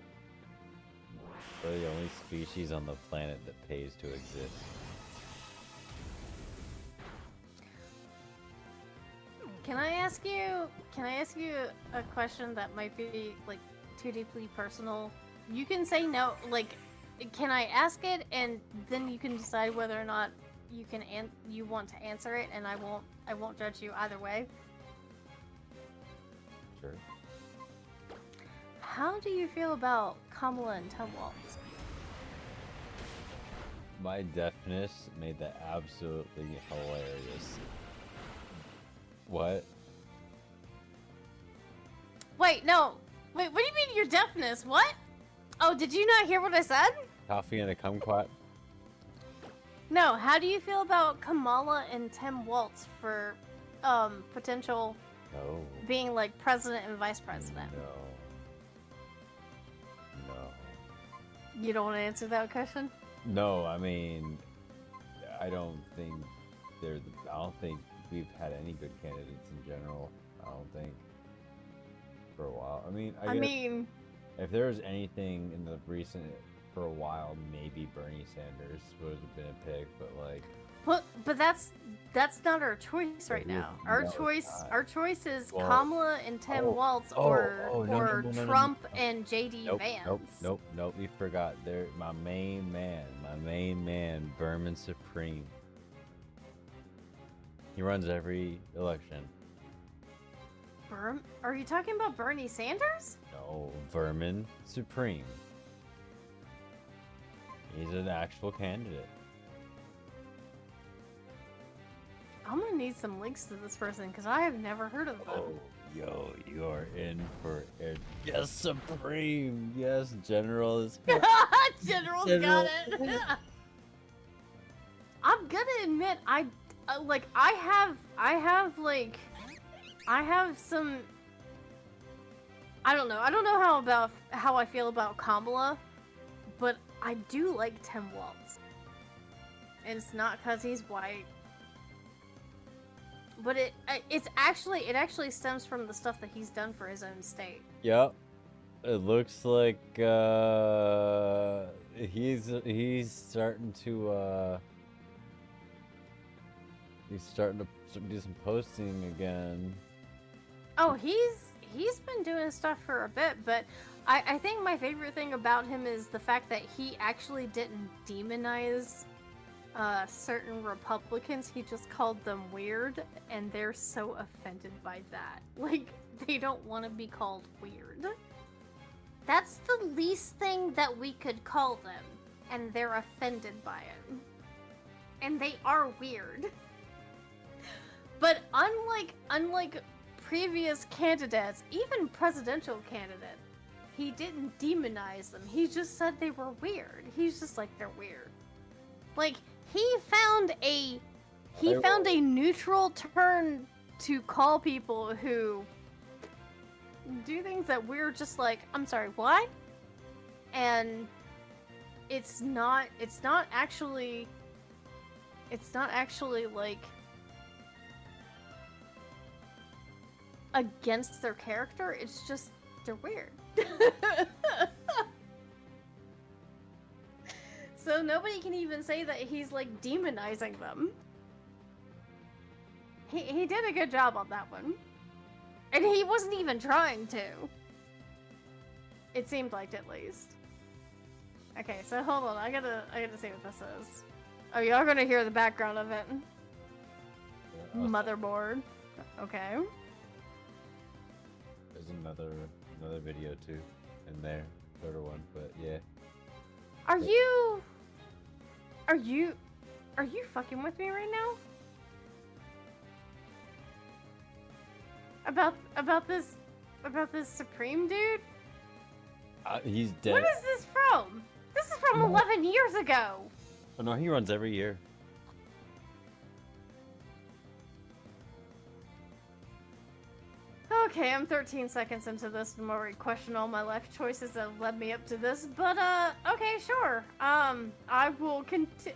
We're the only species on the planet that pays to exist. Can I ask you a question that might be, like, too deeply personal? You can say no, like, can I ask it and then you can decide whether or not you want to answer it, and I won't judge you either way. Sure. How do you feel about Kamala and Tim Waltz? My deafness made that absolutely hilarious. What? Wait, no. Wait, what do you mean your deafness? What? Oh, did you not hear what I said? Coffee and a kumquat? No, how do you feel about Kamala and Tim Waltz for potential No. being like president and vice president? No. You don't want to answer that question? No, I mean, I don't think I don't think we've had any good candidates in general. I don't think for a while. I mean, I mean, if there was anything in the recent for a while, maybe Bernie Sanders would have been a pick, but like. Well, but that's not our choice right now. Our choice is Well, Kamala and Tim Waltz or no, Trump and JD Vance. Nope. We forgot. There, my main man, Vermin Supreme. He runs every election. Are you talking about Bernie Sanders? No, Vermin Supreme. He's an actual candidate. I'm gonna need some links to this person because I have never heard of them. Oh, Yo, you're in for it. Yes, Supreme. Yes, General is. General's General. got it. I'm gonna admit, I have some. I don't know. I don't know how I feel about Kamala, but I do like Tim Waltz. And it's not because he's white, but it actually stems from the stuff that he's done for his own state. Yep. It looks like he's starting to do some posting again. Oh, he's been doing stuff for a bit, but I think my favorite thing about him is the fact that he actually didn't demonize certain Republicans. He just called them weird, and they're so offended by that. Like, they don't want to be called weird. That's the least thing that we could call them, and they're offended by it. And they are weird. But unlike previous candidates, even presidential candidates, he didn't demonize them. He just said they were weird. He's just like, they're weird. Like, he found a neutral turn to call people who do things that we're just like, I'm sorry, what? And it's not actually like against their character, it's just they're weird. So nobody can even say that he's like demonizing them. He did a good job on that one. And he wasn't even trying to. It seemed like, at least. Okay, so hold on, I gotta see what this is. Oh, y'all gonna hear the background of it. Yeah, Motherboard. Okay. There's another video too in there, shorter one, but yeah. Are you fucking with me right now? About this Supreme dude? He's dead. What is this from? This is from 11 years ago. Oh no, he runs every year. Okay, I'm 13 seconds into this and I'm already questioning all my life choices that have led me up to this, but okay, sure. I will continue.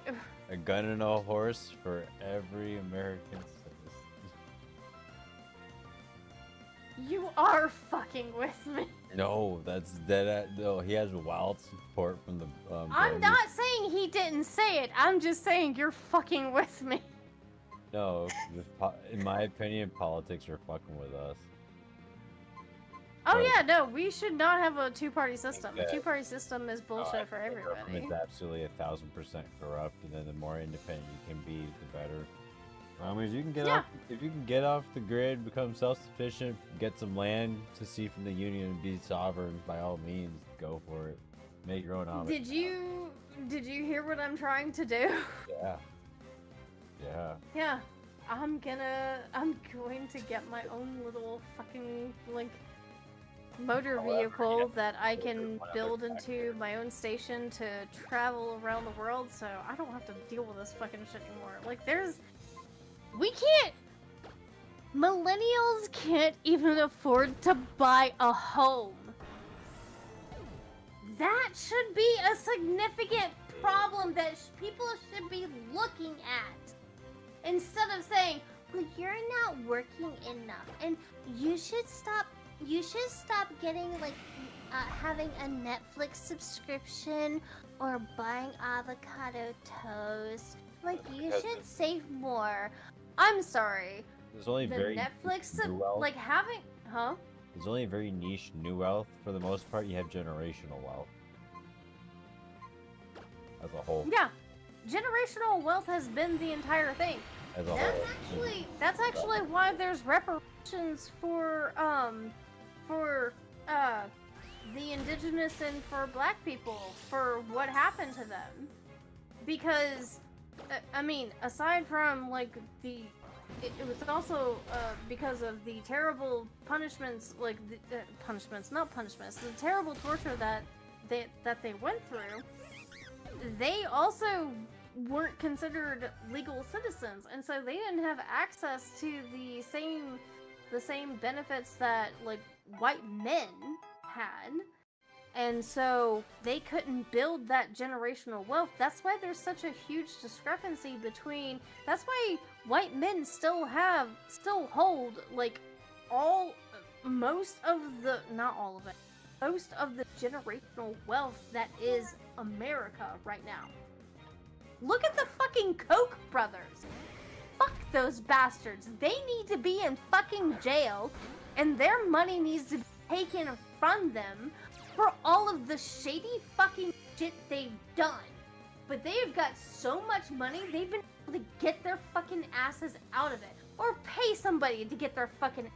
A gun and a horse for every American citizen. You are fucking with me. No, that's dead. No, he has wild support from the. I'm not saying he didn't say it. I'm just saying you're fucking with me. No, in my opinion, politics are fucking with us. Oh But- yeah, no, we should not have a two-party system. Yeah. A two-party system is bullshit for everybody. It's absolutely 1000% corrupt, and then the more independent you can be, the better. I mean, you can get off. If you can get off the grid, become self-sufficient, get some land to see from the union, and be sovereign, by all means, go for it. Make your own army. Did you hear what I'm trying to do? Yeah. Yeah. Yeah. I'm going to get my own little fucking like motor vehicle that I can build into my own station to travel around the world, so I don't have to deal with this fucking shit anymore. Like, millennials can't even afford to buy a home. That should be a significant problem that people should be looking at. Instead of saying, well, you're not working enough, and you should stop getting, like, having a Netflix subscription or buying avocado toast. Like, you should save more. I'm sorry. There's only The very Netflix, new wealth. like, having, huh? There's only very niche new wealth. For the most part, you have generational wealth. As a whole. Yeah. Generational wealth has been the entire thing. As a whole. That's actually why there's reparations for the indigenous and for black people for what happened to them. Because I mean, aside from like the it was also because of the terrible punishments, like not punishments, the terrible torture that they went through. They also weren't considered legal citizens, and so they didn't have access to the same benefits that like white men had. And so they couldn't build that generational wealth. That's why there's such a huge discrepancy between. That's why white men still hold like most of the, not all of it, most of the generational wealth that is America right now. Look at the fucking Koch brothers. Fuck those bastards. They need to be in fucking jail, and their money needs to be taken from them for all of the shady fucking shit they've done. But they have got so much money, they've been able to get their fucking asses out of it. Or pay somebody to get their fucking...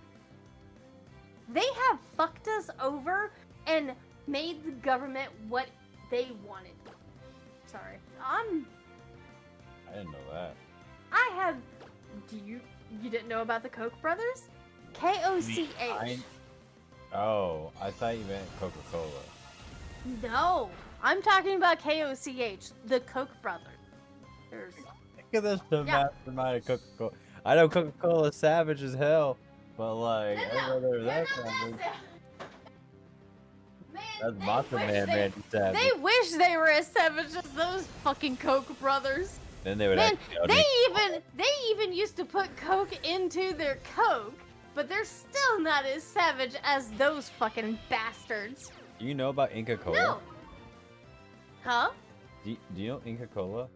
They have fucked us over and made the government what they wanted. Sorry. I didn't know that. I have... You didn't know about the Koch brothers? K-O-C-H. Oh, I thought you meant Coca-Cola. No, I'm talking about K-O-C-H, the Koch brothers. Look at this, the mastermind of Coca-Cola. I know Coca-Cola savage as hell, but like, I don't know that savage. That's Monster Man, man, savage. They wish they were as savage as those fucking Koch brothers. Then they would they even used to put Coke into their Coke. But they're still not as savage as those fucking bastards. Do you know about Inca Cola? No. Huh? Do you know Inca Cola?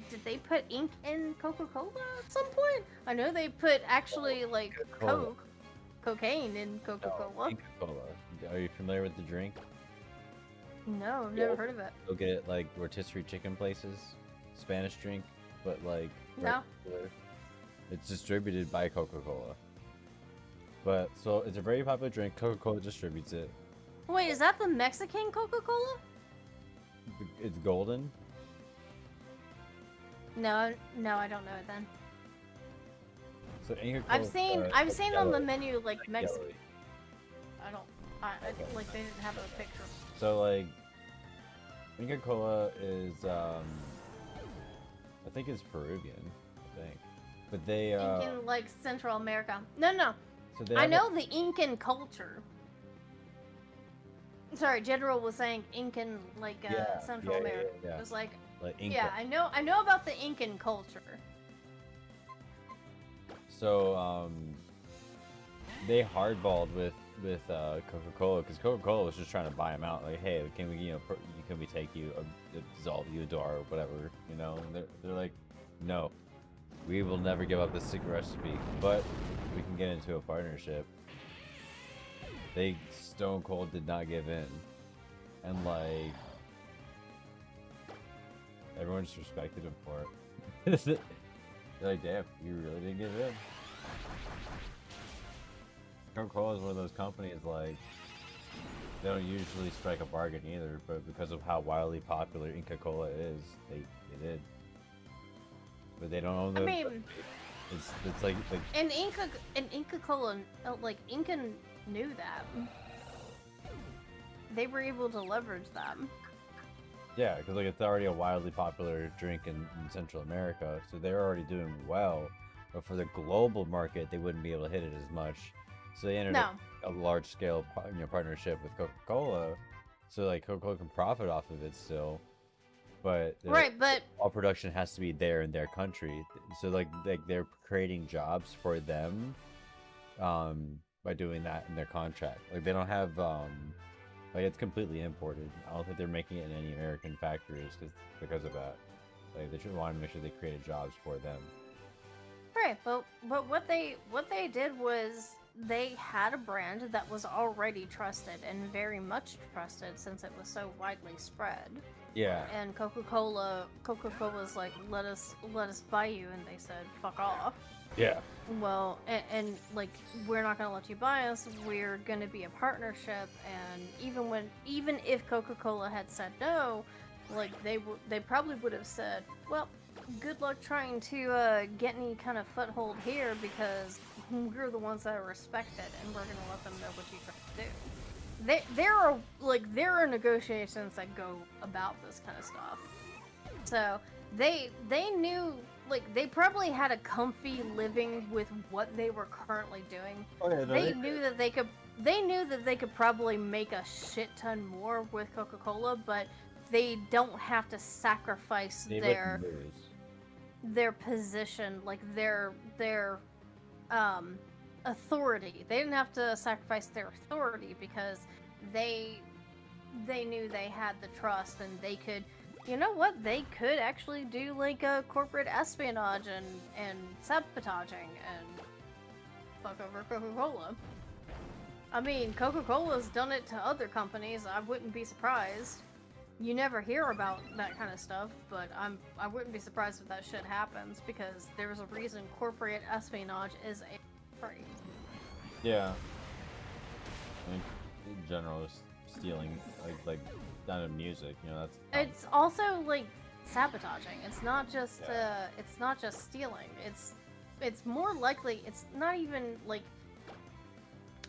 Did they put ink in Coca-Cola at some point? I know they put actually like cocaine in Coca-Cola. No, Inca Cola. Are you familiar with the drink? No, I've never heard of it. You'll get it like rotisserie chicken places, Spanish drink, but like no. Regular. It's distributed by Coca-Cola. But, so, it's a very popular drink. Coca-Cola distributes it. Wait, is that the Mexican Coca-Cola? It's golden? No, I don't know it then. So, Inca Cola, I've seen on the menu, like, Mexican. Yellow. Like, they didn't have a picture. So, like, Inca Cola is, I think it's Peruvian, I think. But they Incan, like Central America. No. So I know the Incan culture. Sorry, General was saying Incan, like Central America. Yeah. It was like Inca. yeah, I know about the Incan culture. So they hardballed with Coca-Cola because Coca-Cola was just trying to buy them out. Like, hey, can we can we take you, dissolve you, or whatever, you know? And they're like, no. We will never give up this secret recipe, but we can get into a partnership. They stone cold did not give in, and like everyone just respected him for it. They're like, damn, you really didn't give in. Coca-Cola is one of those companies like they don't usually strike a bargain either, but because of how wildly popular Inca Cola is, they did. But they don't own the. I mean, it's like and Inca Cola, like Inca knew that. They were able to leverage them. Yeah, because like it's already a wildly popular drink in Central America, so they're already doing well. But for the global market, they wouldn't be able to hit it as much. So they ended up a large scale partnership with Coca-Cola, so like Coca-Cola can profit off of it still. But all production has to be there in their country, so like they're creating jobs for them by doing that in their contract. Like they don't have like it's completely imported. I don't think they're making it in any American factories because of that. Like they should want to make sure they created jobs for them. Right, but what they did was they had a brand that was already trusted and very much trusted since it was so widely spread. Yeah. And Coca-Cola's like, let us buy you, and they said, fuck off. Yeah. Well, and like, we're not gonna let you buy us. We're gonna be a partnership. And even if Coca-Cola had said no, like they probably would have said, well, good luck trying to get any kind of foothold here, because we're the ones that are respected, and we're gonna let them know what you try to do. There are negotiations that go about this kind of stuff. So they knew, like, they probably had a comfy living with what they were currently doing. Oh, yeah, They knew that they could probably make a shit ton more with Coca-Cola, but they don't have to sacrifice their position, like their authority. They didn't have to sacrifice their authority because they knew they had the trust, and they could, you know what, they could actually do like a corporate espionage and sabotaging and fuck over Coca-Cola. I mean, Coca-Cola's done it to other companies. I wouldn't be surprised. You never hear about that kind of stuff, but I wouldn't be surprised if that shit happens, because there's a reason corporate espionage is a free. Yeah. I mean, in general, just stealing, like not in music, you know, that's. It's also like sabotaging. It's not just stealing. It's more likely. It's not even like.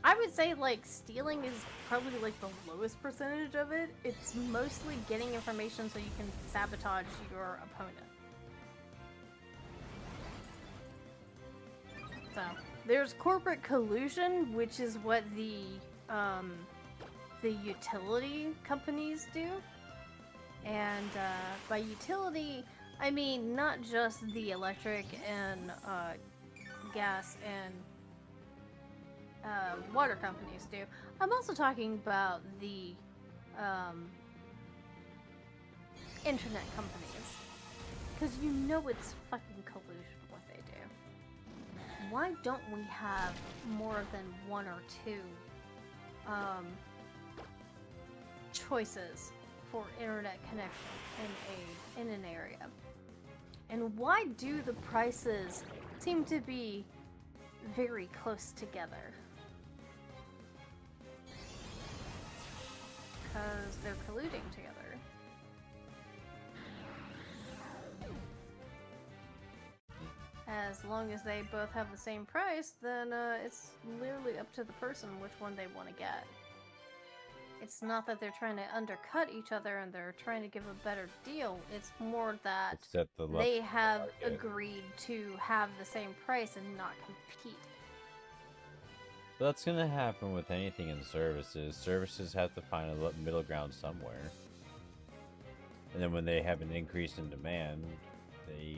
I would say, like, stealing is probably, like, the lowest percentage of it. It's mostly getting information so you can sabotage your opponent. So, there's corporate collusion, which is what the utility companies do. And, by utility, I mean not just the electric and, gas and water companies do. I'm also talking about the internet companies, because you know it's fucking collusion what they do. Why don't we have more than one or two choices for internet connection in an area? And why do the prices seem to be very close together? Because they're colluding together. As long as they both have the same price, then it's literally up to the person which one they want to get. It's not that they're trying to undercut each other and they're trying to give a better deal. It's more that they have agreed to have the same price and not compete. That's gonna happen with anything in services. Services have to find a middle ground somewhere. And then when they have an increase in demand, they...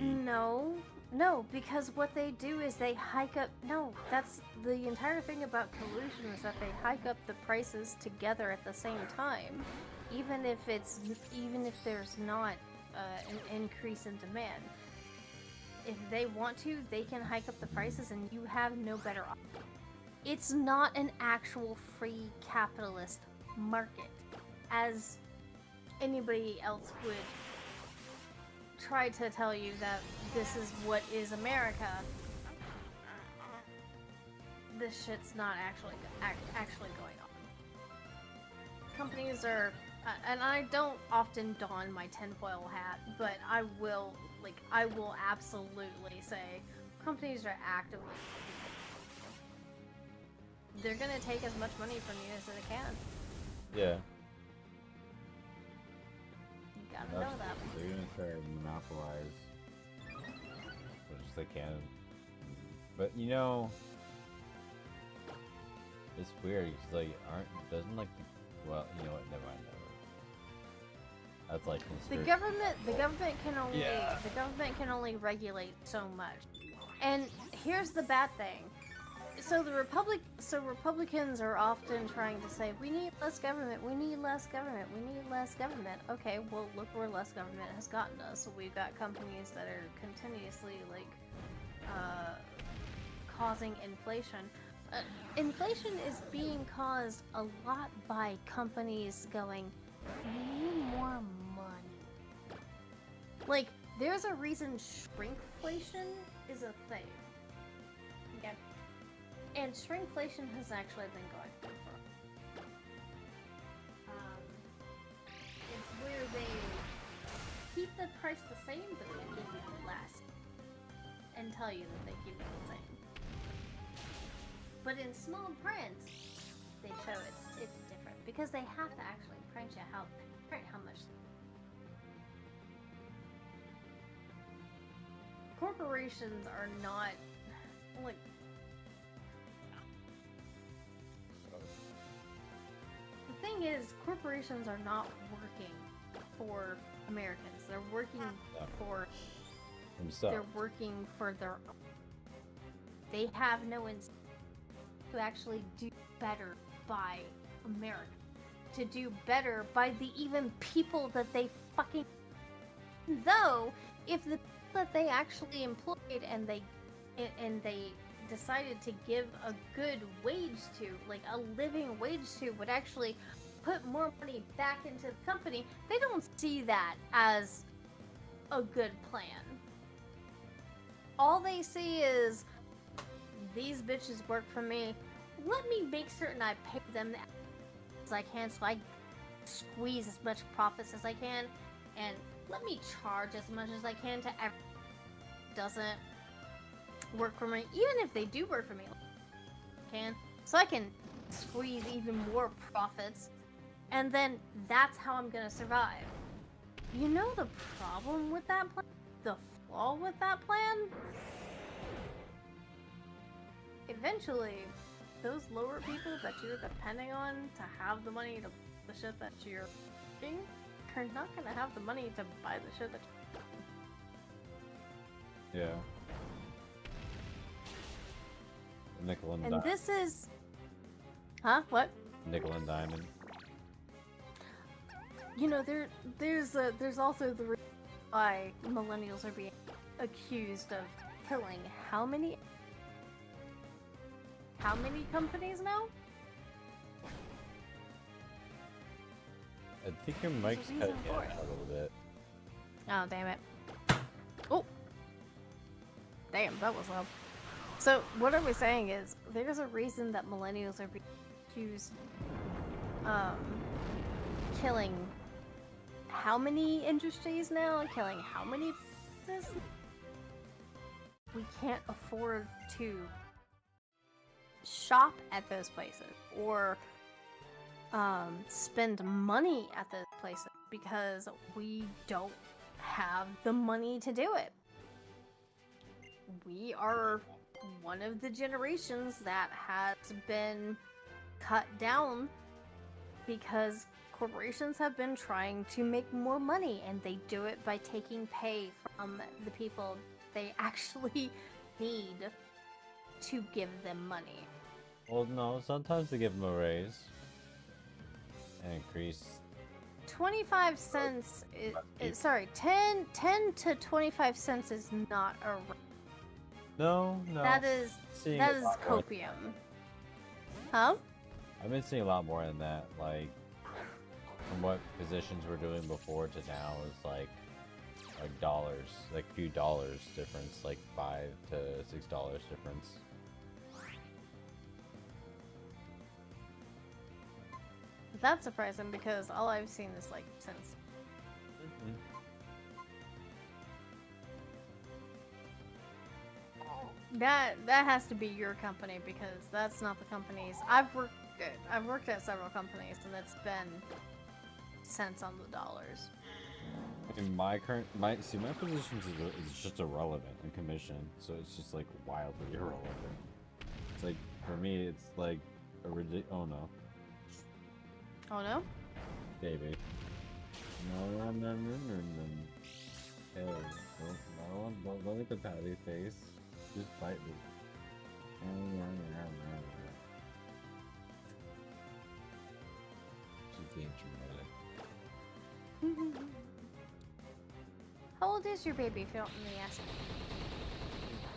No, because what they do is they hike up... No, that's the entire thing about collusion, is that they hike up the prices together at the same time. Even if there's not an increase in demand. If they want to, they can hike up the prices and you have no better option. It's not an actual free capitalist market, as anybody else would try to tell you that this is what is America. This shit's not actually going on. Companies are, and I don't often don my tinfoil hat, but I will absolutely say companies are actively. They're gonna take as much money from you as they can. Yeah. You gotta know that. They're gonna try to monopolize as much as they can. But you know, it's weird because doesn't well, you know what? Never mind. That's like the government can only regulate so much. And here's the bad thing. So Republicans are often trying to say, we need less government, we need less government, we need less government. Okay, well, look where less government has gotten us. So we've got companies that are continuously, causing inflation. Inflation is being caused a lot by companies going, we need more money. Like, there's a reason shrinkflation is a thing. Okay? And shrinkflation has actually been going on for. It's where they keep the price price the same, but they give you less. And tell you that they give you the same. But in small print, they show it's different because they have to actually print how much. Corporations are not like. The thing is, corporations are not working for Americans. They're working for themselves. They're working for their own. They have no incentive to actually do better by America. To do better by the even people that they fucking. Though, if the people that they actually employed and they decided to give a good wage to, like a living wage to, would actually put more money back into the company, they don't see that as a good plan. All they see is, these bitches work for me. Let me make certain I pay them as I can so I squeeze as much profits as I can, and let me charge as much as I can to everyone who doesn't work for me, even if they do work for me, so I can squeeze even more profits, and then that's how I'm gonna survive. You know the problem with that plan? The flaw with that plan? Eventually, those lower people that you're depending on to have the money to buy the shit that you're making are not gonna have the money to buy the shit that you're Yeah. Nickel and And diamond. this is... Huh? What? Nickel and diamond. You know, there's also the reason why millennials are being accused of killing how many companies now? I think your mic's reason cutting for out it. a little bit. Oh, damn it. Oh! Damn, that was loud. So, what are we saying is, there's a reason that millennials are being accused killing how many industries now? Killing how many businesses? We can't afford to shop at those places or spend money at those places because we don't have the money to do it. We are one of the generations that has been cut down because corporations have been trying to make more money, and they do it by taking pay from the people they actually need to give them money. Well, no, sometimes they give them a raise. And increase. 25 cents sorry, 10 to 25 cents is not a raise. No. That is Seeing that a is lot more. copium. Huh? I've been seeing a lot more than that. Like, from what positions we're doing before to now is like dollars, like a few dollars difference, like $5 to $6 difference. That's surprising because all I've seen is like cents. That has to be your company because that's not the company's. I've worked at several companies and it's been cents on the dollars. In my position is just irrelevant in commission, so it's just like wildly irrelevant. It's like, for me, it's like a oh no. Oh no? Baby. No. Hey, don't look at the patty face. Just bite me. She's being dramatic. How old is your baby, if you don't really ask me?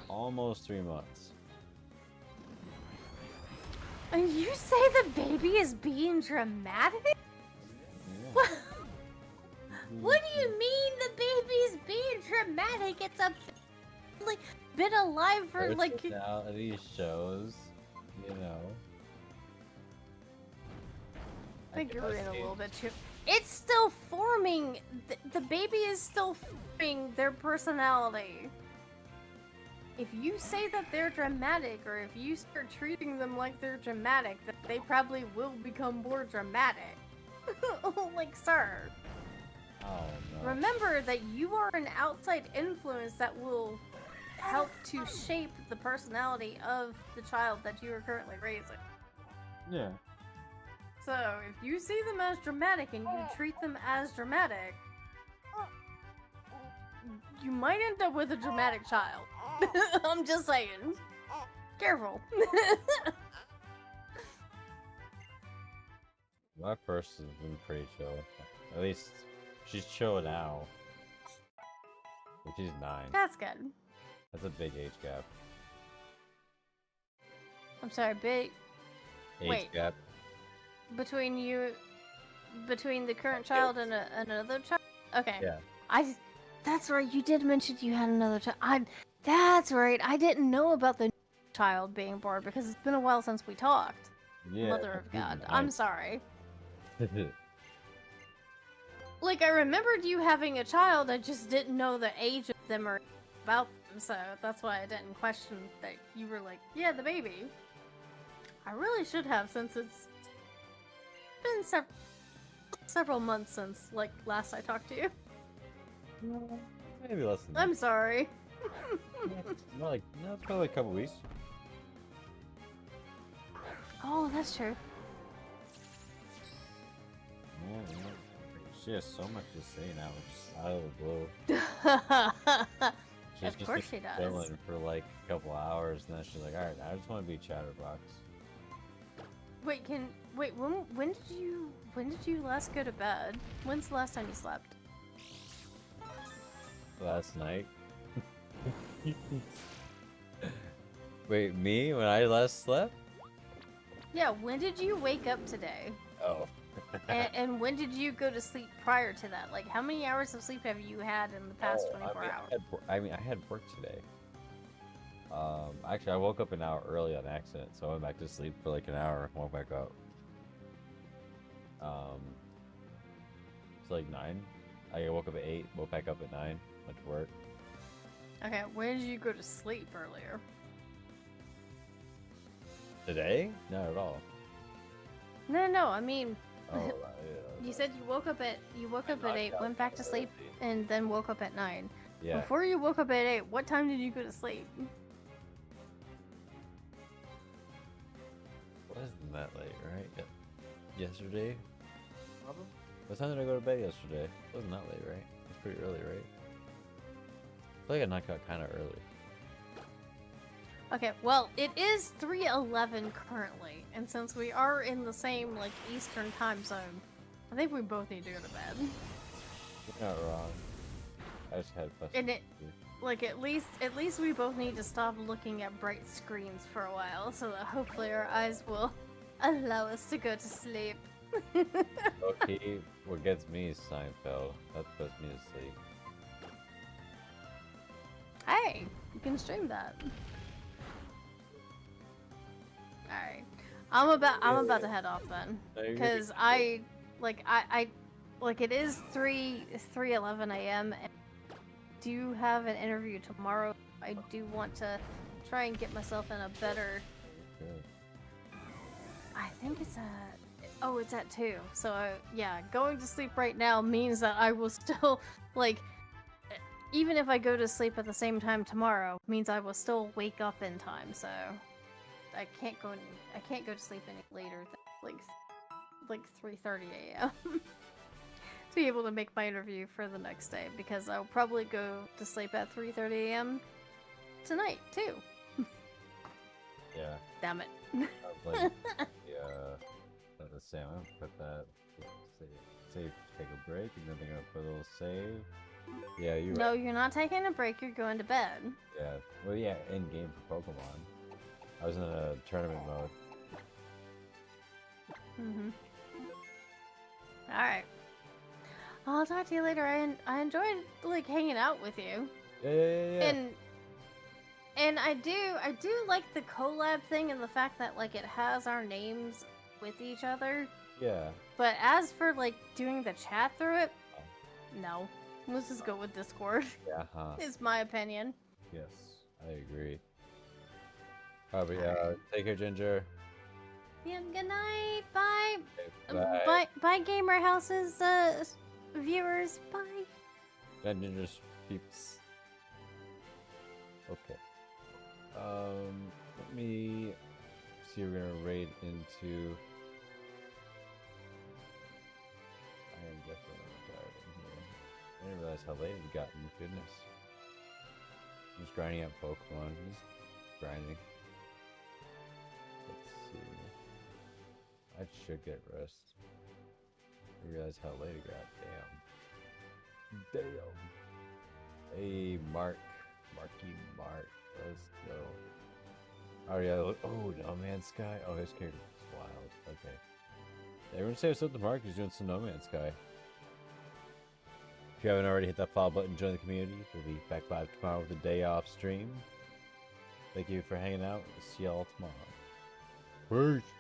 Almost 3 months. And you say the baby is being dramatic? Yeah. What do you mean the baby's being dramatic? It's a like been alive for like Personality shows, you know. I think you're in a little bit too. It's still forming. The baby is still describing their personality. If you say that they're dramatic, or if you start treating them like they're dramatic, then they probably will become more dramatic. Like, sir. Oh no. Remember that you are an outside influence that will help to shape the personality of the child that you are currently raising. Yeah. So, if you see them as dramatic and you treat them as dramatic, you might end up with a dramatic child. I'm just saying. Careful. My first has been pretty chill. At least she's chill now. But she's 9. That's good. That's a big age gap. I'm sorry, big. Age Wait. gap. Between the current child and another child? Okay. Yeah. That's right, you did mention you had another child. That's right, I didn't know about the child being born because it's been a while since we talked. Yeah. Mother of God, Nice. I'm sorry. Like, I remembered you having a child, I just didn't know the age of them or about them, so that's why I didn't question that you were like, yeah, the baby. I really should have, since it's been several months since, like, last I talked to you. Maybe less than I'm sorry. More like, no, it's probably a couple weeks. Oh, that's true. Yeah. She has so much to say now, just out of the blue. She's Of just course been she does. chilling for like a couple hours, and then she's like, "All right, I just want to be Chatterbox." When did you last go to bed? When's the last time you slept? Last night. Wait, me? When I last slept? Yeah, when did you wake up today? Oh. And when did you go to sleep prior to that? Like, how many hours of sleep have you had in the past 24 hours? I had work today. Actually, I woke up an hour early on accident, so I went back to sleep for like an hour and woke back up. It's like 9. I woke up at 8, woke back up at 9, went to work. Okay, when did you go to sleep earlier? Today? Not at all. No, I mean, Oh, you said you woke up at 8, went back to sleep, and then woke up at 9. yeah. Before you woke up at 8, what time did you go to sleep? Wasn't that late, right? Yesterday? What time did I go to bed yesterday? It wasn't that late, right? It was pretty early, right? I feel like I knocked out kind of early. Okay, well, it is 3:11 currently, and since we are in the same, like, Eastern time zone, I think we both need to go to bed. You're not wrong. I just had fun. And like, at least we both need to stop looking at bright screens for a while, so that hopefully our eyes will allow us to go to sleep. Okay, what gets me is Seinfeld. That puts me to sleep. Hey, you can stream that. Alright. I'm about to head off then. Because I it is 3:11 a.m. and I do have an interview tomorrow. I do want to try and get myself in a better... Good. I think it's at... Oh, it's at 2. So, yeah, going to sleep right now means that I will still, like... Even if I go to sleep at the same time tomorrow, means I will still wake up in time, so... I can't go to sleep any later than like 3:30 a.m. to be able to make my interview for the next day, because I'll probably go to sleep at 3:30 a.m. tonight too. Yeah. Damn it. I was like, the same. I'm gonna put that. Say take a break, and then they're gonna put a little save. Yeah, you. No, you're not taking a break. You're going to bed. Yeah. Well, yeah, in game for Pokemon. I was in a tournament mode. Alright. I'll talk to you later. I enjoyed, like, hanging out with you. Yeah. And I do like the collab thing and the fact that, like, it has our names with each other. Yeah. But as for, like, doing the chat through it, no. Let's just go with Discord. Yeah, huh? Is my opinion. Yes, I agree. But yeah, take care, Ginger. Yeah, good night. Bye. Okay, Bye, Gamer House's viewers. Bye. Ginger's peeps. Okay. Let me see. We're gonna raid into. I am definitely tired in here. I didn't realize how late it had gotten. Goodness. I'm just grinding out Pokemon. Just grinding. Let's see. I should get rest. I realize how late it got. Damn. Damn. Hey, Mark. Marky Mark. Let's go. Oh, yeah. Oh, No Man's Sky. Oh, his character is wild. Okay. Everyone say what's up to Mark. He's doing some No Man's Sky. If you haven't already, hit that follow button, join the community. We'll be back live tomorrow with a day off stream. Thank you for hanging out. See y'all tomorrow. Peace.